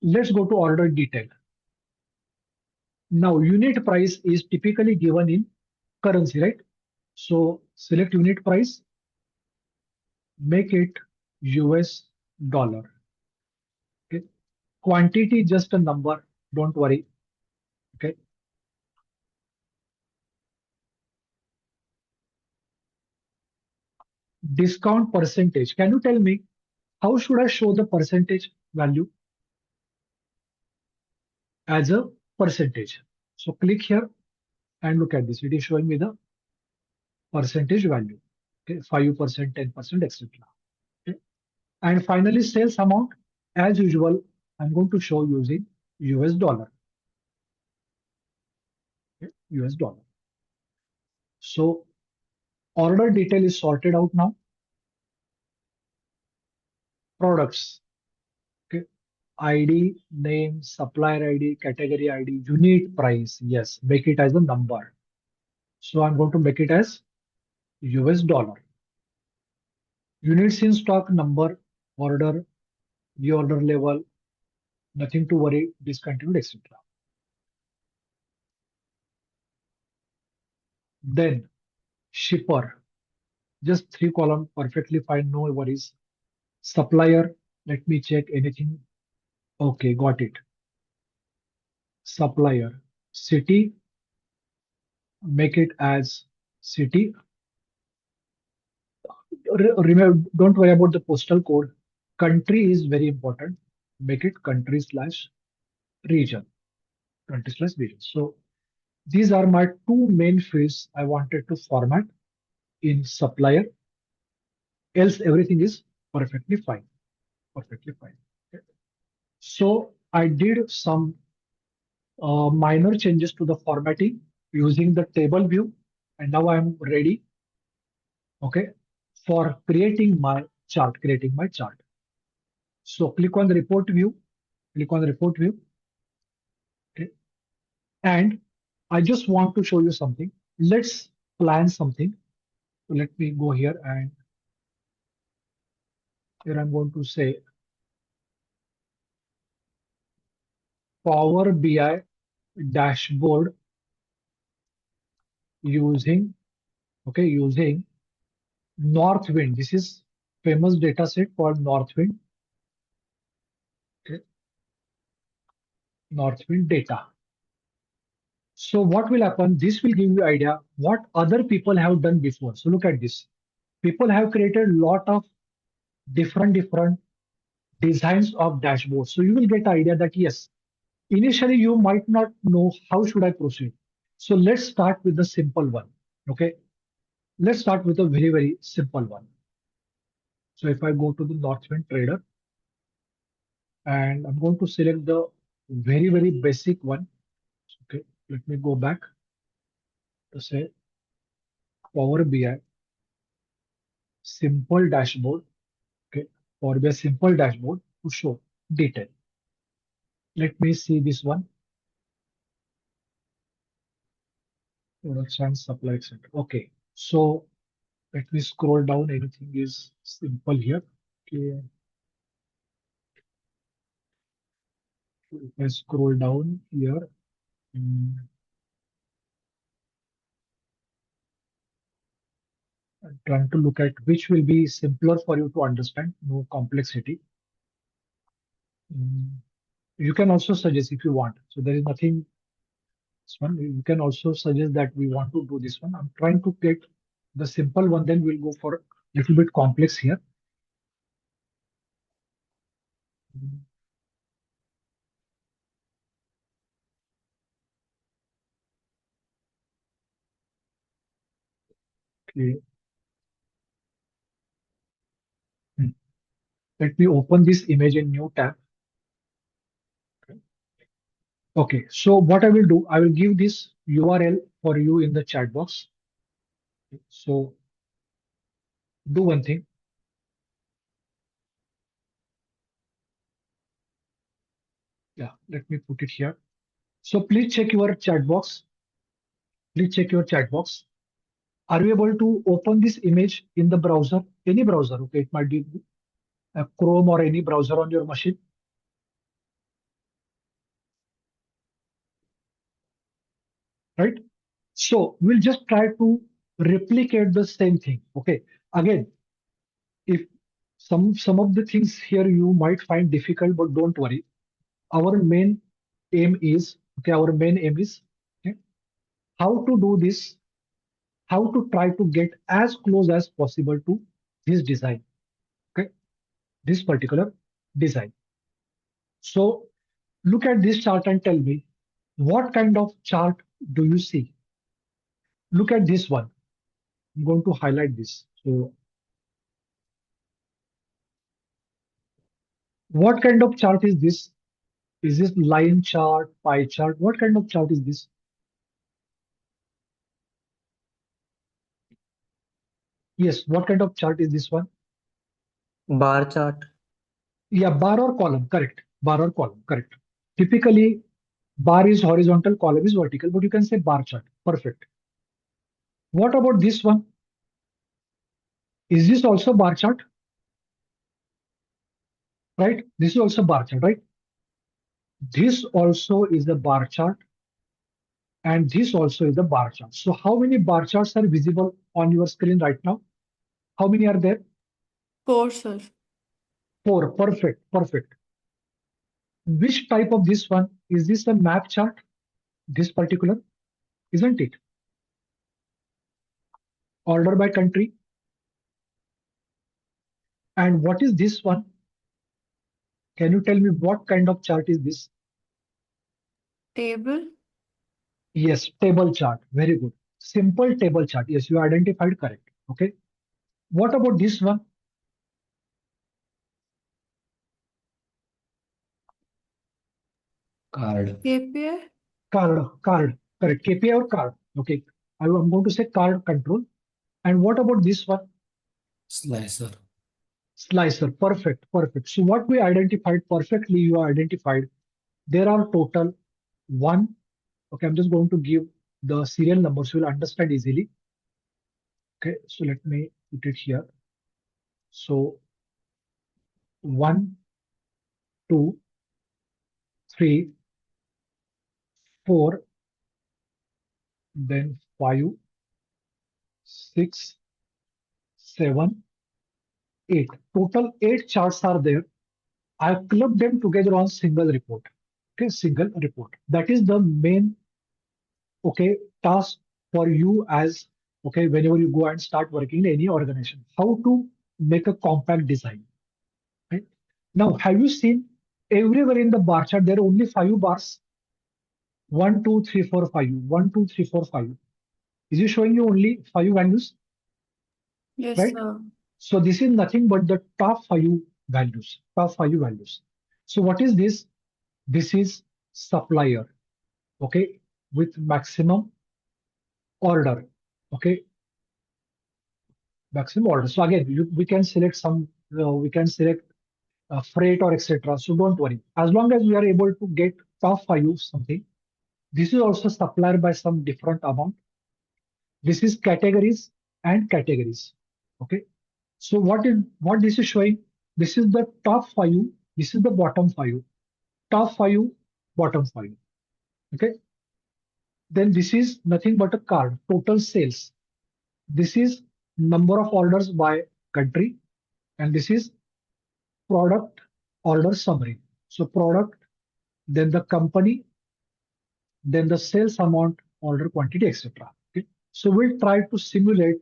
Speaker 2: Let's go to order detail. Now unit price is typically given in currency, right? So select unit price, make it US dollar. Okay. Quantity just a number, don't worry. Okay. Discount percentage. Can you tell me how should I show the percentage value? As a percentage. So click here and look at this. It is showing me the percentage value. Okay, 5%, 10%, etc. Okay. And finally, sales amount. As usual, I'm going to show using US dollar. Okay, US dollar. So order detail is sorted out now. Products. Okay. ID, name, supplier ID, category ID, unit price. Yes, make it as a number. So I'm going to make it as US dollar. Units in stock number, order, the order level, nothing to worry, discontinued, etc. Then shipper, just 3 column, perfectly fine, no worries. Supplier, let me check anything. Okay, got it. Supplier, city, make it as city. Remember, don't worry about the postal code. Country is very important. Make it country/region. Country/region. So these are my two main fields I wanted to format in supplier. Else everything is perfectly fine. Perfectly fine. Okay. So I did some minor changes to the formatting using the table view, and now I'm ready. Okay, for creating my chart. So click on the report view. Click on the report view. Okay, and I just want to show you something. Let's plan something. So let me go here, and here I'm going to say Power BI dashboard using Northwind. This is famous data set called Northwind. Okay. Northwind data. So what will happen? This will give you idea what other people have done before. So look at this. People have created a lot of different designs of dashboards. So you will get idea that yes, initially you might not know how should I proceed. So let's start with the simple one. Okay. Let's start with a very simple one. So if I go to the Northwind trader, and I'm going to select the very basic one. Okay, let me go back to say Power BI simple dashboard. Okay, Power BI simple dashboard to show detail. Let me see this one. Production, supply, etc. Okay, so let me scroll down. Everything is simple here. Okay, if I scroll down here. mm, I'm trying to look at which will be simpler for you to understand, no complexity. Mm, You can also suggest if you want. So there is nothing. This one you can also suggest that we want to do this one. I'm trying to get the simple one. Then we'll go for a little bit complex here. Okay. Let me open this image in new tab. Okay, so what I will do, I will give this URL for you in the chat box. So do one thing. Yeah, let me put it here. So please check your chat box. Please check your chat box. Are you able to open this image in the browser? Any browser, okay? It might be Chrome or any browser on your machine. Right? So we'll just try to replicate the same thing. Okay. Again, if some of the things here you might find difficult, but don't worry. Our main aim is okay, how to do this, how to try to get as close as possible to this design. Okay, this particular design. So look at this chart and tell me what kind of chart do you see? Look at this one. I'm going to highlight this. So what kind of chart is this? Is this line chart, pie chart? What kind of chart is this? Yes, what kind of chart is this one?
Speaker 5: Bar chart.
Speaker 2: Yeah, bar or column, correct. Bar or column, correct. Typically, bar is horizontal, column is vertical, but you can say bar chart. Perfect. What about this one? Is this also bar chart? Right? This is also bar chart, right? This also is a bar chart, and this also is a bar chart. So how many bar charts are visible on your screen right now? How many are there?
Speaker 8: 4, sir.
Speaker 2: 4. Perfect, perfect. Which type of this one? Is this a map chart? This particular, isn't it? Order by country. And what is this one? Can you tell me what kind of chart is this?
Speaker 8: Table.
Speaker 2: Yes, table chart. Very good. Simple table chart. Yes, you identified correct. Okay. What about this one?
Speaker 5: Card.
Speaker 8: KPI.
Speaker 2: Card. Correct. KPI or card. Okay. I'm going to say card control. And what about this one?
Speaker 5: Slicer.
Speaker 2: Slicer. Perfect. Perfect. So what we identified perfectly, you identified. There are total 1. Okay, I'm just going to give the serial number so you'll understand easily. Okay, so let me put it here. So 1, 2, 3, 4, then 5, 6, 7, 8. Total 8 charts are there. I've clubbed them together on single report. Okay, single report. That is the main task for you as whenever you go and start working in any organization. How to make a compact design. Right? Now, have you seen everywhere in the bar chart there are only 5 bars? 1, 2, 3, 4, 5. 1, 2, 3, 4, 5. Is it showing you only 5 values?
Speaker 8: Yes,
Speaker 2: Right?
Speaker 8: sir.
Speaker 2: So this is nothing but the top 5 values. Top 5 values. So what is this? This is supplier. Okay, with maximum order. Okay, maximum order. So again, we can select some. We can select freight or etc. So don't worry. As long as we are able to get top 5 something. This is also supplier by some different amount. This is categories and categories. Okay. So what this is showing? This is the top 5. This is the bottom 5. Top 5, bottom 5. Okay. Then this is nothing but a card. Total sales. This is number of orders by country, and this is product order summary. So product, then the company, then the sales amount, order quantity, etc. Okay. So we'll try to simulate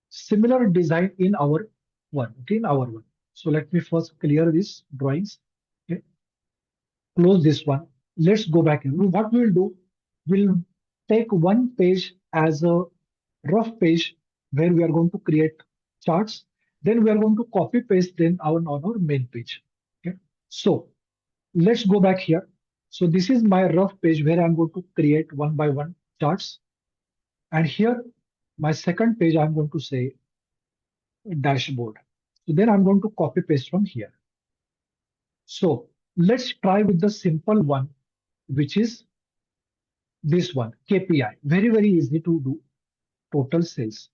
Speaker 2: similar design in our one. Okay, in our one. So let me first clear these drawings. Okay, close this one. Let's go back in. What we'll do, we'll take one page as a rough page where we are going to create charts. Then we are going to copy paste then on our main page. Okay. So let's go back here. So this is my rough page where I'm going to create one by one charts. And here, my second page, I'm going to say dashboard. So then I'm going to copy paste from here. So let's try with the simple one, which is this one, KPI. Very, very easy to do, total sales.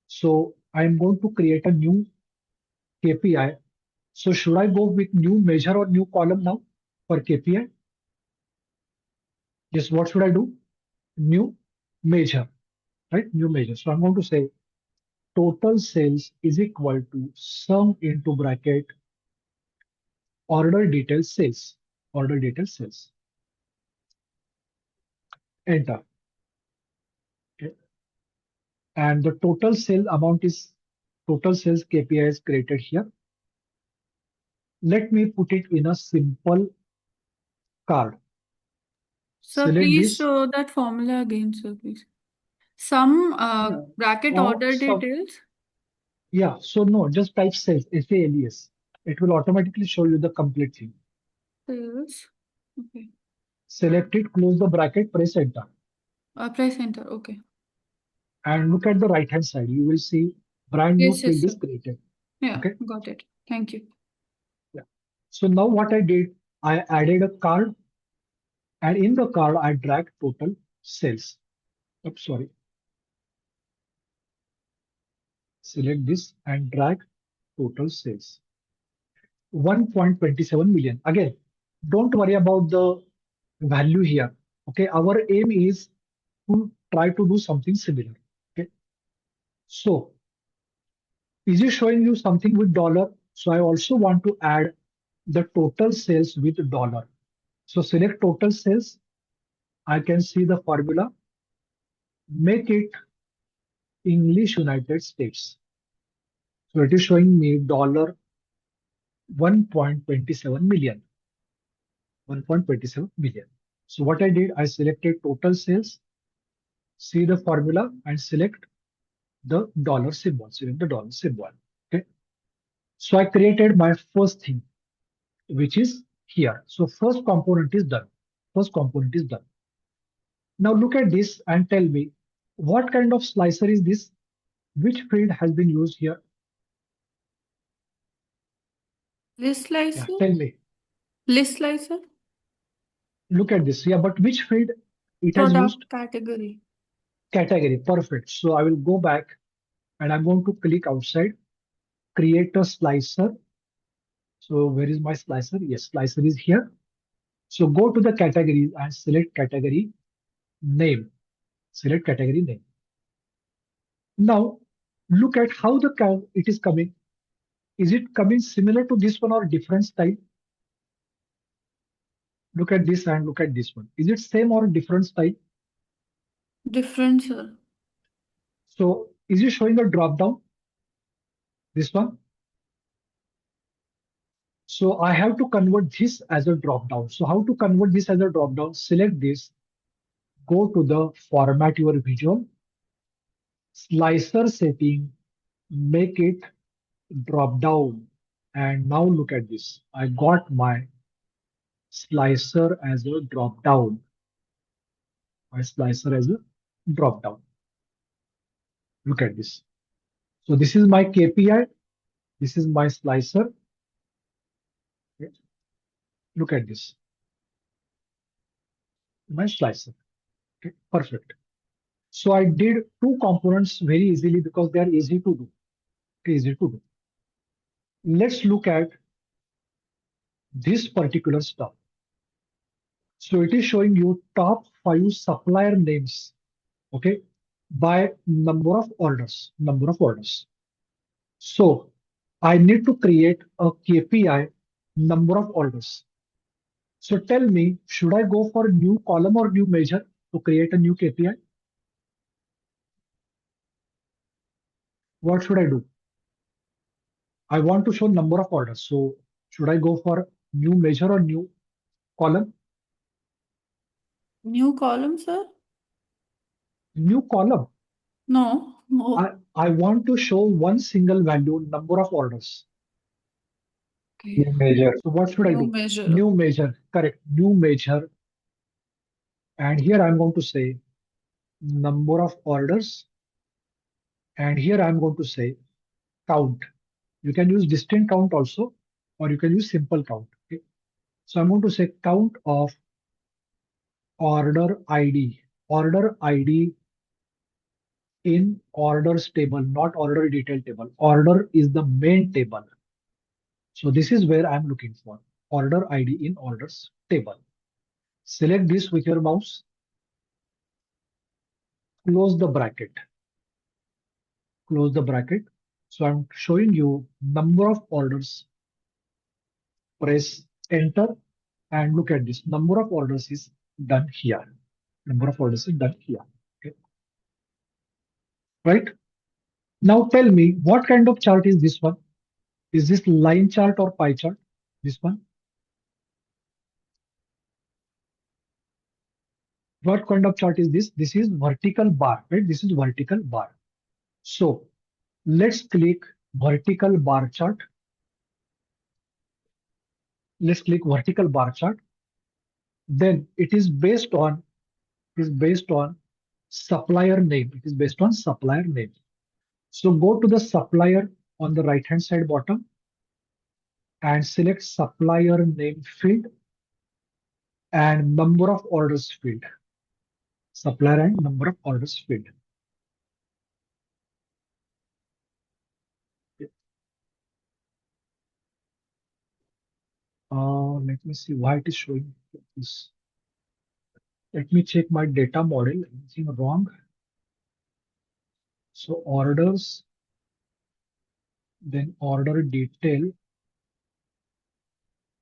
Speaker 2: So I'm going to create a new KPI. So should I go with new measure or new column now for KPI? Yes, what should I do? New measure, right? New measure. So I'm going to say total sales is equal to sum into bracket order details sales. Order details sales. Enter. Okay. And the total sale amount is total sales KPI is created here. Let me put it in a simple card.
Speaker 8: So
Speaker 2: Select
Speaker 8: please
Speaker 2: this.
Speaker 8: show that formula again, sir, please. Some
Speaker 2: Yeah.
Speaker 8: bracket
Speaker 2: Or
Speaker 8: order
Speaker 2: some-
Speaker 8: details.
Speaker 2: Yeah, so no, just type sales, SALES. It will automatically show you the complete thing.
Speaker 8: Sales. Okay.
Speaker 2: Select it, close the bracket, press enter.
Speaker 8: Press enter. Okay.
Speaker 2: And look at the right hand side. You will see brand new
Speaker 8: Yes, yes,
Speaker 2: field is
Speaker 8: sir.
Speaker 2: created.
Speaker 8: Yeah,
Speaker 2: Okay.
Speaker 8: got it. Thank you.
Speaker 2: Yeah. So now what I did, I added a card, and in the card I dragged total sales. Oops, sorry. Select this and drag total sales. 1.27 million. Again, don't worry about the value here. Okay, our aim is to try to do something similar. Okay, so is it showing you something with dollar? So I also want to add the total sales with dollar. So select total sales. I can see the formula. Make it English United States. So it is showing me dollar 1.27 million. 1.27 million. So what I did, I selected total sales, see the formula and select the dollar symbol, select the dollar symbol. Okay. So I created my first thing, which is here. So first component is done. First component is done. Now look at this and tell me what kind of slicer is this? Which field has been used here?
Speaker 8: List slicer.
Speaker 2: Yeah, tell me.
Speaker 8: List slicer.
Speaker 2: Look at this. Yeah, but which field it has used?
Speaker 8: Product category.
Speaker 2: Category. Perfect. So I will go back and I'm going to click outside, create a slicer. So where is my slicer? Yes, slicer is here. So go to the categories and select category name. Select category name. Now look at how it is coming. Is it coming similar to this one or different style? Look at this and look at this one. Is it same or different style?
Speaker 8: Different, sir.
Speaker 2: So is it showing a drop down? This one. So I have to convert this as a drop down. So how to convert this as a drop down? Select this, go to the format your visual, slicer setting, make it drop down. And now look at this. I got my slicer as a drop down. My slicer as a drop down. Look at this. So this is my KPI. This is my slicer. Okay. Look at this. My slicer. Okay, perfect. So I did two components very easily because they are easy to do. Easy to do. Let's look at this particular stuff. So it is showing you top 5 supplier names, okay, by number of orders, So I need to create a KPI number of orders. So tell me, should I go for new column or new measure to create a new KPI? What should I do? I want to show number of orders. So should I go for new measure or new column?
Speaker 8: New column, sir?
Speaker 2: New column.
Speaker 8: No.
Speaker 2: I want to show one single value, number of orders.
Speaker 8: Okay.
Speaker 10: New measure.
Speaker 2: So what should I
Speaker 8: New
Speaker 2: do?
Speaker 8: measure.
Speaker 2: New measure, correct, new measure. And here I'm going to say number of orders. And here I'm going to say count. You can use distinct count also, or you can use simple count. Okay? So I'm going to say count of order ID. Order ID in orders table, not order detail table. Order is the main table. So this is where I'm looking for order ID in orders table. Select this with your mouse, close the bracket, close the bracket. So I'm showing you number of orders. Press enter and look at this. Number of orders is done here. Number of orders is done here. Okay. Right? Now tell me what kind of chart is this one? Is this line chart or pie chart? This one? What kind of chart is this? This is vertical bar, right? This is vertical bar. So let's click vertical bar chart. Let's click vertical bar chart. Then it is based on supplier name. It is based on supplier name. So go to the supplier on the right hand side bottom and select supplier name field and number of orders field. Supplier and number of orders field. Let me see why it is showing this. Let me check my data model. Anything wrong? So orders, then order detail,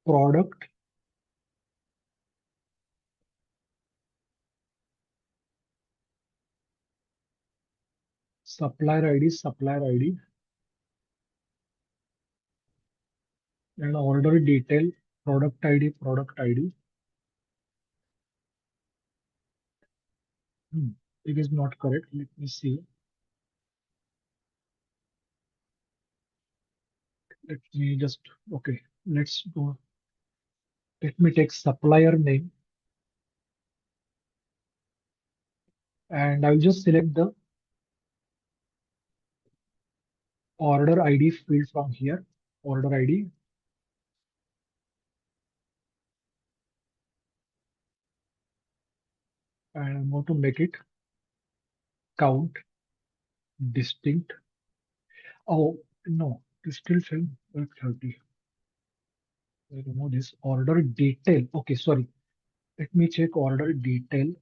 Speaker 2: product, supplier ID, and order detail, product ID. It is not correct. Let me see. Let me just, okay, let's go. Let me take supplier name and I'll just select the order ID field from here. Order ID. And I'm going to make it count distinct. Oh, no, it's still saying 30. I remove this order detail. Okay, sorry. Let me check order detail.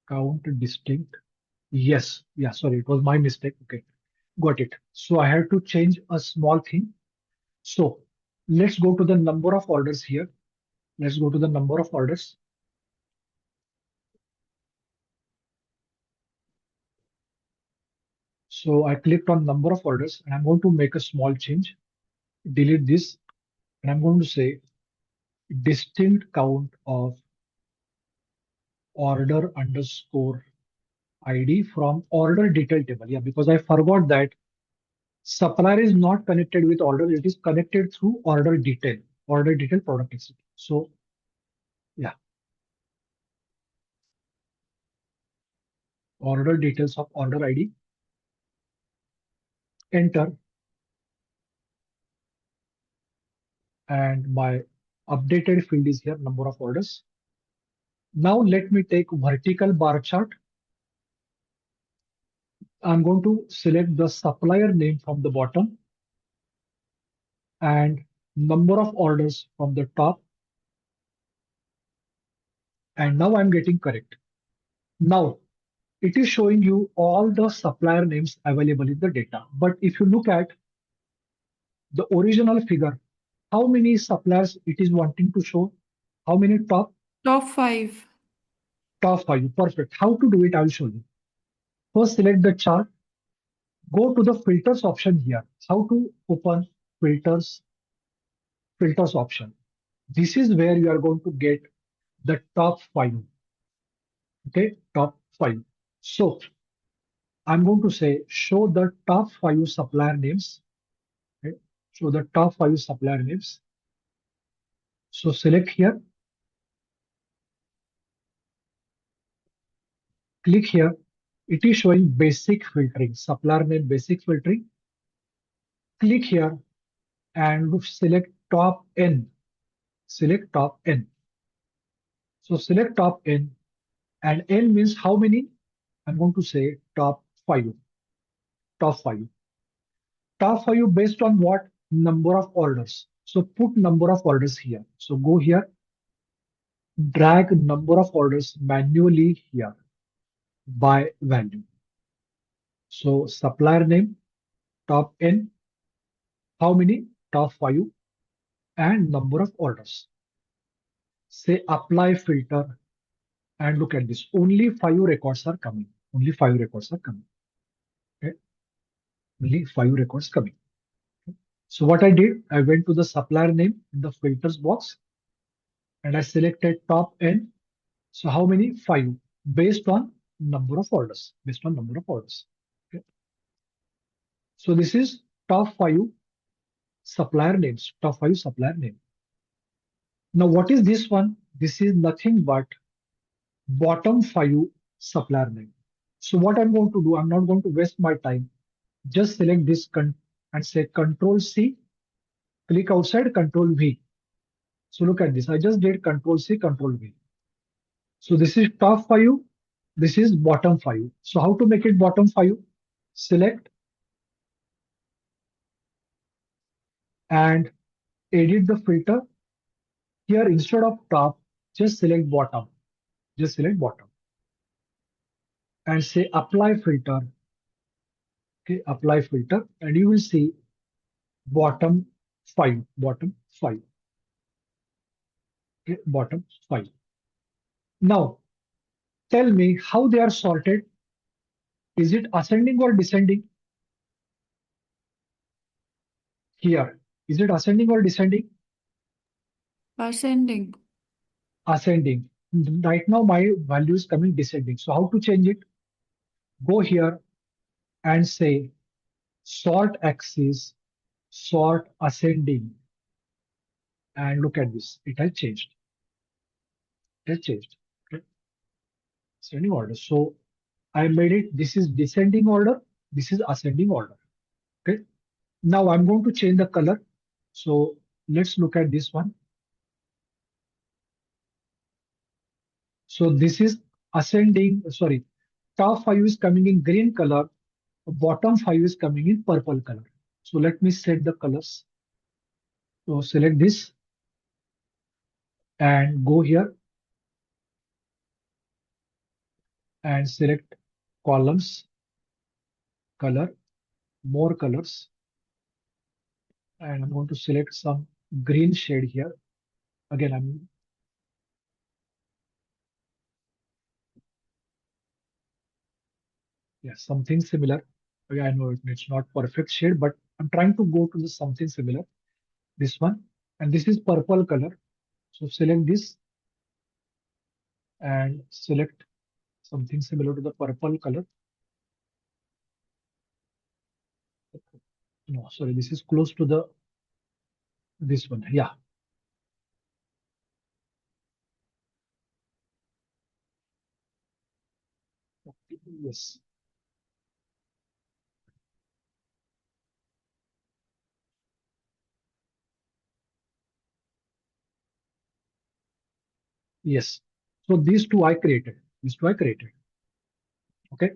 Speaker 2: Count distinct. Yes, yeah, sorry, it was my mistake. Okay, got it. So I have to change a small thing. So let's go to the number of orders here. Let's go to the number of orders. So I clicked on number of orders and I'm going to make a small change. Delete this and I'm going to say distinct count of order underscore ID from order detail table. Yeah, because I forgot that supplier is not connected with order. It is connected through order detail product, etc. So yeah, order details of order ID. Enter. And my updated field is here, number of orders. Now let me take vertical bar chart. I'm going to select the supplier name from the bottom and number of orders from the top. And now I'm getting correct. Now it is showing you all the supplier names available in the data. But if you look at the original figure, how many suppliers it is wanting to show? How many top?
Speaker 8: Top 5.
Speaker 2: Top 5. Perfect. How to do it? I'll show you. First, select the chart. Go to the filters option here. How to open filters option. This is where you are going to get the top 5. Okay, top 5. So I'm going to say show the top 5 supplier names. Okay, show the top 5 supplier names. So select here, click here. It is showing basic filtering, supplier name basic filtering. Click here and select top N. Select top N. So select top N, and N means how many? I'm going to say top 5. Top 5. Top 5 based on what? Number of orders. So put number of orders here. So go here, drag number of orders manually here by value. So supplier name, top N, how many? Top 5, and number of orders. Say apply filter, and look at this. Only 5 records are coming. Only 5 records are coming. Okay. Only 5 records coming. So what I did, I went to the supplier name in the filters box and I selected top N. So how many? 5 based on number of orders. Based on number of orders. Okay. So this is top 5 supplier names. Top 5 supplier name. Now what is this one? This is nothing but bottom 5 supplier name. So what I'm going to do, I'm not going to waste my time. Just select this and say Control C, click outside, Control V. So look at this. I just did Control C, Control V. So this is top 5. This is bottom 5. So how to make it bottom 5? Select and edit the filter. Here instead of top, just select bottom. Just select bottom. And say apply filter. Okay, apply filter. And you will see bottom 5. Bottom 5. Okay, bottom 5. Now, tell me how they are sorted. Is it ascending or descending? Here, is it ascending or descending?
Speaker 8: Ascending.
Speaker 2: Ascending. Right now, my value is coming descending. So how to change it? Go here and say sort axis, sort ascending. And look at this. It has changed. It has changed. Okay. Ascending order. So I made it. This is descending order. This is ascending order. Okay. Now I'm going to change the color. So let's look at this one. So this is ascending, sorry, top 5 is coming in green color, bottom 5 is coming in purple color. So let me set the colors. So select this and go here and select columns, color, more colors. And I'm going to select some green shade here. Again, something similar. Okay, I know it's not perfect shade, but I'm trying to go to the something similar. This one, and this is purple color. So select this and select something similar to the purple color. No, sorry, this is close to the this one. Yeah. Yes. Yes. So these two I created. These two I created. Okay.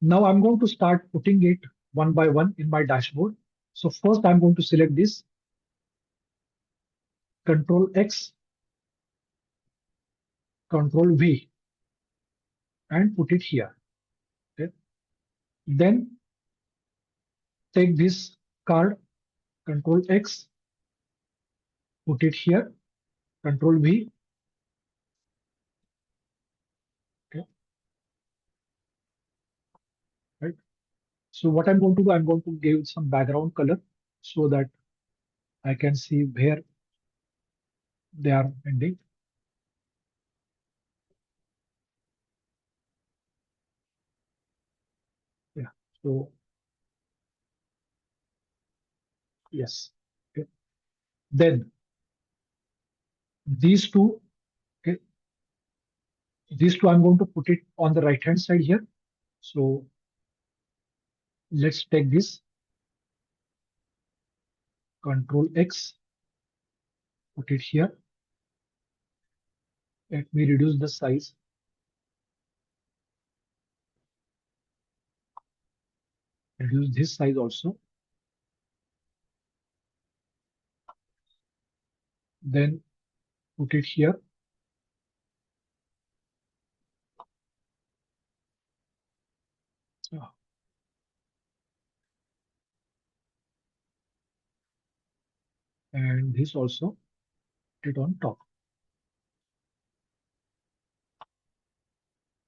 Speaker 2: Now I'm going to start putting it one by one in my dashboard. So first I'm going to select this, Control X, Control V, and put it here. Okay. Then take this card, Control X, put it here, Control V. Okay. Right. So what I'm going to do, I'm going to give some background color so that I can see where they are ending. So yes. Okay. Then these two, okay, these two I'm going to put it on the right hand side here. So let's take this Control X, put it here. Let me reduce the size. Reduce this size also. Then put it here. Ah. And this also put it on top.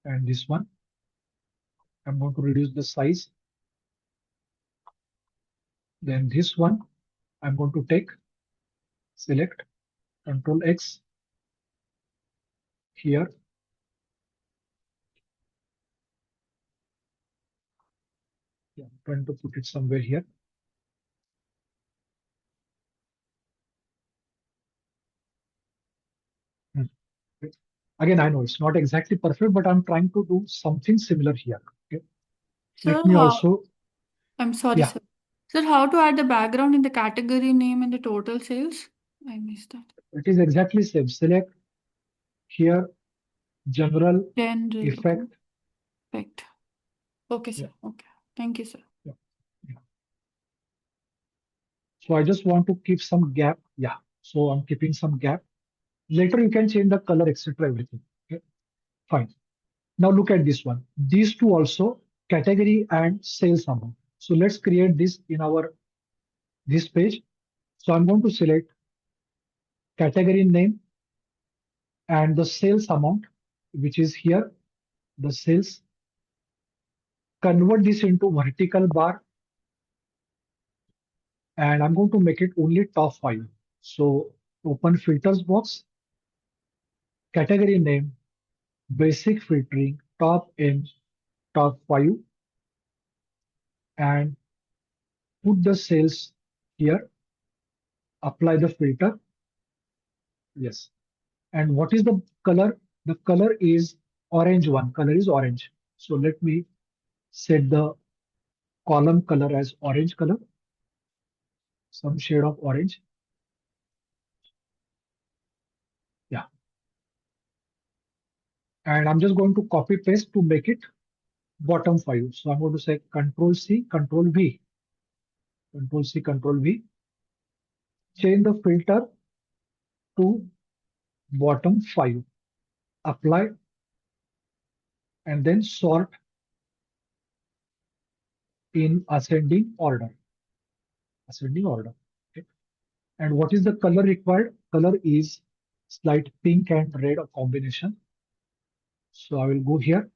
Speaker 2: And this one, I'm going to reduce the size. Then this one, I'm going to take, select Control X here. Yeah, I'm trying to put it somewhere here. Again, I know it's not exactly perfect, but I'm trying to do something similar here. Okay.
Speaker 8: Sir,
Speaker 2: Let me also,
Speaker 8: I'm sorry,
Speaker 2: yeah,
Speaker 8: sir. Sir, how to add the background in the category name and the total sales? I missed that.
Speaker 2: it is exactly same. Select here, general
Speaker 8: General.
Speaker 2: effect.
Speaker 8: Okay. Perfect. Okay, sir.
Speaker 2: Yeah.
Speaker 8: Okay. Thank you, sir.
Speaker 2: Yeah. Yeah. So I just want to keep some gap. Yeah. So I'm keeping some gap. Later you can change the color, etc. Everything. Okay. Fine. Now look at this one. These two also, category and sales amount. So let's create this in our this page. So I'm going to select category name and the sales amount, which is here, the sales. Convert this into vertical bar, and I'm going to make it only top 5. So open filters box, category name, basic filtering, top n, top 5, and put the sales here, apply the filter. Yes. And what is the color? The color is orange one. Color is orange. So let me set the column color as orange color, some shade of orange. Yeah. And I'm just going to copy paste to make it bottom 5. So I'm going to say Control C, Control V, Control C, Control V. Change the filter to bottom 5. Apply and then sort in ascending order. Ascending order. Okay. And what is the color required? Color is slight pink and red combination. So I will go here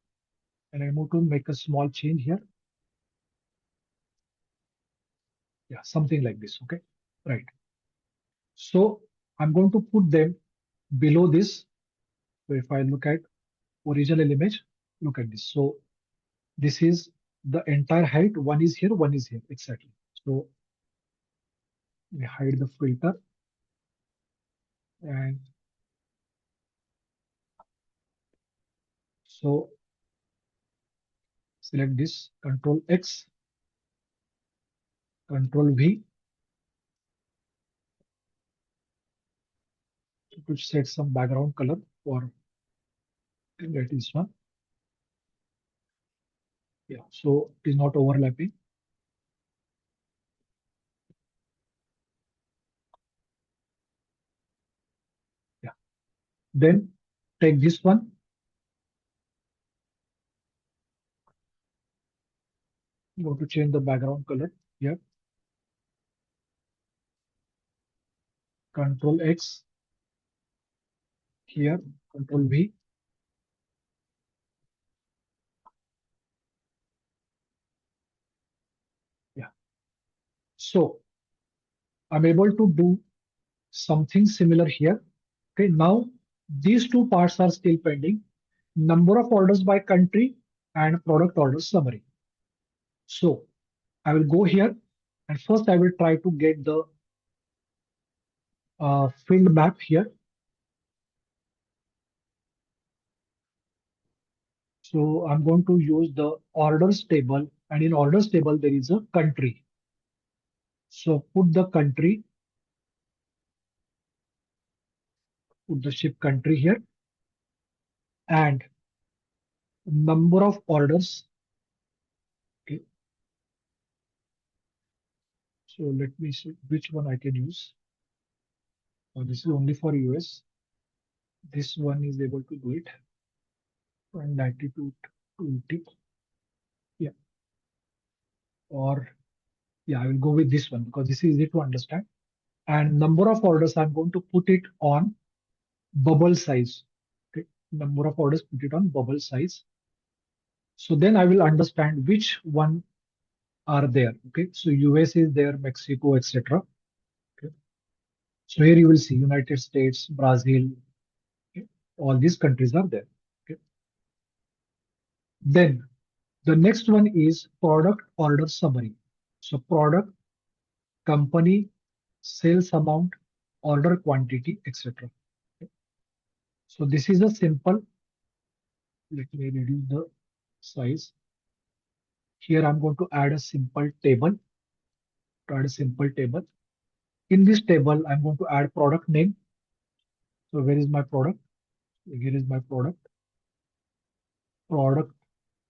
Speaker 2: and I'm going to make a small change here. Yeah, something like this. Okay, right. So I'm going to put them below this. So if I look at original image, look at this. So this is the entire height. One is here, one is here, exactly. So we hide the filter and so select this, Control X, Control V to set some background color for that is one. Yeah, so it is not overlapping. Yeah. Then take this one. Go to change the background color here. Control X here, Control V. Yeah. So I'm able to do something similar here. Okay, now these two parts are still pending. Number of orders by country and product order summary. So I will go here and first I will try to get the field map here. So I'm going to use the orders table, and in orders table there is a country. So put the country, put the ship country here, and number of orders. Okay. So let me see which one I can use. This is only for US. This one is able to do it. 90 to 20. Yeah. Or yeah, I will go with this one because this is easy to understand. And number of orders, I'm going to put it on bubble size. Okay. Number of orders, put it on bubble size. So then I will understand which one are there. Okay. So US is there, Mexico, etc. Okay. So here you will see United States, Brazil, okay. All these countries are there. Okay. Then the next one is product order summary. So product, company, sales amount, order quantity, etc. Okay. So this is a simple. Let me reduce the size. Here I'm going to add a simple table. To add a simple table. In this table, I'm going to add product name. So where is my product? Here is my product. Product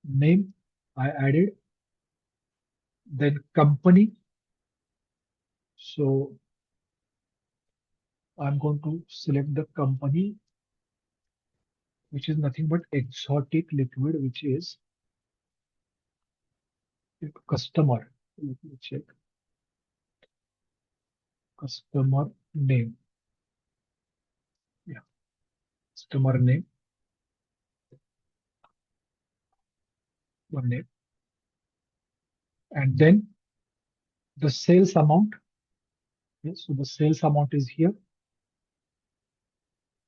Speaker 2: name I added. Then company. So I'm going to select the company, which is nothing but exotic liquid, which is customer. Let me check. Customer name. Yeah. Customer name. One name. And then the sales amount. Okay, so the sales amount is here.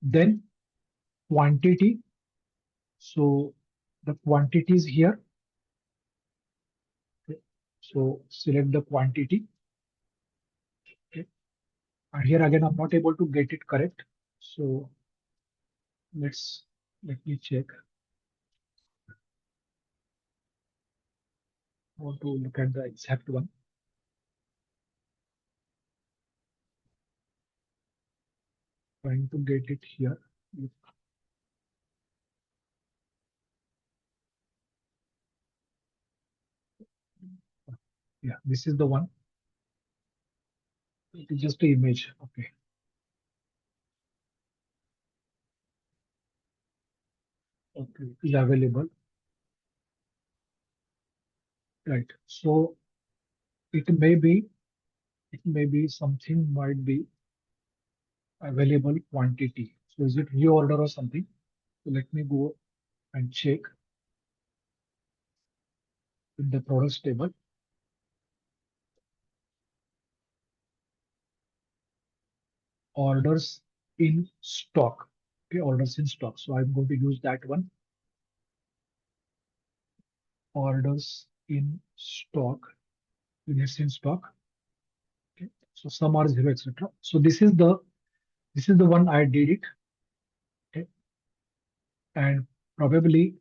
Speaker 2: Then quantity. So the quantity is here. Okay. So select the quantity. Okay. And here again, I'm not able to get it correct. So let me check. I want to look at the exact one. Trying to get it here. Yeah, this is the one. It is just an image. Okay. Okay, it is available. Right. So it may be something might be available quantity. So is it reorder or something? So let me go and check in the products table. Orders in stock. Okay, orders in stock. So I'm going to use that one. Orders in stock. Units in stock. Okay. So some are zero, etc. So this is the one I did it. Okay. And probably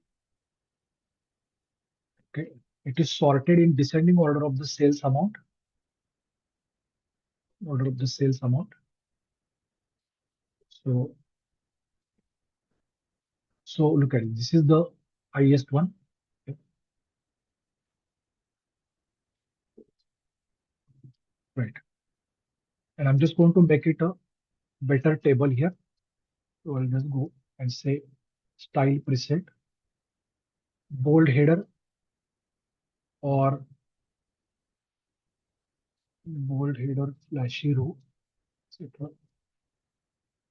Speaker 2: okay, it is sorted in descending order of the sales amount. Order of the sales amount. So look at it. This is the highest one. Okay. Right. And I'm just going to make it a better table here. So I'll just go and say style preset, bold header or bold header, flashy row, etc.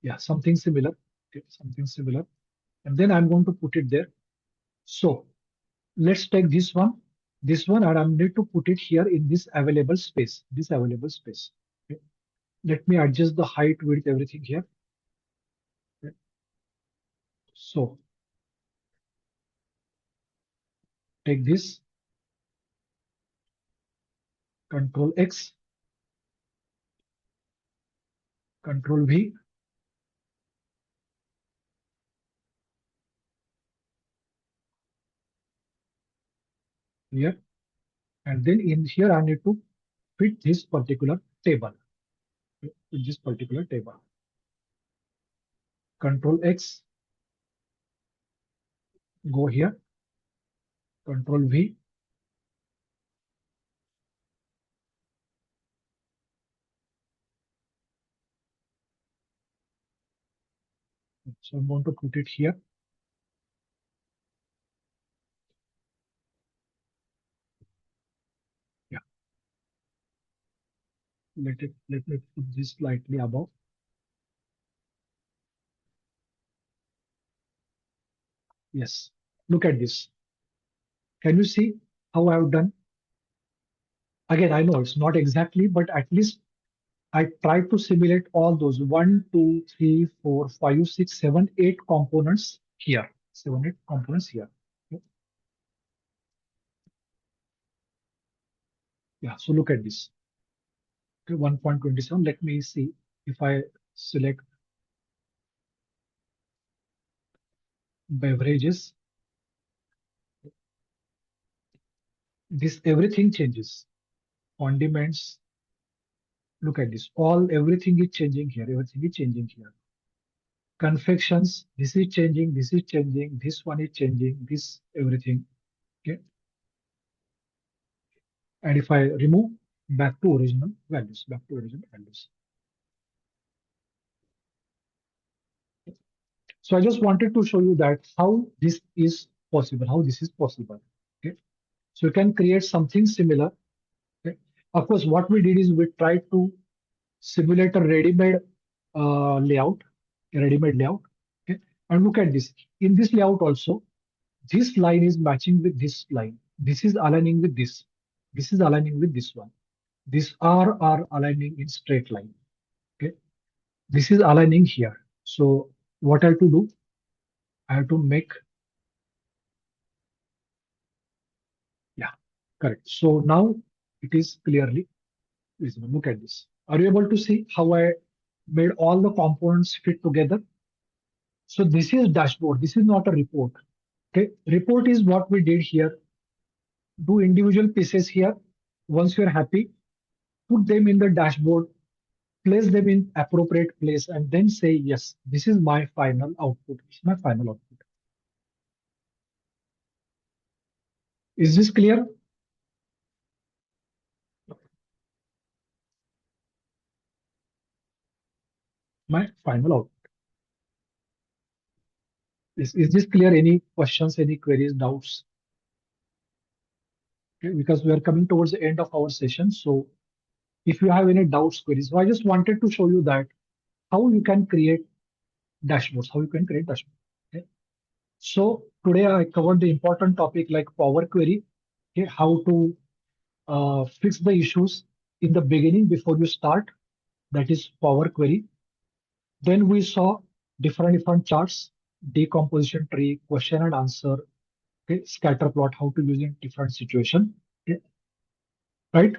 Speaker 2: Yeah, something similar. Okay, something similar. And then I'm going to put it there. So let's take this one, and I'm need to put it here in this available space. Okay. Let me adjust the height, width, everything here. Okay. So take this Control X, Control V, here, and then in here I need to fit this particular table. In this particular table. Control X, go here, Control V, so I'm going to put it here. Yeah. Let me put this slightly above. Yes. Look at this. Can you see how I have done? Again, I know it's not exactly, but at least I tried to simulate all those 1, 2, 3, 4, 5, 6, 7, 8 components here. 7, 8 components here. Okay. Yeah, so look at this. Okay, 1.27. Let me see if I select beverages. This everything changes. Condiments. Look at this. Everything is changing here. Everything is changing here. Confections. This is changing. This is changing. This one is changing. This everything. Okay. And if I remove, back to original values. Back to original values. So I just wanted to show you that how this is possible. How this is possible. Okay. So you can create something similar. Okay. Of course, what we did is we tried to simulate a ready-made layout, Okay, and look at this. In this layout also, this line is matching with this line. This is aligning with this. This is aligning with this one. These are aligning in straight line. Okay, this is aligning here. So what I have to do? I have to make. Yeah, correct. So now it is clearly visible. Look at this. Are you able to see how I made all the components fit together? So this is dashboard. This is not a report. Okay, report is what we did here. Do individual pieces here. Once you're happy, put them in the dashboard, place them in appropriate place, and then say, yes, this is my final output. This is my final output. Is this clear? My final output. Is this clear? Any questions, any queries, doubts? Okay, because we are coming towards the end of our session. So if you have any doubts, queries, so I just wanted to show you that how you can create dashboards, how you can create dashboards. Okay. So today I covered the important topic like Power Query, okay, how to fix the issues in the beginning before you start, that is Power Query. Then we saw different charts, decomposition tree, question and answer, okay, scatter plot, how to use in different situation, okay, right?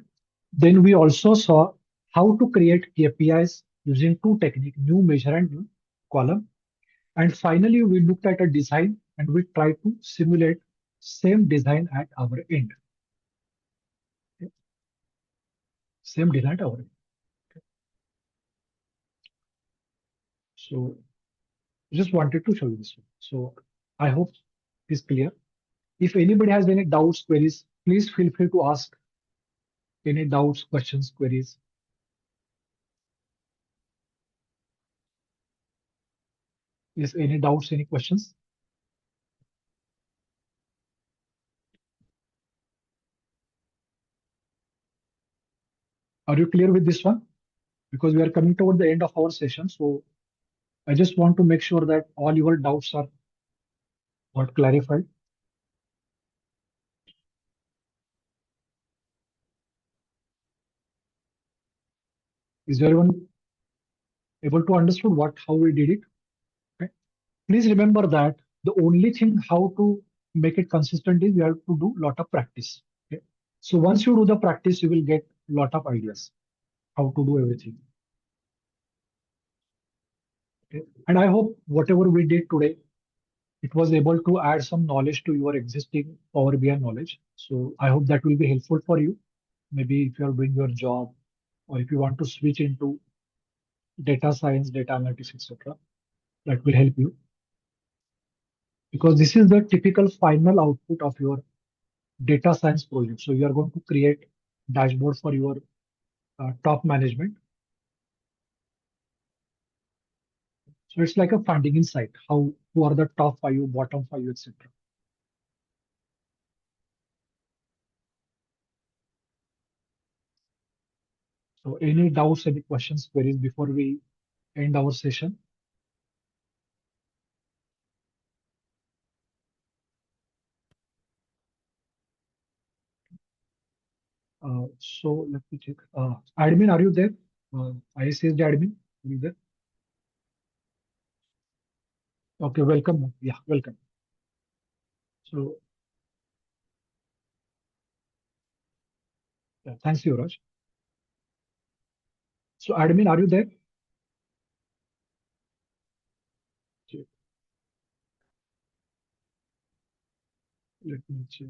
Speaker 2: Then we also saw how to create KPIs using two techniques, new measure and new column. And finally, we looked at a design and we tried to simulate same design at our end. Okay. Same design at our end. Okay. So just wanted to show you this one. So I hope it is clear. If anybody has any doubts, queries, please feel free to ask any doubts, questions, queries. Yes, any doubts, any questions? Are you clear with this one? Because we are coming toward the end of our session. So I just want to make sure that all your doubts are got clarified. Is everyone able to understand how we did it? Okay. Please remember that the only thing how to make it consistent is you have to do lot of practice. Okay. So once you do the practice, you will get lot of ideas how to do everything. Okay. And I hope whatever we did today, it was able to add some knowledge to your existing Power BI knowledge. So I hope that will be helpful for you. Maybe if you are doing your job or if you want to switch into data science, data analytics, etc., that will help you. Because this is the typical final output of your data science project. So you are going to create dashboard for your top management. So it's like a funding insight, who are the top 5, bottom 5, etc. So any doubts, any questions, queries before we end our session? So let me check. Admin, are you there? ISSD admin, are you there? Okay, welcome. Yeah, welcome. So yeah, thanks, Yuvraj. So admin, are you there? Check. Let me check.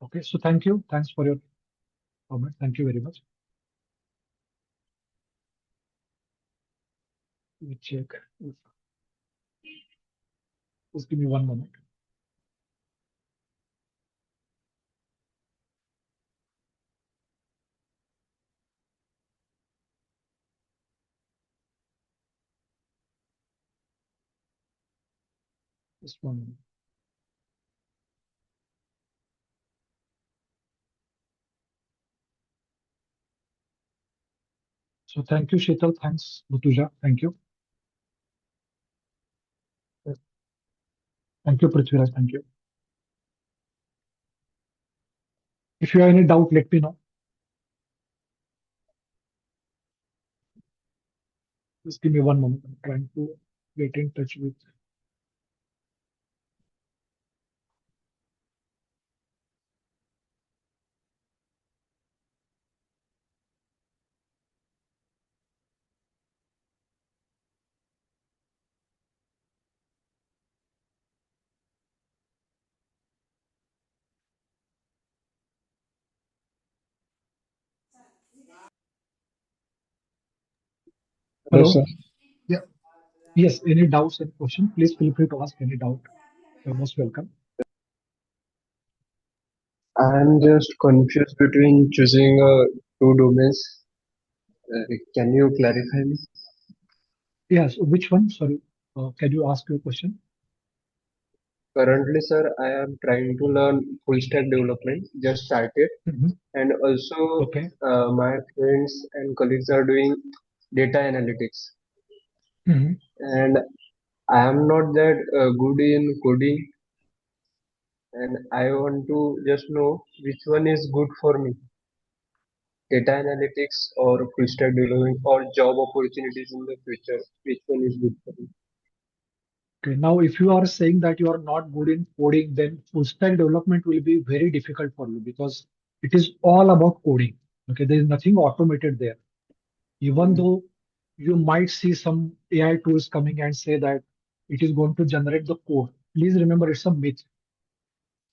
Speaker 2: Okay, so thank you. Thanks for your comment. Thank you very much. Let me check. Just give me one moment. Just one minute. So thank you, Sheetal. Thanks, Rutuja. Thank you. Thank you, Prithviraj. Thank you. If you have any doubt, let me know. Just give me one moment. I'm trying to get in touch with.
Speaker 10: Hello,
Speaker 2: Hello.
Speaker 10: sir.
Speaker 2: Yeah. Yes. Any doubts and question? Please feel free to ask any doubt. You're most welcome.
Speaker 10: I'm just confused between choosing two domains. Can you clarify me?
Speaker 2: Yes. Which one? Sorry. Can you ask your question?
Speaker 10: Currently, sir, I am trying to learn full stack development. Just started, and also
Speaker 2: Okay.
Speaker 10: my friends and colleagues are doing data analytics, and I am not that good in coding, and I want to just know which one is good for me. Data analytics or full stack development or job opportunities in the future. Which one is good for me?
Speaker 2: Okay. Now, if you are saying that you are not good in coding, then full stack development will be very difficult for you because it is all about coding. Okay. There is nothing automated there. Even though you might see some AI tools coming and say that it is going to generate the code. Please remember, it's a myth.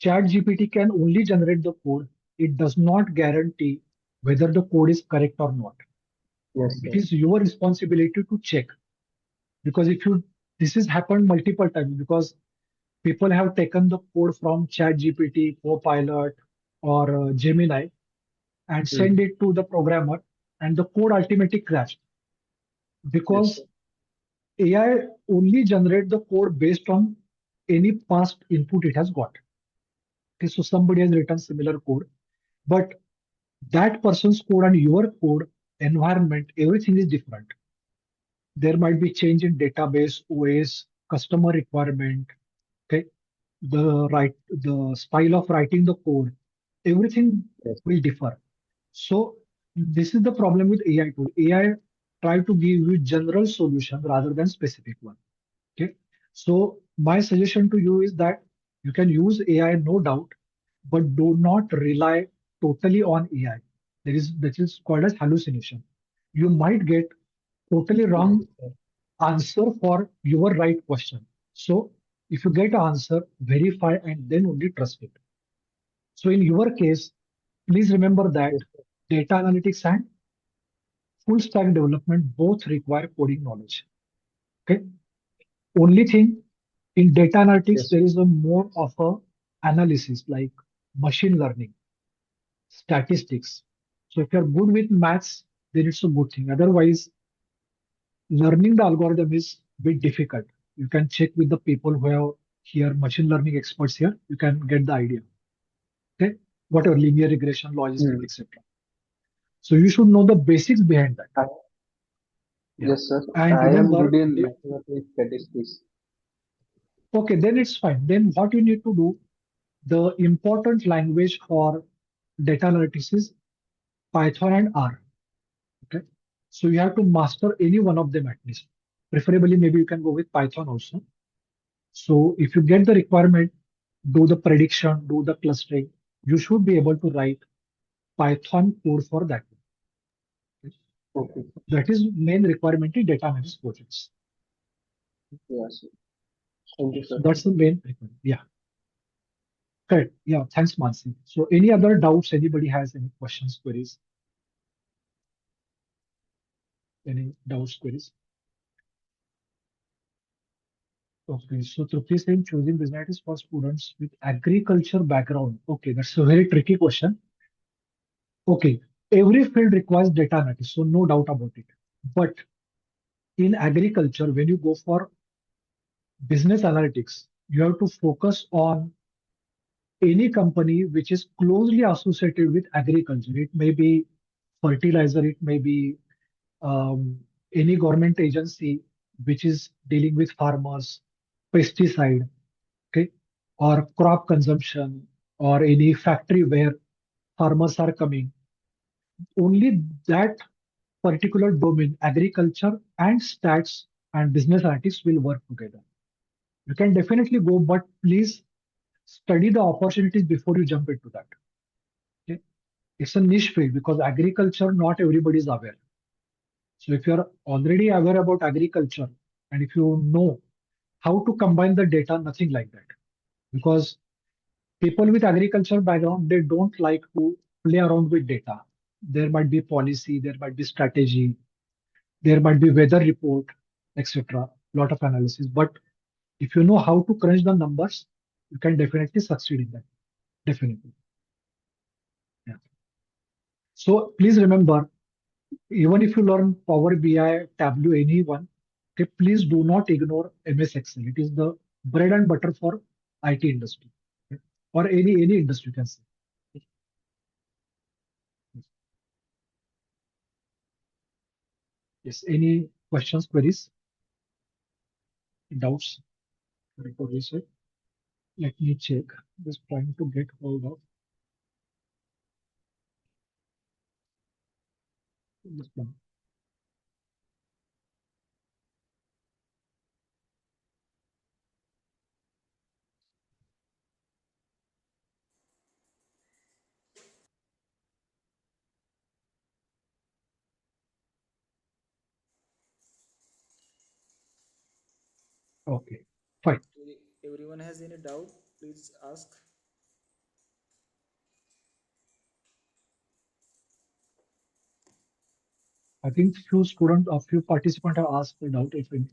Speaker 2: ChatGPT can only generate the code. It does not guarantee whether the code is correct or not.
Speaker 10: Yes,
Speaker 2: It
Speaker 10: sir.
Speaker 2: is your responsibility to check. Because this has happened multiple times because people have taken the code from ChatGPT, Copilot, or Gemini and send it to the programmer, and the code ultimately crashed
Speaker 10: Yes, sir.
Speaker 2: because AI only generate the code based on any past input it has got. Okay, so somebody has written similar code, but that person's code and your code, environment, everything is different. There might be change in database, OS, customer requirement, okay, the style of writing the code, everything
Speaker 10: Yes.
Speaker 2: will differ. So this is the problem with AI tool. AI try to give you general solution rather than specific one. Okay. So my suggestion to you is that you can use AI, no doubt, but do not rely totally on AI. That is called as hallucination. You might get totally wrong answer for your right question. So if you get an answer, verify and then only trust it. So in your case, please remember that data analytics and full stack development both require coding knowledge. Okay. Only thing in data analytics,
Speaker 10: Yes.
Speaker 2: there is a more of a analysis like machine learning, statistics. So if you're good with maths, then it's a good thing. Otherwise, learning the algorithm is a bit difficult. You can check with the people who have here machine learning experts here. You can get the idea. Okay, whatever linear regression, logistic, etc. So you should know the basics behind that.
Speaker 10: I-
Speaker 2: Yeah.
Speaker 10: Yes, sir.
Speaker 2: And
Speaker 10: I am
Speaker 2: remember,
Speaker 10: good in mathematics, statistics.
Speaker 2: okay, then it's fine. Then what you need to do, the important language for data analytics is Python and R. Okay. So you have to master any one of them at least. Preferably, maybe you can go with Python also. So if you get the requirement, do the prediction, do the clustering, you should be able to write Python code for that.
Speaker 10: Okay.
Speaker 2: That is main requirement in data analysis projects.
Speaker 10: Yes. Thank you, sir.
Speaker 2: That's the main requirement. Yeah. Correct. Yeah. Thanks, Mansi. So any other doubts? Anybody has any questions, queries? Any doubts, queries? Okay. So Trupti saying choosing business for students with agriculture background. Okay, that's a very tricky question. Okay. Every field requires data analytics, so no doubt about it. But in agriculture, when you go for business analytics, you have to focus on any company which is closely associated with agriculture. It may be fertilizer, it may be um, any government agency which is dealing with farmers, pesticide, okay, or crop consumption, or any factory where farmers are coming. Only that particular domain, agriculture and stats and business analytics will work together. You can definitely go, but please study the opportunities before you jump into that. Okay? It's a niche field because agriculture, not everybody is aware. So if you're already aware about agriculture and if you know how to combine the data, nothing like that. Because people with agriculture background, they don't like to play around with data. There might be policy, there might be strategy, there might be weather report, etc. Lot of analysis. But if you know how to crunch the numbers, you can definitely succeed in that. Definitely. Yeah. So please remember, even if you learn Power BI, Tableau, any one, okay, please do not ignore MS Excel. It is the bread and butter for IT industry, okay, or any industry you can say. Yes. Any questions, queries, doubts before we say? Let me check. Just trying to get hold of this one. Okay, fine.
Speaker 11: Everyone has any doubt, please ask.
Speaker 2: I think a few participants have asked the doubt if any.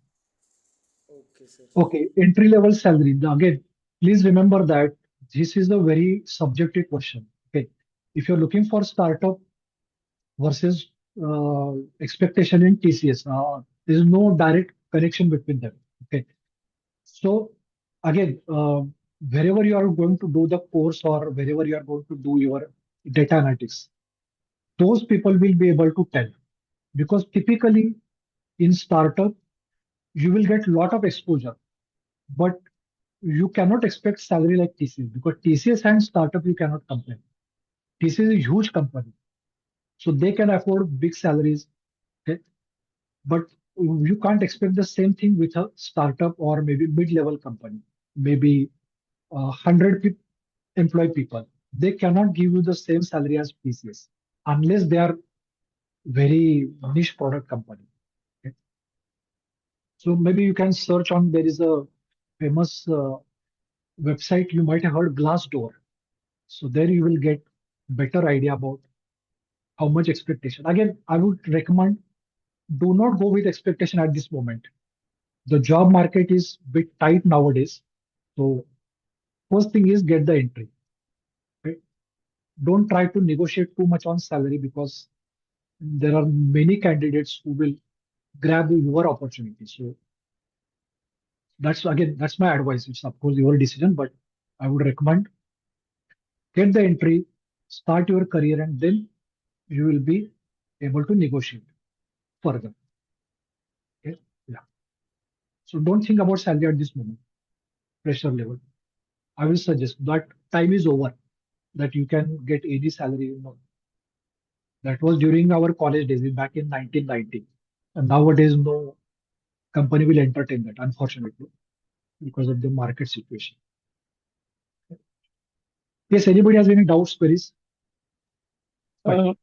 Speaker 11: Okay, sir.
Speaker 2: Okay, entry level salary. Again, please remember that this is a very subjective question. Okay, if you're looking for startup versus expectation in TCS, there is no direct connection between them. Okay, so again, wherever you are going to do the course or wherever you are going to do your data analytics, those people will be able to tell because typically in startup you will get a lot of exposure, but you cannot expect salary like TCS because TCS and startup you cannot compare. TCS is a huge company, so they can afford big salaries, okay? But you can't expect the same thing with a startup or maybe mid-level company, maybe 100 employee people. They cannot give you the same salary as TCS. unless they are very niche product company. Okay? So maybe you can search on, there is a famous website, you might have heard, Glassdoor. So there you will get better idea about how much expectation. Again, I would recommend, do not go with expectation at this moment. The job market is bit tight nowadays. So first thing is get the entry. Okay? Don't try to negotiate too much on salary, because there are many candidates who will grab your opportunity. So that's my advice. It's of course your decision, but I would recommend get the entry, start your career, and then you will be able to negotiate further. Okay? Yeah. So don't think about salary at this moment, pressure level. I will suggest that time is over, that you can get any salary. That was during our college days, back in 1990. And nowadays, no company will entertain that, unfortunately, because of the market situation. Yes, anybody has any doubts, queries? Fine.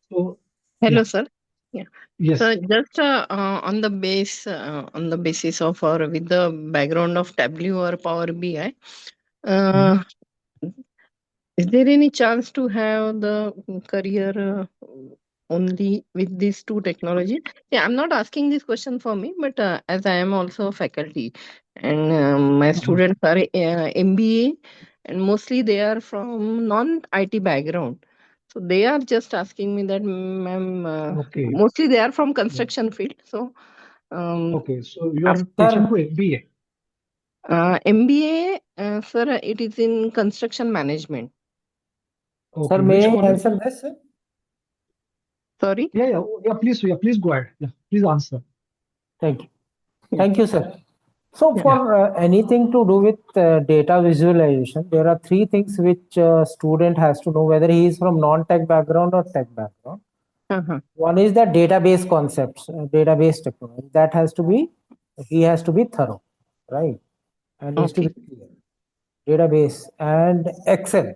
Speaker 2: So,
Speaker 7: Hello,
Speaker 2: yeah.
Speaker 7: sir. Yeah.
Speaker 2: Yes.
Speaker 7: So just on the basis of, or with the background of Tableau or Power BI, is there any chance to have the career only with these two technology? Yeah, I'm not asking this question for me, but as I am also a faculty, and my students are MBA, and mostly they are from non-IT background. So they are just asking me that, ma'am,
Speaker 2: Okay.
Speaker 7: mostly they are from construction field. So
Speaker 2: Okay, so you are teaching to MBA.
Speaker 7: MBA, sir, it is in construction management.
Speaker 2: Okay,
Speaker 1: Sir, may
Speaker 2: which
Speaker 1: I
Speaker 2: college?
Speaker 1: answer this? Sir?
Speaker 7: Sorry?
Speaker 2: Yeah, please go ahead. Yeah, please answer.
Speaker 1: Thank you.
Speaker 7: Yeah.
Speaker 1: Thank you, sir. So
Speaker 7: Yeah.
Speaker 1: for anything to do with data visualization, there are three things which student has to know, whether he is from non-tech background or tech background. One is the database concepts, database technology. That has to be, he has to be thorough, right? And needs to be clear. Database and Excel.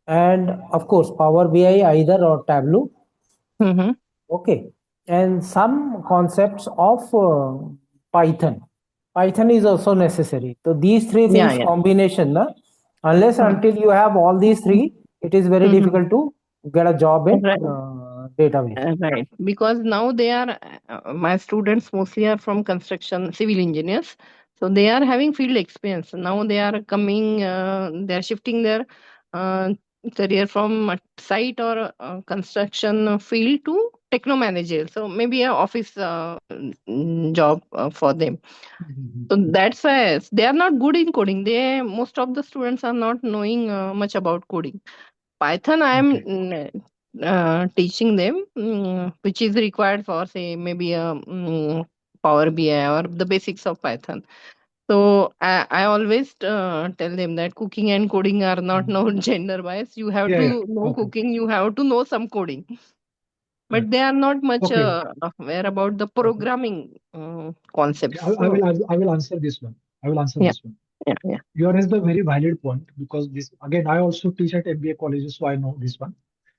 Speaker 1: And of course, Power BI either or Tableau. Okay. And some concepts of Python. Python is also necessary. So these three things combination, unless until you have all these three, it is very difficult to get a job in database.
Speaker 7: Right, because now they are my students mostly are from construction, civil engineers, so they are having field experience. Now they are coming, they are shifting their uh, career from a site or construction field to techno manager. So maybe a office job for them. So that's why they are not good in coding. They, most of the students are not knowing much about coding. Python, I am teaching them, which is required for, say, maybe a Power BI or the basics of Python. So I always tell them that cooking and coding are not no gender bias. You have to know cooking, you have to know some coding. But they are not much aware about the programming concepts.
Speaker 2: I will answer this one. I will answer this one.
Speaker 7: Yeah.
Speaker 2: You raised a very valid point, because this, again, I also teach at MBA colleges, so I know this one.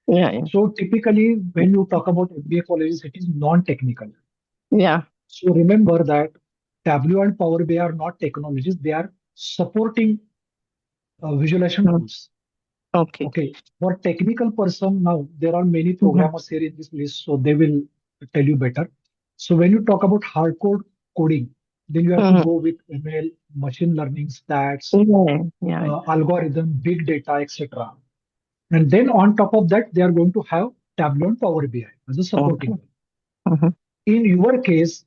Speaker 7: Yeah.
Speaker 2: So typically, when you talk about MBA colleges, it is non-technical.
Speaker 7: Yeah.
Speaker 2: So remember that Tableau and Power BI are not technologies; they are supporting visualization tools. Okay. For technical person, now there are many programmers here in this list, so they will tell you better. So when you talk about hardcore coding, then you have to go with ML, machine learning, stats, algorithm, big data, etc. And then on top of that, they are going to have Tableau and Power BI as a supporting. In your case,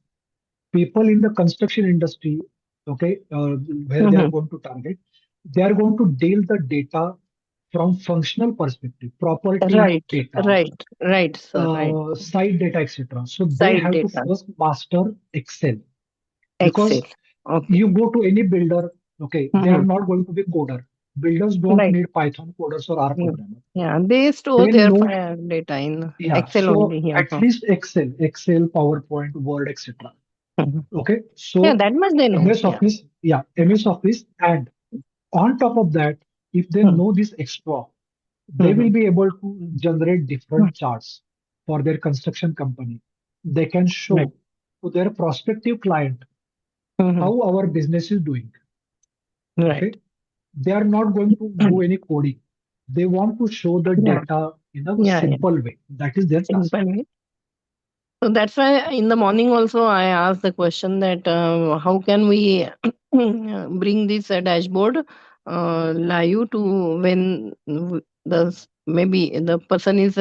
Speaker 2: people in the construction industry, okay, where they are going to target, they are going to deal the data from functional perspective, property data,
Speaker 7: Right, sir,
Speaker 2: site data, etc. So they
Speaker 7: Site
Speaker 2: have to
Speaker 7: data.
Speaker 2: first master Excel, because you go to any builder, okay, they are not going to be coder. Builders don't need Python coders or R programmers.
Speaker 7: Yeah, they store
Speaker 2: They
Speaker 7: their
Speaker 2: know,
Speaker 7: data in
Speaker 2: yeah.
Speaker 7: Excel
Speaker 2: So
Speaker 7: only. Yeah.
Speaker 2: at least Excel, PowerPoint, Word, etc. Okay, so
Speaker 7: Yeah, that much they know.
Speaker 2: MS Office, MS Office, and on top of that, if they know this extra, they will be able to generate different charts for their construction company. They can show
Speaker 7: Right.
Speaker 2: to their prospective client
Speaker 7: Mhm.
Speaker 2: how our business is doing.
Speaker 7: Right.
Speaker 2: Okay. They are not going to do any coding. They want to show the
Speaker 7: Yeah.
Speaker 2: data in a
Speaker 7: Yeah.
Speaker 2: simple way. That is their task.
Speaker 7: Simple way. So that's why in the morning also I asked the question that how can we bring this dashboard live to when maybe the person is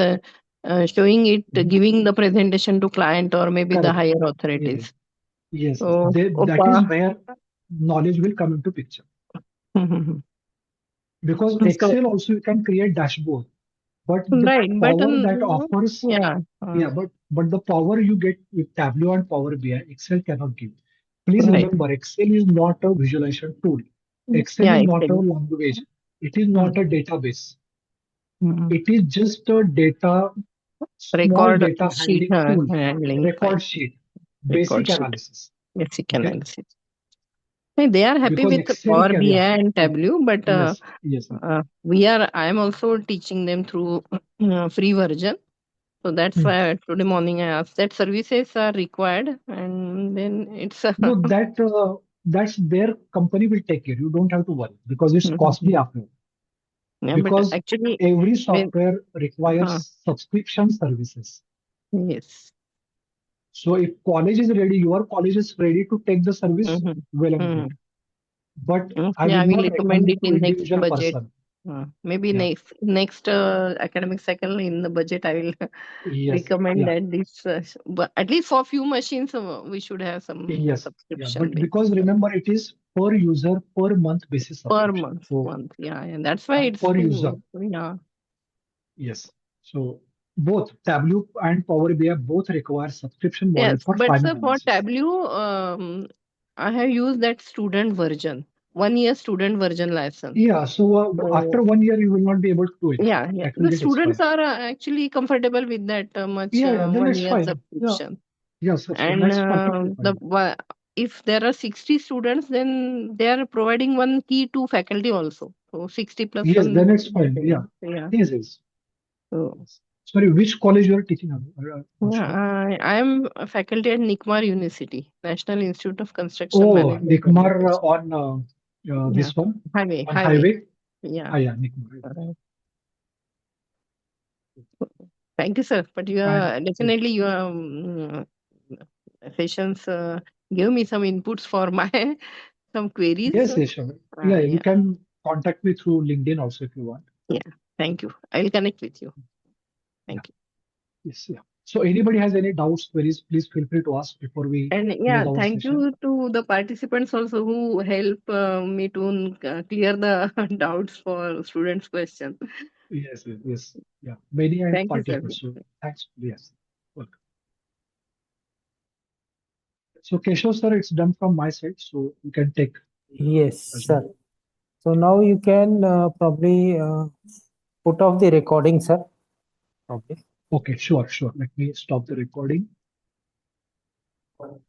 Speaker 7: showing it, giving the presentation to client or maybe the
Speaker 2: Correct.
Speaker 7: higher
Speaker 2: Yes.
Speaker 7: authorities.
Speaker 2: Yes.
Speaker 7: So
Speaker 2: That is where knowledge will come into picture. Because
Speaker 7: so
Speaker 2: Excel also you can create dashboard, but the
Speaker 7: right, but
Speaker 2: power that offers,
Speaker 7: yeah,
Speaker 2: but the power you get with Tableau and Power BI, Excel cannot give. Please
Speaker 7: right,
Speaker 2: remember, Excel is not a visualization tool. Excel
Speaker 7: yeah,
Speaker 2: is not a
Speaker 7: exactly.
Speaker 2: language. It is not a database.
Speaker 7: Mhm.
Speaker 2: It is just a small
Speaker 7: Record
Speaker 2: data
Speaker 7: sheet
Speaker 2: handling tool,
Speaker 7: handling file,
Speaker 2: record sheet,
Speaker 7: record
Speaker 2: basic
Speaker 7: sheet,
Speaker 2: analysis.
Speaker 7: basic
Speaker 2: Okay,
Speaker 7: analysis. They are happy
Speaker 2: because
Speaker 7: with
Speaker 2: Excel
Speaker 7: Power
Speaker 2: can,
Speaker 7: BI
Speaker 2: yeah,
Speaker 7: and Tableau, but
Speaker 2: yes, yes,
Speaker 7: I am also teaching them through free version. So that's why today morning I asked that services are required, and then it's
Speaker 2: no, that's their company will take care. You don't have to worry because it's costly after.
Speaker 7: yeah, but
Speaker 2: Because
Speaker 7: actually
Speaker 2: every
Speaker 7: when
Speaker 2: software requires subscription services.
Speaker 7: yes.
Speaker 2: So if college is ready, your college is ready to take the service, well and good. But I
Speaker 7: Yeah,
Speaker 2: will
Speaker 7: I will
Speaker 2: not
Speaker 7: recommend
Speaker 2: recommend
Speaker 7: it
Speaker 2: to
Speaker 7: in next
Speaker 2: individual
Speaker 7: budget.
Speaker 2: person.
Speaker 7: Maybe
Speaker 2: Yeah.
Speaker 7: next academic cycle in the budget I will
Speaker 2: Yes.
Speaker 7: recommend
Speaker 2: Yeah.
Speaker 7: that this but at least for few machines we should have some
Speaker 2: Yes. Yeah.
Speaker 7: subscription
Speaker 2: But
Speaker 7: base
Speaker 2: because remember, it is per user per month basis
Speaker 7: per
Speaker 2: subscription. So
Speaker 7: yeah, and that's why it's
Speaker 2: per user.
Speaker 7: too yeah.
Speaker 2: Yes. So both Tableau and Power BI both require subscription model
Speaker 7: Yes,
Speaker 2: for
Speaker 7: but
Speaker 2: final
Speaker 7: sir, for
Speaker 2: analysis.
Speaker 7: Tableau, I have used that student version, 1 year student version license.
Speaker 2: Yeah. So after 1 year, you will not be able to do anything.
Speaker 7: Yeah.
Speaker 2: That will
Speaker 7: The
Speaker 2: get expired.
Speaker 7: students are actually comfortable with that much
Speaker 2: Yeah. Then
Speaker 7: 1
Speaker 2: it's
Speaker 7: year
Speaker 2: fine. Yeah.
Speaker 7: subscription.
Speaker 2: Yes.
Speaker 7: And
Speaker 2: That's perfectly fine.
Speaker 7: if there are 60 students, then they are providing one key to faculty also. So 60 plus
Speaker 2: Yes.
Speaker 7: one.
Speaker 2: Then it's fine. Yeah.
Speaker 7: Yeah.
Speaker 2: Yes. Yes.
Speaker 7: So,
Speaker 2: Yes. Sorry, which college you are teaching? Not
Speaker 7: yeah,
Speaker 2: sure.
Speaker 7: I am a faculty at Nikmar University, National Institute of Construction
Speaker 2: Oh,
Speaker 7: Management and
Speaker 2: Nikmar
Speaker 7: Research.
Speaker 2: on
Speaker 7: Yeah.
Speaker 2: this one
Speaker 7: Highway.
Speaker 2: on highway.
Speaker 7: Yeah.
Speaker 2: Ah, yeah, Nikmar.
Speaker 7: Thank you, sir. But you are
Speaker 2: And
Speaker 7: definitely your sessions give me some inputs for my some queries.
Speaker 2: yes, yes, sure. Yeah, you
Speaker 7: Yeah.
Speaker 2: can contact me through LinkedIn also if you want.
Speaker 7: Yeah. Thank you. I will connect with you. Thank you.
Speaker 2: Yes, yeah. So anybody has any doubts, queries, please feel free to ask before we
Speaker 7: And
Speaker 2: close
Speaker 7: yeah,
Speaker 2: our
Speaker 7: thank
Speaker 2: session.
Speaker 7: you to the participants also who help me to clear the doubts for students' questions.
Speaker 2: Yes, yes, yes. Yeah, many and
Speaker 7: Thank you, sir.
Speaker 2: participants. So thanks. Yes, welcome. So Keshav sir, it's done from my side, so you can take.
Speaker 1: Yes, sir. So now you can probably put off the recording, sir. Okay.
Speaker 2: Okay, sure, sure. Let me stop the recording.